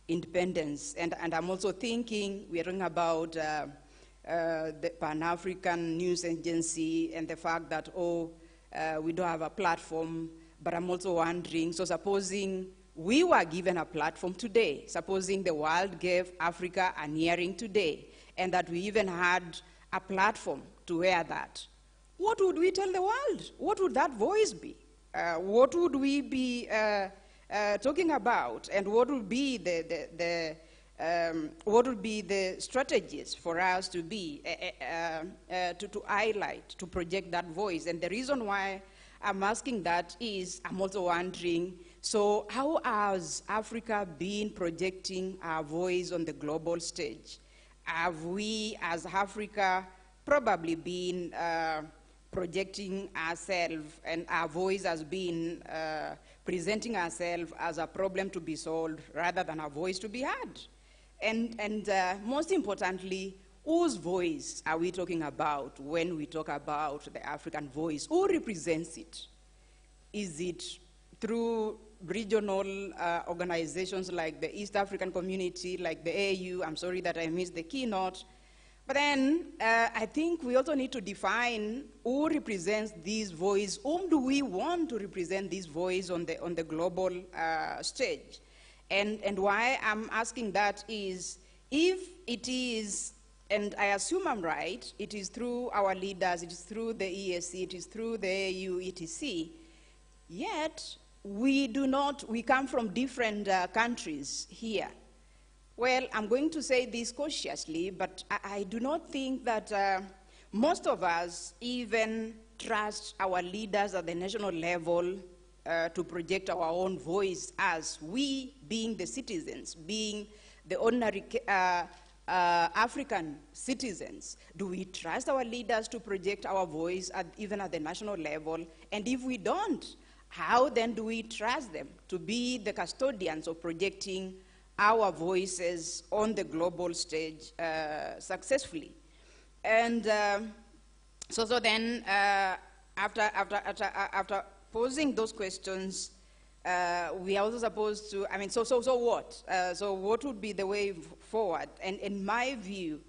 independence. And I'm also thinking we are talking about the Pan-African News Agency and the fact that, we don't have a platform, but I'm also wondering, so supposing we were given a platform today, supposing the world gave Africa an hearing today, and that we even had a platform to wear that, what would we tell the world? What would that voice be? What would we be talking about? And what would be the what would be the strategies for us to be, to highlight, to project that voice? And the reason why I'm asking that is I'm also wondering, so how has Africa been projecting our voice on the global stage? Have we, as Africa, probably been projecting ourselves, and our voice has been presenting ourselves as a problem to be solved rather than a voice to be heard? And most importantly, whose voice are we talking about when we talk about the African voice? Who represents it? Is it through regional organizations like the East African Community, like the AU? I'm sorry that I missed the keynote. But then I think we also need to define who represents this voice. Whom do we want to represent this voice on the global stage? And why I'm asking that is, if it is, and I assume I'm right, it is through our leaders, it is through the ESC, it is through the AU, etc., yet we come from different countries here. Well, I'm going to say this cautiously, but I do not think that most of us even trust our leaders at the national level to project our own voice, as we, being the citizens, being the ordinary African citizens. Do we trust our leaders to project our voice even at the national level? And if we don't, how then do we trust them to be the custodians of projecting our voices on the global stage successfully? And so then after posing those questions, we are also supposed to, I mean, so what? So what would be the way forward? And in my view,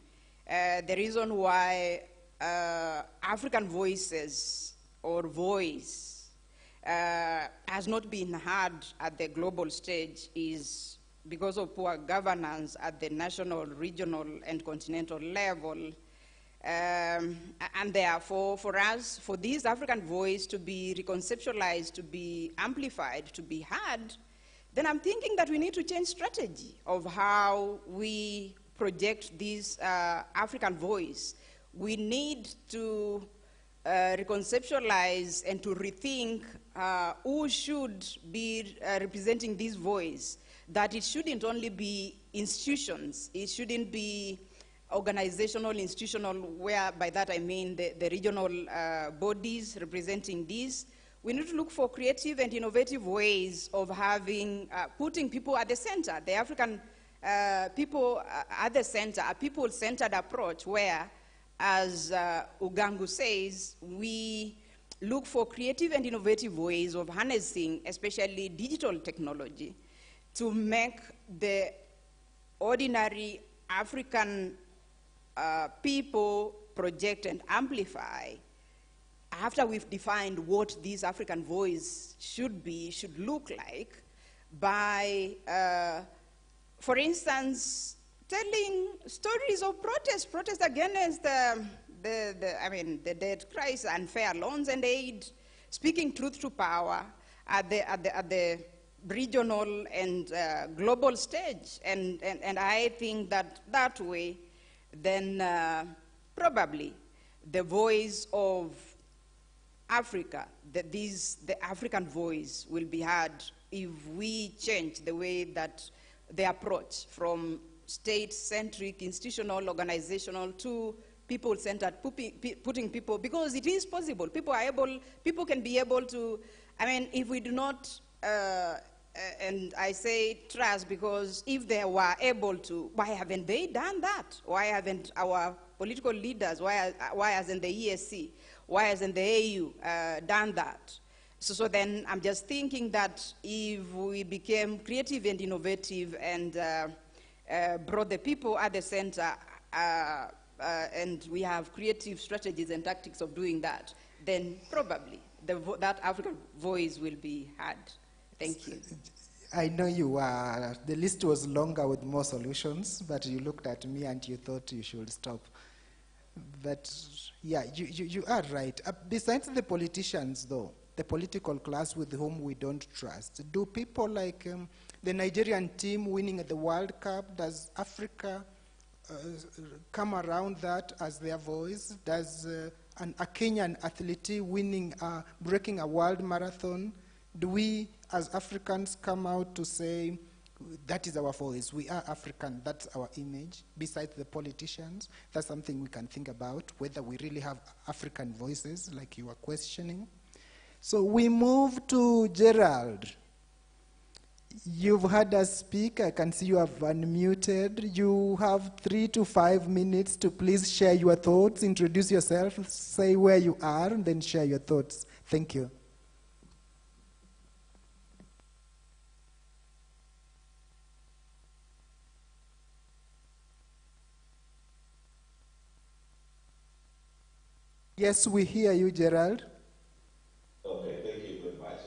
the reason why African voices or voice has not been heard at the global stage is because of poor governance at the national, regional, and continental level. And therefore, for us, for this African voice to be reconceptualized, to be amplified, to be heard, then I'm thinking that we need to change strategy of how we project this African voice. We need to reconceptualize and to rethink who should be representing this voice, that it shouldn't only be institutions, it shouldn't be organizational, institutional, where by that I mean the regional bodies representing this. We need to look for creative and innovative ways of having, putting people at the center, the African people at the center, a people-centered approach where, as Ugangu says, we look for creative and innovative ways of harnessing, especially digital technology, to make the ordinary African people project and amplify, after we've defined what this African voice should be, should look like, by, for instance, telling stories of protest against the debt crisis, unfair loans and aid, speaking truth to power at the regional and global stage. And I think that way, then probably the voice of Africa, the African voice will be heard if we change the way that the approach from state-centric, institutional, organizational to people-centered, putting people, because it is possible. People can be able to, I mean, if we do not, and I say trust because if they were able to, why haven't they done that? Why haven't our political leaders, why hasn't the ESC, why hasn't the AU done that? So then I'm just thinking that if we became creative and innovative and brought the people at the center, and we have creative strategies and tactics of doing that, then probably that African voice will be heard. Thank you. I know the list was longer with more solutions, but you looked at me and you thought you should stop. But yeah, you are right. Besides the politicians though, the political class with whom we don't trust? Do people like the Nigerian team winning at the World Cup, does Africa come around that as their voice? Does a Kenyan athlete winning, breaking a world marathon, do we as Africans come out to say, that is our voice, we are African, that's our image, besides the politicians? That's something we can think about, whether we really have African voices, like you were questioning. So we move to Gerald. You've had us speak. I can see you have unmuted. You have 3 to 5 minutes to please share your thoughts, introduce yourself, say where you are, and then share your thoughts. Thank you. Yes, we hear you, Gerald. Okay, thank you very much.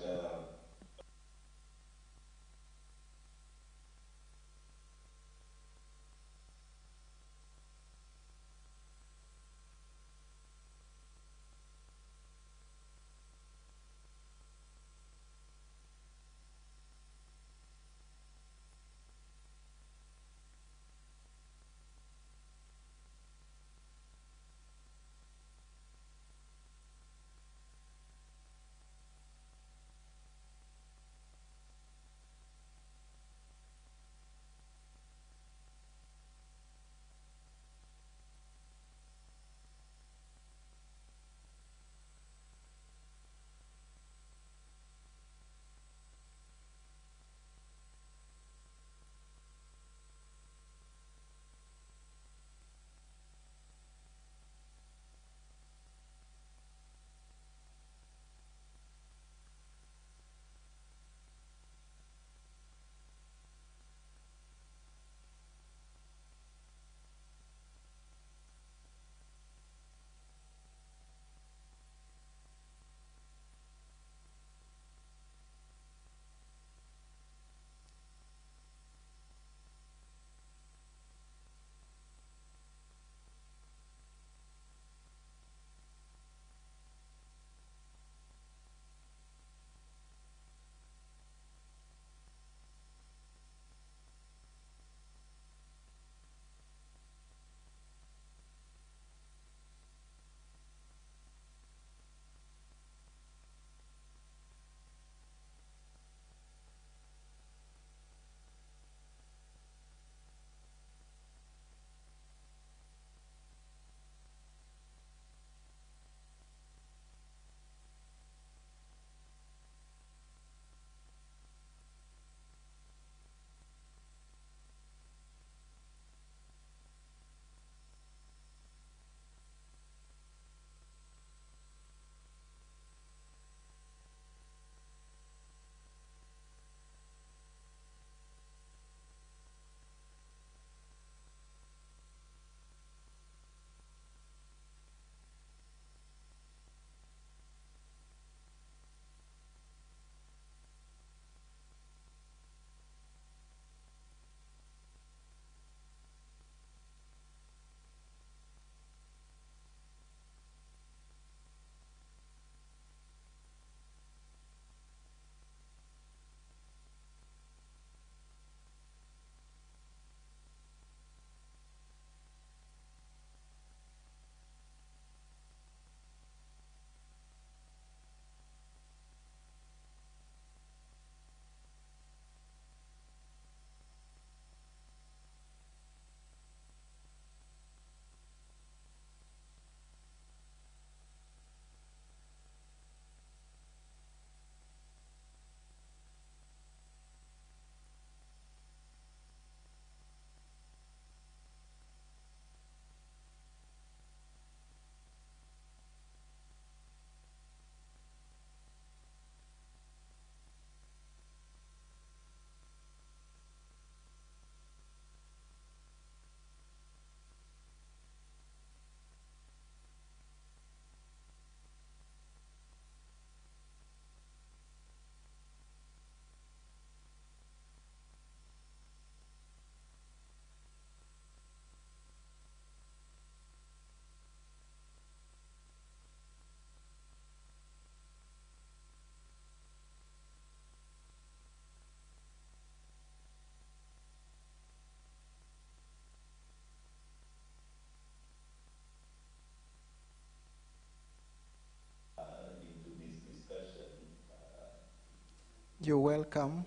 You're welcome.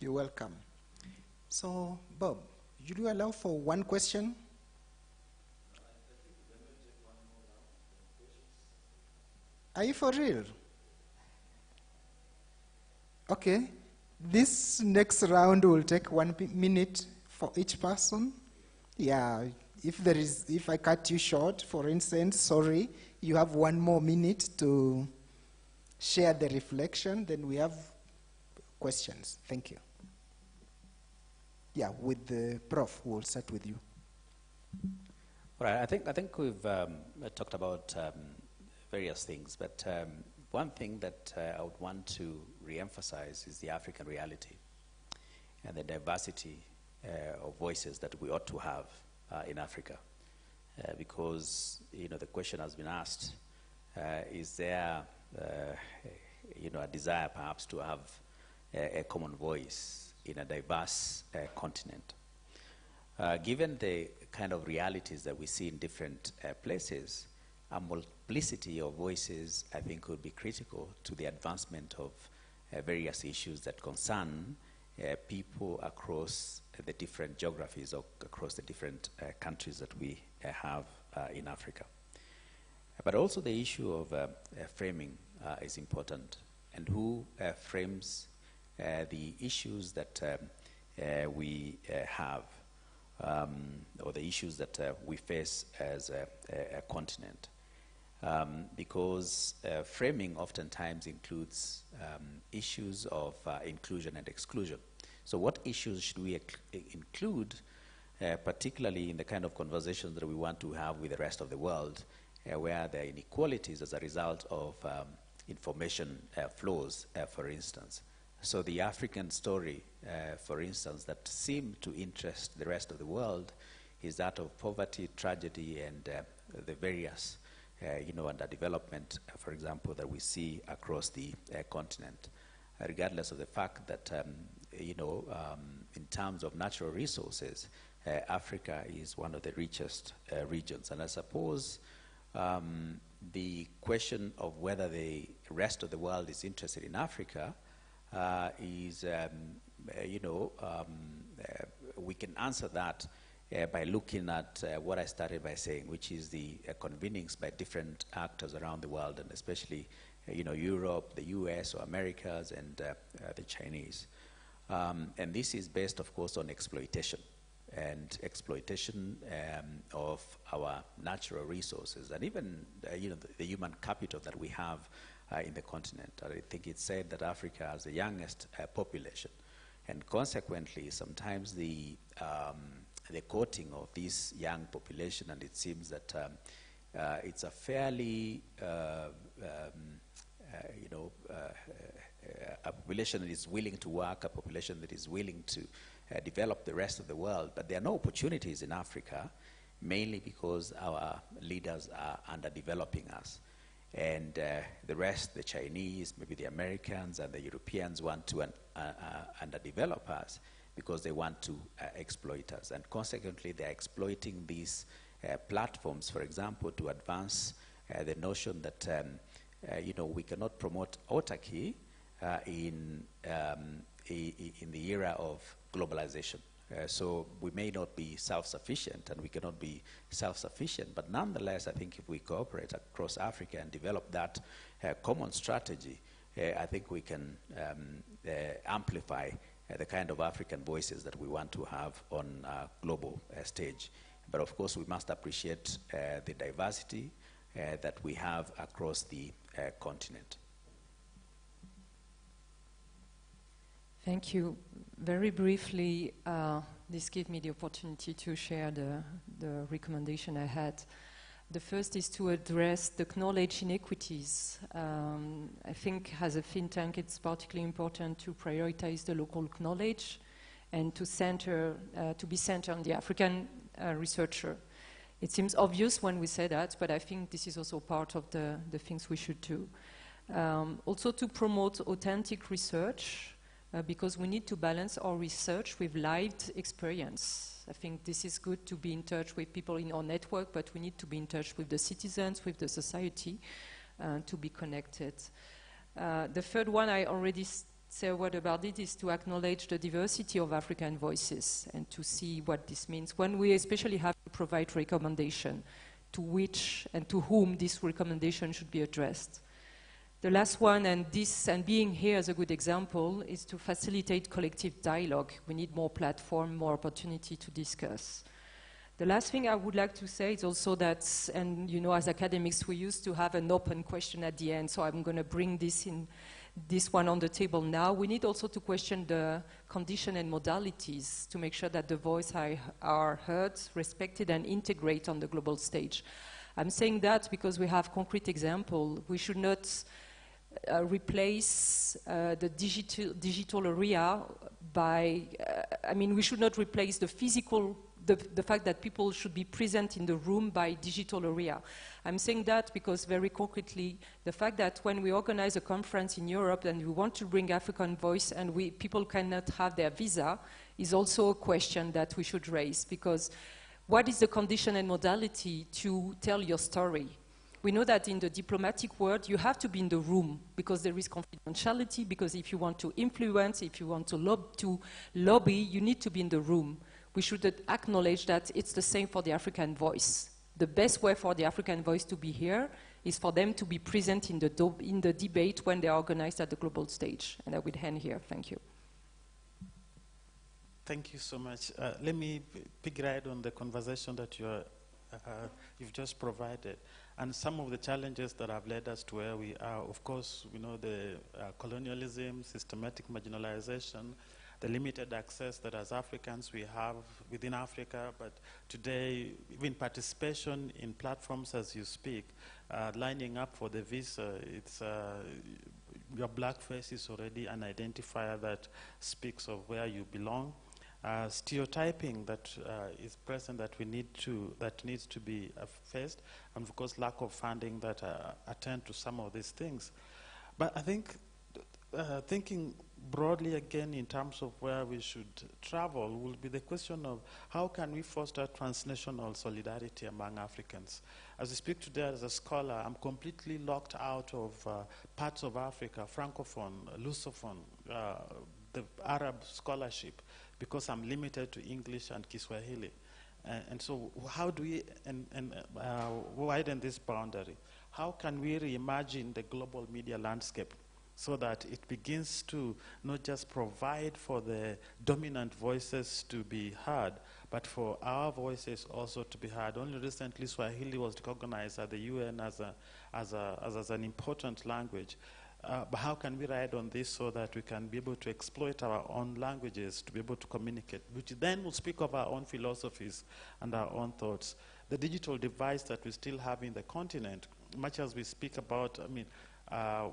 You're welcome. So, Bob, would you allow for one question? Are you for real? Okay. This next round will take 1 minute for each person. Yeah. If I cut you short, for instance, sorry, you have 1 more minute to share the reflection, then we have questions. Thank you. Yeah, with the Prof, we'll start with you. All right, I think we've talked about various things, but one thing that I would want to re-emphasize is the African reality and the diversity of voices that we ought to have in Africa. Because, the question has been asked, is there, a desire perhaps to have a common voice in a diverse continent? Given the kind of realities that we see in different places, a multiplicity of voices, I think, would be critical to the advancement of various issues that concern people across the different geographies or across the different countries that we have in Africa. But also the issue of framing is important, and who frames the issues that we have, or the issues that we face as a continent. Because framing oftentimes includes issues of inclusion and exclusion. So what issues should we include, particularly in the kind of conversations that we want to have with the rest of the world, where there are inequalities as a result of information flows, for instance. So the African story, for instance, that seemed to interest the rest of the world is that of poverty, tragedy, and the various underdevelopment, for example, that we see across the continent, regardless of the fact that, in terms of natural resources, Africa is one of the richest regions. And I suppose the question of whether the rest of the world is interested in Africa is, we can answer that by looking at what I started by saying, which is the convenings by different actors around the world, and especially, Europe, the US, or Americas, and the Chinese. And this is based, of course, on exploitation, and exploitation of our natural resources, and even, the human capital that we have in the continent. I think it's said that Africa has the youngest population, and consequently, sometimes the quoting of this young population, and it seems that it's a fairly, a population that is willing to work, a population that is willing to develop the rest of the world, but there are no opportunities in Africa, mainly because our leaders are underdeveloping us. And the rest, the Chinese, maybe the Americans and the Europeans, want to underdevelop us because they want to exploit us. And consequently, they're exploiting these platforms, for example, to advance the notion that, we cannot promote autarky in the era of globalization. So we may not be self-sufficient, and we cannot be self-sufficient, but nonetheless, I think if we cooperate across Africa and develop that common strategy, I think we can amplify the kind of African voices that we want to have on a global stage. But of course, we must appreciate the diversity that we have across the continent. Thank you. Very briefly, this gave me the opportunity to share the recommendation I had. The first is to address the knowledge inequities. I think as a think tank, it's particularly important to prioritize the local knowledge and to be centered on the African researcher. It seems obvious when we say that, but I think this is also part of the things we should do. Also to promote authentic research, because we need to balance our research with lived experience. I think this is good to be in touch with people in our network, but we need to be in touch with the citizens, with the society, to be connected. The third one I already say a word about it is to acknowledge the diversity of African voices and to see what this means when we especially have to provide recommendation to which and to whom this recommendation should be addressed. The last one, and being here as a good example, is to facilitate collective dialogue. We need more platform, more opportunity to discuss. The last thing I would like to say is also that, and you know, as academics, we used to have an open question at the end, so I'm going to bring this one on the table now. We need also to question the condition and modalities to make sure that the voice are heard, respected, and integrated on the global stage. I'm saying that because we have concrete example. We should not replace the digital area by, we should not replace the physical, the fact that people should be present in the room by digital area. I'm saying that because very concretely, the fact that when we organize a conference in Europe and we want to bring African voice and people cannot have their visa is also a question that we should raise, because what is the condition and modality to tell your story? We know that in the diplomatic world, you have to be in the room because there is confidentiality, because if you want to influence, if you want to lobby, you need to be in the room. We should acknowledge that it's the same for the African voice. The best way for the African voice to be here is for them to be present in the debate when they are organized at the global stage. And I would end here. Thank you. Thank you so much. Let me pick right on the conversation that you've just provided. And some of the challenges that have led us to where we are, of course, we know the colonialism, systematic marginalization, the limited access that as Africans we have within Africa, but today even participation in platforms as you speak, lining up for the visa, it's your black face is already an identifier that speaks of where you belong. Stereotyping that is present that needs to be faced, and of course lack of funding that attend to some of these things. But I think thinking broadly again in terms of where we should travel will be the question of how can we foster transnational solidarity among Africans. As I speak today as a scholar, I'm completely locked out of parts of Africa, Francophone, Lusophone, the Arab scholarship, because I'm limited to English and Kiswahili. And so how do we widen this boundary? How can we reimagine the global media landscape so that it begins to not just provide for the dominant voices to be heard, but for our voices also to be heard? Only recently, Swahili was recognized at the UN as an important language. But how can we ride on this so that we can be able to exploit our own languages to be able to communicate, which then will speak of our own philosophies and our own thoughts? The digital device that we still have in the continent, much as we speak about,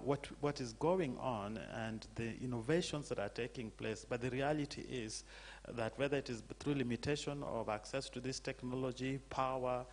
what is going on and the innovations that are taking place, but the reality is that whether it is through limitation of access to this technology, power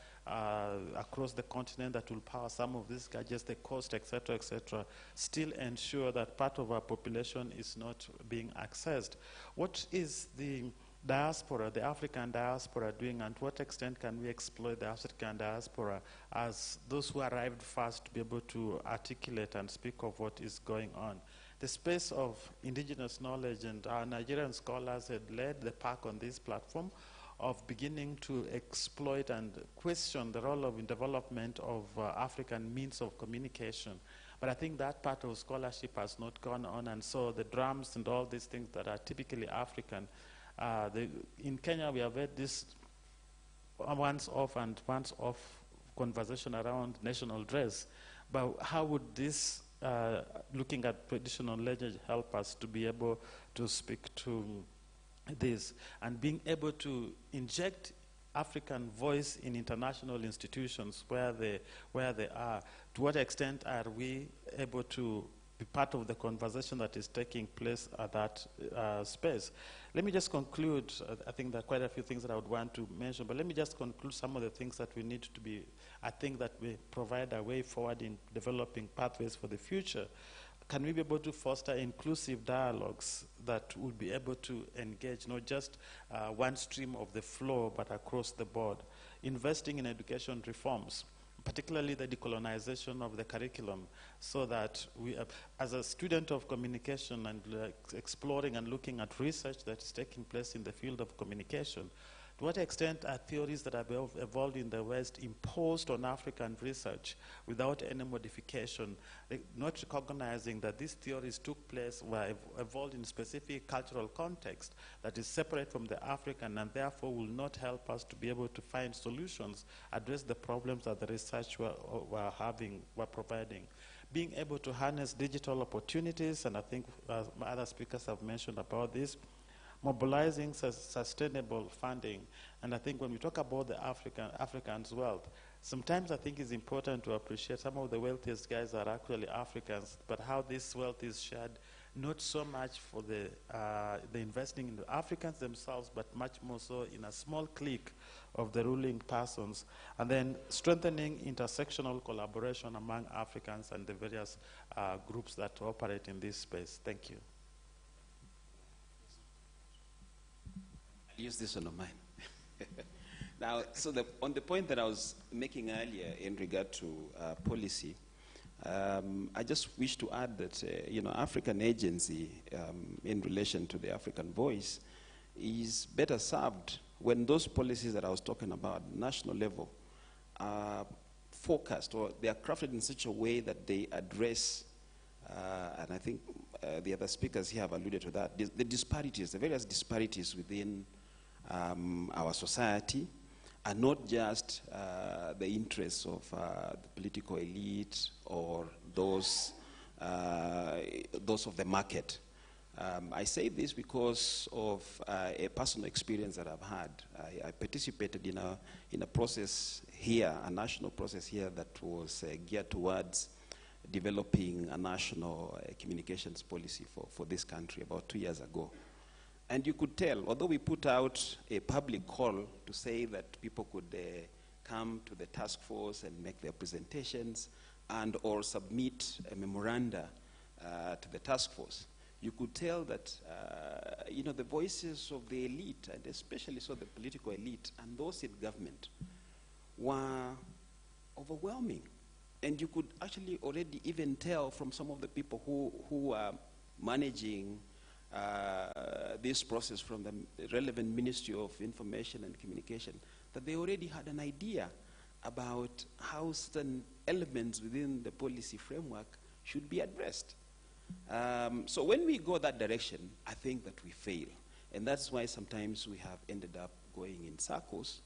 across the continent that will power some of these gadgets, the cost, etc., still ensure that part of our population is not being accessed. What is the diaspora, the African diaspora doing, and to what extent can we exploit the African diaspora as those who arrived first to be able to articulate and speak of what is going on? The space of indigenous knowledge, and our Nigerian scholars had led the pack on this platform of beginning to exploit and question the role of in development of African means of communication. But I think that part of scholarship has not gone on, and so the drums and all these things that are typically African, in Kenya we have had this once-off and once-off conversation around national dress, but how would this, looking at traditional language, help us to be able to speak to this and being able to inject African voice in international institutions where they are? To what extent are we able to be part of the conversation that is taking place at that space? Let me just conclude. I think there are quite a few things that I would want to mention, but let me just conclude some of the things that we need to be, I think that we provide a way forward in developing pathways for the future. Can we be able to foster inclusive dialogues that will be able to engage not just one stream of the flow, but across the board? Investing in education reforms. particularly the decolonization of the curriculum, so that we, as a student of communication and exploring and looking at research that is taking place in the field of communication, to what extent are theories that have evolved in the West imposed on African research without any modification, not recognizing that these theories took place, were evolved in specific cultural context that is separate from the African, and therefore will not help us to be able to find solutions, address the problems that the research were providing. Being able to harness digital opportunities, and I think other speakers have mentioned about this, mobilizing sustainable funding. And I think when we talk about the Africans' wealth, sometimes I think it's important to appreciate some of the wealthiest guys are actually Africans, but how this wealth is shared, not so much for the investing in the Africans themselves, but much more so in a small clique of the ruling persons, and then strengthening intersectional collaboration among Africans and the various groups that operate in this space. Thank you. Use this one of mine. Now, so on the point that I was making earlier in regard to policy, I just wish to add that African agency in relation to the African voice is better served when those policies that I was talking about, national level, are focused, or they are crafted in such a way that they address, and I think the other speakers here have alluded to that, the disparities, the various disparities within our society, and not just the interests of the political elite or those of the market. I say this because of a personal experience that I've had. I participated in a process here, a national process here that was geared towards developing a national communications policy for this country about 2 years ago. And you could tell, although we put out a public call to say that people could come to the task force and make their presentations and or submit a memoranda to the task force, you could tell that the voices of the elite, and especially so the political elite and those in government, were overwhelming. And you could actually already even tell from some of the people who are managing this process from the relevant Ministry of Information and Communication, that they already had an idea about how certain elements within the policy framework should be addressed. So when we go that direction, I think that we fail. And that's why sometimes we have ended up going in circles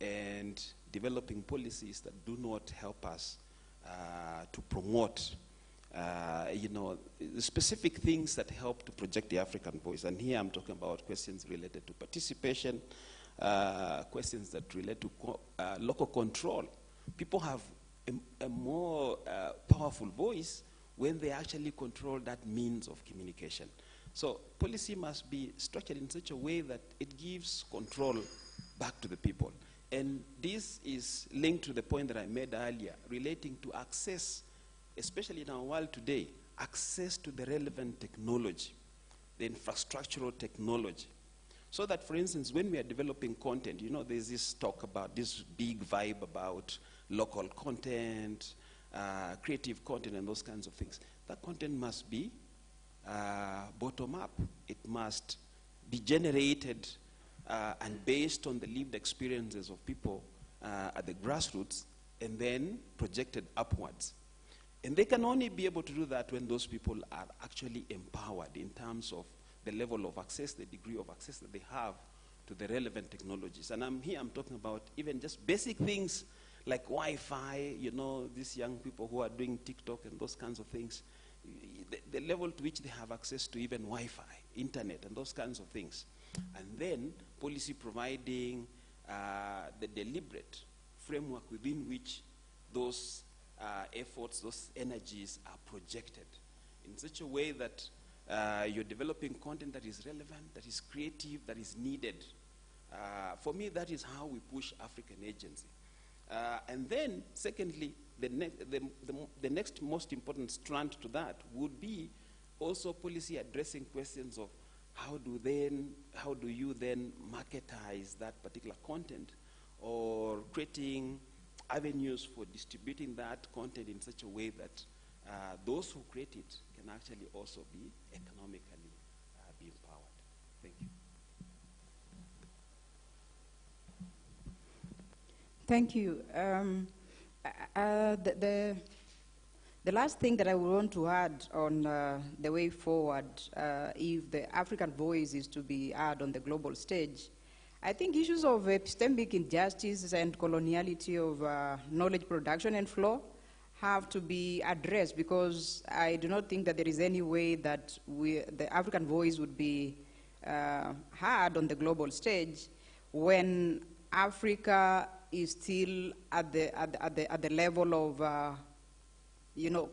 and developing policies that do not help us to promote specific things that help to project the African voice. And here I'm talking about questions related to participation, questions that relate to local control. People have a more powerful voice when they actually control that means of communication. So policy must be structured in such a way that it gives control back to the people. And this is linked to the point that I made earlier relating to access, especially in our world today, access to the relevant technology, the infrastructural technology. So that, for instance, when we are developing content, there's this talk about this big vibe about local content, creative content, and those kinds of things. That content must be bottom up. It must be generated and based on the lived experiences of people at the grassroots, and then projected upwards. And they can only be able to do that when those people are actually empowered in terms of the level of access, the degree of access that they have to the relevant technologies. And I'm talking about even just basic things like Wi-Fi, these young people who are doing TikTok and those kinds of things, the level to which they have access to even Wi-Fi, internet, and those kinds of things. And then policy providing the deliberate framework within which those efforts, those energies are projected in such a way that you're developing content that is relevant, that is creative, that is needed. For me, that is how we push African agency. And then, secondly, the next most important strand to that would be also policy addressing questions of how do you then marketize that particular content, or creating avenues for distributing that content in such a way that those who create it can actually also be economically be empowered. Thank you. Thank you. The last thing that I would want to add on the way forward, if the African voice is to be heard on the global stage, I think issues of epistemic injustice and coloniality of knowledge production and flow have to be addressed, because I do not think that there is any way that the African voice would be heard on the global stage when Africa is still at the level of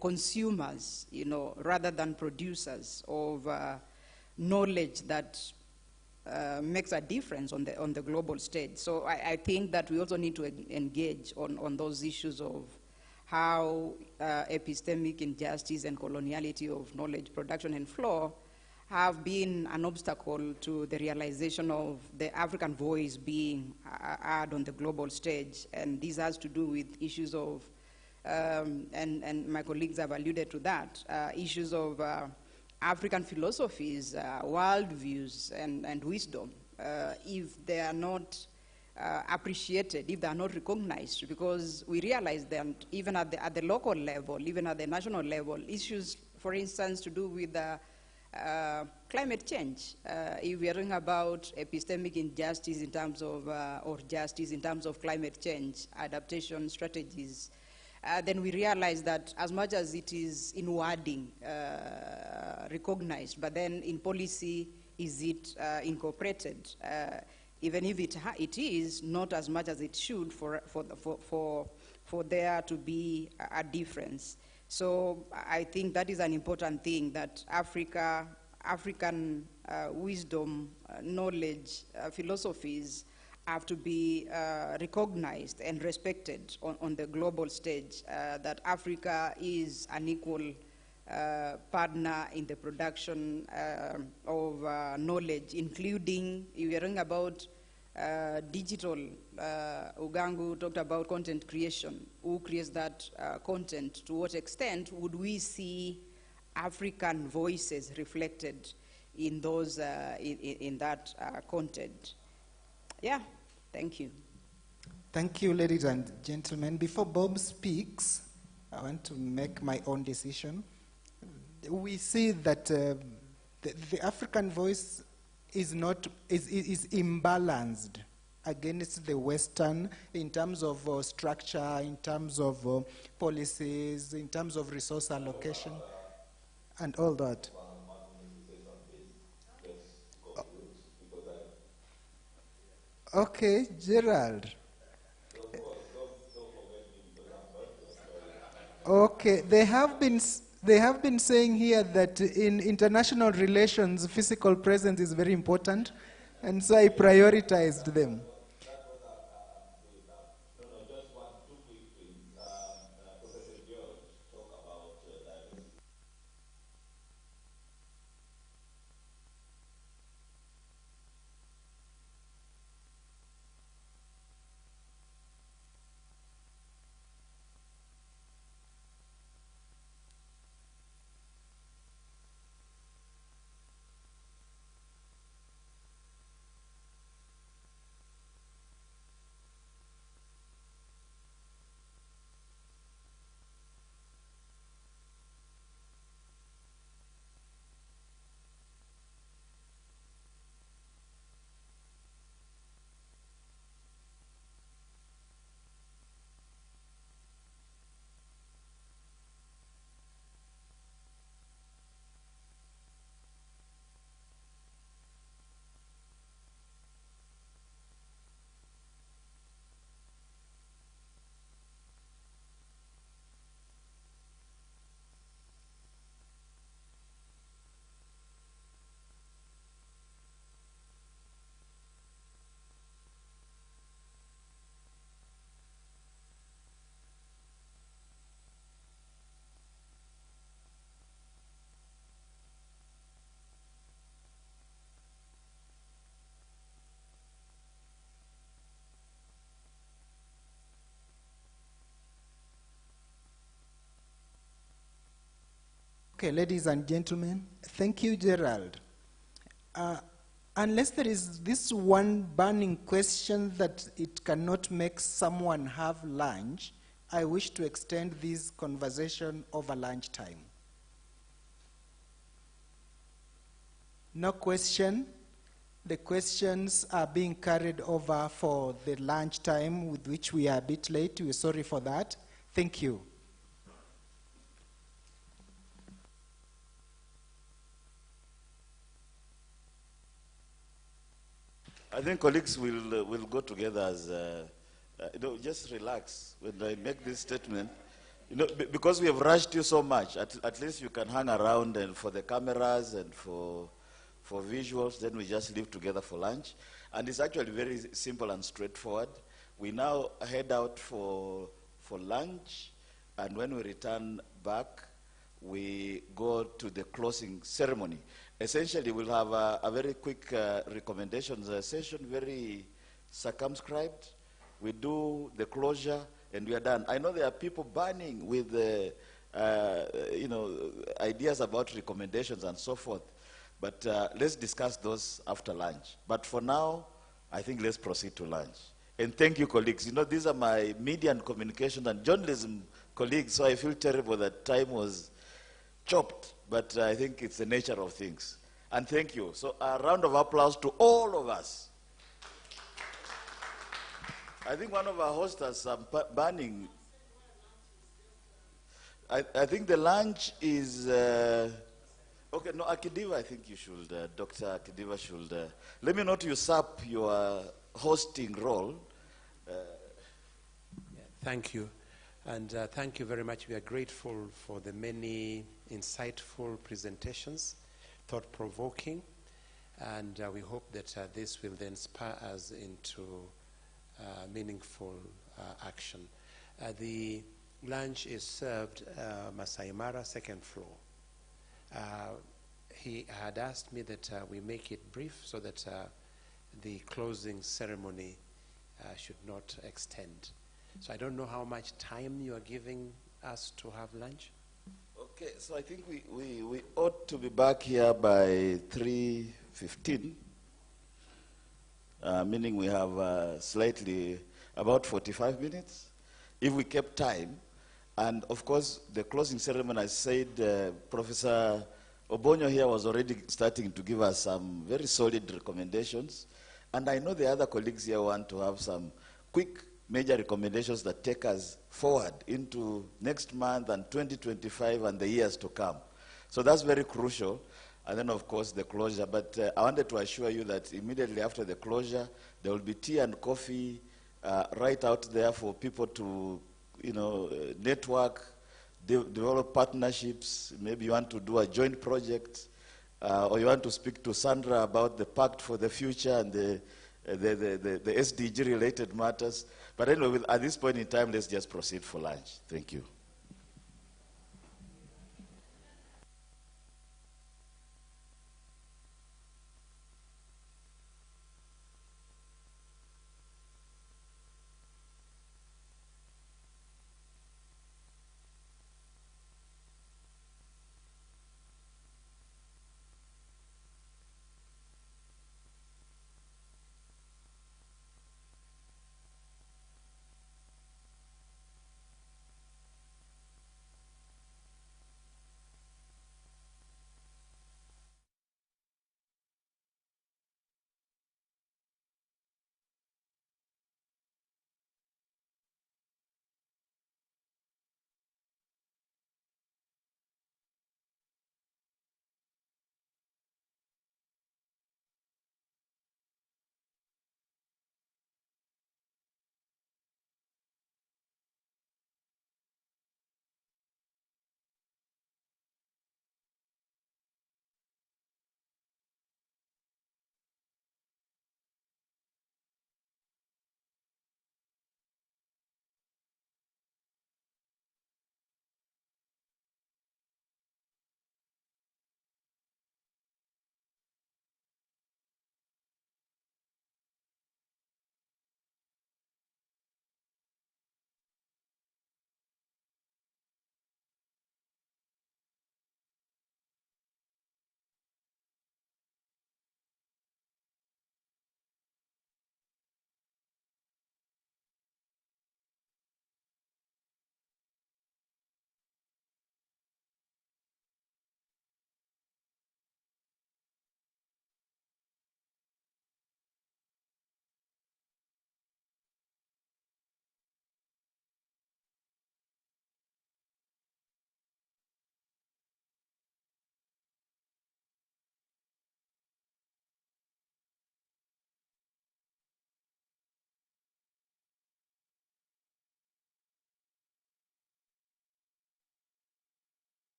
consumers, rather than producers of knowledge that makes a difference on the global stage. So I think that we also need to engage on those issues of how epistemic injustice and coloniality of knowledge production and flow have been an obstacle to the realization of the African voice being heard on the global stage. And this has to do with issues of, and my colleagues have alluded to that, issues of African philosophies, worldviews, and wisdom, if they are not appreciated, if they are not recognized, because we realize that even at the local level, even at the national level, issues, for instance, to do with climate change, if we are talking about epistemic injustice in terms of, or justice in terms of climate change, adaptation strategies, then we realize that as much as it is in wording recognized, but then in policy, is it incorporated? Even if it is, not as much as it should for there to be a difference. So I think that is an important thing, that African wisdom, knowledge, philosophies have to be recognized and respected on the global stage, that Africa is an equal partner in the production of knowledge, including, if you're talking about digital, Ugangu talked about content creation. Who creates that content? To what extent would we see African voices reflected in those in that content? Yeah, thank you. Thank you, ladies and gentlemen. Before Bob speaks, I want to make my own decision. We see that the African voice is imbalanced against the Western in terms of structure, in terms of policies, in terms of resource allocation, and all that. Okay, Gerald. Okay, they have been saying here that in international relations, physical presence is very important, and so I prioritized them. Okay, ladies and gentlemen, thank you, Gerald. Unless there is this one burning question that it cannot make someone have lunch, I wish to extend this conversation over lunchtime. No question. The questions are being carried over for the lunchtime, with which we are a bit late. We're sorry for that. Thank you. I think colleagues will go together as, just relax when I make this statement. Because we have rushed you so much, at least you can hang around and for the cameras and for visuals, then we just live together for lunch. And it's actually very simple and straightforward. We now head out for lunch, and when we return back, we go to the closing ceremony. Essentially, we'll have a very quick recommendations session, very circumscribed. We do the closure, and we are done. I know there are people burning with ideas about recommendations and so forth, but let's discuss those after lunch. But for now, I think let's proceed to lunch. And thank you, colleagues. These are my media and communication and journalism colleagues, so I feel terrible that time was chopped, but I think it's the nature of things. And thank you. So a round of applause to all of us. I think one of our hosts has some burning. I think the lunch is, okay, no, Akidiva, I think you should, Dr. Akidiva should, let me not usurp your hosting role. Thank you. And thank you very much. We are grateful for the many insightful presentations, thought-provoking, and we hope that this will then spur us into meaningful action. The lunch is served Masai Mara, second floor. He had asked me that we make it brief so that the closing ceremony should not extend. So I don't know how much time you are giving us to have lunch. Okay, so I think we ought to be back here by 3:15, meaning we have slightly about 45 minutes, if we kept time. And of course, the closing ceremony, I said, Professor Obonyo here was already starting to give us some very solid recommendations. And I know the other colleagues here want to have some quick major recommendations that take us forward into next month and 2025 and the years to come. So that's very crucial. And then, of course, the closure. But I wanted to assure you that immediately after the closure, there will be tea and coffee right out there for people to, network, develop partnerships. Maybe you want to do a joint project, or you want to speak to Sandra about the Pact for the Future and the SDG-related matters. But anyway, at this point in time, let's just proceed for lunch. Thank you.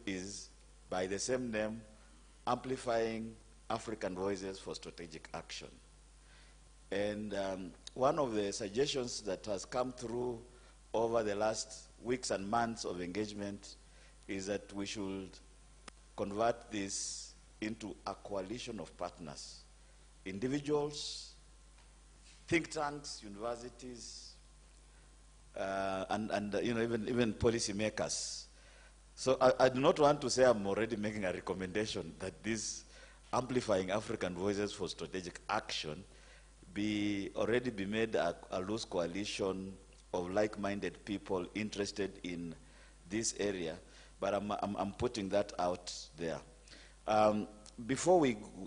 is, by the same name, Amplifying African Voices for Strategic Action. And one of the suggestions that has come through over the last weeks and months of engagement is that we should convert this into a coalition of partners, individuals, think tanks, universities, and even policymakers. So I do not want to say I'm already making a recommendation that this Amplifying African Voices for Strategic Action already be made a loose coalition of like-minded people interested in this area, but I'm putting that out there. Before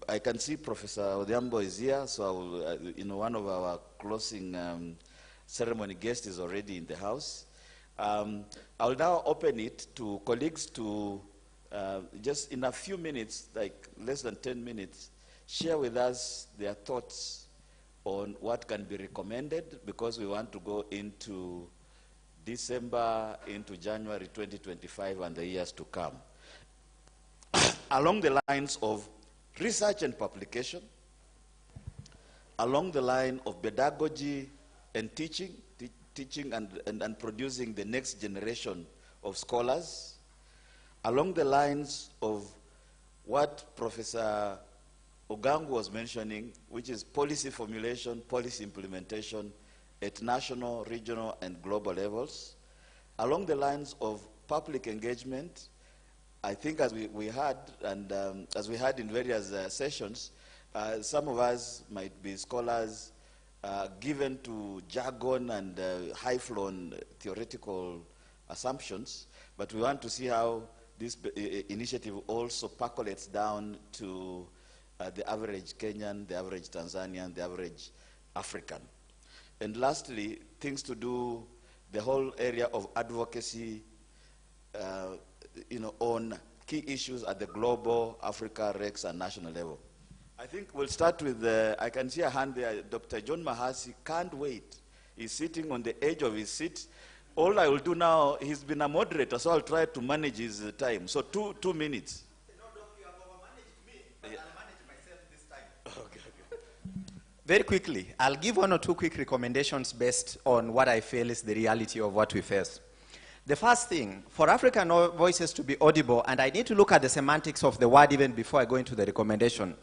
I can see Professor Odhiambo is here, so I will, one of our closing ceremony guests is already in the house. I'll now open it to colleagues to just in a few minutes, like less than 10 minutes, share with us their thoughts on what can be recommended, because we want to go into December, into January 2025 and the years to come. Along the lines of research and publication, along the line of pedagogy and teaching and producing the next generation of scholars, along the lines of what Professor Ogangu was mentioning, which is policy formulation, policy implementation at national, regional, and global levels, along the lines of public engagement. I think as we had, and as we had in various sessions, some of us might be scholars given to jargon and high-flown theoretical assumptions, but we want to see how this initiative also percolates down to the average Kenyan, the average Tanzanian, the average African. And lastly, things to do, the whole area of advocacy, on key issues at the global, Africa, Rex, and national level. I think we'll start with, I can see a hand there, Dr. John Mahasi can't wait. He's sitting on the edge of his seat. All I will do now, he's been a moderator, so I'll try to manage his time. So 2 minutes. No, Doc, you have overmanaged me, but I'll manage myself this time. Okay. Very quickly, I'll give 1 or 2 quick recommendations based on what I feel is the reality of what we face. The first thing, for African voices to be audible, and I need to look at the semantics of the word even before I go into the recommendation.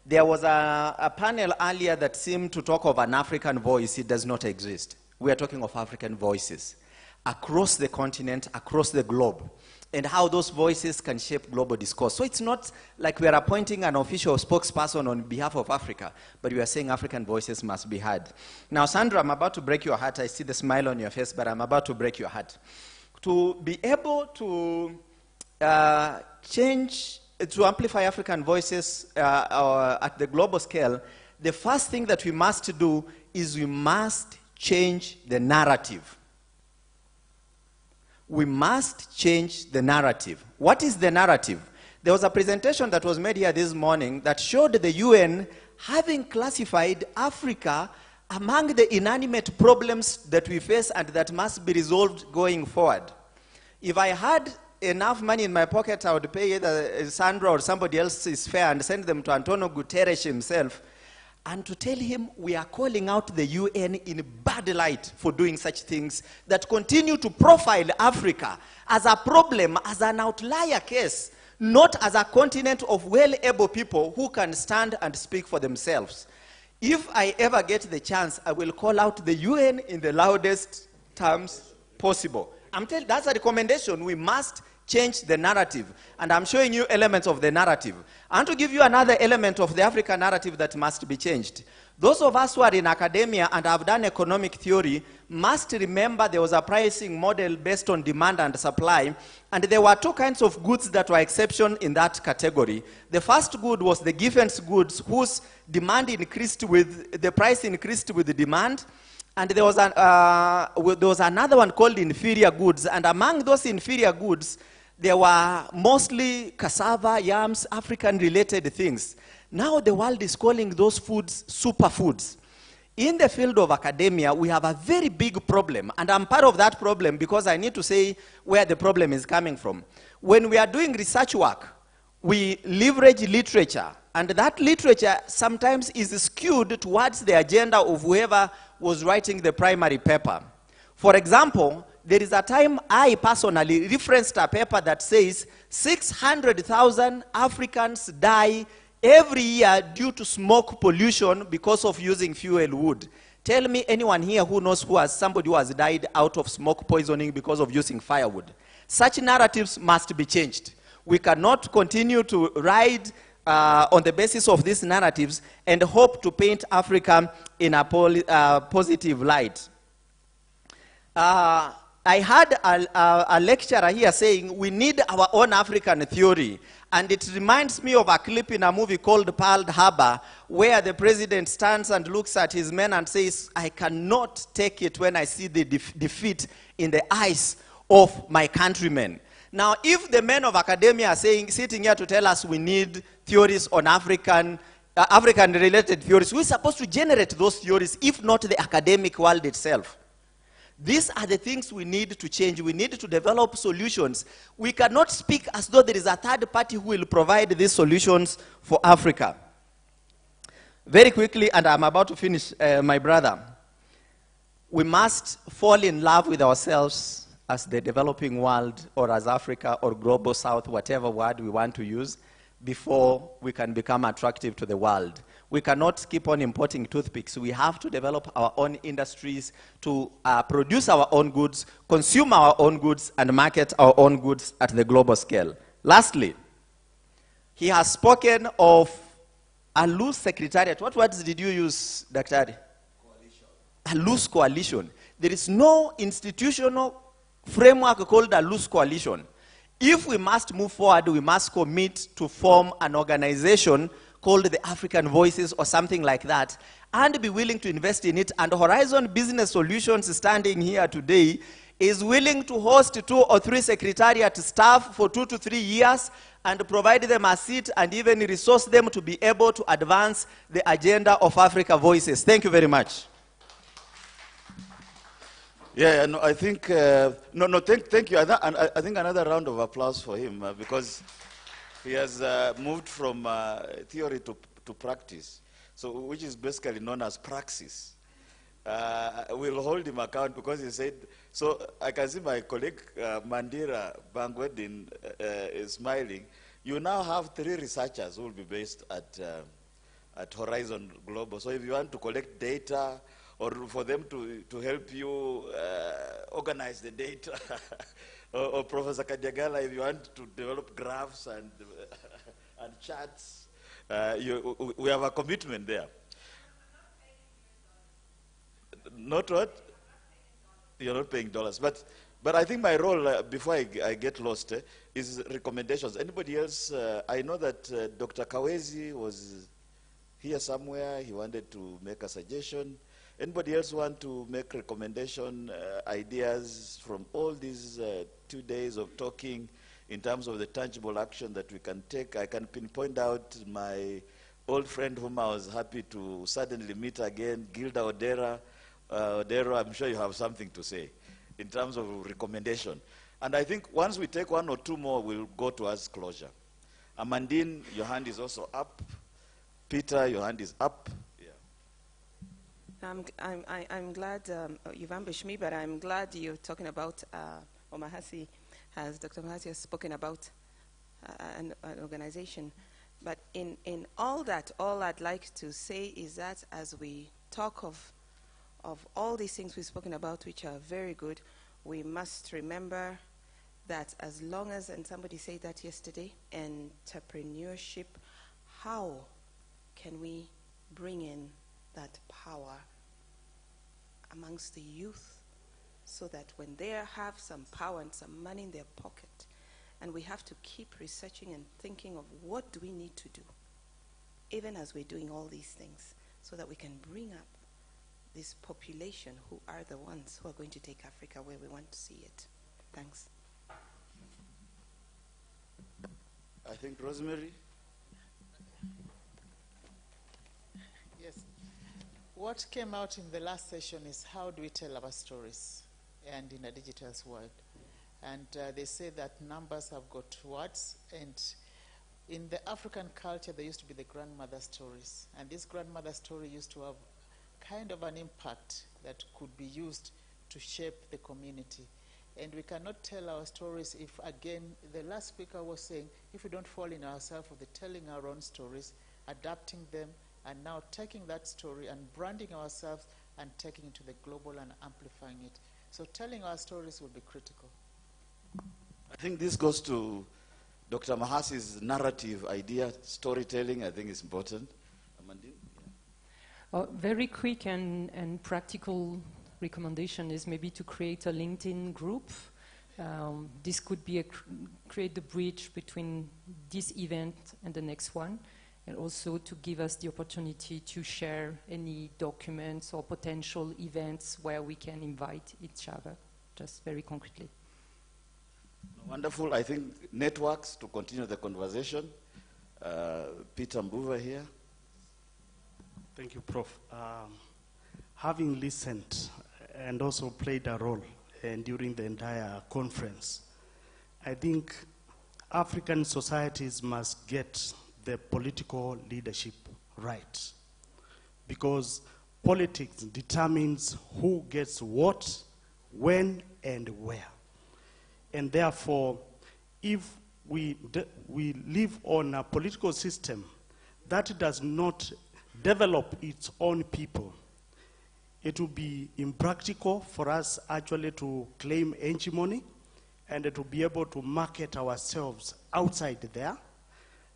There was a panel earlier that seemed to talk of an African voice. It does not exist. We are talking of African voices across the continent, across the globe, and how those voices can shape global discourse. So it's not like we are appointing an official spokesperson on behalf of Africa, but we are saying African voices must be heard. Now, Sandra, I'm about to break your heart. I see the smile on your face, but I'm about to break your heart. To be able to to amplify African voices at the global scale, the first thing that we must do is we must change the narrative. We must change the narrative. What is the narrative? There was a presentation that was made here this morning that showed the UN having classified Africa among the inanimate problems that we face and that must be resolved going forward. If I had enough money in my pocket, I would pay either Sandra or somebody else's fare and send them to Antonio Guterres himself and to tell him we are calling out the UN in bad light for doing such things that continue to profile Africa as a problem, as an outlier case, not as a continent of well-able people who can stand and speak for themselves. If I ever get the chance, I will call out the UN in the loudest terms possible. I'm telling you, that's a recommendation. We must change the narrative. And I'm showing you elements of the narrative. I want to give you another element of the African narrative that must be changed. Those of us who are in academia and have done economic theory must remember there was a pricing model based on demand and supply, and there were 2 kinds of goods that were exception in that category. The first good was the given goods whose demand increased with, the price increased with the demand, and there was another one called inferior goods, and among those inferior goods, there were mostly cassava, yams, African-related things. Now the world is calling those foods superfoods. In the field of academia, we have a very big problem, and I'm part of that problem because I need to say where the problem is coming from. When we are doing research work, we leverage literature, and that literature sometimes is skewed towards the agenda of whoever was writing the primary paper. For example, there is a time I personally referenced a paper that says 600,000 Africans die every year due to smoke pollution because of using fuel wood. Tell me anyone here who knows somebody who has died out of smoke poisoning because of using firewood. Such narratives must be changed. We cannot continue to ride on the basis of these narratives and hope to paint Africa in a positive light. I had a lecturer here saying we need our own African theory. And it reminds me of a clip in a movie called Pearl Harbor, where the president stands and looks at his men and says, I cannot take it when I see the defeat in the eyes of my countrymen. Now, if the men of academia are sitting here to tell us we need theories on African-related theories, we're supposed to generate those theories, if not the academic world itself. These are the things we need to change. We need to develop solutions. We cannot speak as though there is a third party who will provide these solutions for Africa. Very quickly, and I'm about to finish, my brother. We must fall in love with ourselves as the developing world, or as Africa, or global south, whatever word we want to use, before we can become attractive to the world. We cannot keep on importing toothpicks. We have to develop our own industries to produce our own goods, consume our own goods, and market our own goods at the global scale. Lastly, he has spoken of a loose secretariat. What words did you use, Dr. Coalition. A loose coalition. There is no institutional framework called a loose coalition. If we must move forward, we must commit to form an organization called the African Voices or something like that, and be willing to invest in it. And Horizon Business Solutions, standing here today, is willing to host 2 or 3 secretariat staff for 2 to 3 years and provide them a seat and even resource them to be able to advance the agenda of Africa Voices. Thank you very much. Yeah, no, I think, thank you. I think another round of applause for him because he has moved from theory to practice, so which is basically known as praxis. We'll hold him account because he said, so I can see my colleague Mandira Bangwedin is smiling. You now have 3 researchers who will be based at Horizon Global. So if you want to collect data, or for them to help you organize the data, or Professor Kadiagala, if you want to develop graphs and charts, we have a commitment there. Not what? You're not paying dollars. But I think my role, before I get lost, is recommendations. Anybody else? I know that Dr. Kawezi was here somewhere. He wanted to make a suggestion. Anybody else want to make recommendation, ideas from all these 2 days of talking in terms of the tangible action that we can take? I can pinpoint out my old friend whom I was happy to suddenly meet again, Gilda Odera. Odero, I'm sure you have something to say in terms of recommendation. And I think once we take 1 or 2 more, we'll go towards closure. Amandine, your hand is also up. Peter, your hand is up. I'm glad you've ambushed me, but I'm glad you're talking about, or Mahasi Dr. Mahasi has spoken about an organization. But in all that, all I'd like to say is that as we talk of all these things we've spoken about, which are very good, we must remember that as long as, and somebody said that yesterday, entrepreneurship, how can we bring in that power amongst the youth so that when they have some power and some money in their pocket, and we have to keep researching and thinking of what do we need to do, even as we're doing all these things, so that we can bring up this population who are the ones who are going to take Africa where we want to see it. Thanks. I think Rosemary. Yes. what came out in the last session is how do we tell our stories and in a digital world. And they say that numbers have got words, and in the African culture there used to be the grandmother stories, and this grandmother story used to have kind of an impact that could be used to shape the community. And we cannot tell our stories if, again, the last speaker was saying, if we don't fall in ourselves of the telling our own stories, adapting them, and now taking that story and branding ourselves and taking it to the global and amplifying it. So telling our stories will be critical. I think this goes to Dr. Mahasi's narrative idea, storytelling, I think is important. Amandine? Yeah. Very quick and practical recommendation is maybe to create a LinkedIn group. This could be create the bridge between this event and the next one, and also to give us the opportunity to share any documents or potential events where we can invite each other, just very concretely. Wonderful. I think networks to continue the conversation. Peter Mbuva here. Thank you, Prof. Having listened and also played a role during the entire conference, I think African societies must get the political leadership right, because politics determines who gets what, when, and where. And therefore, if we live on a political system that does not develop its own people, it will be impractical for us actually to claim hegemony and to be able to market ourselves outside there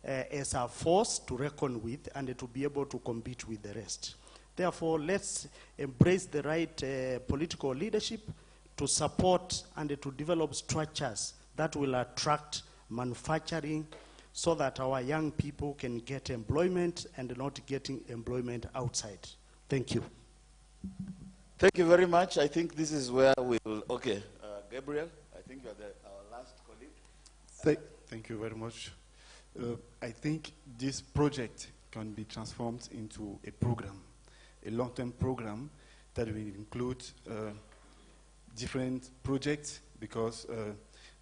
as a force to reckon with and to be able to compete with the rest. Therefore, let's embrace the right political leadership to support and to develop structures that will attract manufacturing so that our young people can get employment and not getting employment outside. Thank you. Thank you very much. I think this is where we'll, okay, Gabriel, I think you're our last colleague. Thank you very much. I think this project can be transformed into a program, a long-term program that will include different projects, because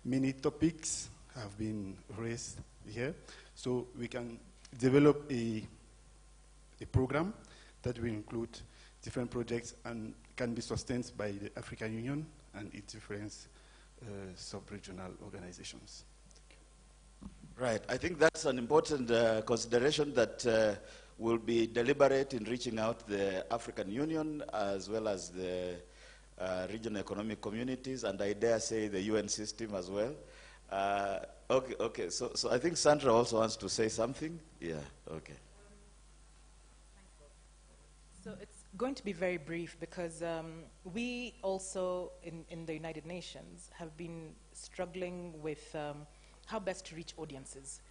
many topics have been raised here. So we can develop a program that will include different projects and can be sustained by the African Union and its different sub-regional organizations. Right. I think that's an important consideration that will be deliberate in reaching out the African Union as well as the regional economic communities, and I dare say the UN system as well. Okay. So I think Sandra also wants to say something. Yeah. Okay. So it's going to be very brief because we also in the United Nations have been struggling with how best to reach audiences,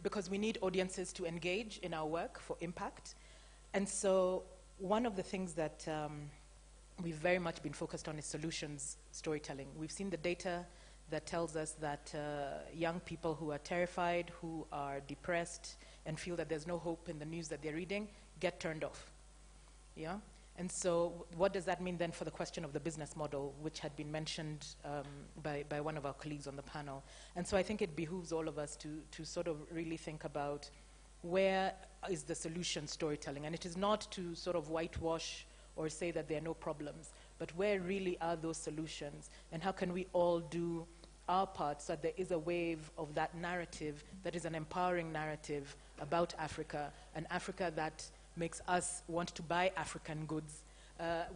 because we need audiences to engage in our work for impact. And so one of the things that we've very much been focused on is solutions storytelling. We've seen the data that tells us that young people who are terrified, who are depressed, and feel that there's no hope in the news that they're reading, get turned off. Yeah? And so what does that mean then for the question of the business model, which had been mentioned by one of our colleagues on the panel? And so I think it behooves all of us to sort of really think about where is the solution storytelling. And it is not to sort of whitewash or say that there are no problems, but where really are those solutions, and how can we all do our part so that there is a wave of that narrative that is an empowering narrative about Africa, an Africa that makes us want to buy African goods.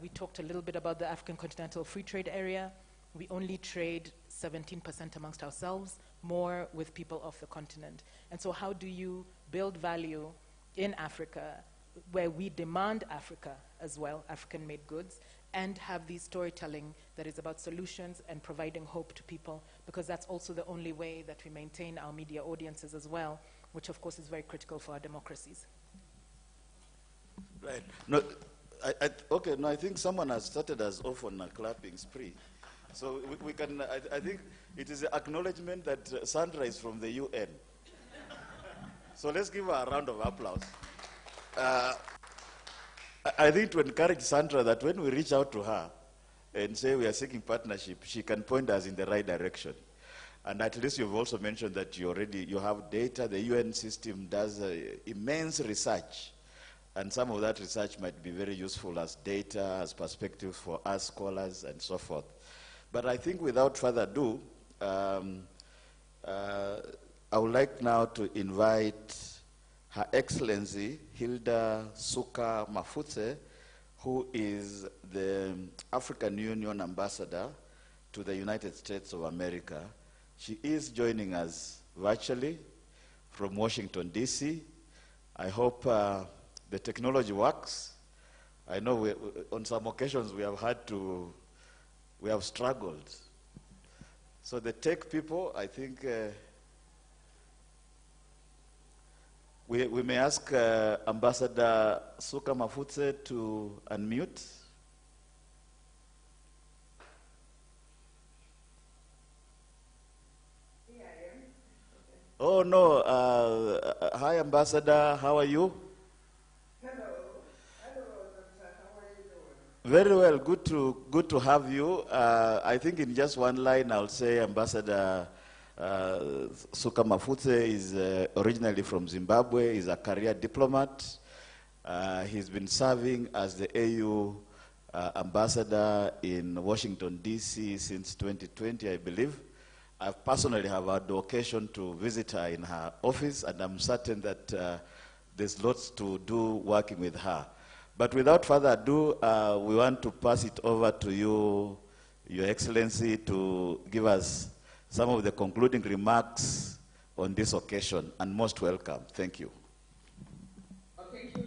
We talked a little bit about the African Continental Free Trade Area. We only trade 17% amongst ourselves, more with people of the continent. And so how do you build value in Africa where we demand Africa as well, African-made goods, and have these storytelling that is about solutions and providing hope to people, because that's also the only way that we maintain our media audiences as well, which of course is very critical for our democracies. Right. No, okay, no, I think someone has started us off on a clapping spree. So we can, I think it is an acknowledgement that Sandra is from the UN. So let's give her a round of applause. I think to encourage Sandra that when we reach out to her and say we are seeking partnership, she can point us in the right direction. And at least you've also mentioned that you have data. The UN system does immense research. And some of that research might be very useful as data, as perspective for us scholars, and so forth. But I think without further ado, I would like now to invite Her Excellency Hilda Suka Mafutse, who is the African Union Ambassador to the United States of America. She is joining us virtually from Washington, D.C. I hope the technology works. I know on some occasions we have struggled. So the tech people, I think, we may ask Ambassador Suka Mafutse to unmute. Oh no, hi Ambassador, how are you? Very well, good to have you. I think in just one line I'll say Ambassador Suka Mafutse is originally from Zimbabwe, he's a career diplomat. He's been serving as the AU ambassador in Washington, D.C. since 2020, I believe. I personally have had the occasion to visit her in her office, and I'm certain that there's lots to do working with her. But without further ado, we want to pass it over to you, Your Excellency, to give us some of the concluding remarks on this occasion, and most welcome. Thank you. Thank you.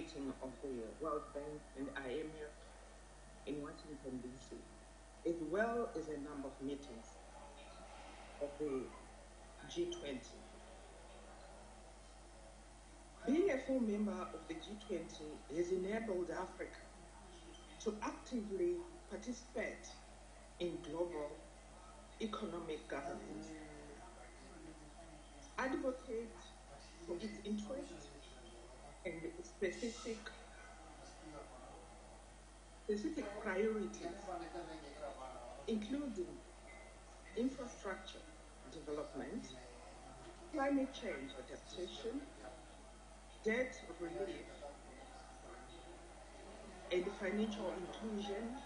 meeting of the World Bank and IMF in Washington, D.C., as well as a number of meetings of the G20. Being a full member of the G20 has enabled Africa to actively participate in global economic governance, advocate for its interests and specific priorities, including infrastructure development, climate change adaptation, debt relief, and financial inclusion,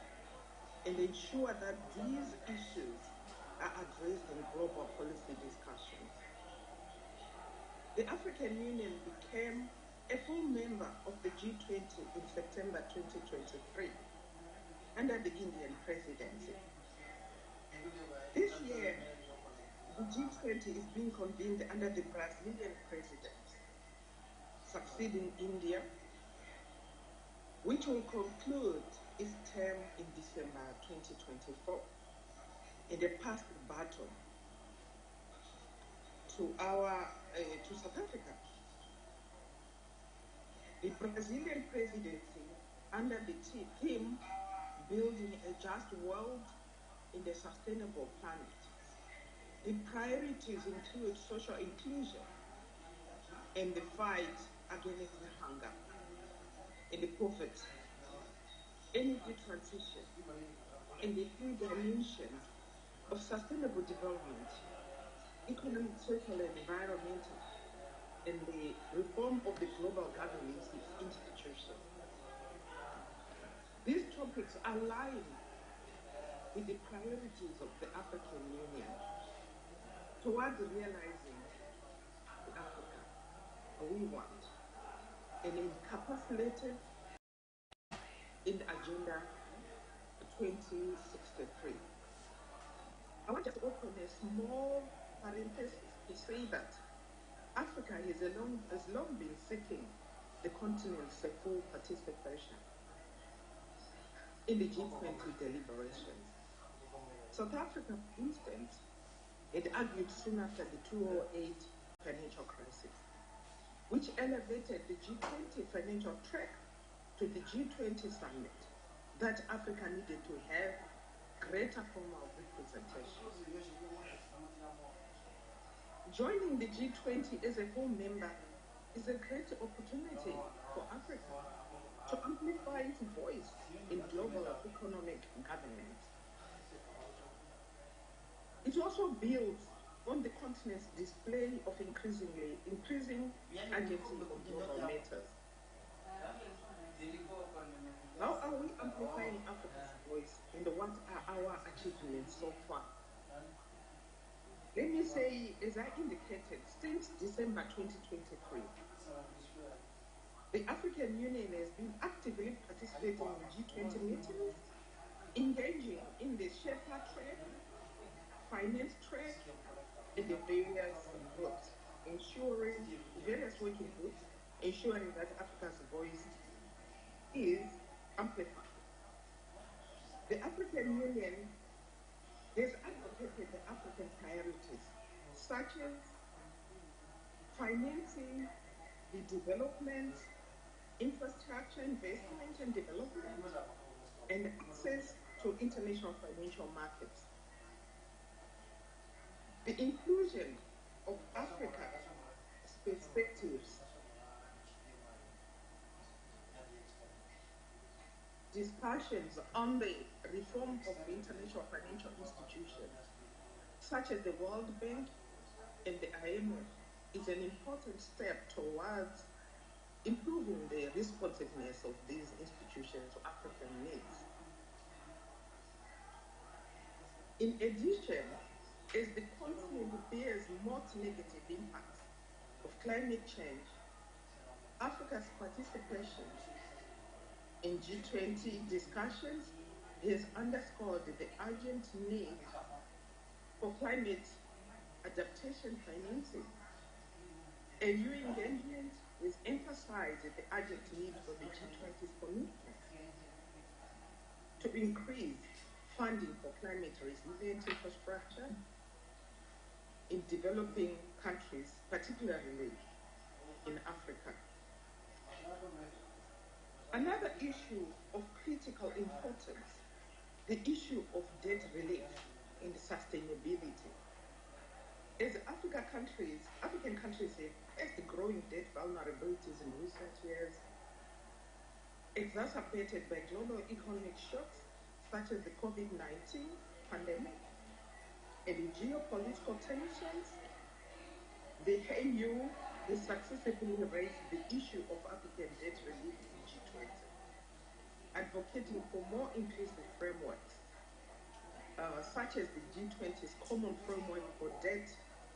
and ensure that these issues are addressed in global policy discussions. The African Union became a full member of the G20 in September 2023 under the Indian presidency. This year, the G20 is being convened under the Brazilian presidency, succeeding India, which will conclude its term in December 2024, and a passed baton to South Africa. The Brazilian presidency, under the theme Building a Just World in a Sustainable Planet, the priorities include social inclusion and the fight against hunger and the poverty, energy transition, and the three dimensions of sustainable development, economic, social, and environmental, and the reform of the global governance institutions. These topics align with the priorities of the African Union towards realizing the Africa we want, and encapsulated in Agenda 2063. I want to open a small parenthesis to say that Africa has long been seeking the continent's full participation in the G20 deliberations. South Africa, for instance, had argued soon after the 2008 financial crisis, which elevated the G20 financial track to the G20 summit, that Africa needed to have greater formal representation. Joining the G20 as a full member is a great opportunity for Africa to amplify its voice in global economic governance. It also builds on the continent's display of increasing agency on global matters. How are we amplifying Africa's voice, and what are our achievements so far? Let me say, as I indicated, since December 2023, the African Union has been actively participating in G20 meetings, engaging in the Sherpa track, finance track, and the various groups, various working groups, ensuring that Africa's voice is amplified. The African Union has advocated the African priorities, such as financing the development, infrastructure investment and development, and access to international financial markets. The inclusion of Africa's perspectives, discussions on the reform of the international financial institutions, such as the World Bank and the IMF, is an important step towards improving the responsiveness of these institutions to African needs. In addition, as the continent bears most negative impacts of climate change, Africa's participation in G20 discussions has underscored the urgent need for climate adaptation financing, a new engagement has emphasized the urgent need for the G20's commitment to increase funding for climate resilient infrastructure in developing countries, particularly in Africa. Another issue of critical importance, the issue of debt relief and sustainability. As African countries have faced growing debt vulnerabilities in recent years, exacerbated by global economic shocks such as the COVID-19 pandemic and geopolitical tensions, the AU has successfully raised the issue of African debt relief in G20, advocating for more inclusive frameworks, such as the G20's common framework for debt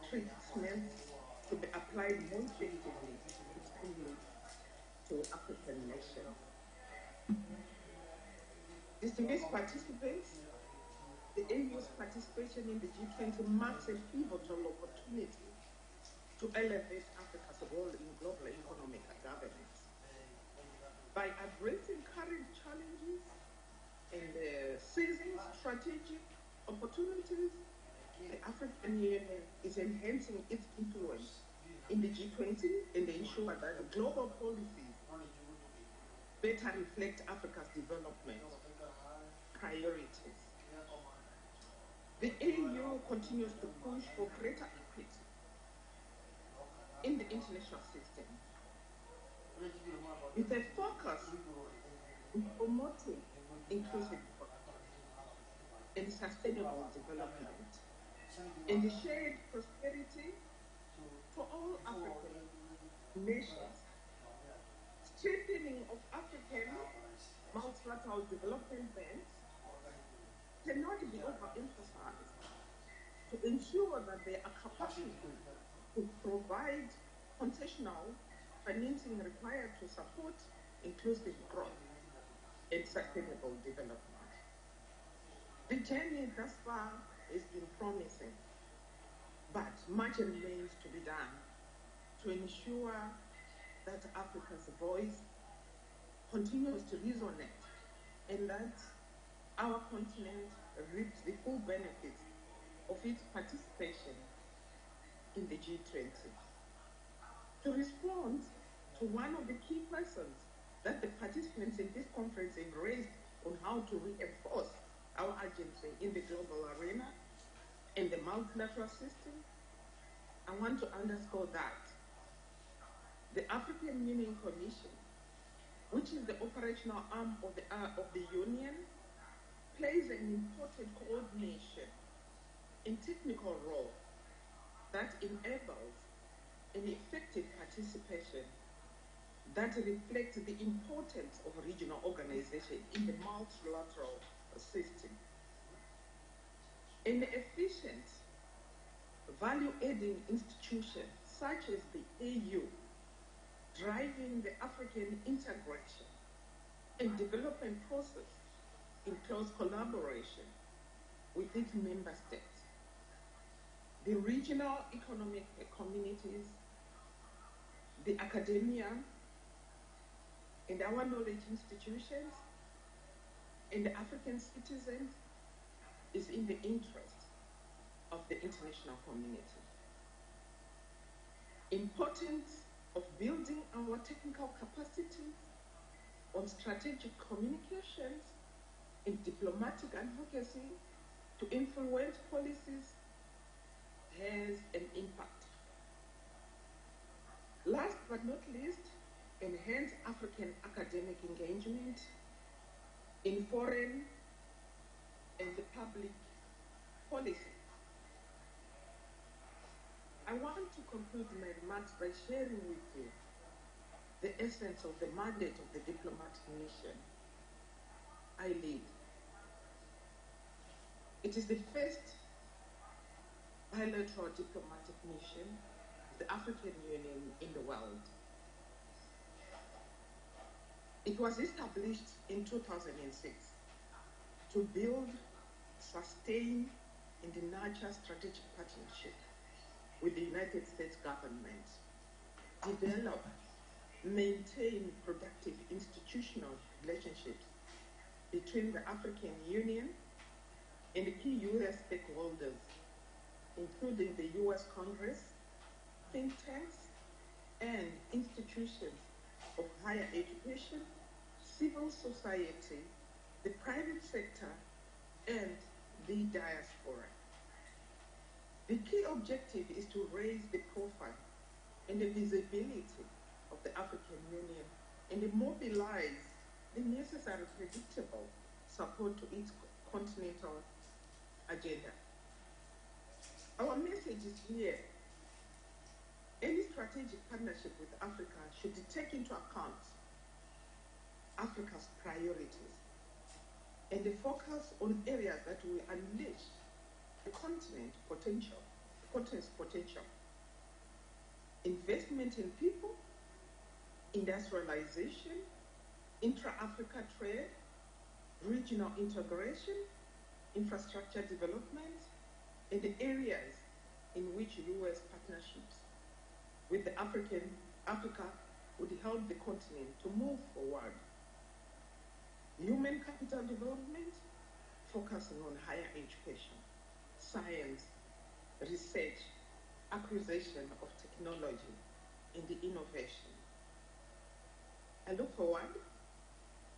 treatments to be applied more effectively to African nations. Distinguished participants, the AU's participation in the G20 marks a pivotal opportunity to elevate Africa's role in global economic governance. By addressing current challenges and seizing strategic opportunities, the African Union is enhancing its influence in the G20 and ensure that the global policies better reflect Africa's development priorities. The AU continues to push for greater equity in the international system, with a focus on promoting inclusive growth and sustainable development and the shared prosperity for all African nations. Strengthening of African multilateral development banks cannot be overemphasized to ensure that their capacity to provide concessional financing required to support inclusive growth and sustainable development. The journey thus far has been promising, but much remains to be done to ensure that Africa's voice continues to resonate and that our continent reaps the full benefits of its participation in the G20. To respond to one of the key questions that the participants in this conference have raised on how to reinforce our agency in the global arena and the multilateral system, I want to underscore that the African Union Commission, which is the operational arm of the Union, plays an important coordination and technical role that enables an effective participation that reflects the importance of regional organization in the multilateral system. An efficient, value-adding institution such as the AU, driving the African integration and development process in close collaboration with its member states, the regional economic communities, the academia, and our knowledge institutions, and the African citizens is in the interest of the international community. Importance of building our technical capacities on strategic communications and diplomatic advocacy to influence policies has an impact. Last but not least, enhance African academic engagement in foreign and the public policy. I want to conclude my remarks by sharing with you the essence of the mandate of the diplomatic mission I lead. It is the first bilateral diplomatic mission of the African Union in the world. It was established in 2006 to build, sustain, and nurture strategic partnership with the United States government, develop maintain productive institutional relationships between the African Union and the key U.S. stakeholders, including the U.S. Congress, think tanks, and institutions of higher education, civil society, the private sector, and the diaspora. The key objective is to raise the profile and the visibility of the African Union and mobilize the necessary predictable support to its continental agenda. Our message is here. Any strategic partnership with Africa should take into account Africa's priorities and focus on areas that will unleash the continent's potential. Investment in people, industrialization, intra-Africa trade, regional integration, infrastructure development, and the areas in which U.S. partnerships with Africa would help the continent to move forward. Human capital development, focusing on higher education, science, research, acquisition of technology, and the innovation. I look forward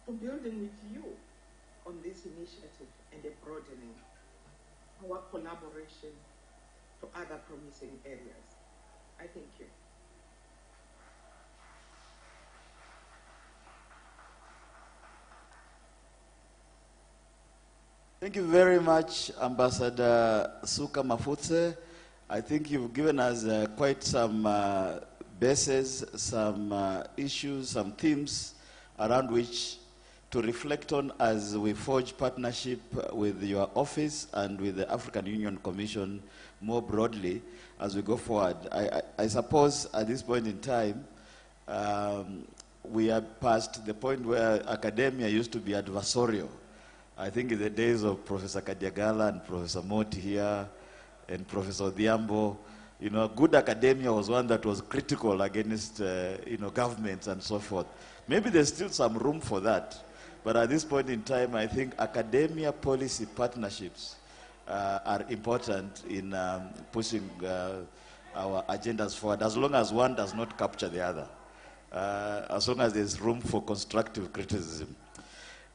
to building with you on this initiative and broadening our collaboration to other promising areas. I thank you. Thank you very much, Ambassador Suka Mafutse. I think you've given us quite some bases, some issues, some themes around which to reflect on as we forge partnership with your office and with the African Union Commission more broadly as we go forward. I suppose at this point in time, we are past the point where academia used to be adversarial. I think in the days of Professor Kadiagala and Professor Moti here and Professor Odhiambo, you know, good academia was one that was critical against, governments and so forth. Maybe there's still some room for that. But at this point in time, I think academia policy partnerships are important in pushing our agendas forward, as long as one does not capture the other, as long as there's room for constructive criticism.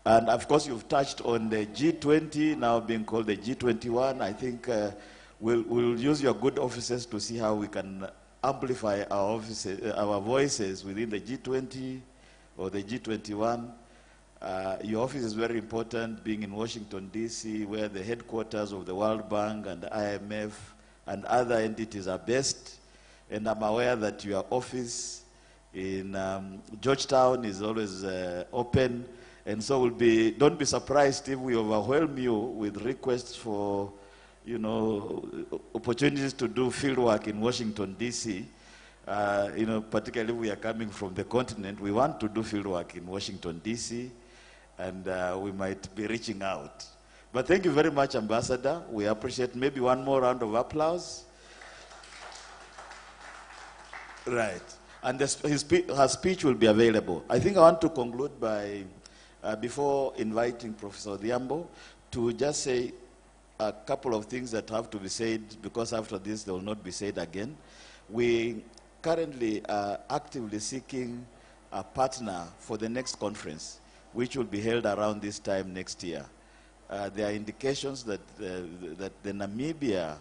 And of course, you've touched on the G20, now being called the G21. I think we'll use your good offices to see how we can amplify our voices within the G20 or the G21. Your office is very important, being in Washington, D.C., where the headquarters of the World Bank and the IMF and other entities are based. And I'm aware that your office in Georgetown is always open. And so don't be surprised if we overwhelm you with requests for, opportunities to do fieldwork in Washington, D.C. Particularly if we are coming from the continent, we want to do fieldwork in Washington, D.C., and we might be reaching out. But thank you very much, Ambassador. We appreciate maybe one more round of applause. Right. And her speech will be available. I think I want to conclude by, before inviting Professor Odhiambo, to just say a couple of things that have to be said, because after this they will not be said again. We currently are actively seeking a partner for the next conference, which will be held around this time next year. There are indications that the Namibia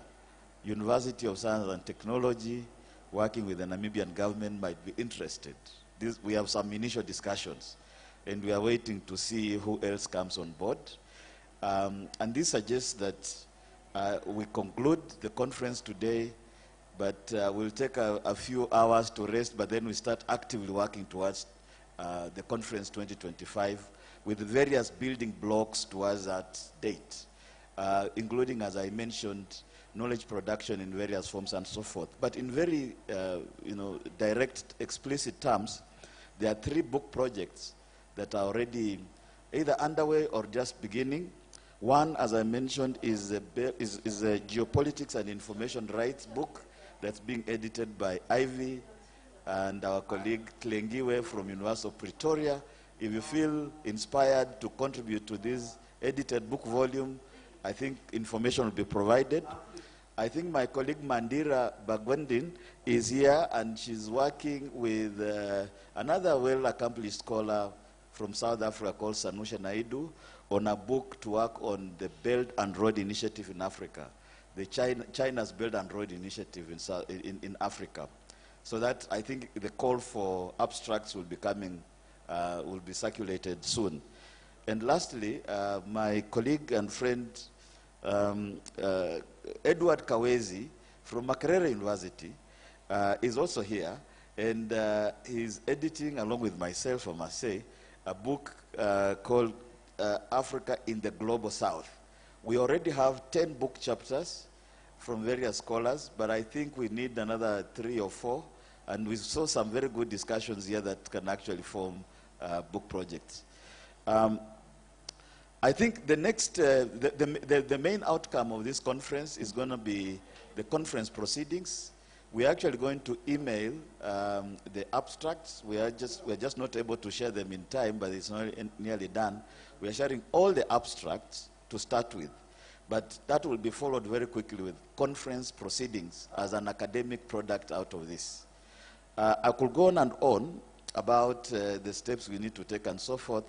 University of Science and Technology, working with the Namibian government, might be interested. We have some initial discussions, and we are waiting to see who else comes on board. And this suggests that we conclude the conference today, but we'll take a few hours to rest, but then we start actively working towards the conference 2025 with various building blocks towards that date, including, as I mentioned, knowledge production in various forms and so forth. But in very direct, explicit terms, there are 3 book projects that are already either underway or just beginning. One, as I mentioned, is a Geopolitics and Information Rights book that's being edited by Ivy and our colleague Tlengiwe from University of Pretoria. If you feel inspired to contribute to this edited book volume, I think information will be provided. I think my colleague Mandira Bagwendin is here, and she's working with another well-accomplished scholar from South Africa called Sanusha Naidu on a book to work on the Belt and Road Initiative in Africa, the China's Belt and Road Initiative in Africa. So that, I think, the call for abstracts will be coming, will be circulated soon. And lastly, my colleague and friend Edward Kawezi from Makerere University is also here, and he's editing, along with myself, I must say, a book called Africa in the Global South. We already have 10 book chapters from various scholars, but I think we need another 3 or 4, and we saw some very good discussions here that can actually form book projects. I think the next, the main outcome of this conference is going to be the conference proceedings. We're actually going to email the abstracts. We're just not able to share them in time, but it's not nearly done. We are sharing all the abstracts to start with, but that will be followed very quickly with conference proceedings as an academic product out of this. I could go on about the steps we need to take and so forth,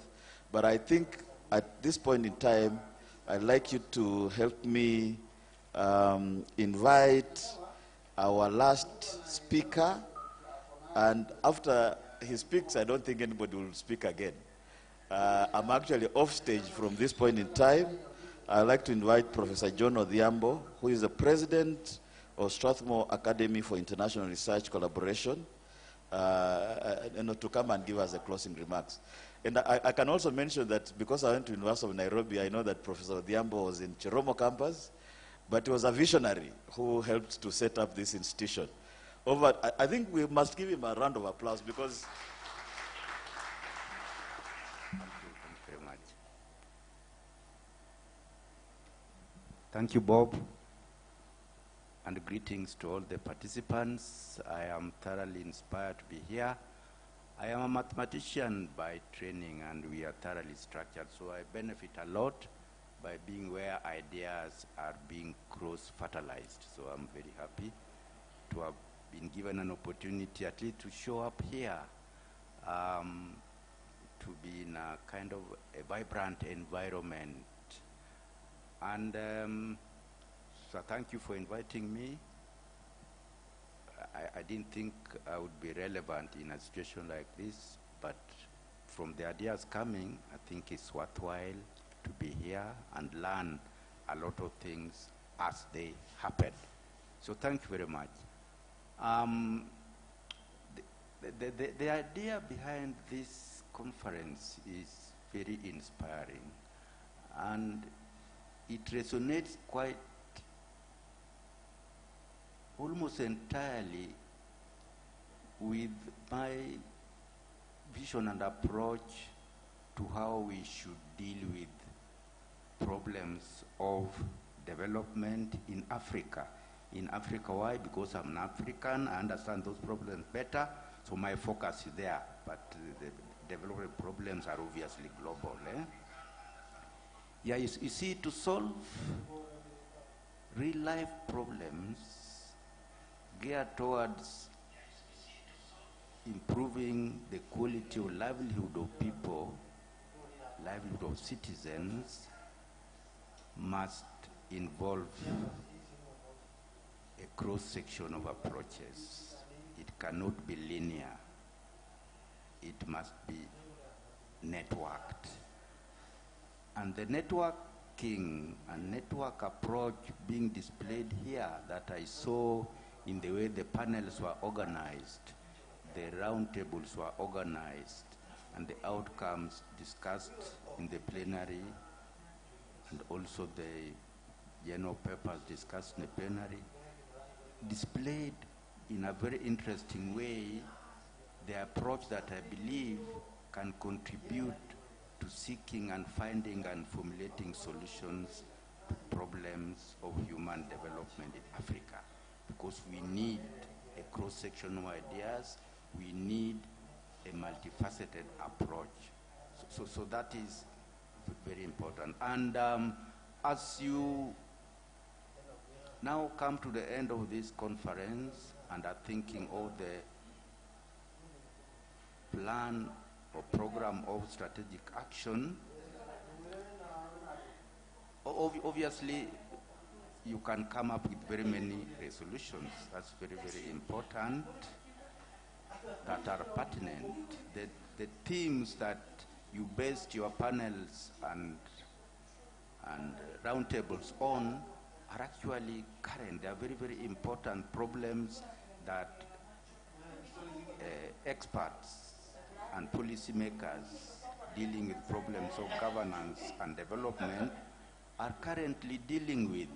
but I think at this point in time, I'd like you to help me invite our last speaker, and after he speaks, I don't think anybody will speak again. I'm actually off stage from this point in time. I'd like to invite Professor John Odhiambo, who is the president of Strathmore Academy for International Research Collaboration, to come and give us the closing remarks. And I can also mention that because I went to University of Nairobi, I know that Professor Odhiambo was in Chiromo campus, but he was a visionary who helped to set up this institution. I think we must give him a round of applause because... Thank you very much. Thank you, Bob, and greetings to all the participants. I am thoroughly inspired to be here. I am a mathematician by training, and we are thoroughly structured, so I benefit a lot by being where ideas are being cross-fertilized. So I'm very happy to have been given an opportunity at least to show up here, to be in a kind of a vibrant environment. And so thank you for inviting me. I didn't think I would be relevant in a situation like this, but from the ideas coming, I think it's worthwhile to be here and learn a lot of things as they happen. So thank you very much. The idea behind this conference is very inspiring, and it resonates quite almost entirely with my vision and approach to how we should deal with problems of development in Africa. In Africa, why? Because I'm an African, I understand those problems better, so my focus is there. But the development problems are obviously global. Yeah, you see, to solve real-life problems geared towards improving the quality of livelihood of people, livelihood of citizens, must involve a cross-section of approaches. It cannot be linear. It must be networked. And the networking and network approach being displayed here that I saw in the way the panels were organized, the roundtables were organized, and the outcomes discussed in the plenary, and also the general papers discussed in the plenary, displayed in a very interesting way the approach that I believe can contribute to seeking and finding and formulating solutions to problems of human development in Africa. Because we need a cross-section of ideas, we need a multifaceted approach. So that is very important. And as you now come to the end of this conference and are thinking of the plan or program of strategic action, obviously you can come up with very many resolutions. That's very, very important, that are pertinent. The themes that you based your panels and roundtables on are actually current. They are very, very important problems that experts and policymakers dealing with problems of governance and development are currently dealing with.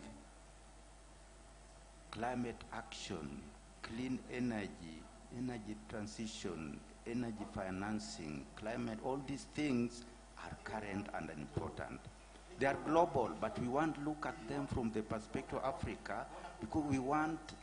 Climate action, clean energy, energy transition, energy financing, climate, all these things are current and important. They are global, but we want to look at them from the perspective of Africa because we want to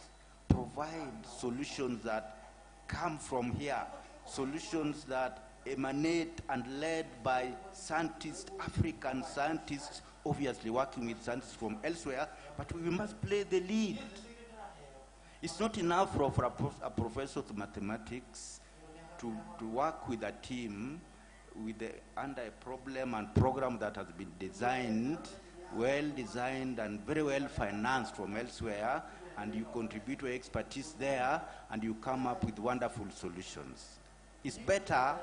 provide solutions that come from here, solutions that emanate and led by scientists, African scientists, obviously working with scientists from elsewhere, but we must play the lead. It's not enough for a professor of mathematics to work with a team under a problem and program that has been designed, well designed and very well financed from elsewhere, and you contribute your expertise there and you come up with wonderful solutions. It's better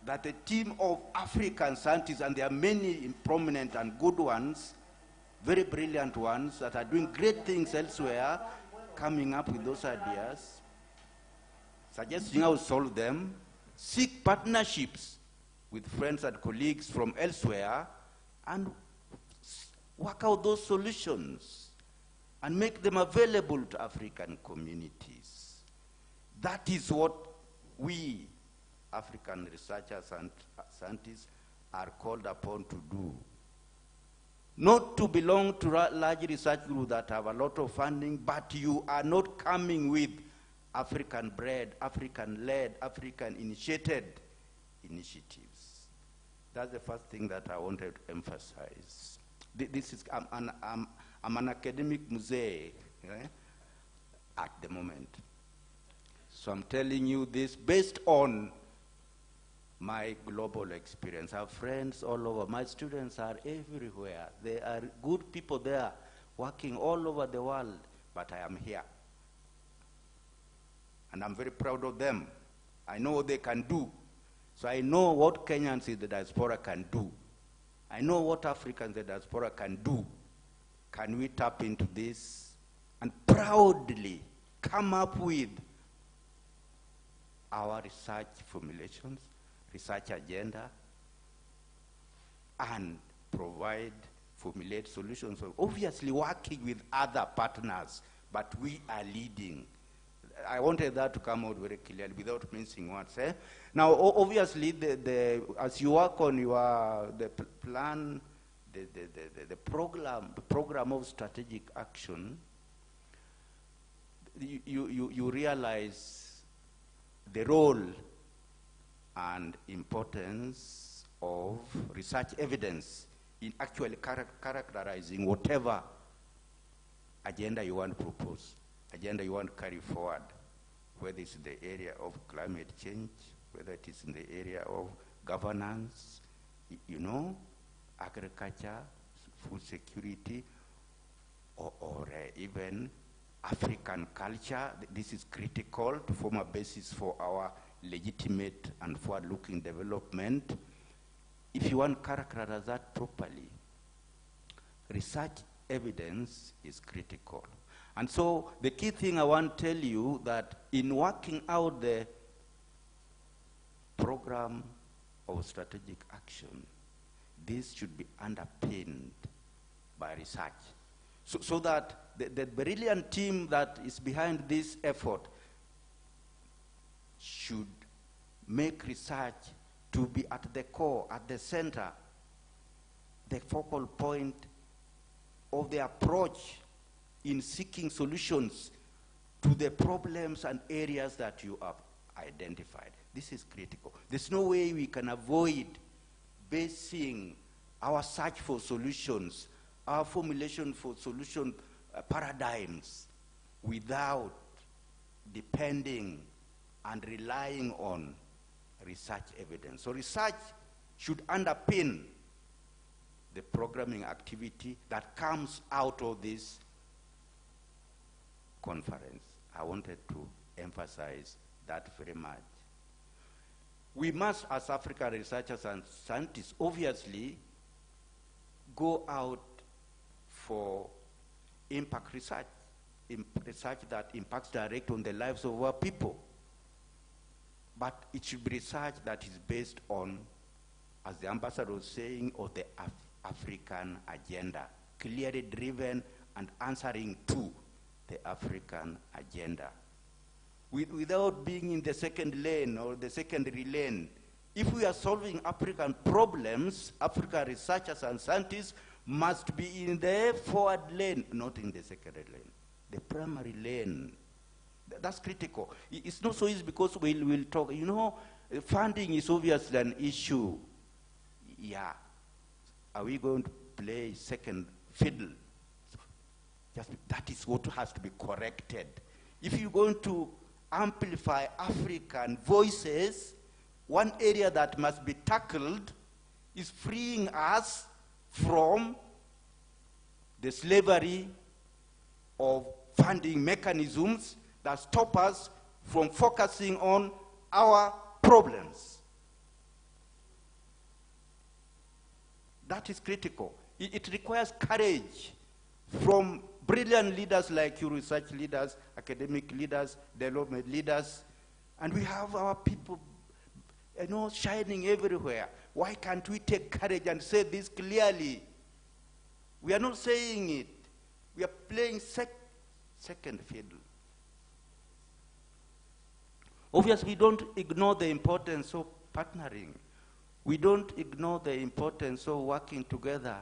that a team of African scientists, and there are many prominent and good ones, very brilliant ones that are doing great things elsewhere, coming up with those ideas, suggesting how to solve them, seek partnerships with friends and colleagues from elsewhere, and work out those solutions and make them available to African communities. That is what we, African researchers and scientists, are called upon to do. Not to belong to large research groups that have a lot of funding, but you are not coming with African-bred, African-led, African-initiated initiatives. That's the first thing that I wanted to emphasize. This is, I'm an academic mosaic at the moment. So I'm telling you this based on my global experience. I have friends all over. My students are everywhere. There are good people there working all over the world, but I am here. And I'm very proud of them. I know what they can do. So I know what Kenyans in the diaspora can do. I know what Africans in the diaspora can do. Can we tap into this and proudly come up with our research formulations, research agenda, and formulate solutions. So obviously working with other partners, but we are leading. I wanted that to come out very clearly without mincing words. Now, obviously, as you work on the plan, the program of strategic action, you realize the role and importance of research evidence in actually characterizing whatever agenda you want to propose, agenda you want to carry forward, whether it's in the area of climate change, whether it is in the area of governance, agriculture, food security, or even African culture. This is critical to form a basis for our legitimate and forward-looking development. If you want to characterize that properly, research evidence is critical. And so the key thing I want to tell you that in working out the program of strategic action, this should be underpinned by research. So that the brilliant team that is behind this effort should make research to be at the core, at the center, the focal point of the approach in seeking solutions to the problems and areas that you have identified. This is critical. There's no way we can avoid basing our search for solutions, our formulation for solution paradigms without depending and relying on research evidence. So research should underpin the programming activity that comes out of this conference. I wanted to emphasize that very much. We must, as African researchers and scientists, obviously go out for impact research, research that impacts directly on the lives of our people. But it should be research that is based on, as the ambassador was saying, on the African agenda, clearly driven and answering to the African agenda. Without being in the second lane or the secondary lane. If we are solving African problems, African researchers and scientists must be in the forward lane, not in the secondary lane, the primary lane. That's critical. It's not so easy because we'll talk, you know, funding is obviously an issue. Yeah. Are we going to play second fiddle? That is what has to be corrected. If you're going to amplify African voices, one area that must be tackled is freeing us from the slavery of funding mechanisms that stop us from focusing on our problems. That is critical. It requires courage from brilliant leaders like you, research leaders, academic leaders, development leaders, and we have our people, you know, shining everywhere. Why can't we take courage and say this clearly? We are not saying it. We are playing second fiddle. Obviously, we don't ignore the importance of partnering. We don't ignore the importance of working together,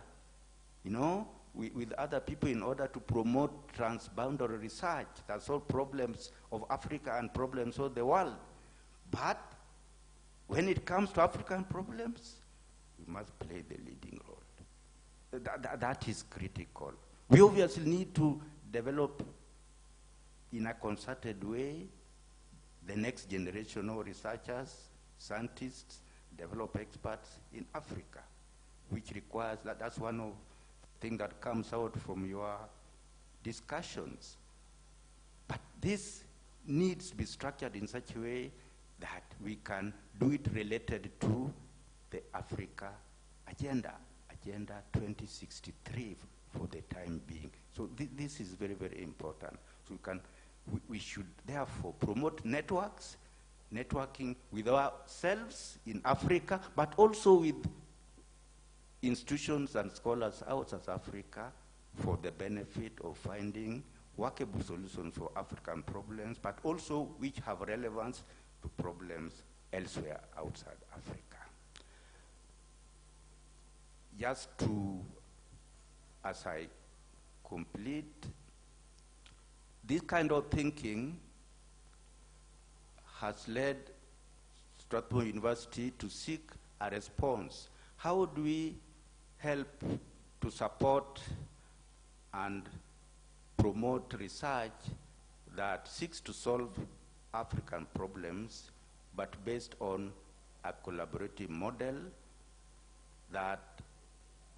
you know, with other people in order to promote transboundary research that solve problems of Africa and problems of the world. But when it comes to African problems, we must play the leading role. That is critical. We obviously need to develop in a concerted way the next generation of researchers, scientists, develop experts in Africa, which requires that's one of the things that comes out from your discussions. But this needs to be structured in such a way that we can do it related to the Africa agenda, Agenda 2063 for the time being. So this is very, very important. So we should therefore promote networking with ourselves in Africa, but also with institutions and scholars outside Africa for the benefit of finding workable solutions for African problems, but also which have relevance to problems elsewhere outside Africa. Just to, as I complete, this kind of thinking has led Strathmore University to seek a response. How do we help to support and promote research that seeks to solve African problems, but based on a collaborative model that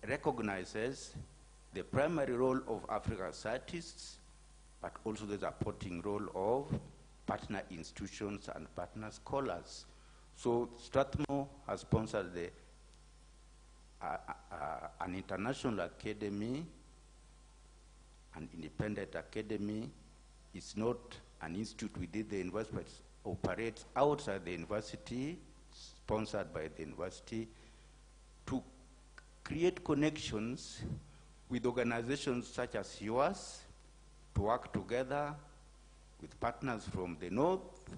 recognizes the primary role of African scientists, but also the supporting role of partner institutions and partner scholars. So Strathmore has sponsored an international academy, an independent academy. It's not an institute within the university, but it operates outside the university, sponsored by the university, to create connections with organizations such as yours, to work together with partners from the north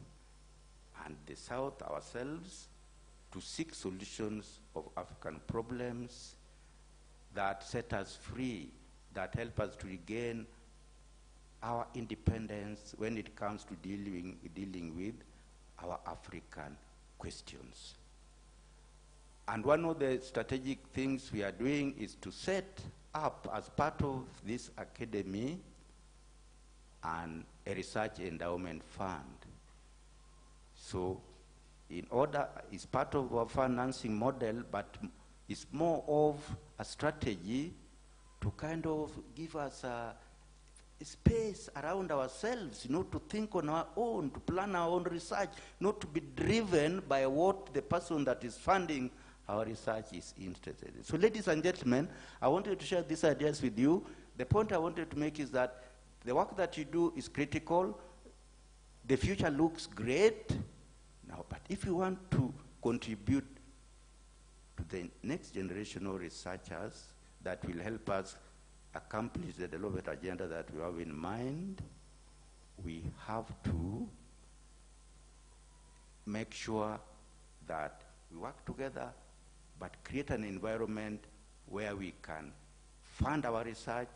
and the south, ourselves, to seek solutions of African problems that set us free, that help us to regain our independence when it comes to dealing with our African questions. And one of the strategic things we are doing is to set up, as part of this academy, and a research endowment fund. So in order, it's part of our financing model, but it's more of a strategy to kind of give us a space around ourselves, to think on our own, to plan our own research, not to be driven by what the person that is funding our research is interested in. So ladies and gentlemen, I wanted to share these ideas with you. The point I wanted to make is that the work that you do is critical. The future looks great now, but if you want to contribute to the next generation of researchers that will help us accomplish the development agenda that we have in mind, we have to make sure that we work together, but create an environment where we can fund our research,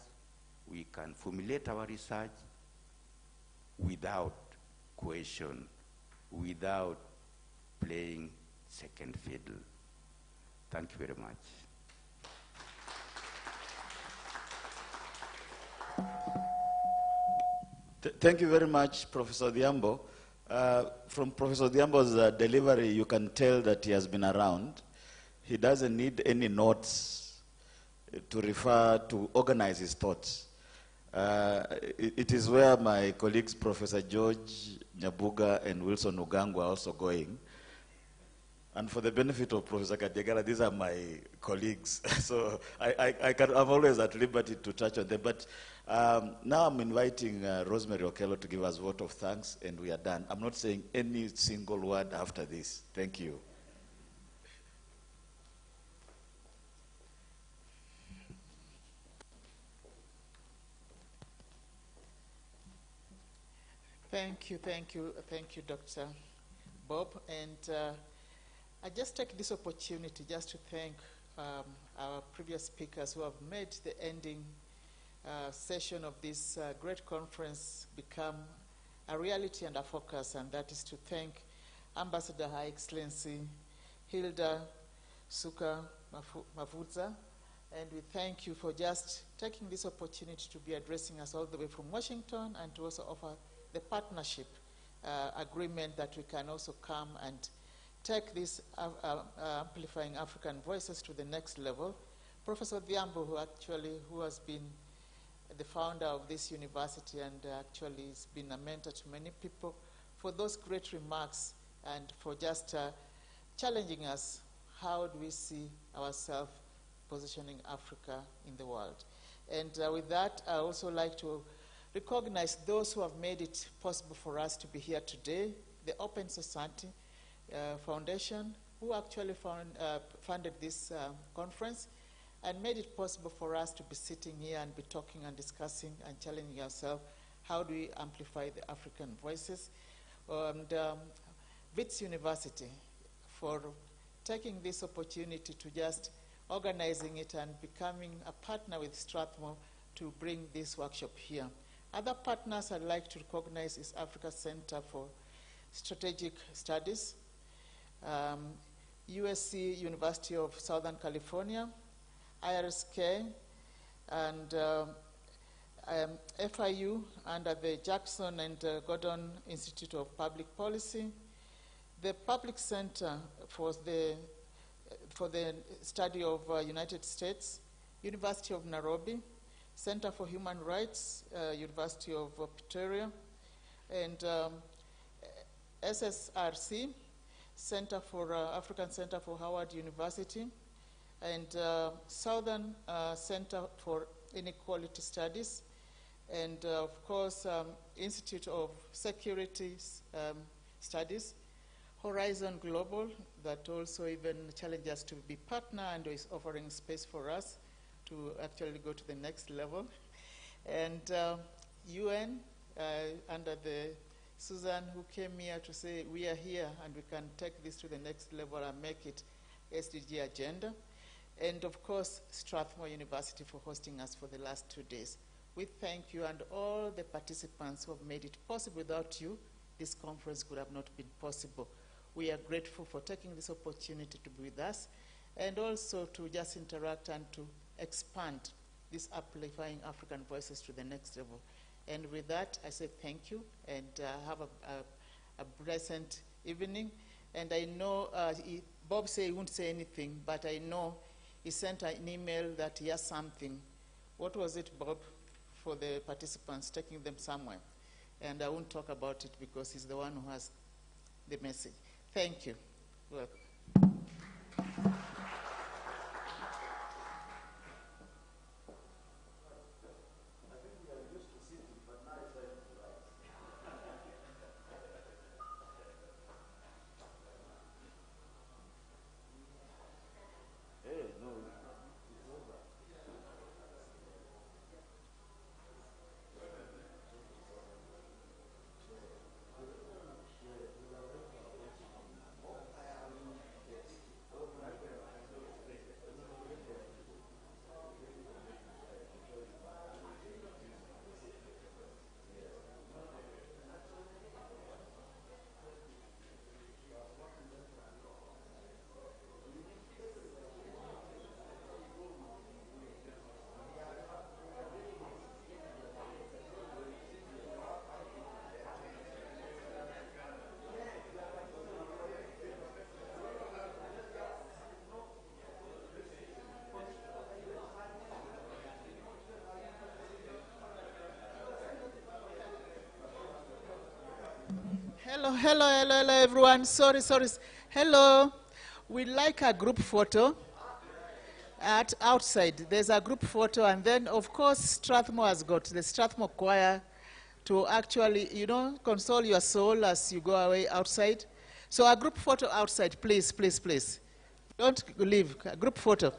we can formulate our research without coercion, without playing second fiddle. Thank you very much. Thank you very much, Professor Diambo. From Professor Diambo's delivery, you can tell that he has been around. He doesn't need any notes to refer to organize his thoughts. It is where my colleagues, Professor George Nyabuga and Wilson Ugangu, are also going. And for the benefit of Professor Kadyagala, these are my colleagues. So I'm always at liberty to touch on them. But now I'm inviting Rosemary Okello to give us a vote of thanks, and we are done. I'm not saying any single word after this. Thank you. Thank you, Dr. Bob. And I just take this opportunity just to thank our previous speakers who have made the ending session of this great conference become a reality and a focus, and that is to thank Ambassador High Excellency Hilda Suka Mavudza, and we thank you for just taking this opportunity to be addressing us all the way from Washington, and to also offer the partnership agreement that we can also come and take this amplifying African voices to the next level. Professor Diambo, who has been the founder of this university and actually has been a mentor to many people, for those great remarks and for just challenging us, how do we see ourselves positioning Africa in the world. And with that, I also like to recognize those who have made it possible for us to be here today, the Open Society Foundation, who actually funded this conference and made it possible for us to be sitting here and be talking and discussing and challenging ourselves, how do we amplify the African voices, and Wits University for taking this opportunity to just organizing it and becoming a partner with Strathmore to bring this workshop here. Other partners I'd like to recognize is Africa Center for Strategic Studies, USC, University of Southern California, IRSK, and FIU under the Jackson and Gordon Institute of Public Policy, the Public Center for the Study of United States, University of Nairobi, Center for Human Rights, University of Pretoria, and SSRC, Center for African Center for Howard University, and Southern Center for Inequality Studies, and of course, Institute of Security Studies, Horizon Global, that also even challenges us to be partner and is offering space for us to actually go to the next level. And UN, under the Susan, who came here to say we are here and we can take this to the next level and make it SDG agenda. And of course, Strathmore University for hosting us for the last 2 days. We thank you and all the participants who have made it possible. Without you, this conference could have not been possible. We are grateful for taking this opportunity to be with us and also to just interact and to expand these amplifying African voices to the next level. And with that, I say thank you and have a pleasant evening. And I know Bob said he won't say anything, but I know he sent an email that he has something. What was it, Bob, for the participants, taking them somewhere? And I won't talk about it because he's the one who has the message. Thank you. Welcome. Hello, everyone. Sorry. Hello. We'd like a group photo at outside. There's a group photo, and then, of course, Strathmore has got the Strathmore choir to actually, console your soul as you go away outside. So a group photo outside, please. Don't leave. A group photo.